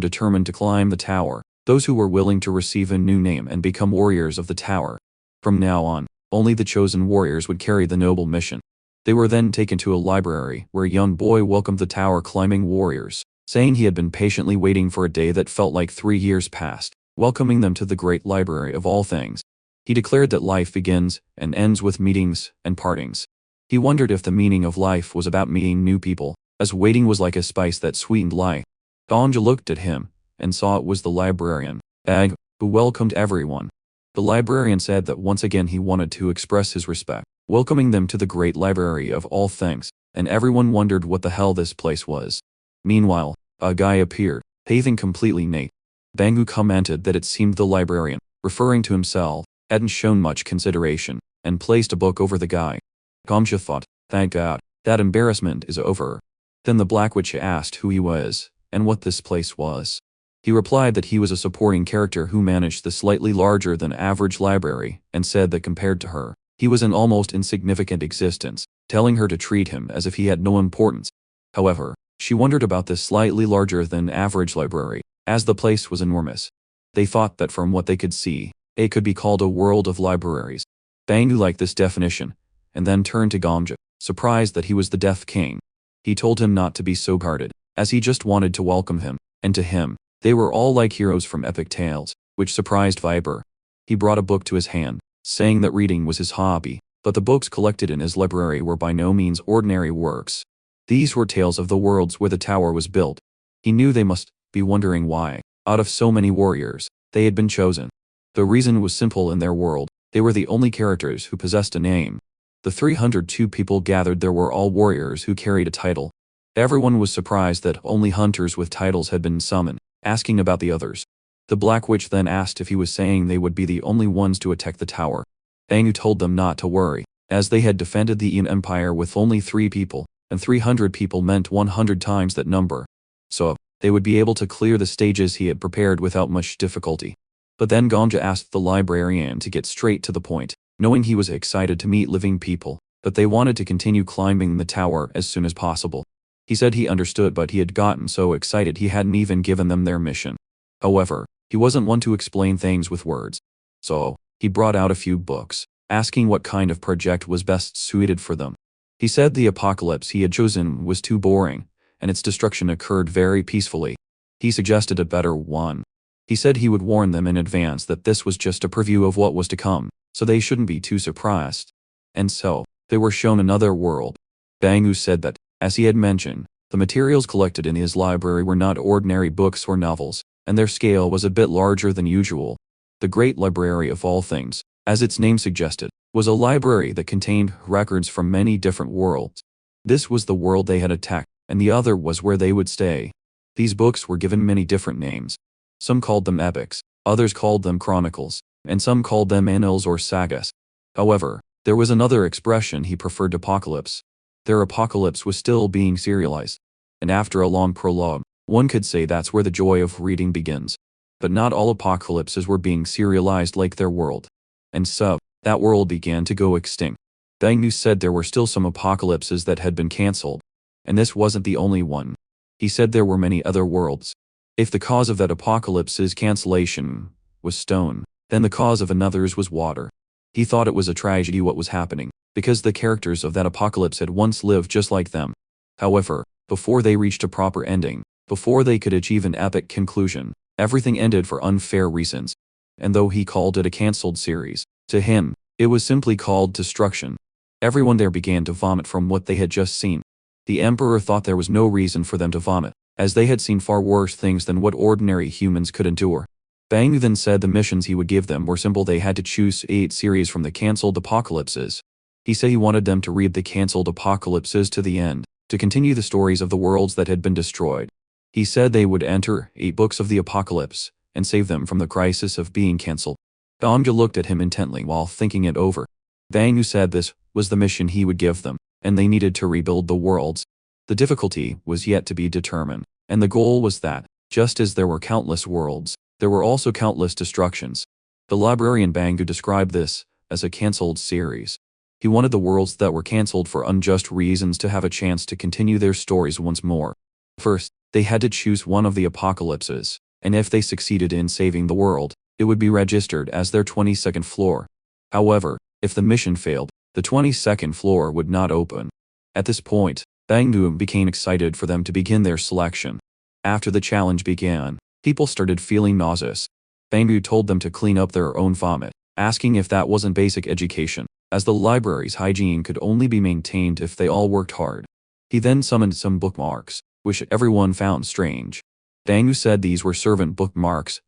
determined to climb the tower, those who were willing to receive a new name and become warriors of the tower. From now on, only the chosen warriors would carry the noble mission. They were then taken to a library where a young boy welcomed the tower climbing warriors, saying he had been patiently waiting for a day that felt like 3 years past, welcoming them to the great library of all things. He declared that life begins and ends with meetings and partings. He wondered if the meaning of life was about meeting new people, as waiting was like a spice that sweetened life. Ganja looked at him, and saw it was the librarian, Ag, who welcomed everyone. The librarian said that once again he wanted to express his respect, welcoming them to the great library of all things, and everyone wondered what the hell this place was. Meanwhile, a guy appeared, paving completely naked. Bangu commented that it seemed the librarian, referring to himself, hadn't shown much consideration, and placed a book over the guy. Ganja thought, thank God, that embarrassment is over. Then the Black Witch asked who he was, and what this place was. He replied that he was a supporting character who managed the slightly larger than average library, and said that compared to her, he was an almost insignificant existence, telling her to treat him as if he had no importance. However, she wondered about this slightly larger than average library, as the place was enormous. They thought that from what they could see, it could be called a world of libraries. Bangu liked this definition, and then turned to Ganja, surprised that he was the Death King. He told him not to be so guarded, as he just wanted to welcome him, and to him, they were all like heroes from epic tales, which surprised Viper. He brought a book to his hand, saying that reading was his hobby, but the books collected in his library were by no means ordinary works. These were tales of the worlds where the tower was built. He knew they must be wondering why, out of so many warriors, they had been chosen. The reason was simple. In their world, they were the only characters who possessed a name. The 302 people gathered there were all warriors who carried a title. Everyone was surprised that only hunters with titles had been summoned, asking about the others. The Black Witch then asked if he was saying they would be the only ones to attack the tower. Bangu told them not to worry, as they had defended the Yin Empire with only 3 people, and 300 people meant 100 times that number. So, they would be able to clear the stages he had prepared without much difficulty. But then Ganja asked the librarian to get straight to the point, knowing he was excited to meet living people, but they wanted to continue climbing the tower as soon as possible. He said he understood, but he had gotten so excited he hadn't even given them their mission. However, he wasn't one to explain things with words. So, he brought out a few books, asking what kind of project was best suited for them. He said the apocalypse he had chosen was too boring, and its destruction occurred very peacefully. He suggested a better one. He said he would warn them in advance that this was just a preview of what was to come, so they shouldn't be too surprised. And so, they were shown another world. Bangu said that, as he had mentioned, the materials collected in his library were not ordinary books or novels, and their scale was a bit larger than usual. The Great Library of all things, as its name suggested, was a library that contained records from many different worlds. This was the world they had attacked, and the other was where they would stay. These books were given many different names. Some called them epics, others called them chronicles, and some called them annals or sagas. However, there was another expression he preferred: apocalypse. Their apocalypse was still being serialized. And after a long prologue, one could say that's where the joy of reading begins. But not all apocalypses were being serialized like their world. And so, that world began to go extinct. Bangu said there were still some apocalypses that had been cancelled. And this wasn't the only one. He said there were many other worlds. If the cause of that apocalypse's cancellation was stone, then the cause of another's was water. He thought it was a tragedy what was happening, because the characters of that apocalypse had once lived just like them. However, before they reached a proper ending, before they could achieve an epic conclusion, everything ended for unfair reasons. And though he called it a cancelled series, to him, it was simply called destruction. Everyone there began to vomit from what they had just seen. The Emperor thought there was no reason for them to vomit, as they had seen far worse things than what ordinary humans could endure. Bangu then said the missions he would give them were simple. They had to choose 8 series from the cancelled apocalypses. He said he wanted them to read the cancelled apocalypses to the end, to continue the stories of the worlds that had been destroyed. He said they would enter 8 books of the apocalypse, and save them from the crisis of being cancelled. Ganja looked at him intently while thinking it over. Bangu said this was the mission he would give them, and they needed to rebuild the worlds. The difficulty was yet to be determined, and the goal was that, just as there were countless worlds, there were also countless destructions. The librarian Bangu described this as a cancelled series. He wanted the worlds that were cancelled for unjust reasons to have a chance to continue their stories once more. First, they had to choose one of the apocalypses, and if they succeeded in saving the world, it would be registered as their 22nd floor. However, if the mission failed, the 22nd floor would not open. At this point, Bangu became excited for them to begin their selection. After the challenge began, people started feeling nauseous. Bangu told them to clean up their own vomit, asking if that wasn't basic education, as the library's hygiene could only be maintained if they all worked hard. He then summoned some bookmarks, which everyone found strange. Bangu said these were servant bookmarks,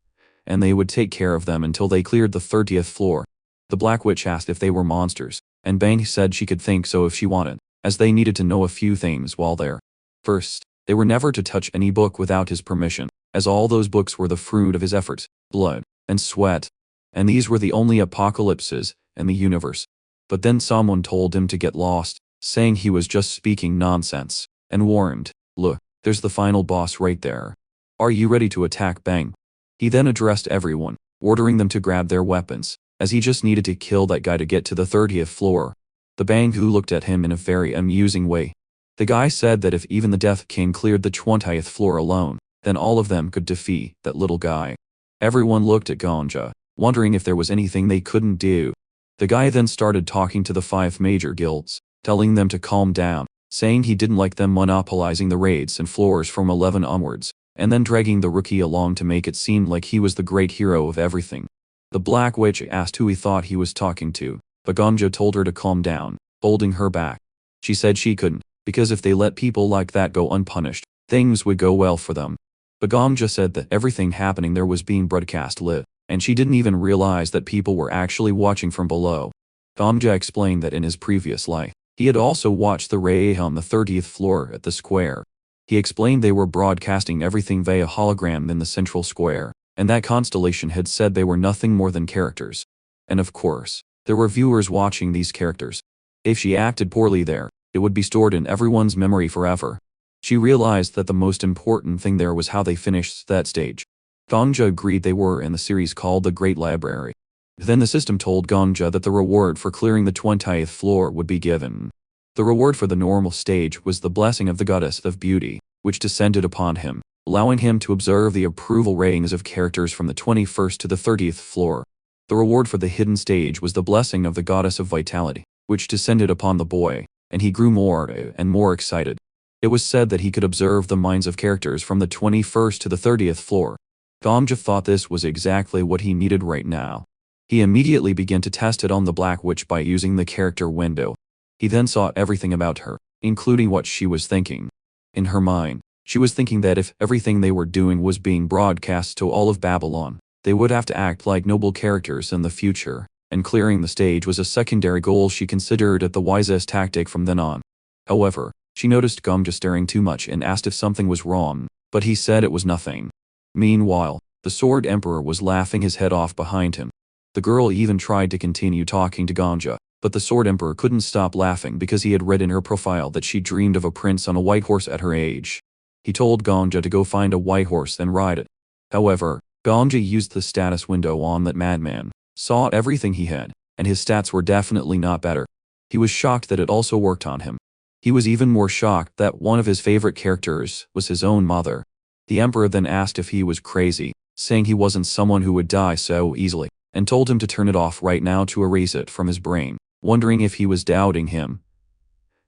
and they would take care of them until they cleared the 30th floor. The Black Witch asked if they were monsters, and Bangu said she could think so if she wanted, as they needed to know a few things while there. First, they were never to touch any book without his permission, as all those books were the fruit of his efforts, blood, and sweat. And these were the only apocalypses in the universe. But then someone told him to get lost, saying he was just speaking nonsense, and warned, "Look, there's the final boss right there. Are you ready to attack?" Bang. He then addressed everyone, ordering them to grab their weapons, as he just needed to kill that guy to get to the 30th floor. The Bangu looked at him in a very amusing way. The guy said that if even the Death King cleared the 20th floor alone, then all of them could defeat that little guy. Everyone looked at Ganja, wondering if there was anything they couldn't do. The guy then started talking to the 5 major guilds, telling them to calm down, saying he didn't like them monopolizing the raids and floors from 11 onwards, and then dragging the rookie along to make it seem like he was the great hero of everything. The Black Witch asked who he thought he was talking to, but Ganja told her to calm down, holding her back. She said she couldn't, because if they let people like that go unpunished, things would go well for them. But Ganja said that everything happening there was being broadcast live, and she didn't even realize that people were actually watching from below. Ganja explained that in his previous life, he had also watched the ray on the 30th floor at the square. He explained they were broadcasting everything via hologram in the central square, and that Constellation had said they were nothing more than characters. And of course, there were viewers watching these characters. If she acted poorly there, it would be stored in everyone's memory forever. She realized that the most important thing there was how they finished that stage. Ganja agreed they were in the series called The Great Library. Then the system told Ganja that the reward for clearing the 20th floor would be given. The reward for the normal stage was the blessing of the goddess of beauty, which descended upon him, allowing him to observe the approval ratings of characters from the 21st to the 30th floor. The reward for the hidden stage was the blessing of the goddess of vitality, which descended upon the boy, and he grew more and more excited. It was said that he could observe the minds of characters from the 21st to the 30th floor. Ganja thought this was exactly what he needed right now. He immediately began to test it on the Black Witch by using the character window. He then saw everything about her, including what she was thinking. In her mind, she was thinking that if everything they were doing was being broadcast to all of Babylon, they would have to act like noble characters in the future, and clearing the stage was a secondary goal she considered it the wisest tactic from then on. However, she noticed Ganja staring too much and asked if something was wrong, but he said it was nothing. Meanwhile, the Sword Emperor was laughing his head off behind him. The girl even tried to continue talking to Ganja, but the Sword Emperor couldn't stop laughing because he had read in her profile that she dreamed of a prince on a white horse at her age. He told Ganja to go find a white horse and ride it. However, Ganja used the status window on that madman, saw everything he had, and his stats were definitely not better. He was shocked that it also worked on him. He was even more shocked that one of his favorite characters was his own mother. The Emperor then asked if he was crazy, saying he wasn't someone who would die so easily, and told him to turn it off right now to erase it from his brain, wondering if he was doubting him,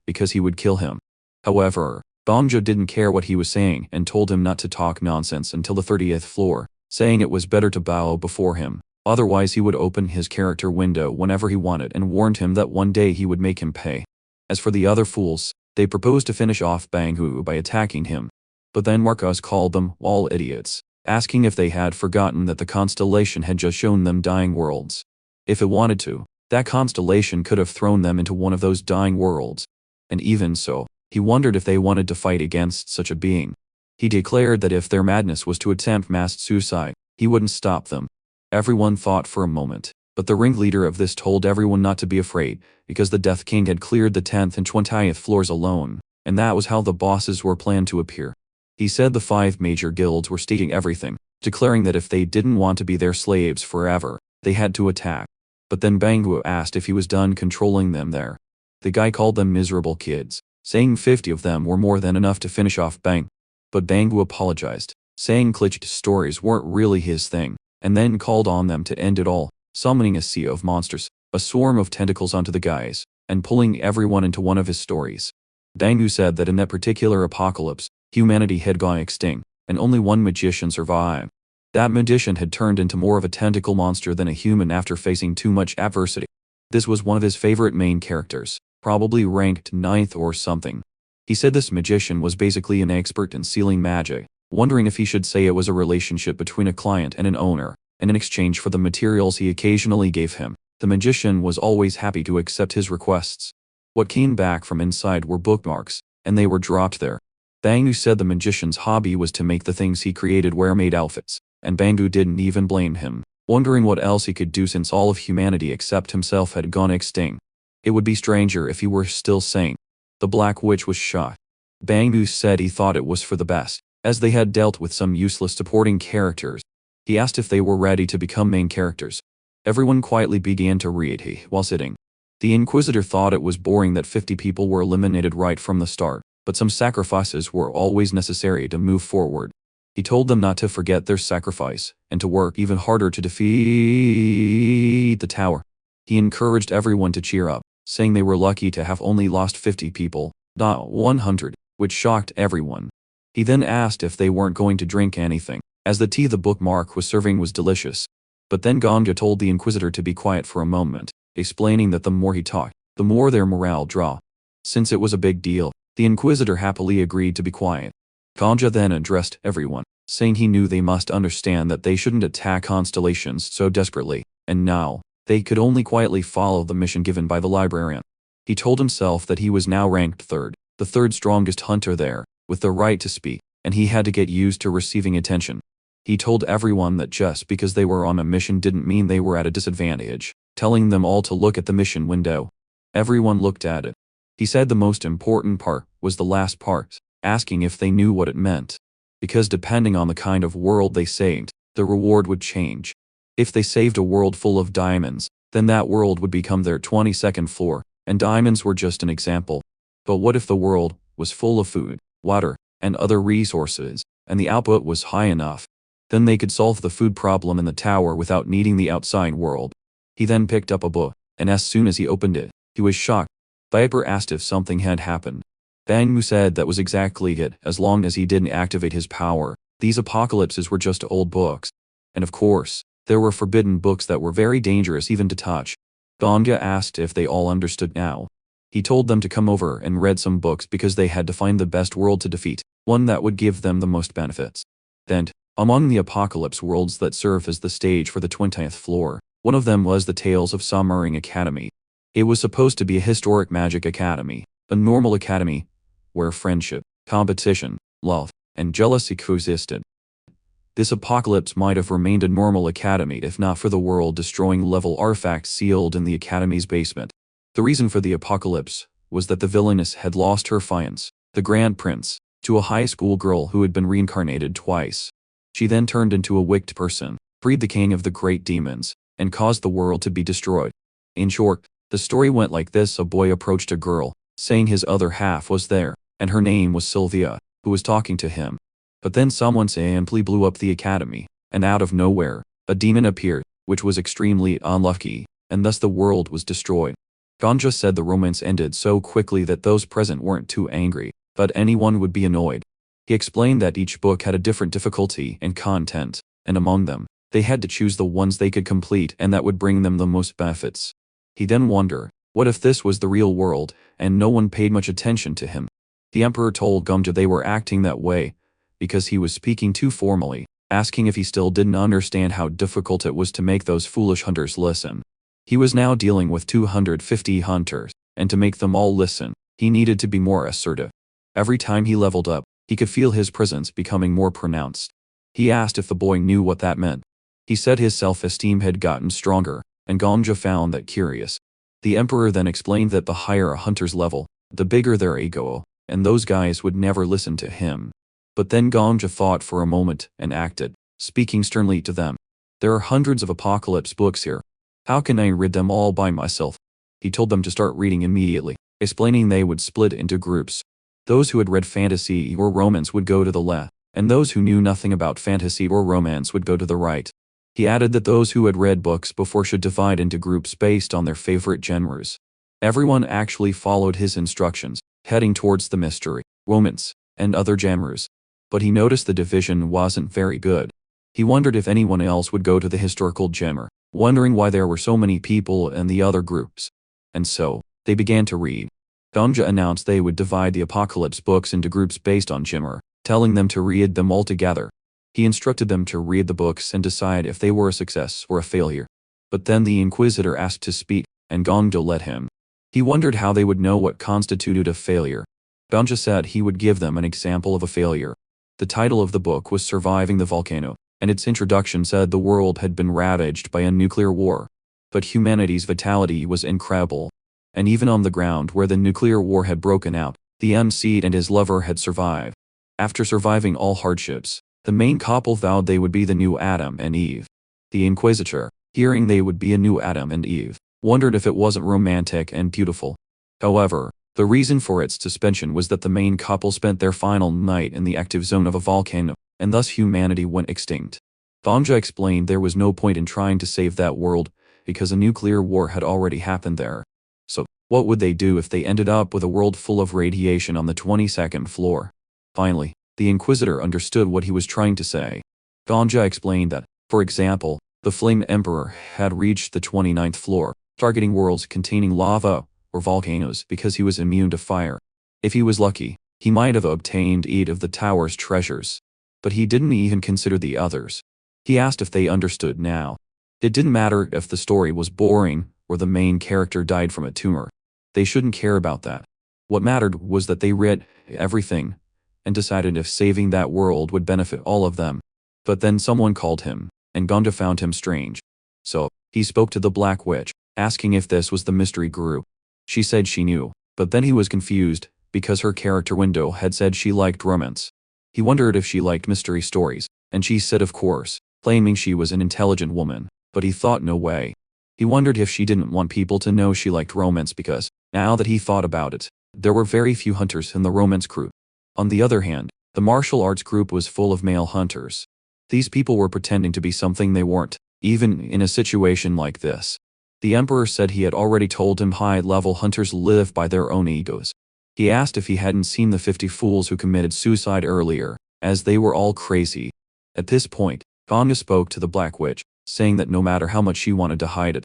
because he would kill him. However, Ganja didn't care what he was saying and told him not to talk nonsense until the 30th floor, saying it was better to bow before him, otherwise he would open his character window whenever he wanted, and warned him that one day he would make him pay. As for the other fools, they proposed to finish off Manhua by attacking him. But then Marcos called them all idiots, asking if they had forgotten that the constellation had just shown them dying worlds. If it wanted to, that constellation could have thrown them into one of those dying worlds. And even so, he wondered if they wanted to fight against such a being. He declared that if their madness was to attempt mass suicide, he wouldn't stop them. Everyone thought for a moment, but the ringleader of this told everyone not to be afraid, because the Death King had cleared the 10th and 20th floors alone, and that was how the bosses were planned to appear. He said the 5 major guilds were stating everything, declaring that if they didn't want to be their slaves forever, they had to attack. But then Manhua asked if he was done controlling them there. The guy called them miserable kids, saying 50 of them were more than enough to finish off Bang. But Manhua apologized, saying glitched stories weren't really his thing, and then called on them to end it all, summoning a sea of monsters, a swarm of tentacles onto the guys, and pulling everyone into one of his stories. Manhua said that in that particular apocalypse, humanity had gone extinct, and only one magician survived. That magician had turned into more of a tentacle monster than a human after facing too much adversity. This was one of his favorite main characters, probably ranked 9th or something. He said this magician was basically an expert in sealing magic, wondering if he should say it was a relationship between a client and an owner, and in exchange for the materials he occasionally gave him, the magician was always happy to accept his requests. What came back from inside were bookmarks, and they were dropped there. Bangu said the magician's hobby was to make the things he created wear-made outfits, and Bangu didn't even blame him, wondering what else he could do since all of humanity except himself had gone extinct. It would be stranger if he were still sane. The Black Witch was shocked. Bangu said he thought it was for the best, as they had dealt with some useless supporting characters. He asked if they were ready to become main characters. Everyone quietly began to read while sitting. The Inquisitor thought it was boring that 50 people were eliminated right from the start, but some sacrifices were always necessary to move forward. He told them not to forget their sacrifice, and to work even harder to defeat the tower. He encouraged everyone to cheer up, saying they were lucky to have only lost 50 people, not 100, which shocked everyone. He then asked if they weren't going to drink anything, as the tea the bookmark was serving was delicious. But then Ganja told the Inquisitor to be quiet for a moment, explaining that the more he talked, the more their morale dropped. Since it was a big deal, the Inquisitor happily agreed to be quiet. Ganja then addressed everyone, saying he knew they must understand that they shouldn't attack constellations so desperately, and now, they could only quietly follow the mission given by the librarian. He told himself that he was now ranked third, the third strongest hunter there, with the right to speak, and he had to get used to receiving attention. He told everyone that just because they were on a mission didn't mean they were at a disadvantage, telling them all to look at the mission window. Everyone looked at it. He said the most important part was the last part, asking if they knew what it meant. Because depending on the kind of world they saved, the reward would change. If they saved a world full of diamonds, then that world would become their 22nd floor, and diamonds were just an example. But what if the world was full of food, water, and other resources, and the output was high enough? Then they could solve the food problem in the tower without needing the outside world. He then picked up a book, and as soon as he opened it, he was shocked. Viper asked if something had happened. Bangmu said that was exactly it, as long as he didn't activate his power. These apocalypses were just old books. And of course, there were forbidden books that were very dangerous even to touch. Ganga asked if they all understood now. He told them to come over and read some books because they had to find the best world to defeat, one that would give them the most benefits. Then, among the apocalypse worlds that serve as the stage for the 20th floor, one of them was the Tales of Submarine Academy. It was supposed to be a historic magic academy, a normal academy, where friendship, competition, love, and jealousy coexisted. This apocalypse might have remained a normal academy if not for the world-destroying level artifacts sealed in the academy's basement. The reason for the apocalypse was that the villainess had lost her fiance, the Grand Prince, to a high school girl who had been reincarnated twice. She then turned into a wicked person, freed the king of the great demons, and caused the world to be destroyed. In short, the story went like this: a boy approached a girl, saying his other half was there, and her name was Sylvia, who was talking to him. But then someone simply blew up the academy, and out of nowhere, a demon appeared, which was extremely unlucky, and thus the world was destroyed. Ganja said the romance ended so quickly that those present weren't too angry, but anyone would be annoyed. He explained that each book had a different difficulty and content, and among them, they had to choose the ones they could complete and that would bring them the most benefits. He then wondered, what if this was the real world, and no one paid much attention to him? The emperor told Gumja they were acting that way because he was speaking too formally, asking if he still didn't understand how difficult it was to make those foolish hunters listen. He was now dealing with 250 hunters, and to make them all listen, he needed to be more assertive. Every time he leveled up, he could feel his presence becoming more pronounced. He asked if the boy knew what that meant. He said his self-esteem had gotten stronger, and Ganja found that curious. The emperor then explained that the higher a hunter's level, the bigger their ego, and those guys would never listen to him. But then Ganja thought for a moment and acted, speaking sternly to them. There are hundreds of apocalypse books here. How can I read them all by myself? He told them to start reading immediately, explaining they would split into groups. Those who had read fantasy or romance would go to the left, and those who knew nothing about fantasy or romance would go to the right. He added that those who had read books before should divide into groups based on their favorite genres. Everyone actually followed his instructions, heading towards the mystery, romance, and other genres. But he noticed the division wasn't very good. He wondered if anyone else would go to the historical genre, wondering why there were so many people in the other groups. And so, they began to read. Ganja announced they would divide the apocalypse books into groups based on genre, telling them to read them all together. He instructed them to read the books and decide if they were a success or a failure. But then the Inquisitor asked to speak, and Ganja let him. He wondered how they would know what constituted a failure. Ganja said he would give them an example of a failure. The title of the book was Surviving the Volcano, and its introduction said the world had been ravaged by a nuclear war. But humanity's vitality was incredible. And even on the ground where the nuclear war had broken out, the MC and his lover had survived. After surviving all hardships, the main couple vowed they would be the new Adam and Eve. The Inquisitor, hearing they would be a new Adam and Eve, wondered if it wasn't romantic and beautiful. However, the reason for its suspension was that the main couple spent their final night in the active zone of a volcano, and thus humanity went extinct. Ganja explained there was no point in trying to save that world, because a nuclear war had already happened there. So, what would they do if they ended up with a world full of radiation on the 22nd floor? Finally, the Inquisitor understood what he was trying to say. Ganja explained that, for example, the Flame Emperor had reached the 29th floor, targeting worlds containing lava or volcanoes because he was immune to fire. If he was lucky, he might have obtained 8 of the tower's treasures. But he didn't even consider the others. He asked if they understood now. It didn't matter if the story was boring or the main character died from a tumor. They shouldn't care about that. What mattered was that they read everything and decided if saving that world would benefit all of them. But then someone called him, and Ganja found him strange. So, he spoke to the Black Witch, asking if this was the mystery group. She said she knew, but then he was confused, because her character window had said she liked romance. He wondered if she liked mystery stories, and she said of course, claiming she was an intelligent woman, but he thought no way. He wondered if she didn't want people to know she liked romance because, now that he thought about it, there were very few hunters in the romance group. On the other hand, the martial arts group was full of male hunters. These people were pretending to be something they weren't, even in a situation like this. The Emperor said he had already told him high-level hunters live by their own egos. He asked if he hadn't seen the 50 fools who committed suicide earlier, as they were all crazy. At this point, Ganja spoke to the Black Witch, saying that no matter how much she wanted to hide it.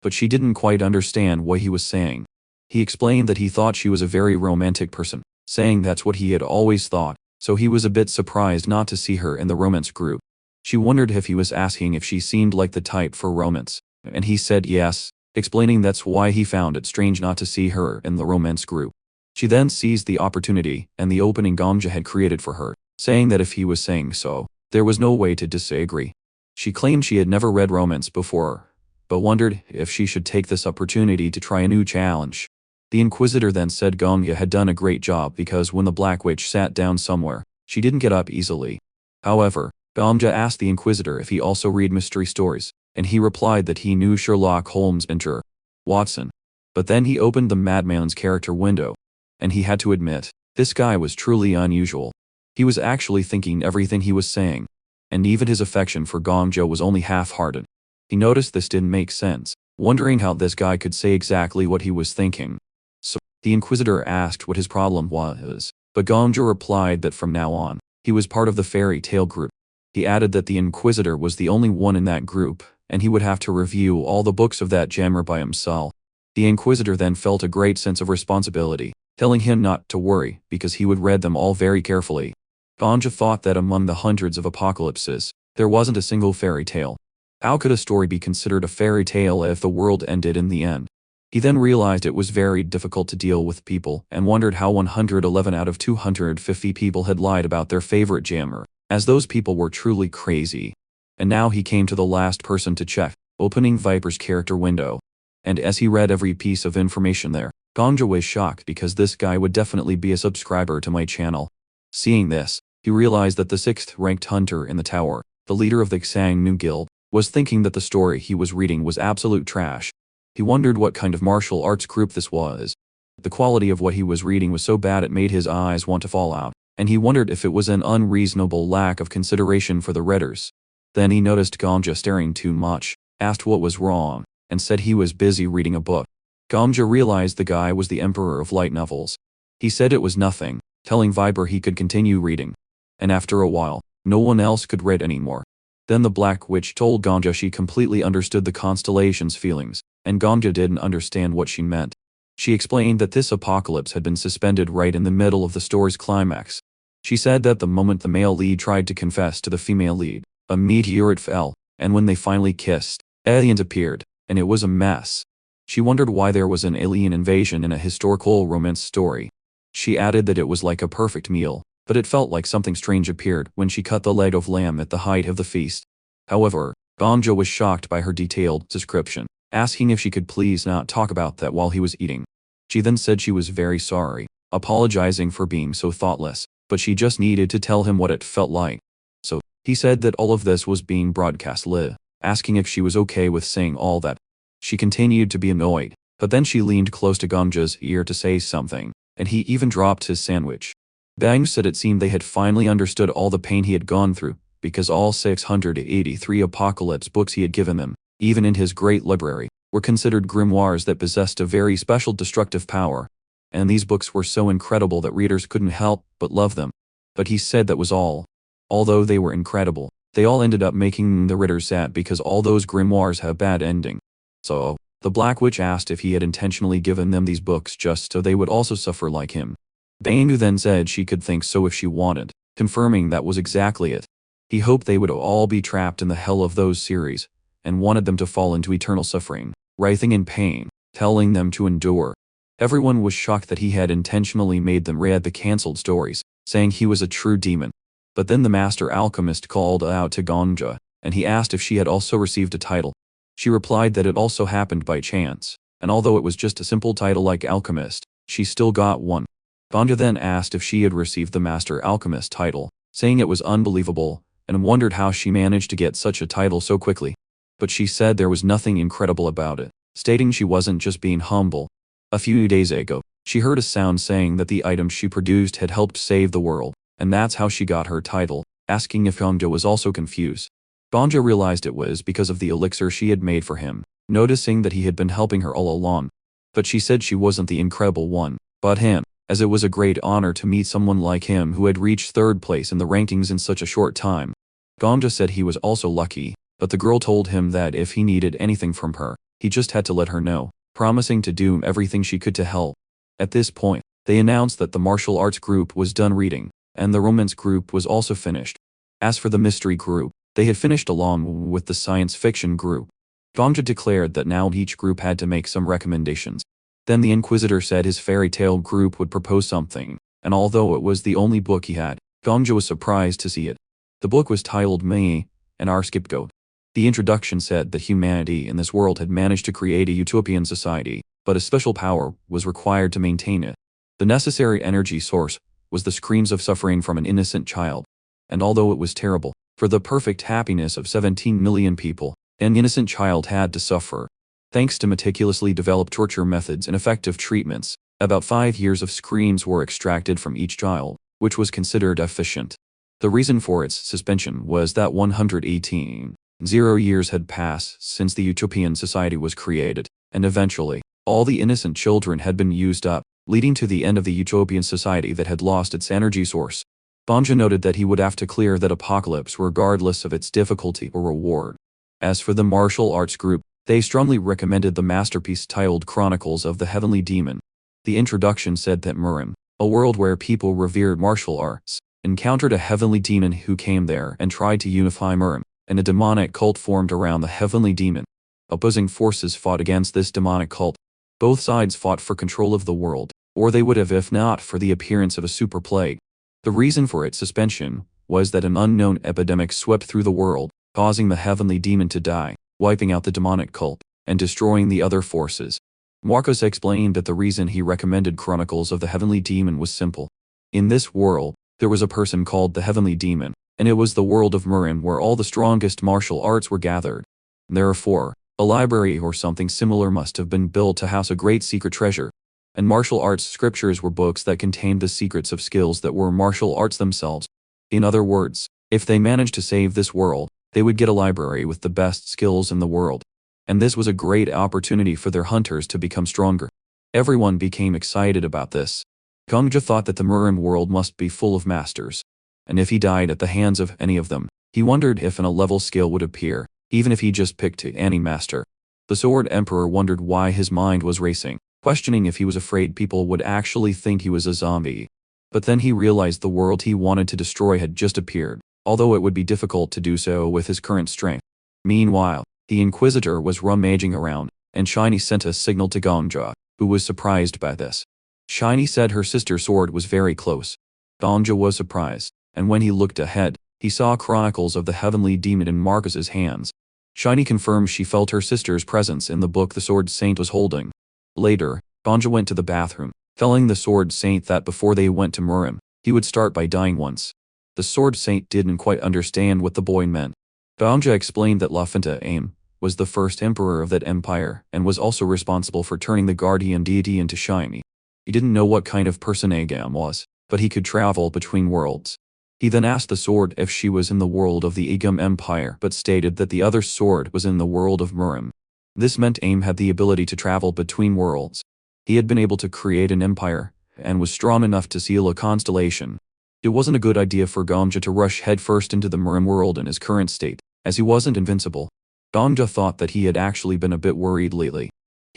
But she didn't quite understand what he was saying. He explained that he thought she was a very romantic person, saying that's what he had always thought, so he was a bit surprised not to see her in the romance group. She wondered if he was asking if she seemed like the type for romance, and he said yes, explaining that's why he found it strange not to see her in the romance group. She then seized the opportunity and the opening Ganja had created for her, saying that if he was saying so, there was no way to disagree. She claimed she had never read romance before, but wondered if she should take this opportunity to try a new challenge. The Inquisitor then said Ganja had done a great job because when the Black Witch sat down somewhere, she didn't get up easily. However, Ganja asked the Inquisitor if he also read mystery stories, and he replied that he knew Sherlock Holmes and Watson. But then he opened the madman's character window, and he had to admit, this guy was truly unusual. He was actually thinking everything he was saying, and even his affection for Ganja was only half-hearted. He noticed this didn't make sense, wondering how this guy could say exactly what he was thinking. So, the Inquisitor asked what his problem was, but Ganja replied that from now on, he was part of the fairy tale group. He added that the Inquisitor was the only one in that group, and he would have to review all the books of that genre by himself. The Inquisitor then felt a great sense of responsibility, telling him not to worry because he would read them all very carefully. Ganja thought that among the hundreds of apocalypses, there wasn't a single fairy tale. How could a story be considered a fairy tale if the world ended in the end? He then realized it was very difficult to deal with people and wondered how 111 out of 250 people had lied about their favorite genre, as those people were truly crazy. And now he came to the last person to check, opening Viper's character window. And as he read every piece of information there, Ganja was shocked because this guy would definitely be a subscriber to my channel. Seeing this, he realized that the 6th-ranked hunter in the tower, the leader of the Xang Nu Guild, was thinking that the story he was reading was absolute trash. He wondered what kind of martial arts group this was. The quality of what he was reading was so bad it made his eyes want to fall out, and he wondered if it was an unreasonable lack of consideration for the readers. Then he noticed Ganja staring too much, asked what was wrong, and said he was busy reading a book. Ganja realized the guy was the Emperor of Light Novels. He said it was nothing, telling Viper he could continue reading. And after a while, no one else could read anymore. Then the Black Witch told Ganja she completely understood the constellation's feelings, and Ganja didn't understand what she meant. She explained that this apocalypse had been suspended right in the middle of the story's climax. She said that the moment the male lead tried to confess to the female lead, a meteorite fell, and when they finally kissed, aliens appeared, and it was a mess. She wondered why there was an alien invasion in a historical romance story. She added that it was like a perfect meal, but it felt like something strange appeared when she cut the leg of lamb at the height of the feast. However, Ganja was shocked by her detailed description, asking if she could please not talk about that while he was eating. She then said she was very sorry, apologizing for being so thoughtless, but she just needed to tell him what it felt like. So, he said that all of this was being broadcast live, asking if she was okay with saying all that. She continued to be annoyed, but then she leaned close to Ganja's ear to say something, and he even dropped his sandwich. Bang said it seemed they had finally understood all the pain he had gone through, because all 683 apocalypse books he had given them, even in his great library, were considered grimoires that possessed a very special destructive power. And these books were so incredible that readers couldn't help but love them. But he said that was all. Although they were incredible, they all ended up making the readers sad because all those grimoires have bad ending. So, The Black Witch asked if he had intentionally given them these books just so they would also suffer like him. Bangu then said she could think so if she wanted, confirming that was exactly it. He hoped they would all be trapped in the hell of those series, and wanted them to fall into eternal suffering, writhing in pain, telling them to endure. Everyone was shocked that he had intentionally made them read the cancelled stories, saying he was a true demon. But then the master alchemist called out to Ganja, and he asked if she had also received a title. She replied that it also happened by chance, and although it was just a simple title like alchemist, she still got one. Ganja then asked if she had received the master alchemist title, saying it was unbelievable, and wondered how she managed to get such a title so quickly. But she said there was nothing incredible about it, stating she wasn't just being humble. A few days ago, she heard a sound saying that the items she produced had helped save the world, and that's how she got her title, asking if Ganja was also confused. Ganja realized it was because of the elixir she had made for him, noticing that he had been helping her all along. But she said she wasn't the incredible one, but him, as it was a great honor to meet someone like him who had reached third place in the rankings in such a short time. Ganja said he was also lucky, but the girl told him that if he needed anything from her, he just had to let her know, promising to do everything she could to help. At this point, they announced that the martial arts group was done reading, and the romance group was also finished. As for the mystery group, they had finished along with the science fiction group. Ganja declared that now each group had to make some recommendations. Then the Inquisitor said his fairy tale group would propose something, and although it was the only book he had, Ganja was surprised to see it. The book was titled May, and our scapegoat. The introduction said that humanity in this world had managed to create a utopian society, but a special power was required to maintain it. The necessary energy source was the screams of suffering from an innocent child. And although it was terrible, for the perfect happiness of 17 million people, an innocent child had to suffer. Thanks to meticulously developed torture methods and effective treatments, about 5 years of screams were extracted from each child, which was considered efficient. The reason for its suspension was that 118 years had passed since the utopian society was created, and eventually, all the innocent children had been used up, leading to the end of the utopian society that had lost its energy source. Ganja noted that he would have to clear that apocalypse regardless of its difficulty or reward. As for the martial arts group, they strongly recommended the masterpiece titled Chronicles of the Heavenly Demon. The introduction said that Murim, a world where people revered martial arts, encountered a heavenly demon who came there and tried to unify Murim, and a demonic cult formed around the heavenly demon. Opposing forces fought against this demonic cult. Both sides fought for control of the world, or they would have if not for the appearance of a super plague. The reason for its suspension was that an unknown epidemic swept through the world, causing the heavenly demon to die, wiping out the demonic cult, and destroying the other forces. Marcos explained that the reason he recommended Chronicles of the Heavenly Demon was simple. In this world, there was a person called the Heavenly Demon, and it was the world of Murim where all the strongest martial arts were gathered. Therefore, a library or something similar must have been built to house a great secret treasure. And martial arts scriptures were books that contained the secrets of skills that were martial arts themselves. In other words, if they managed to save this world, they would get a library with the best skills in the world. And this was a great opportunity for their hunters to become stronger. Everyone became excited about this. Ganja thought that the Murim world must be full of masters. And if he died at the hands of any of them, he wondered if a level skill would appear, even if he just picked any master. The Sword Emperor wondered why his mind was racing, questioning if he was afraid people would actually think he was a zombie. But then he realized the world he wanted to destroy had just appeared, although it would be difficult to do so with his current strength. Meanwhile, the Inquisitor was rummaging around, and Shiny sent a signal to Ganja, who was surprised by this. Shiny said her sister's sword was very close. Ganja was surprised, and when he looked ahead, he saw Chronicles of the Heavenly Demon in Marcus's hands. Shiny confirmed she felt her sister's presence in the book the Sword Saint was holding. Later, Ganja went to the bathroom, telling the Sword Saint that before they went to Murim, he would start by dying once. The Sword Saint didn't quite understand what the boy meant. Ganja explained that La Finta Aim was the first emperor of that empire and was also responsible for turning the guardian deity into Shiny. He didn't know what kind of person Agam was, but he could travel between worlds. He then asked the sword if she was in the world of the Agam Empire but stated that the other sword was in the world of Murim. This meant Aim had the ability to travel between worlds. He had been able to create an empire, and was strong enough to seal a constellation. It wasn't a good idea for Ganja to rush headfirst into the Murim world in his current state, as he wasn't invincible. Ganja thought that he had actually been a bit worried lately.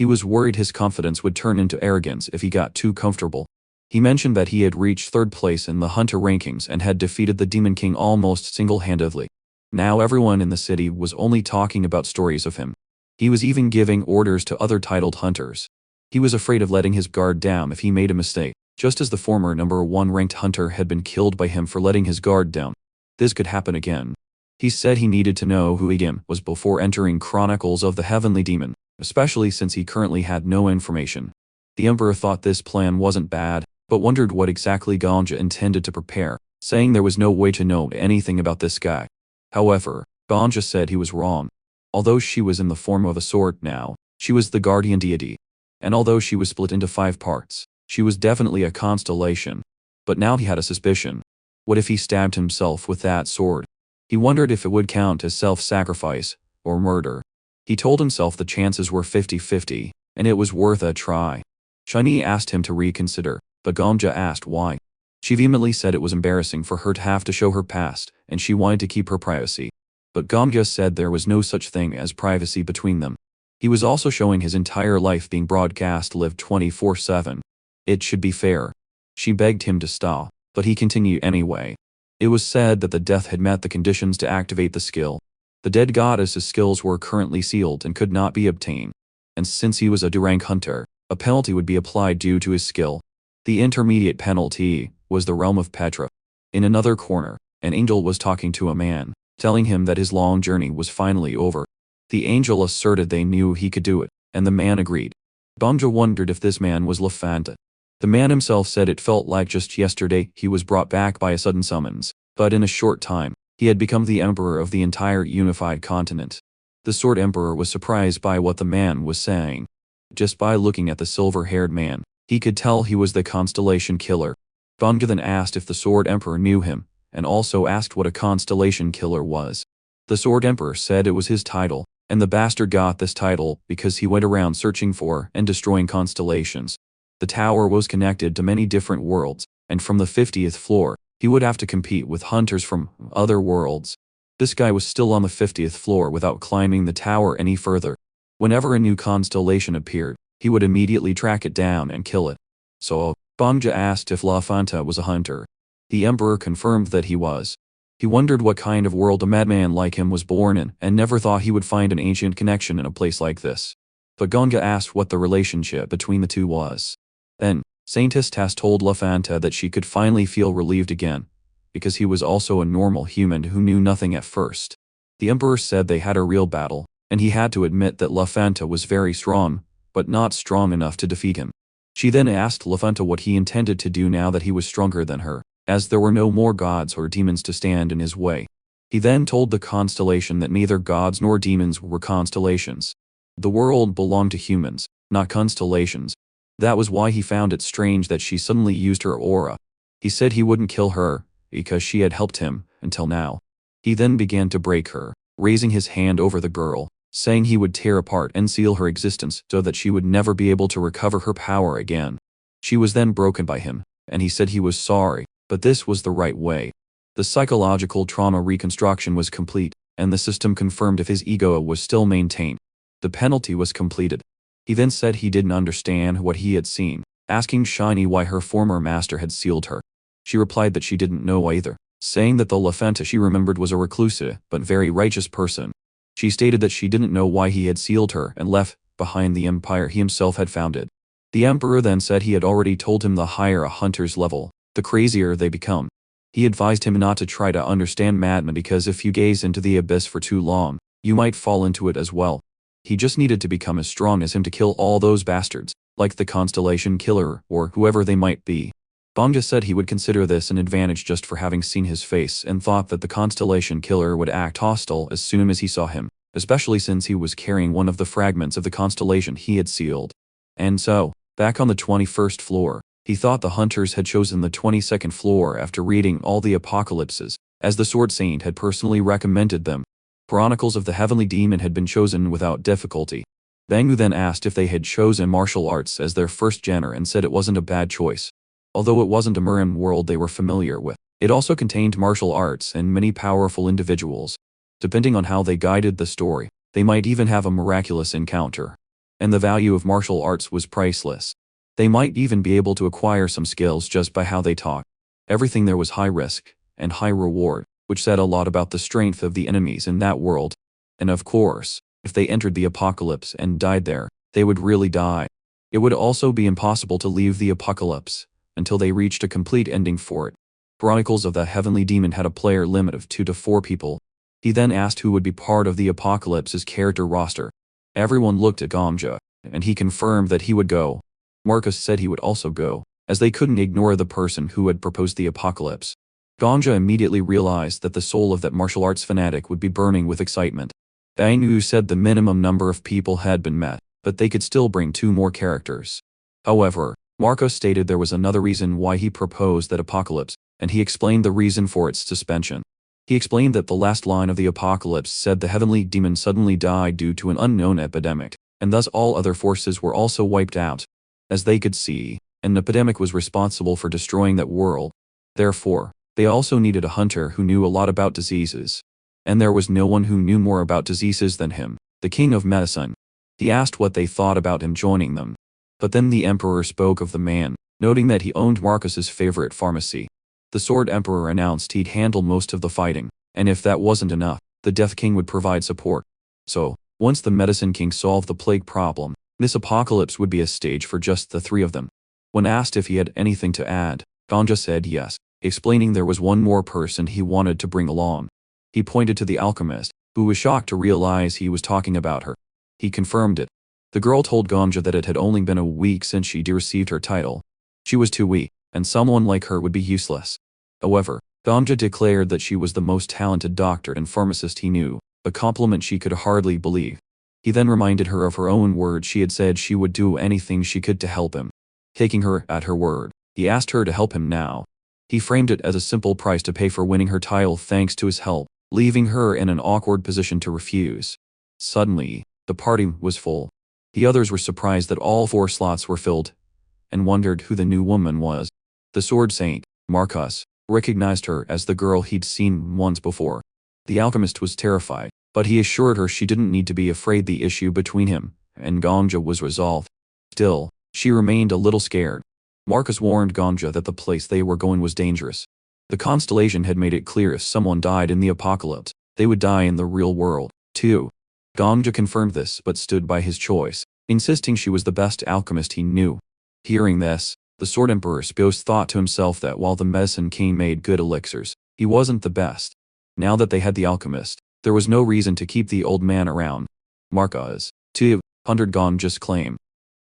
He was worried his confidence would turn into arrogance if he got too comfortable. He mentioned that he had reached third place in the hunter rankings and had defeated the Demon King almost single-handedly. Now everyone in the city was only talking about stories of him. He was even giving orders to other titled hunters. He was afraid of letting his guard down if he made a mistake, just as the former number 1 ranked hunter had been killed by him for letting his guard down. This could happen again. He said he needed to know who Igim was before entering Chronicles of the Heavenly Demon, especially since he currently had no information. The Emperor thought this plan wasn't bad, but wondered what exactly Ganja intended to prepare, saying there was no way to know anything about this guy. However, Ganja said he was wrong. Although she was in the form of a sword now, she was the guardian deity. And although she was split into 5 parts, she was definitely a constellation. But now he had a suspicion. What if he stabbed himself with that sword? He wondered if it would count as self-sacrifice, or murder. He told himself the chances were 50-50, and it was worth a try. Shiny asked him to reconsider, but Ganja asked why. She vehemently said it was embarrassing for her to have to show her past, and she wanted to keep her privacy. But Ganja said there was no such thing as privacy between them. He was also showing his entire life being broadcast live 24/7. It should be fair. She begged him to stop, but he continued anyway. It was said that the death had met the conditions to activate the skill. The dead goddess's skills were currently sealed and could not be obtained. And since he was a D-rank hunter, a penalty would be applied due to his skill. The intermediate penalty was the realm of Petra. In another corner, an angel was talking to a man, telling him that his long journey was finally over. The angel asserted they knew he could do it, and the man agreed. Ganja wondered if this man was Lafanta. The man himself said it felt like just yesterday he was brought back by a sudden summons, but in a short time, he had become the emperor of the entire unified continent. The Sword Emperor was surprised by what the man was saying. Just by looking at the silver-haired man, he could tell he was the constellation killer. Ganja then asked if the Sword Emperor knew him, and also asked what a constellation killer was. The Sword Emperor said it was his title, and the bastard got this title because he went around searching for and destroying constellations. The tower was connected to many different worlds, and from the 50th floor, he would have to compete with hunters from other worlds. This guy was still on the 50th floor without climbing the tower any further. Whenever a new constellation appeared, he would immediately track it down and kill it. So, Ganja asked if Lafanta was a hunter. The Emperor confirmed that he was. He wondered what kind of world a madman like him was born in and never thought he would find an ancient connection in a place like this. But Ganja asked what the relationship between the two was. Then, Saintess Tass told Lafanta that she could finally feel relieved again, because he was also a normal human who knew nothing at first. The Emperor said they had a real battle, and he had to admit that Lafanta was very strong, but not strong enough to defeat him. She then asked Lafanta what he intended to do now that he was stronger than her, as there were no more gods or demons to stand in his way. He then told the constellation that neither gods nor demons were constellations. The world belonged to humans, not constellations. That was why he found it strange that she suddenly used her aura. He said he wouldn't kill her, because she had helped him, until now. He then began to break her, raising his hand over the girl, saying he would tear apart and seal her existence so that she would never be able to recover her power again. She was then broken by him, and he said he was sorry, but this was the right way. The psychological trauma reconstruction was complete, and the system confirmed if his ego was still maintained. The penalty was completed. He then said he didn't understand what he had seen, asking Shiny why her former master had sealed her. She replied that she didn't know either, saying that the Lafanta she remembered was a reclusive but very righteous person. She stated that she didn't know why he had sealed her and left behind the empire he himself had founded. The Emperor then said he had already told him the higher a hunter's level, the crazier they become. He advised him not to try to understand madmen because if you gaze into the abyss for too long, you might fall into it as well. He just needed to become as strong as him to kill all those bastards, like the Constellation Killer or whoever they might be. Ganja said he would consider this an advantage just for having seen his face and thought that the Constellation Killer would act hostile as soon as he saw him, especially since he was carrying one of the fragments of the constellation he had sealed. And so, back on the 21st floor, he thought the hunters had chosen the 22nd floor after reading all the apocalypses, as the Sword Saint had personally recommended them. Chronicles of the Heavenly Demon had been chosen without difficulty. Bangu then asked if they had chosen martial arts as their first genre and said it wasn't a bad choice. Although it wasn't a Murim world they were familiar with, it also contained martial arts and many powerful individuals. Depending on how they guided the story, they might even have a miraculous encounter. and the value of martial arts was priceless. They might even be able to acquire some skills just by how they talk. Everything there was high risk and high reward, which said a lot about the strength of the enemies in that world. And of course, if they entered the apocalypse and died there, they would really die. It would also be impossible to leave the apocalypse until they reached a complete ending for it. Chronicles of the Heavenly Demon had a player limit of 2 to 4 people. He then asked who would be part of the apocalypse's character roster. Everyone looked at Gomja, and he confirmed that he would go. Marcus said he would also go, as they couldn't ignore the person who had proposed the apocalypse. Gomja immediately realized that the soul of that martial arts fanatic would be burning with excitement. Ainu said the minimum number of people had been met, but they could still bring 2 more characters. However, Marcos stated there was another reason why he proposed that apocalypse, and he explained the reason for its suspension. He explained that the last line of the apocalypse said the heavenly demon suddenly died due to an unknown epidemic, and thus all other forces were also wiped out. As they could see, an epidemic was responsible for destroying that world. Therefore, they also needed a hunter who knew a lot about diseases. And there was no one who knew more about diseases than him, the king of medicine. He asked what they thought about him joining them. But then the emperor spoke of the man, noting that he owned Marcus's favorite pharmacy. The Sword Emperor announced he'd handle most of the fighting, and if that wasn't enough, the Death King would provide support. So, once the Medicine King solved the plague problem, this apocalypse would be a stage for just the 3 of them. When asked if he had anything to add, Ganja said yes, explaining there was one more person he wanted to bring along. He pointed to the alchemist, who was shocked to realize he was talking about her. He confirmed it. The girl told Ganja that it had only been a week since she'd received her title. She was too weak, and someone like her would be useless. However, Ganja declared that she was the most talented doctor and pharmacist he knew, a compliment she could hardly believe. He then reminded her of her own word. She had said she would do anything she could to help him. Taking her at her word, he asked her to help him now. He framed it as a simple price to pay for winning her title thanks to his help, leaving her in an awkward position to refuse. Suddenly, the party was full. The others were surprised that all 4 slots were filled, and wondered who the new woman was. The Sword Saint, Marcus, recognized her as the girl he'd seen once before. The alchemist was terrified, but he assured her she didn't need to be afraid. The issue between him and Ganja was resolved. Still, she remained a little scared. Marcus warned Ganja that the place they were going was dangerous. The constellation had made it clear if someone died in the apocalypse, they would die in the real world, too. Ganja confirmed this but stood by his choice, insisting she was the best alchemist he knew. Hearing this, the Sword Emperor Spios thought to himself that while the Medicine King made good elixirs, he wasn't the best. Now that they had the alchemist, there was no reason to keep the old man around. Marcus, 200 Ganja's claim.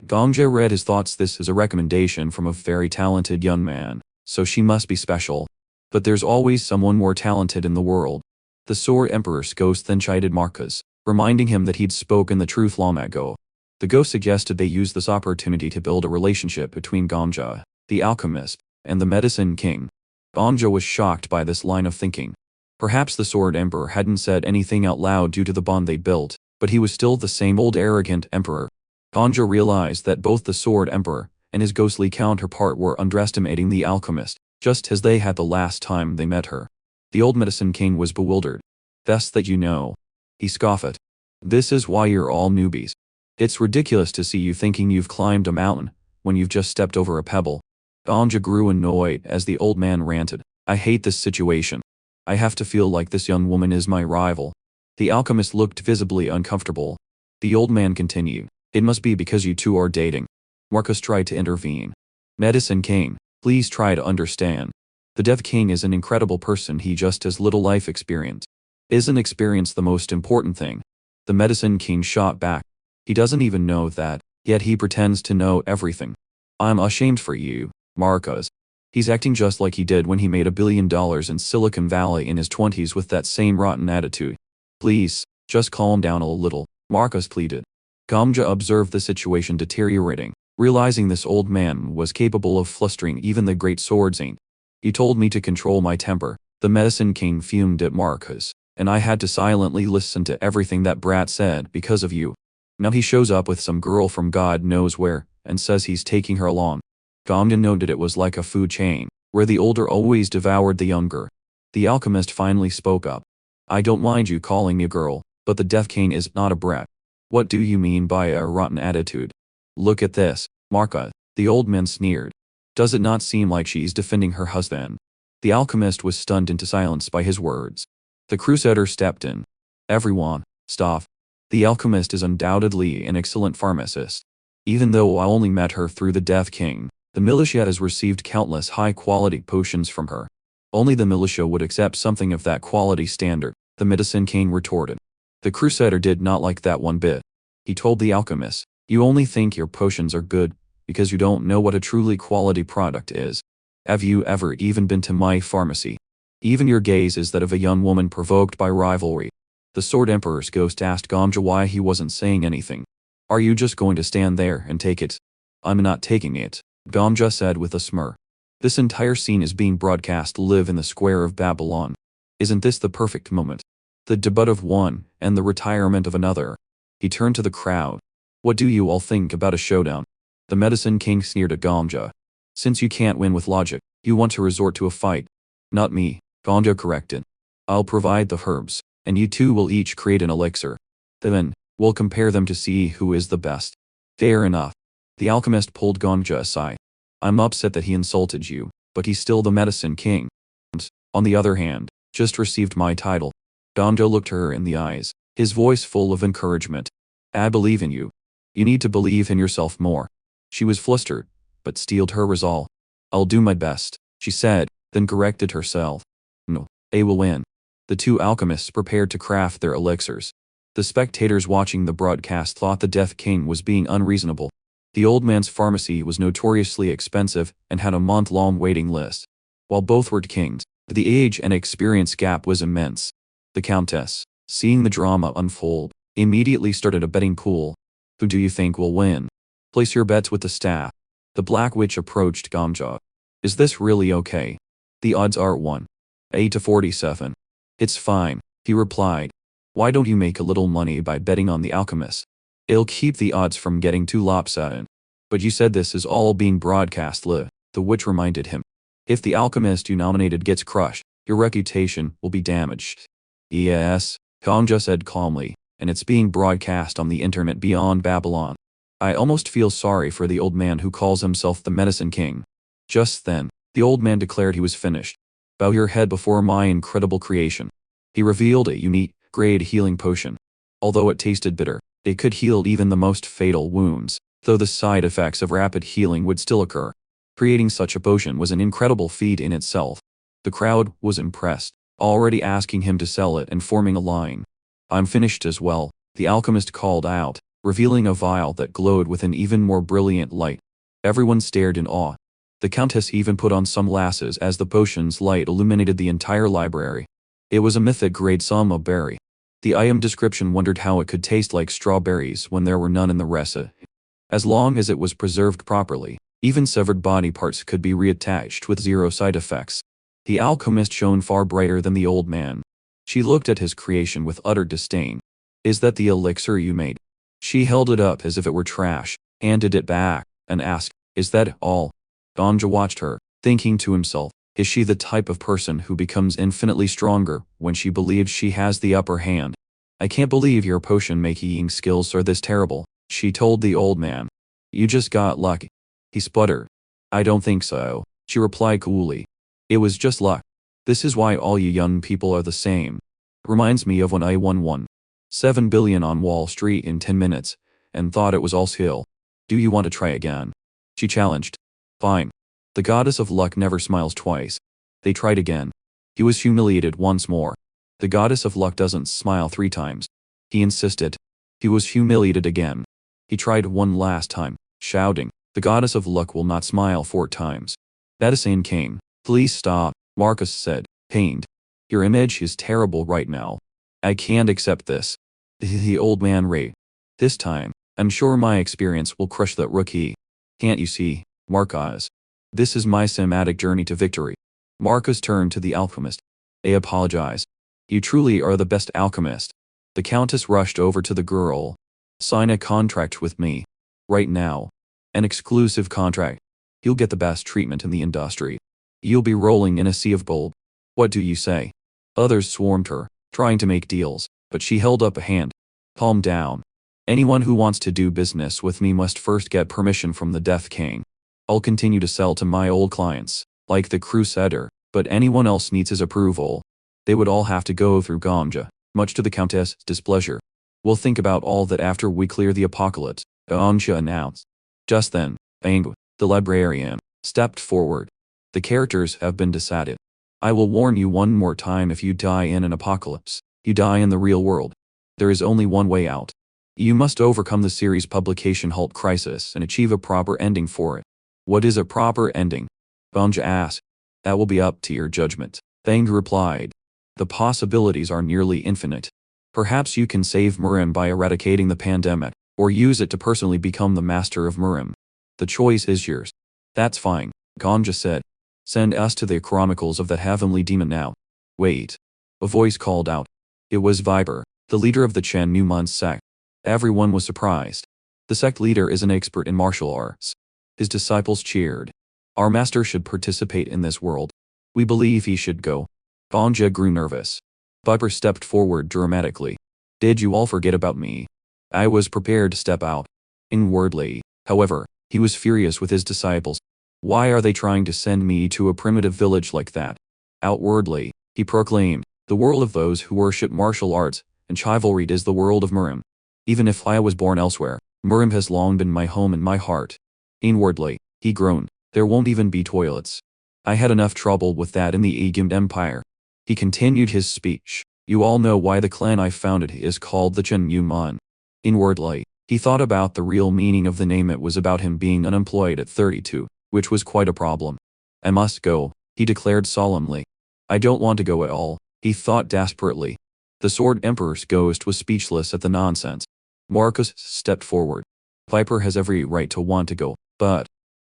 Ganja read his thoughts. This is a recommendation from a very talented young man, so she must be special. But there's always someone more talented in the world. The Sword Emperor's ghost then chided Marcus, reminding him that he'd spoken the truth long ago. The ghost suggested they use this opportunity to build a relationship between Ganja, the alchemist, and the Medicine King. Ganja was shocked by this line of thinking. Perhaps the Sword Emperor hadn't said anything out loud due to the bond they built, but he was still the same old arrogant emperor. Ganja realized that both the Sword Emperor and his ghostly counterpart were underestimating the alchemist, just as they had the last time they met her. The old Medicine King was bewildered. Best that you know. He scoffed. This is why you're all newbies. It's ridiculous to see you thinking you've climbed a mountain, when you've just stepped over a pebble. Ganja grew annoyed as the old man ranted. I hate this situation. I have to feel like this young woman is my rival. The alchemist looked visibly uncomfortable. The old man continued. It must be because you 2 are dating. Marcus tried to intervene. Medicine King, please try to understand. The Death King is an incredible person. He just has little life experience. Isn't experience the most important thing? The Medicine King shot back. He doesn't even know that, yet he pretends to know everything. I'm ashamed for you, Marcus. He's acting just like he did when he made $1 billion in Silicon Valley in his 20s with that same rotten attitude. Please, just calm down a little, Marcus pleaded. Ganja observed the situation deteriorating, realizing this old man was capable of flustering even the great Sword Saint. He told me to control my temper. The Medicine King fumed at Marcus, and I had to silently listen to everything that brat said because of you. Now he shows up with some girl from God knows where, and says he's taking her along. Ganja noted it was like a food chain, where the older always devoured the younger. The alchemist finally spoke up. I don't mind you calling me a girl, but the Death King is not a brat. What do you mean by a rotten attitude? Look at this, Marka, the old man sneered. Does it not seem like she's defending her husband? The alchemist was stunned into silence by his words. The crusader stepped in. Everyone, stop. The alchemist is undoubtedly an excellent pharmacist. Even though I only met her through the Death King, the militia has received countless high-quality potions from her. Only the militia would accept something of that quality standard, the Medicine King retorted. The crusader did not like that one bit. He told the alchemist, you only think your potions are good because you don't know what a truly quality product is. Have you ever even been to my pharmacy? Even your gaze is that of a young woman provoked by rivalry. The Sword Emperor's ghost asked Gamja why he wasn't saying anything. Are you just going to stand there and take it? I'm not taking it, Gamja said with a smirk. This entire scene is being broadcast live in the square of Babylon. Isn't this the perfect moment? The debut of one, and the retirement of another. He turned to the crowd. What do you all think about a showdown? The Medicine King sneered at Gamja. Since you can't win with logic, you want to resort to a fight. Not me, Gamja corrected. I'll provide the herbs, and you two will each create an elixir. Then, we'll compare them to see who is the best. Fair enough. The alchemist pulled Gamja aside. I'm upset that he insulted you, but he's still the Medicine King. And, on the other hand, just received my title. Gamja looked her in the eyes, his voice full of encouragement. I believe in you. You need to believe in yourself more. She was flustered, but steeled her resolve. I'll do my best, she said, then corrected herself. No, I will win. The two alchemists prepared to craft their elixirs. The spectators watching the broadcast thought the Death King was being unreasonable. The old man's pharmacy was notoriously expensive and had a month-long waiting list. While both were kings, the age and experience gap was immense. The Countess, seeing the drama unfold, immediately started a betting pool. Who do you think will win? Place your bets with the staff. The Black Witch approached Gamja. Is this really okay? The odds are 1:8 to 47. It's fine, he replied. Why don't you make a little money by betting on the alchemist? It'll keep the odds from getting too lopsided. But you said this is all being broadcast live, the witch reminded him. If the alchemist you nominated gets crushed, your reputation will be damaged. Yes, Gamja said calmly, and it's being broadcast on the internet beyond Babylon. I almost feel sorry for the old man who calls himself the Medicine King. Just then, the old man declared he was finished. Bow your head before my incredible creation. He revealed a unique, grade healing potion. Although it tasted bitter, it could heal even the most fatal wounds, though the side effects of rapid healing would still occur. Creating such a potion was an incredible feat in itself. The crowd was impressed, already asking him to sell it and forming a line. I'm finished as well, the alchemist called out, revealing a vial that glowed with an even more brilliant light. Everyone stared in awe. The Countess even put on sunglasses as the potion's light illuminated the entire library. It was a mythic-grade Sama berry. The item description wondered how it could taste like strawberries when there were none in the recipe. As long as it was preserved properly, even severed body parts could be reattached with zero side effects. The alchemist shone far brighter than the old man. She looked at his creation with utter disdain. Is that the elixir you made? She held it up as if it were trash, handed it back, and asked, is that all? Gamja watched her, thinking to himself, is she the type of person who becomes infinitely stronger when she believes she has the upper hand? I can't believe your potion-making skills are this terrible, she told the old man. You just got lucky. He sputtered. I don't think so, she replied coolly. It was just luck. This is why all you young people are the same. Reminds me of when I won $7 billion on Wall Street in 10 minutes, and thought it was all skill. Do you want to try again? She challenged. Fine. The goddess of luck never smiles twice. They tried again. He was humiliated once more. The goddess of luck doesn't smile 3 times. He insisted. He was humiliated again. He tried one last time, shouting, the goddess of luck will not smile 4 times. Medicine King, please stop, Marcus said, pained. Your image is terrible right now. I can't accept this. The old man raved. This time, I'm sure my experience will crush that rookie. Can't you see, Marcus? This is my cinematic journey to victory. Marcus turned to the alchemist. I apologize. You truly are the best alchemist. The Countess rushed over to the girl. Sign a contract with me. Right now. An exclusive contract. You'll get the best treatment in the industry. You'll be rolling in a sea of gold. What do you say? Others swarmed her, trying to make deals, but she held up a hand. Palm down. Anyone who wants to do business with me must first get permission from the Death King. I'll continue to sell to my old clients, like the Crusader, but anyone else needs his approval. They would all have to go through Ganja, much to the Countess's displeasure. We'll think about all that after we clear the apocalypse, Ganja announced. Just then, Manhwa, the librarian, stepped forward. The characters have been decided. I will warn you one more time, if you die in an apocalypse, you die in the real world. There is only one way out. You must overcome the series publication halt crisis and achieve a proper ending for it. What is a proper ending? Ganja asked. That will be up to your judgment, Manhwa replied. The possibilities are nearly infinite. Perhaps you can save Murim by eradicating the pandemic, or use it to personally become the master of Murim. The choice is yours. That's fine, Ganja said. Send us to the Chronicles of the Heavenly Demon now. Wait. A voice called out. It was Viper, the leader of the Chen Numan sect. Everyone was surprised. The sect leader is an expert in martial arts. His disciples cheered. Our master should participate in this world. We believe he should go. Ganja grew nervous. Viper stepped forward dramatically. Did you all forget about me? I was prepared to step out. Inwardly, however, he was furious with his disciples. Why are they trying to send me to a primitive village like that? Outwardly, he proclaimed, the world of those who worship martial arts and chivalry is the world of Murim. Even if I was born elsewhere, Murim has long been my home and my heart. Inwardly, he groaned, there won't even be toilets. I had enough trouble with that in the Egypt Empire. He continued his speech. You all know why the clan I founded is called the Chen Numan. Inwardly, he thought about the real meaning of the name. It was about him being unemployed at 32, which was quite a problem. I must go, he declared solemnly. I don't want to go at all, he thought desperately. The Sword Emperor's ghost was speechless at the nonsense. Marcus stepped forward. Viper has every right to want to go, but...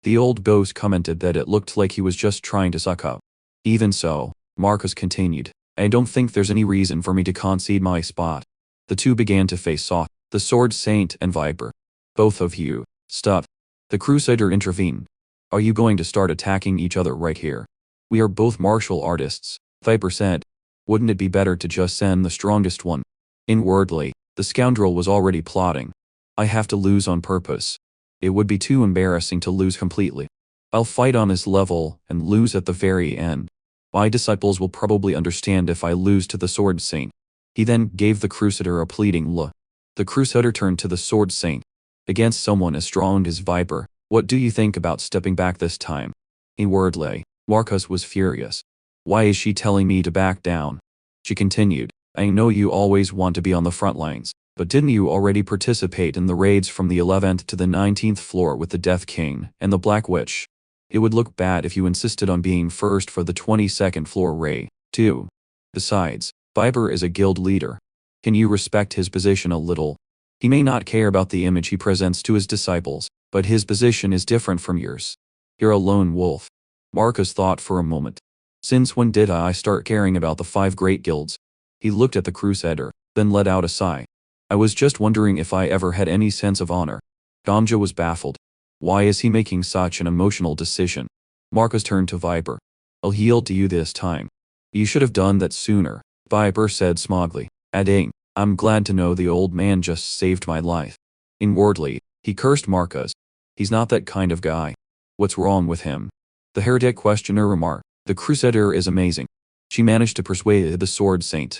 The old ghost commented that it looked like he was just trying to suck up. Even so, Marcus continued, I don't think there's any reason for me to concede my spot. The two began to face off, the Sword Saint and Viper. Both of you, stop. The Crusader intervened. Are you going to start attacking each other right here? We are both martial artists, Viper said. Wouldn't it be better to just send the strongest one? Inwardly, the scoundrel was already plotting. I have to lose on purpose. It would be too embarrassing to lose completely. I'll fight on his level and lose at the very end. My disciples will probably understand if I lose to the Sword Saint. He then gave the Crusader a pleading look. The Crusader turned to the Sword Saint. Against someone as strong as Viper, what do you think about stepping back this time? Inwardly, Marcus was furious. Why is she telling me to back down? She continued, I know you always want to be on the front lines, but didn't you already participate in the raids from the 11th to the 19th floor with the Death King and the Black Witch? It would look bad if you insisted on being first for the 22nd floor raid, too. Besides, Viper is a guild leader. Can you respect his position a little? He may not care about the image he presents to his disciples, but his position is different from yours. You're a lone wolf. Marcus thought for a moment. Since when did I start caring about the 5 great guilds? He looked at the Crusader, then let out a sigh. I was just wondering if I ever had any sense of honor. Ganja was baffled. Why is he making such an emotional decision? Marcus turned to Viper. I'll yield to you this time. You should have done that sooner, Viper said smugly, adding, I'm glad to know the old man just saved my life. Inwardly, he cursed Marcus. He's not that kind of guy. What's wrong with him? The heretic questioner remarked, the Crusader is amazing. She managed to persuade the Sword Saint.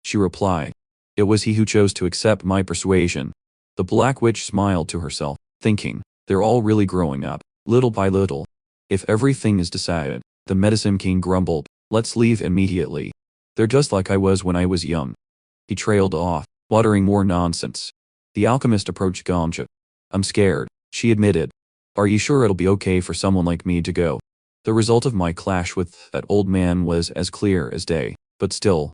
She replied. It was he who chose to accept my persuasion. The Black Witch smiled to herself, thinking, they're all really growing up, little by little. If everything is decided, the Medicine King grumbled, let's leave immediately. They're just like I was when I was young. He trailed off, muttering more nonsense. The alchemist approached Ganja. I'm scared, she admitted. Are you sure it'll be okay for someone like me to go? The result of my clash with that old man was as clear as day, but still.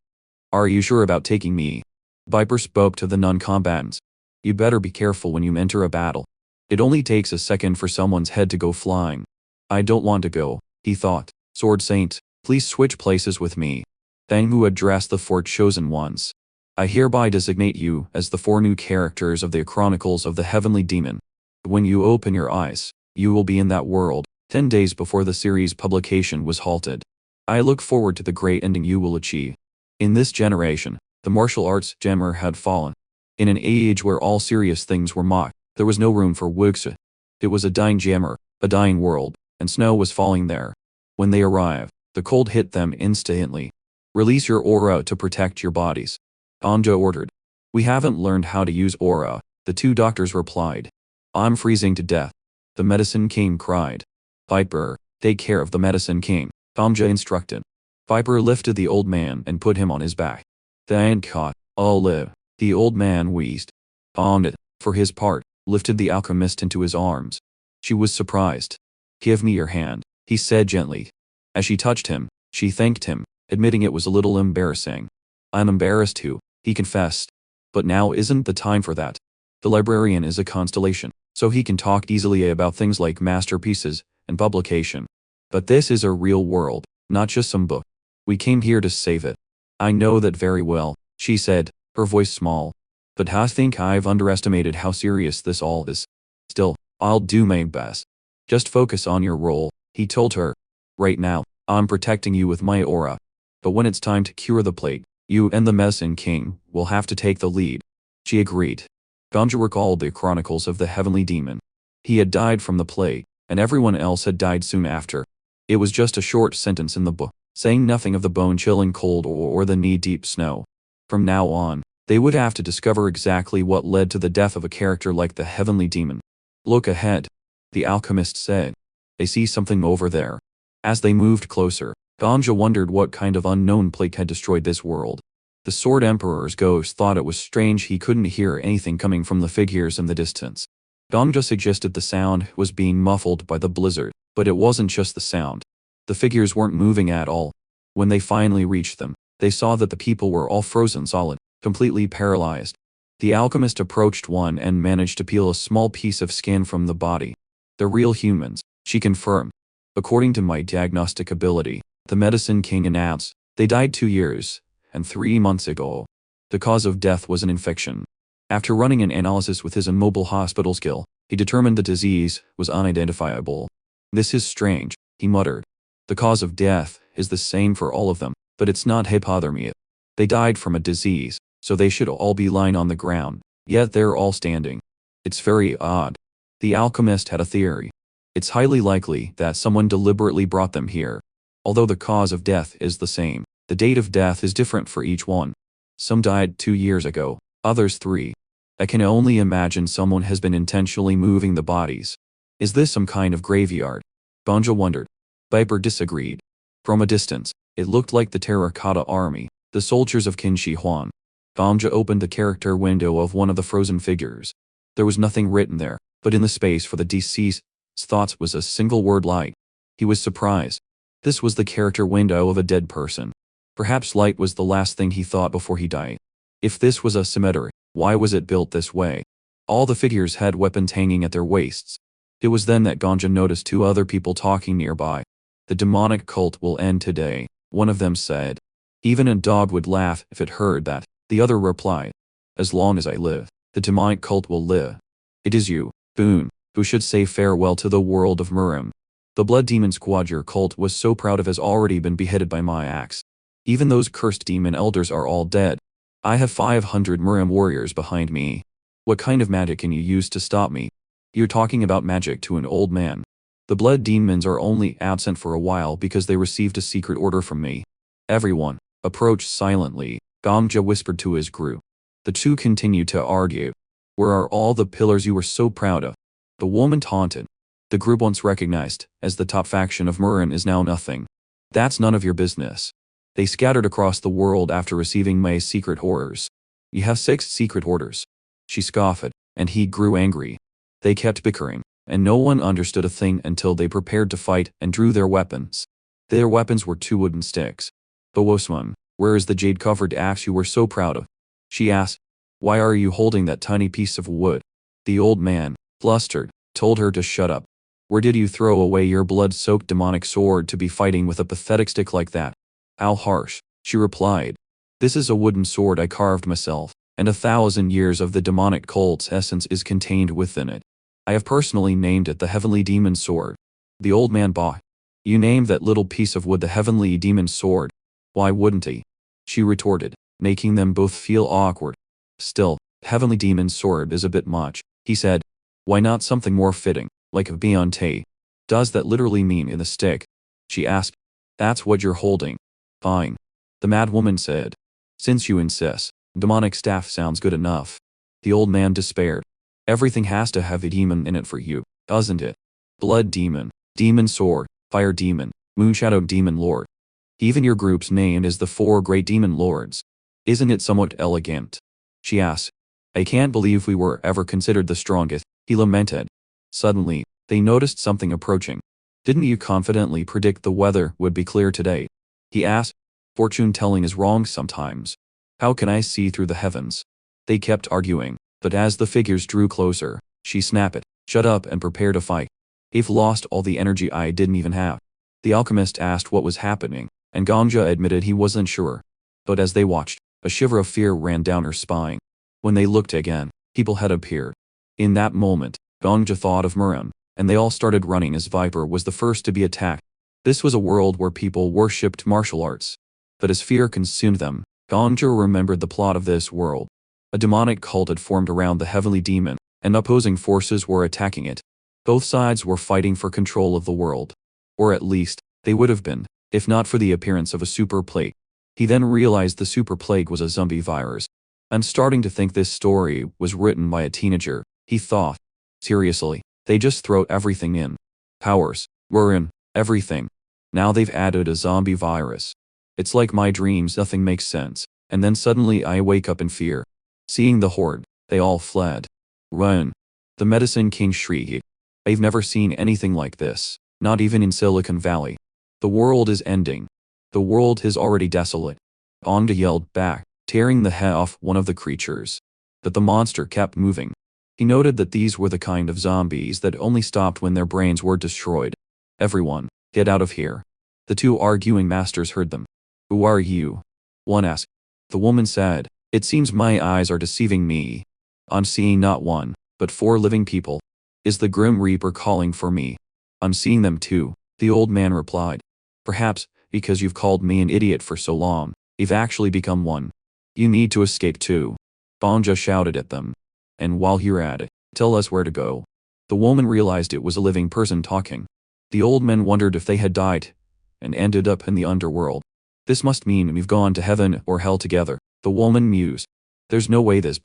Are you sure about taking me? Viper spoke to the non-combatants. You better be careful when you enter a battle. It only takes a second for someone's head to go flying. I don't want to go, he thought. Sword Saint, please switch places with me. Manhua addressed the 4 chosen ones. I hereby designate you as the 4 new characters of the Chronicles of the Heavenly Demon. When you open your eyes, you will be in that world, 10 days before the series publication was halted. I look forward to the great ending you will achieve. In this generation, the martial arts jammer had fallen. In an age where all serious things were mocked, there was no room for wuxia. It was a dying jammer, a dying world, and snow was falling there. When they arrived, the cold hit them instantly. Release your aura to protect your bodies. Anja ordered. We haven't learned how to use aura, the two doctors replied. I'm freezing to death. The Medicine King cried. Viper, take care of the Medicine King, Anja instructed. Viper lifted the old man and put him on his back. Thank God, I'll live, the old man wheezed. Anja, for his part, lifted the alchemist into his arms. She was surprised. Give me your hand, he said gently. As she touched him, she thanked him, admitting it was a little embarrassing. I'm embarrassed too, he confessed. But now isn't the time for that. The librarian is a constellation, so he can talk easily about things like masterpieces and publication. But this is a real world, not just some book. We came here to save it. I know that very well, she said, her voice small. But I think I've underestimated how serious this all is. Still, I'll do my best. Just focus on your role, he told her. Right now, I'm protecting you with my aura. But when it's time to cure the plague, you and the Medicine King will have to take the lead. She agreed. Gonja recalled the chronicles of the heavenly demon. He had died from the plague, and everyone else had died soon after. It was just a short sentence in the book, saying nothing of the bone-chilling cold or the knee-deep snow. From now on, they would have to discover exactly what led to the death of a character like the heavenly demon. Look ahead, the alchemist said. They see something over there. As they moved closer, Gonja wondered what kind of unknown plague had destroyed this world. The Sword Emperor's ghost thought it was strange he couldn't hear anything coming from the figures in the distance. Gonja suggested the sound was being muffled by the blizzard, but it wasn't just the sound. The figures weren't moving at all. When they finally reached them, they saw that the people were all frozen solid, completely paralyzed. The alchemist approached one and managed to peel a small piece of skin from the body. They're real humans, she confirmed. According to my diagnostic ability, the Medicine King announced, they died 2 years and 3 months ago. The cause of death was an infection. After running an analysis with his immobile hospital skill, he determined the disease was unidentifiable. This is strange, he muttered. The cause of death is the same for all of them, but it's not hypothermia. They died from a disease, so they should all be lying on the ground, yet they're all standing. It's very odd. The alchemist had a theory. It's highly likely that someone deliberately brought them here. Although the cause of death is the same, the date of death is different for each one. Some died 2 years ago, others 3. I can only imagine someone has been intentionally moving the bodies. Is this some kind of graveyard? Gonja wondered. Viper disagreed. From a distance, it looked like the Terracotta Army, the soldiers of Qin Shi Huang. Gonja opened the character window of one of the frozen figures. There was nothing written there, but in the space for the deceased's thoughts was a single word light. He was surprised. This was the character window of a dead person. Perhaps light was the last thing he thought before he died. If this was a cemetery, why was it built this way? All the figures had weapons hanging at their waists. It was then that Gonja noticed 2 other people talking nearby. The demonic cult will end today, one of them said. Even a dog would laugh if it heard that, the other replied. As long as I live, the demonic cult will live. It is you, Boone, who should say farewell to the world of Murim. The Blood Demon Squad your cult was so proud of has already been beheaded by my axe. Even those cursed demon elders are all dead. I have 500 Murim warriors behind me. What kind of magic can you use to stop me? You're talking about magic to an old man. The blood demons are only absent for a while because they received a secret order from me. Everyone approached silently, Gonja whispered to his group. The two continued to argue. Where are all the pillars you were so proud of? The woman taunted. The group once recognized as the top faction of Murin is now nothing. That's none of your business. They scattered across the world after receiving my secret orders. You have 6 secret orders. She scoffed, and he grew angry. They kept bickering, and no one understood a thing until they prepared to fight and drew their weapons. Their weapons were 2 wooden sticks. Bowosman, where is the jade-covered axe you were so proud of? She asked. Why are you holding that tiny piece of wood? The old man, flustered, told her to shut up. Where did you throw away your blood-soaked demonic sword to be fighting with a pathetic stick like that? How harsh, she replied. This is a wooden sword I carved myself, and 1,000 years of the demonic cult's essence is contained within it. I have personally named it the Heavenly Demon Sword. The old man bawled. You named that little piece of wood the Heavenly Demon Sword. Why wouldn't he? She retorted, making them both feel awkward. Still, Heavenly Demon's sword is a bit much, he said. Why not something more fitting, like a Beyonce? Does that literally mean in the stick? She asked. That's what you're holding. Fine. The mad woman said. Since you insist, demonic staff sounds good enough. The old man despaired. Everything has to have a demon in it for you, doesn't it? Blood demon, demon sword, fire demon, moonshadow demon lord. Even your group's name is the 4 great demon lords. Isn't it somewhat elegant? She asked. I can't believe we were ever considered the strongest, he lamented. Suddenly, they noticed something approaching. Didn't you confidently predict the weather would be clear today? He asked. Fortune telling is wrong sometimes. How can I see through the heavens? They kept arguing, but as the figures drew closer, she snapped, shut up and prepare to fight. I've lost all the energy I didn't even have. The alchemist asked what was happening, and Ganja admitted he wasn't sure. But as they watched, a shiver of fear ran down her spine. When they looked again, people had appeared. In that moment, Ganja thought of Muram, and they all started running as Viper was the first to be attacked. This was a world where people worshipped martial arts. But as fear consumed them, Ganja remembered the plot of this world. A demonic cult had formed around the heavenly demon, and opposing forces were attacking it. Both sides were fighting for control of the world. Or at least, they would have been, if not for the appearance of a super plague. He then realized the super plague was a zombie virus. I'm starting to think this story was written by a teenager, he thought. Seriously, they just throw everything in. Powers, we're in, everything. Now they've added a zombie virus. It's like my dreams, nothing makes sense, and then suddenly I wake up in fear. Seeing the horde, they all fled. Run. The Medicine King shrieked. I've never seen anything like this, not even in Silicon Valley. The world is ending. The world is already desolate. Ganja yelled back, tearing the head off one of the creatures. But the monster kept moving. He noted that these were the kind of zombies that only stopped when their brains were destroyed. Everyone, get out of here. The 2 arguing masters heard them. Who are you? One asked. The woman said, it seems my eyes are deceiving me. I'm seeing not 1, but 4 living people. Is the Grim Reaper calling for me? I'm seeing them too, the old man replied. Perhaps, because you've called me an idiot for so long, you've actually become one. You need to escape too. Ganja shouted at them. And while you're at it, tell us where to go. The woman realized it was a living person talking. The old men wondered if they had died and ended up in the underworld. This must mean we've gone to heaven or hell together, the woman mused. There's no way this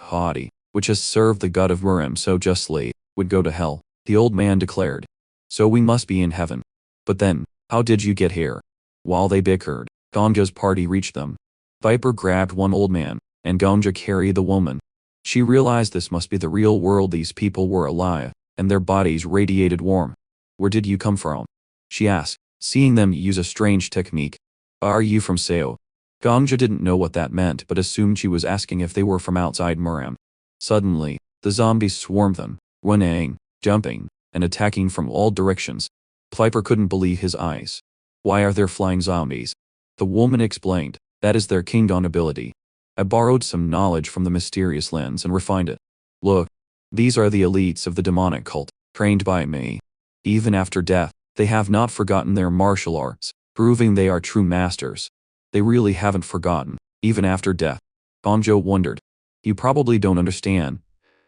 body, which has served the god of Muram so justly, would go to hell, the old man declared. So we must be in heaven. But then, how did you get here? While they bickered, Ganja's party reached them. Viper grabbed one old man, and Ganja carried the woman. She realized this must be the real world. These people were alive, and their bodies radiated warmth. Where did you come from? She asked, seeing them use a strange technique. Are you from Seo? Ganja didn't know what that meant but assumed she was asking if they were from outside Muram. Suddenly, the zombies swarmed them, running, jumping, and attacking from all directions. Viper couldn't believe his eyes. Why are there flying zombies? The woman explained, that is their Kingdom ability. I borrowed some knowledge from the mysterious lens and refined it. Look, these are the elites of the demonic cult, trained by me. Even after death, they have not forgotten their martial arts, proving they are true masters. They really haven't forgotten, even after death. Banjo wondered. You probably don't understand,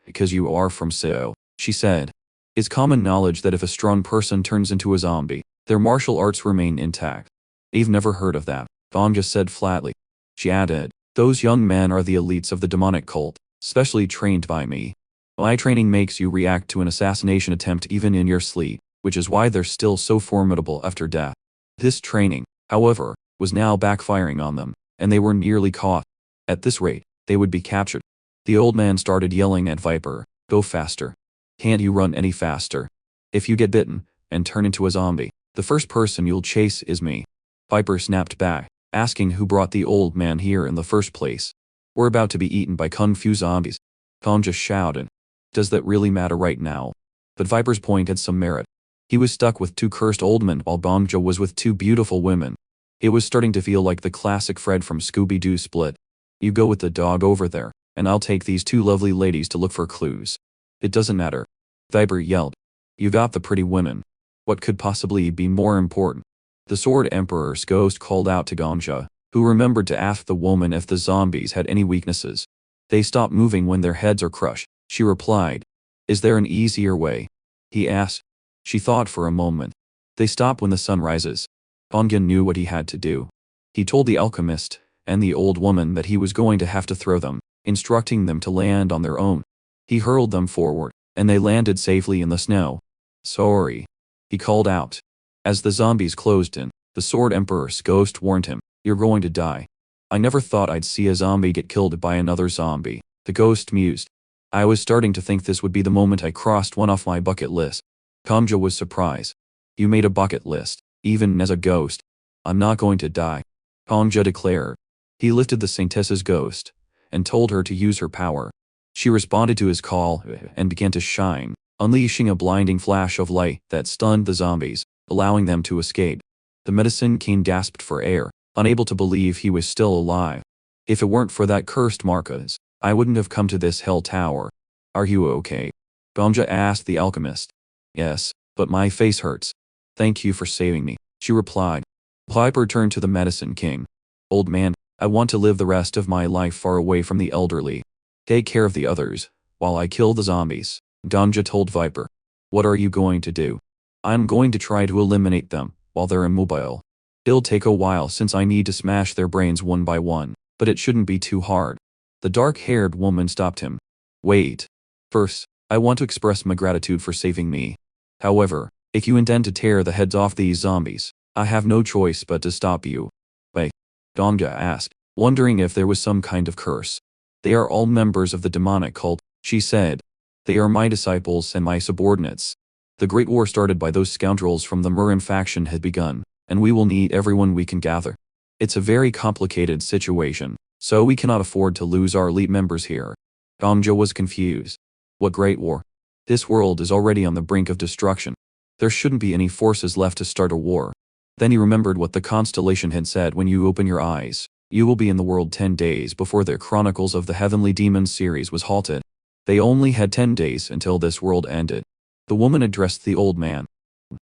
because you are from Seo, she said. It's common knowledge that if a strong person turns into a zombie, their martial arts remain intact. I've never heard of that, Ganja said flatly. She added, those young men are the elites of the demonic cult, specially trained by me. My training makes you react to an assassination attempt even in your sleep, which is why they're still so formidable after death. This training, however, was now backfiring on them, and they were nearly caught. At this rate, they would be captured. The old man started yelling at Viper, go faster. Can't you run any faster? If you get bitten, and turn into a zombie, the first person you'll chase is me. Viper snapped back, asking who brought the old man here in the first place. We're about to be eaten by kung fu zombies. Ganja shouted. Does that really matter right now? But Viper's point had some merit. He was stuck with 2 cursed old men while Ganja was with 2 beautiful women. It was starting to feel like the classic Fred from Scooby-Doo split. You go with the dog over there, and I'll take these 2 lovely ladies to look for clues. It doesn't matter. Viper yelled. You got the pretty women. What could possibly be more important? The Sword Emperor's ghost called out to Ganja, who remembered to ask the woman if the zombies had any weaknesses. They stop moving when their heads are crushed, she replied. Is there an easier way? He asked. She thought for a moment. They stop when the sun rises. Ongen knew what he had to do. He told the alchemist and the old woman that he was going to have to throw them, instructing them to land on their own. He hurled them forward, and they landed safely in the snow. Sorry, he called out. As the zombies closed in, the Sword Emperor's ghost warned him, you're going to die. I never thought I'd see a zombie get killed by another zombie, the ghost mused. I was starting to think this would be the moment I crossed one off my bucket list. Kamja was surprised. You made a bucket list, even as a ghost. I'm not going to die, Kamja declared. He lifted the Saintess's ghost and told her to use her power. She responded to his call and began to shine, unleashing a blinding flash of light that stunned the zombies, allowing them to escape. The medicine king gasped for air, unable to believe he was still alive. If it weren't for that cursed Marcus, I wouldn't have come to this hell tower. Are you okay? Kamja asked the alchemist. Yes, but my face hurts. Thank you for saving me, she replied. Piper turned to the medicine king. Old man, I want to live the rest of my life far away from the elderly. Take care of the others, while I kill the zombies, Kamja told Viper. What are you going to do? I'm going to try to eliminate them, while they're immobile. It'll take a while since I need to smash their brains one by one, but it shouldn't be too hard. The dark-haired woman stopped him. Wait. First, I want to express my gratitude for saving me. However, if you intend to tear the heads off these zombies, I have no choice but to stop you. Why? Kamja asked, wondering if there was some kind of curse. They are all members of the demonic cult, she said. They are my disciples and my subordinates. The great war started by those scoundrels from the Murin faction had begun, and we will need everyone we can gather. It's a very complicated situation, so we cannot afford to lose our elite members here. Kamja was confused. What great war? This world is already on the brink of destruction. There shouldn't be any forces left to start a war. Then he remembered what the constellation had said when you open your eyes. You will be in the world 10 days before the Chronicles of the Heavenly Demons series was halted. They only had 10 days until this world ended. The woman addressed the old man.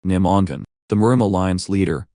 Nim Ongen, the Murim Alliance leader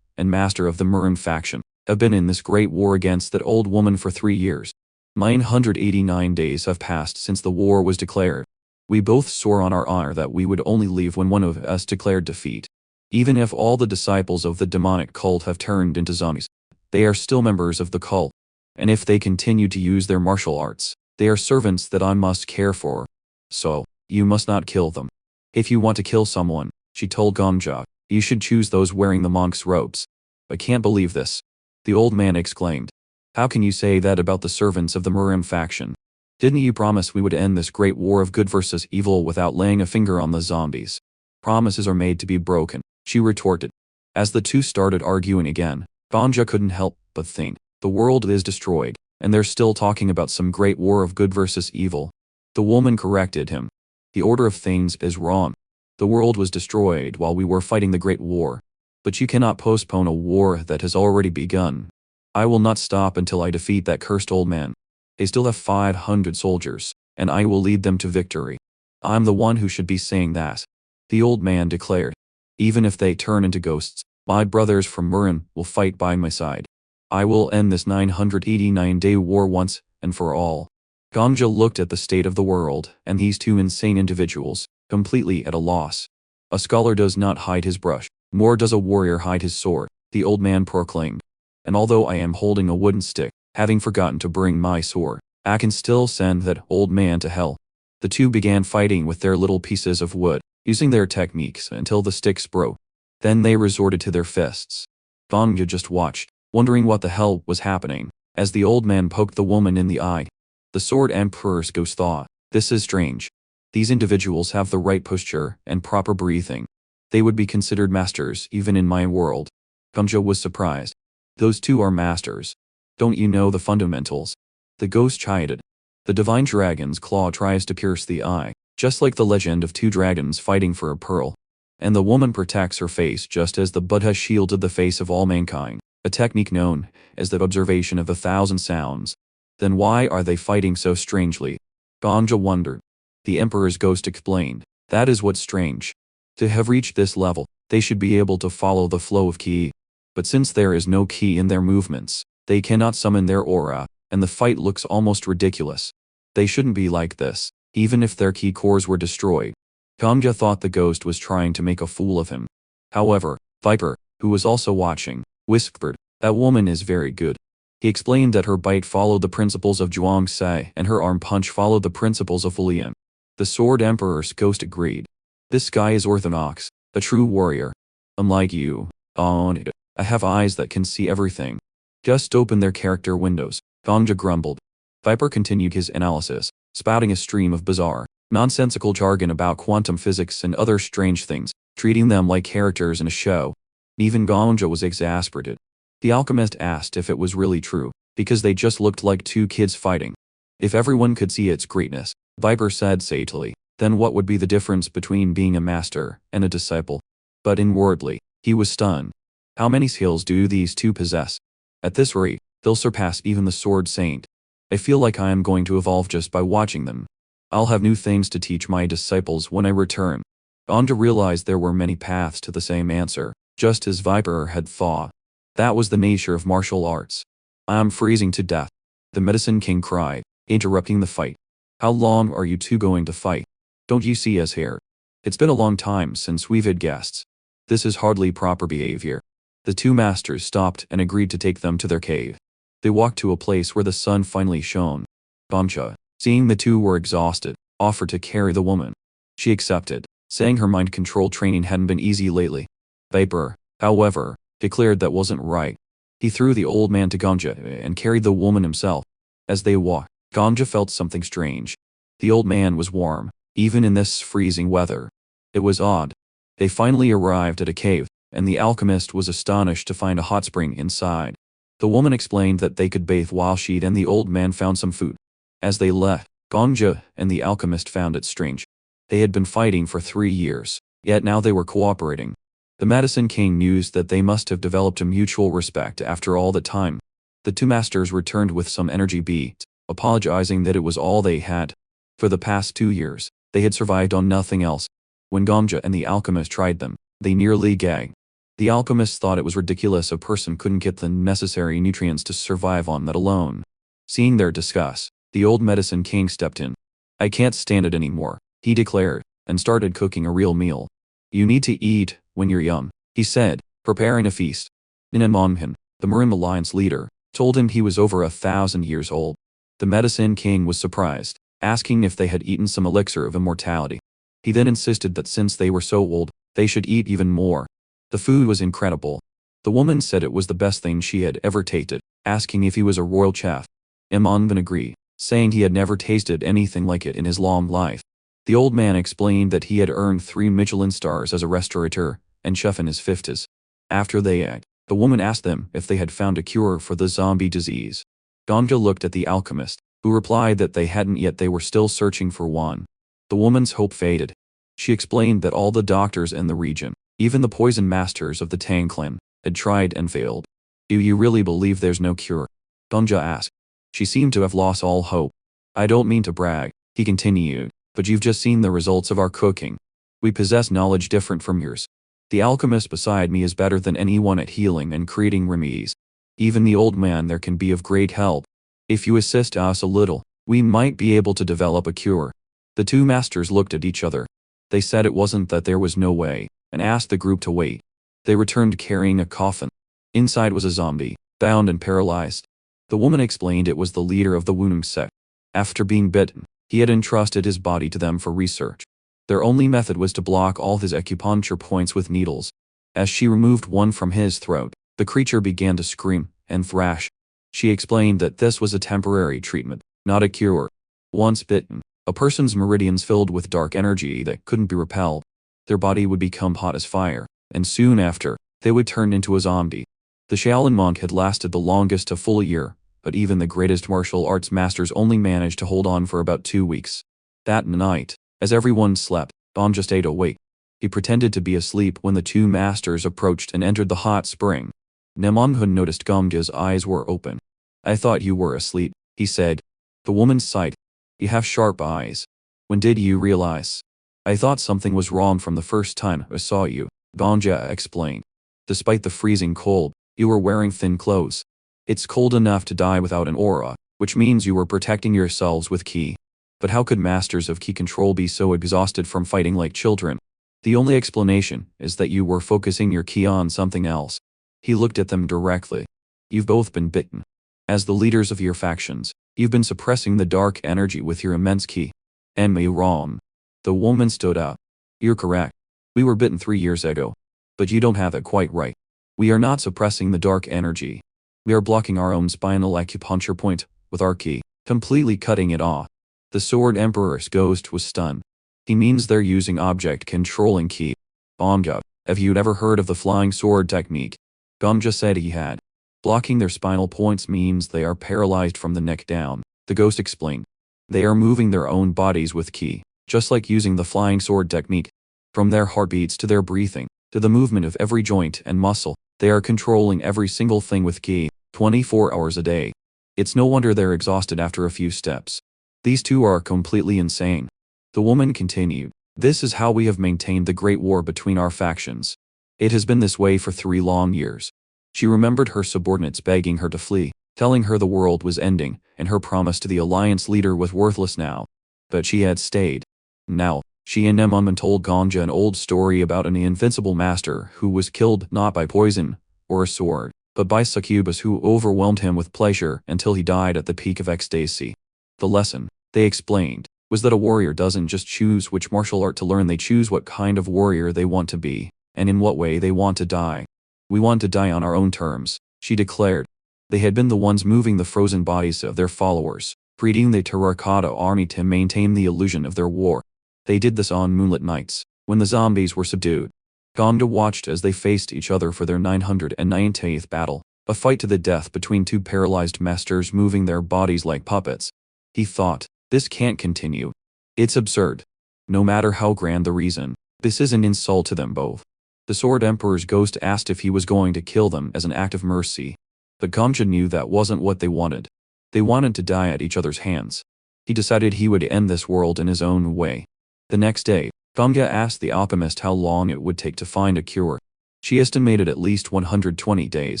and master of the Murim faction, have been in this great war against that old woman for 3 years. 989 days have passed since the war was declared. We both swore on our honor that we would only leave when one of us declared defeat. Even if all the disciples of the demonic cult have turned into zombies, they are still members of the cult. And if they continue to use their martial arts, they are servants that I must care for. So, you must not kill them. If you want to kill someone, she told Kamja, you should choose those wearing the monk's robes. I can't believe this. The old man exclaimed. How can you say that about the servants of the Murim faction? Didn't you promise we would end this great war of good versus evil without laying a finger on the zombies? Promises are made to be broken, she retorted. As the two started arguing again, Kamja couldn't help but think, the world is destroyed, and they're still talking about some great war of good versus evil. The woman corrected him. The order of things is wrong. The world was destroyed while we were fighting the Great War. But you cannot postpone a war that has already begun. I will not stop until I defeat that cursed old man. They still have 500 soldiers, and I will lead them to victory. I'm the one who should be saying that. The old man declared. Even if they turn into ghosts, my brothers from Murin will fight by my side. I will end this 989-day war once and for all. Kamja looked at the state of the world and these two insane individuals, completely at a loss. A scholar does not hide his brush, nor does a warrior hide his sword, the old man proclaimed. And although I am holding a wooden stick, having forgotten to bring my sword, I can still send that old man to hell. The two began fighting with their little pieces of wood, using their techniques until the sticks broke. Then they resorted to their fists. Kamja just watched, wondering what the hell was happening, as the old man poked the woman in the eye. The Sword Emperor's ghost thought, this is strange. These individuals have the right posture and proper breathing. They would be considered masters even in my world. Kamja was surprised. Those two are masters. Don't you know the fundamentals? The ghost chided. The divine dragon's claw tries to pierce the eye, just like the legend of two dragons fighting for a pearl. And the woman protects her face just as the Buddha shielded the face of all mankind, a technique known as the observation of 1,000 sounds. Then why are they fighting so strangely? Kamja wondered. The Emperor's ghost explained, that is what's strange. To have reached this level, they should be able to follow the flow of ki. But since there is no ki in their movements, they cannot summon their aura, and the fight looks almost ridiculous. They shouldn't be like this, even if their key cores were destroyed. Gamja thought the ghost was trying to make a fool of him. However, Viper, who was also watching, whispered, "That woman is very good." He explained that her bite followed the principles of Zhuangzi and her arm punch followed the principles of Fulian. The Sword Emperor's ghost agreed. "This guy is orthodox, a true warrior. Unlike you, I have eyes that can see everything. Just open their character windows," Gamja grumbled. Viper continued his analysis, spouting a stream of bizarre, nonsensical jargon about quantum physics and other strange things, treating them like characters in a show. Even Gamja was exasperated. The alchemist asked if it was really true, because they just looked like two kids fighting. If everyone could see its greatness, Viper said sagely, then what would be the difference between being a master and a disciple? But inwardly, he was stunned. How many skills do these two possess? At this rate, they'll surpass even the Sword Saint. I feel like I am going to evolve just by watching them. I'll have new things to teach my disciples when I return. Gamja realized there were many paths to the same answer, just as Viper had thought. That was the nature of martial arts. "I'm freezing to death," the Medicine King cried, interrupting the fight. "How long are you two going to fight? Don't you see us here? It's been a long time since we've had guests. This is hardly proper behavior." The two masters stopped and agreed to take them to their cave. They walked to a place where the sun finally shone. Gamja, seeing the two were exhausted, offered to carry the woman. She accepted, saying her mind control training hadn't been easy lately. Viper, however, declared that wasn't right. He threw the old man to Gamja and carried the woman himself. As they walked, Gamja felt something strange. The old man was warm, even in this freezing weather. It was odd. They finally arrived at a cave, and the alchemist was astonished to find a hot spring inside. The woman explained that they could bathe while she and the old man found some food. As they left, Gamja and the alchemist found it strange. They had been fighting for 3 years, yet now they were cooperating. The Medicine King mused that they must have developed a mutual respect after all the time. The two masters returned with some energy beat, apologizing that it was all they had. For the past 2 years, they had survived on nothing else. When Gamja and the alchemist tried them, they nearly gagged. The alchemist thought it was ridiculous a person couldn't get the necessary nutrients to survive on that alone. Seeing their disgust, the old Medicine King stepped in. "I can't stand it anymore," he declared, and started cooking a real meal. "You need to eat when you're young," he said, preparing a feast. Monhan, the Marim Alliance leader, told him he was over 1,000 years old. The Medicine King was surprised, asking if they had eaten some elixir of immortality. He then insisted that since they were so old, they should eat even more. The food was incredible. The woman said it was the best thing she had ever tasted, asking if he was a royal chef. Monhan agreed, saying he had never tasted anything like it in his long life. The old man explained that he had earned 3 Michelin stars as a restaurateur and chef in his 50s. After they ate, the woman asked them if they had found a cure for the zombie disease. Gamja looked at the alchemist, who replied that they hadn't yet, they were still searching for one. The woman's hope faded. She explained that all the doctors in the region, even the poison masters of the Tang clan, had tried and failed. "Do you really believe there's no cure?" Gamja asked. She seemed to have lost all hope. "I don't mean to brag," he continued, "but you've just seen the results of our cooking. We possess knowledge different from yours. The alchemist beside me is better than anyone at healing and creating remedies. Even the old man there can be of great help. If you assist us a little, we might be able to develop a cure." The two masters looked at each other. They said it wasn't that there was no way, and asked the group to wait. They returned carrying a coffin. Inside was a zombie, bound and paralyzed. The woman explained it was the leader of the Wunung sect. After being bitten, he had entrusted his body to them for research. Their only method was to block all his acupuncture points with needles. As she removed one from his throat, the creature began to scream and thrash. She explained that this was a temporary treatment, not a cure. Once bitten, a person's meridians filled with dark energy that couldn't be repelled. Their body would become hot as fire, and soon after, they would turn into a zombie. The Shaolin monk had lasted the longest, a full year, but even the greatest martial arts masters only managed to hold on for about 2 weeks. That night, as everyone slept, Gamja stayed awake. He pretended to be asleep when the two masters approached and entered the hot spring. Nemonghun noticed Gamja's eyes were open. "I thought you were asleep," he said. The woman sighed. "You have sharp eyes. When did you realize?" "I thought something was wrong from the first time I saw you," Gamja explained. "Despite the freezing cold, you were wearing thin clothes. It's cold enough to die without an aura, which means you were protecting yourselves with ki. But how could masters of ki control be so exhausted from fighting like children? The only explanation is that you were focusing your ki on something else. He looked at them directly. You've both been bitten. As the leaders of your factions, you've been suppressing the dark energy with your immense ki. Am I wrong? The woman stood up. You're correct. We were bitten 3 years ago. But you don't have it quite right. We are not suppressing the dark energy. We are blocking our own spinal acupuncture point with our ki, completely cutting it off. The Sword Emperor's ghost was stunned. He means they're using object controlling ki. Manga, have you ever heard of the flying sword technique? Gamja said he had. Blocking their spinal points means they are paralyzed from the neck down, the ghost explained. They are moving their own bodies with ki, just like using the flying sword technique. From their heartbeats to their breathing, to the movement of every joint and muscle, they are controlling every single thing with ki, 24 hours a day. It's no wonder they're exhausted after a few steps. These two are completely insane. The woman continued. This is how we have maintained the great war between our factions. It has been this way for 3 long years. She remembered her subordinates begging her to flee, telling her the world was ending, and her promise to the alliance leader was worthless now. But she had stayed. Now, she and Nemonman told Ganja an old story about an invincible master who was killed not by poison or a sword, but by succubus who overwhelmed him with pleasure until he died at the peak of ecstasy. The lesson, they explained, was that a warrior doesn't just choose which martial art to learn, they choose what kind of warrior they want to be, and in what way they want to die. We want to die on our own terms, she declared. They had been the ones moving the frozen bodies of their followers, breeding the terracotta army to maintain the illusion of their war. They did this on moonlit nights, when the zombies were subdued. Ganda watched as they faced each other for their 990th battle, a fight to the death between two paralyzed masters moving their bodies like puppets. He thought, this can't continue. It's absurd. No matter how grand the reason, this is an insult to them both. The Sword Emperor's ghost asked if he was going to kill them as an act of mercy. But Gamja knew that wasn't what they wanted. They wanted to die at each other's hands. He decided he would end this world in his own way. The next day, Gamja asked the alchemist how long it would take to find a cure. She estimated at least 120 days,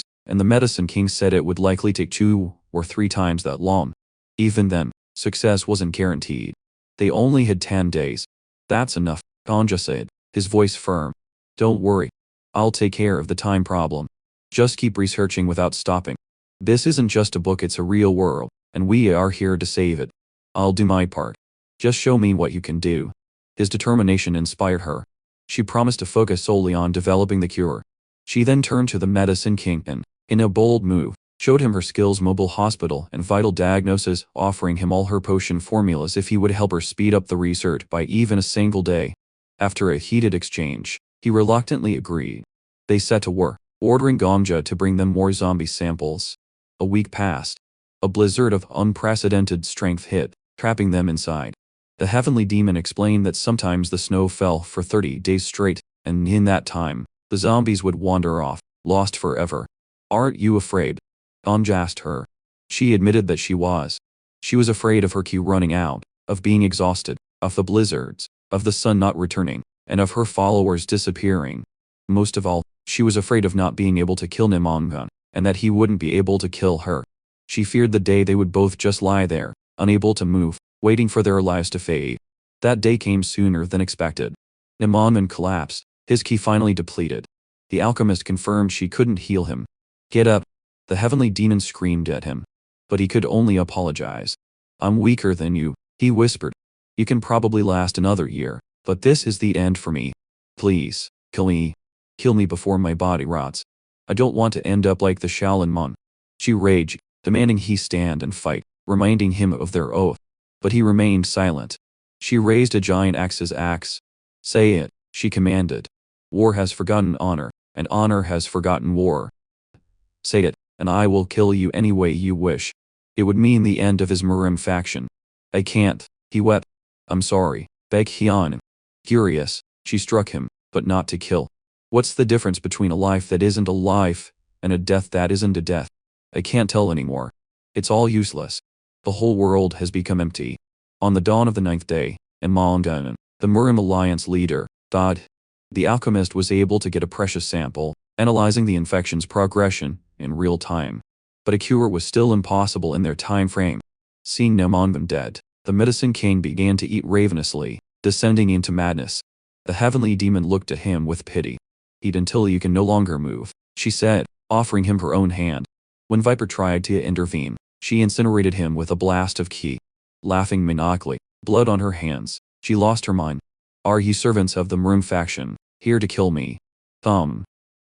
and the medicine king said it would likely take 2 or 3 times that long. Even then, success wasn't guaranteed. They only had 10 days. That's enough, Gamja said, his voice firm. Don't worry. I'll take care of the time problem. Just keep researching without stopping. This isn't just a book, it's a real world, and we are here to save it. I'll do my part. Just show me what you can do. His determination inspired her. She promised to focus solely on developing the cure. She then turned to the medicine king and, in a bold move, showed him her skills mobile hospital and vital diagnosis, offering him all her potion formulas if he would help her speed up the research by even a single day. After a heated exchange, he reluctantly agreed. They set to work, ordering Gamja to bring them more zombie samples. A week passed. A blizzard of unprecedented strength hit, trapping them inside. The heavenly demon explained that sometimes the snow fell for 30 days straight, and in that time, the zombies would wander off, lost forever. Aren't you afraid? Gamja asked her. She admitted that she was. She was afraid of her ki running out, of being exhausted, of the blizzards, of the sun not returning, and of her followers disappearing. Most of all, she was afraid of not being able to kill Nemongan, and that he wouldn't be able to kill her. She feared the day they would both just lie there, unable to move, waiting for their lives to fade. That day came sooner than expected. Nemongan collapsed, his ki finally depleted. The alchemist confirmed she couldn't heal him. Get up. The heavenly demon screamed at him. But he could only apologize. I'm weaker than you, he whispered. You can probably last another year, but this is the end for me. Please, kill me. Kill me before my body rots. I don't want to end up like the Shaolin monk. She raged, demanding he stand and fight, reminding him of their oath. But he remained silent. She raised a giant axe. Say it, she commanded. War has forgotten honor, and honor has forgotten war. Say it, and I will kill you any way you wish. It would mean the end of his Murim faction. I can't, he wept. I'm sorry, begged Hyun. Curious, she struck him, but not to kill. What's the difference between a life that isn't a life, and a death that isn't a death? I can't tell anymore. It's all useless. The whole world has become empty. On the dawn of the 9th day, Manhua, the Murim Alliance leader, died. The alchemist was able to get a precious sample, analyzing the infection's progression in real time. But a cure was still impossible in their time frame. Seeing Namonvan dead, the Medicine King began to eat ravenously, descending into madness. The heavenly demon looked at him with pity. Eat until you can no longer move, she said, offering him her own hand. When Viper tried to intervene, she incinerated him with a blast of ki. Laughing maniacally, blood on her hands, she lost her mind. Are you servants of the Maroon faction, here to kill me?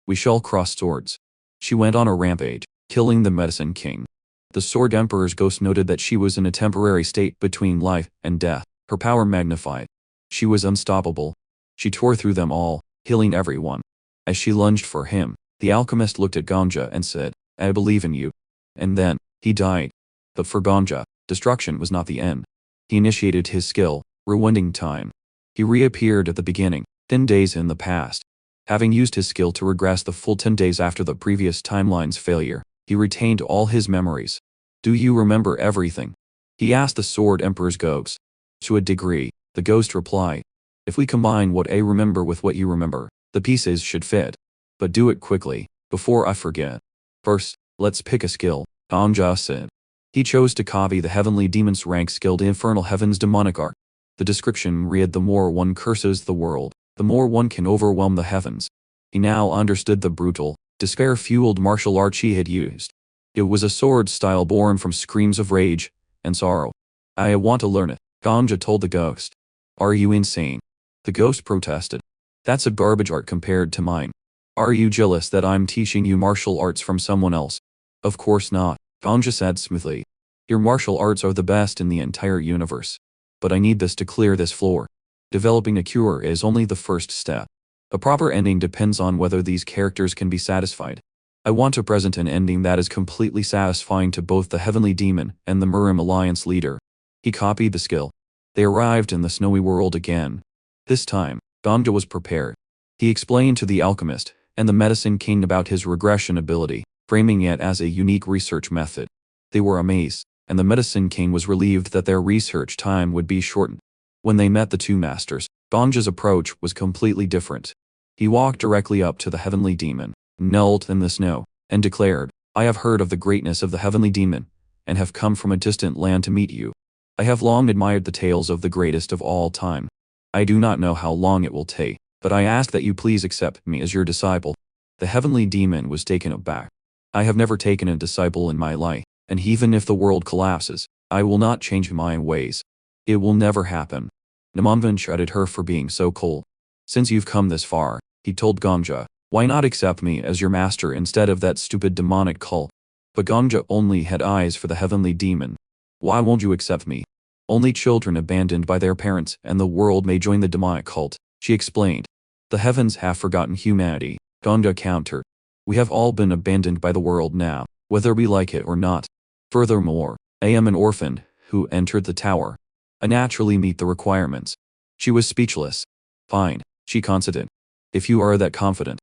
We shall cross swords. She went on a rampage, killing the Medicine King. The Sword Emperor's ghost noted that she was in a temporary state between life and death, her power magnified. She was unstoppable. She tore through them all, killing everyone. As she lunged for him, the alchemist looked at Ganja and said, I believe in you. And then, he died. But for Ganja, destruction was not the end. He initiated his skill, rewinding time. He reappeared at the beginning, 10 days in the past. Having used his skill to regress the full 10 days after the previous timeline's failure, he retained all his memories. Do you remember everything? He asked the Sword Emperor's ghost. To a degree, the ghost replied. If we combine what I remember with what you remember, the pieces should fit. But do it quickly, before I forget. First, let's pick a skill, Anja said. He chose to copy the heavenly demon's rank skilled Infernal Heaven's demonic art. The description read, the more one curses the world, the more one can overwhelm the heavens. He now understood the brutal, despair-fueled martial art she had used. It was a sword style born from screams of rage and sorrow. I want to learn it, Ganja told the ghost. Are you insane? The ghost protested. That's a garbage art compared to mine. Are you jealous that I'm teaching you martial arts from someone else? Of course not, Ganja said smoothly. Your martial arts are the best in the entire universe. But I need this to clear this floor. Developing a cure is only the first step. A proper ending depends on whether these characters can be satisfied. I want to present an ending that is completely satisfying to both the Heavenly Demon and the Murim Alliance leader. He copied the skill. They arrived in the snowy world again. This time, Ganja was prepared. He explained to the alchemist and the Medicine King about his regression ability, framing it as a unique research method. They were amazed, and the Medicine King was relieved that their research time would be shortened. When they met the two masters, Ganja's approach was completely different. He walked directly up to the Heavenly Demon, knelt in the snow, and declared, I have heard of the greatness of the Heavenly Demon, and have come from a distant land to meet you. I have long admired the tales of the greatest of all time. I do not know how long it will take, but I ask that you please accept me as your disciple. The Heavenly Demon was taken aback. I have never taken a disciple in my life, and even if the world collapses, I will not change my ways. It will never happen. Namonvan shredded her for being so cold. Since you've come this far, he told Ganja, why not accept me as your master instead of that stupid demonic cult? But Ganja only had eyes for the Heavenly Demon. Why won't you accept me? Only children abandoned by their parents and the world may join the demonic cult, she explained. The heavens have forgotten humanity, Ganja countered. We have all been abandoned by the world now, whether we like it or not. Furthermore, I am an orphan who entered the tower. I naturally meet the requirements. She was speechless. Fine, she conceded. If you are that confident,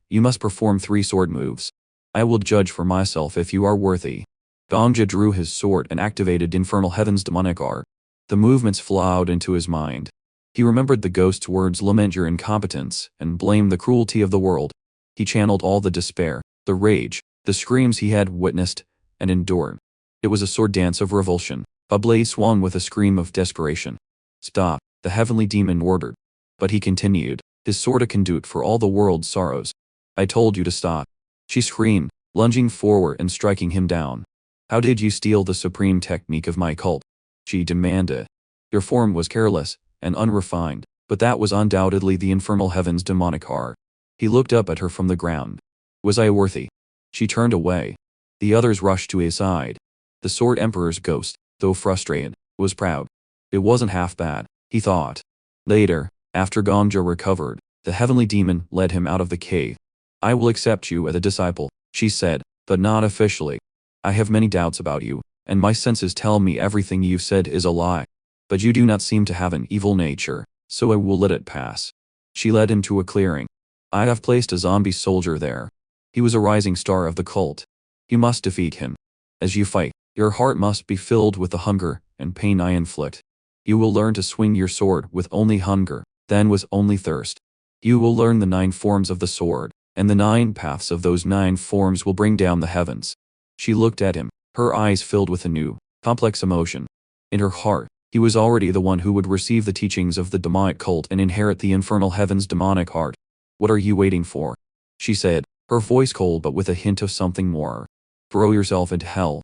you must perform 3 sword moves. I will judge for myself if you are worthy. Ganja drew his sword and activated Infernal Heaven's demonic art. The movements flowed into his mind. He remembered the ghost's words, lament your incompetence, and blame the cruelty of the world. He channeled all the despair, the rage, the screams he had witnessed and endured. It was a sword dance of revulsion. A blade swung with a scream of desperation. Stop, the Heavenly Demon ordered. But he continued, his sword a conduit for all the world's sorrows. I told you to stop. She screamed, lunging forward and striking him down. How did you steal the supreme technique of my cult? She demanded. Your form was careless and unrefined, but that was undoubtedly the Infernal Heaven's demonic art. He looked up at her from the ground. Was I worthy? She turned away. The others rushed to his side. The Sword Emperor's ghost, though frustrated, was proud. It wasn't half bad, he thought. Later, after Ganja recovered, the Heavenly Demon led him out of the cave. I will accept you as a disciple, she said, but not officially. I have many doubts about you, and my senses tell me everything you've said is a lie. But you do not seem to have an evil nature, so I will let it pass. She led him to a clearing. I have placed a zombie soldier there. He was a rising star of the cult. You must defeat him. As you fight, your heart must be filled with the hunger and pain I inflict. You will learn to swing your sword with only hunger, then with only thirst. You will learn the 9 forms of the sword, and the 9 paths of those 9 forms will bring down the heavens. She looked at him, her eyes filled with a new, complex emotion. In her heart, he was already the one who would receive the teachings of the demonic cult and inherit the infernal heaven's demonic heart. What are you waiting for? She said, her voice cold but with a hint of something more. Throw yourself into hell.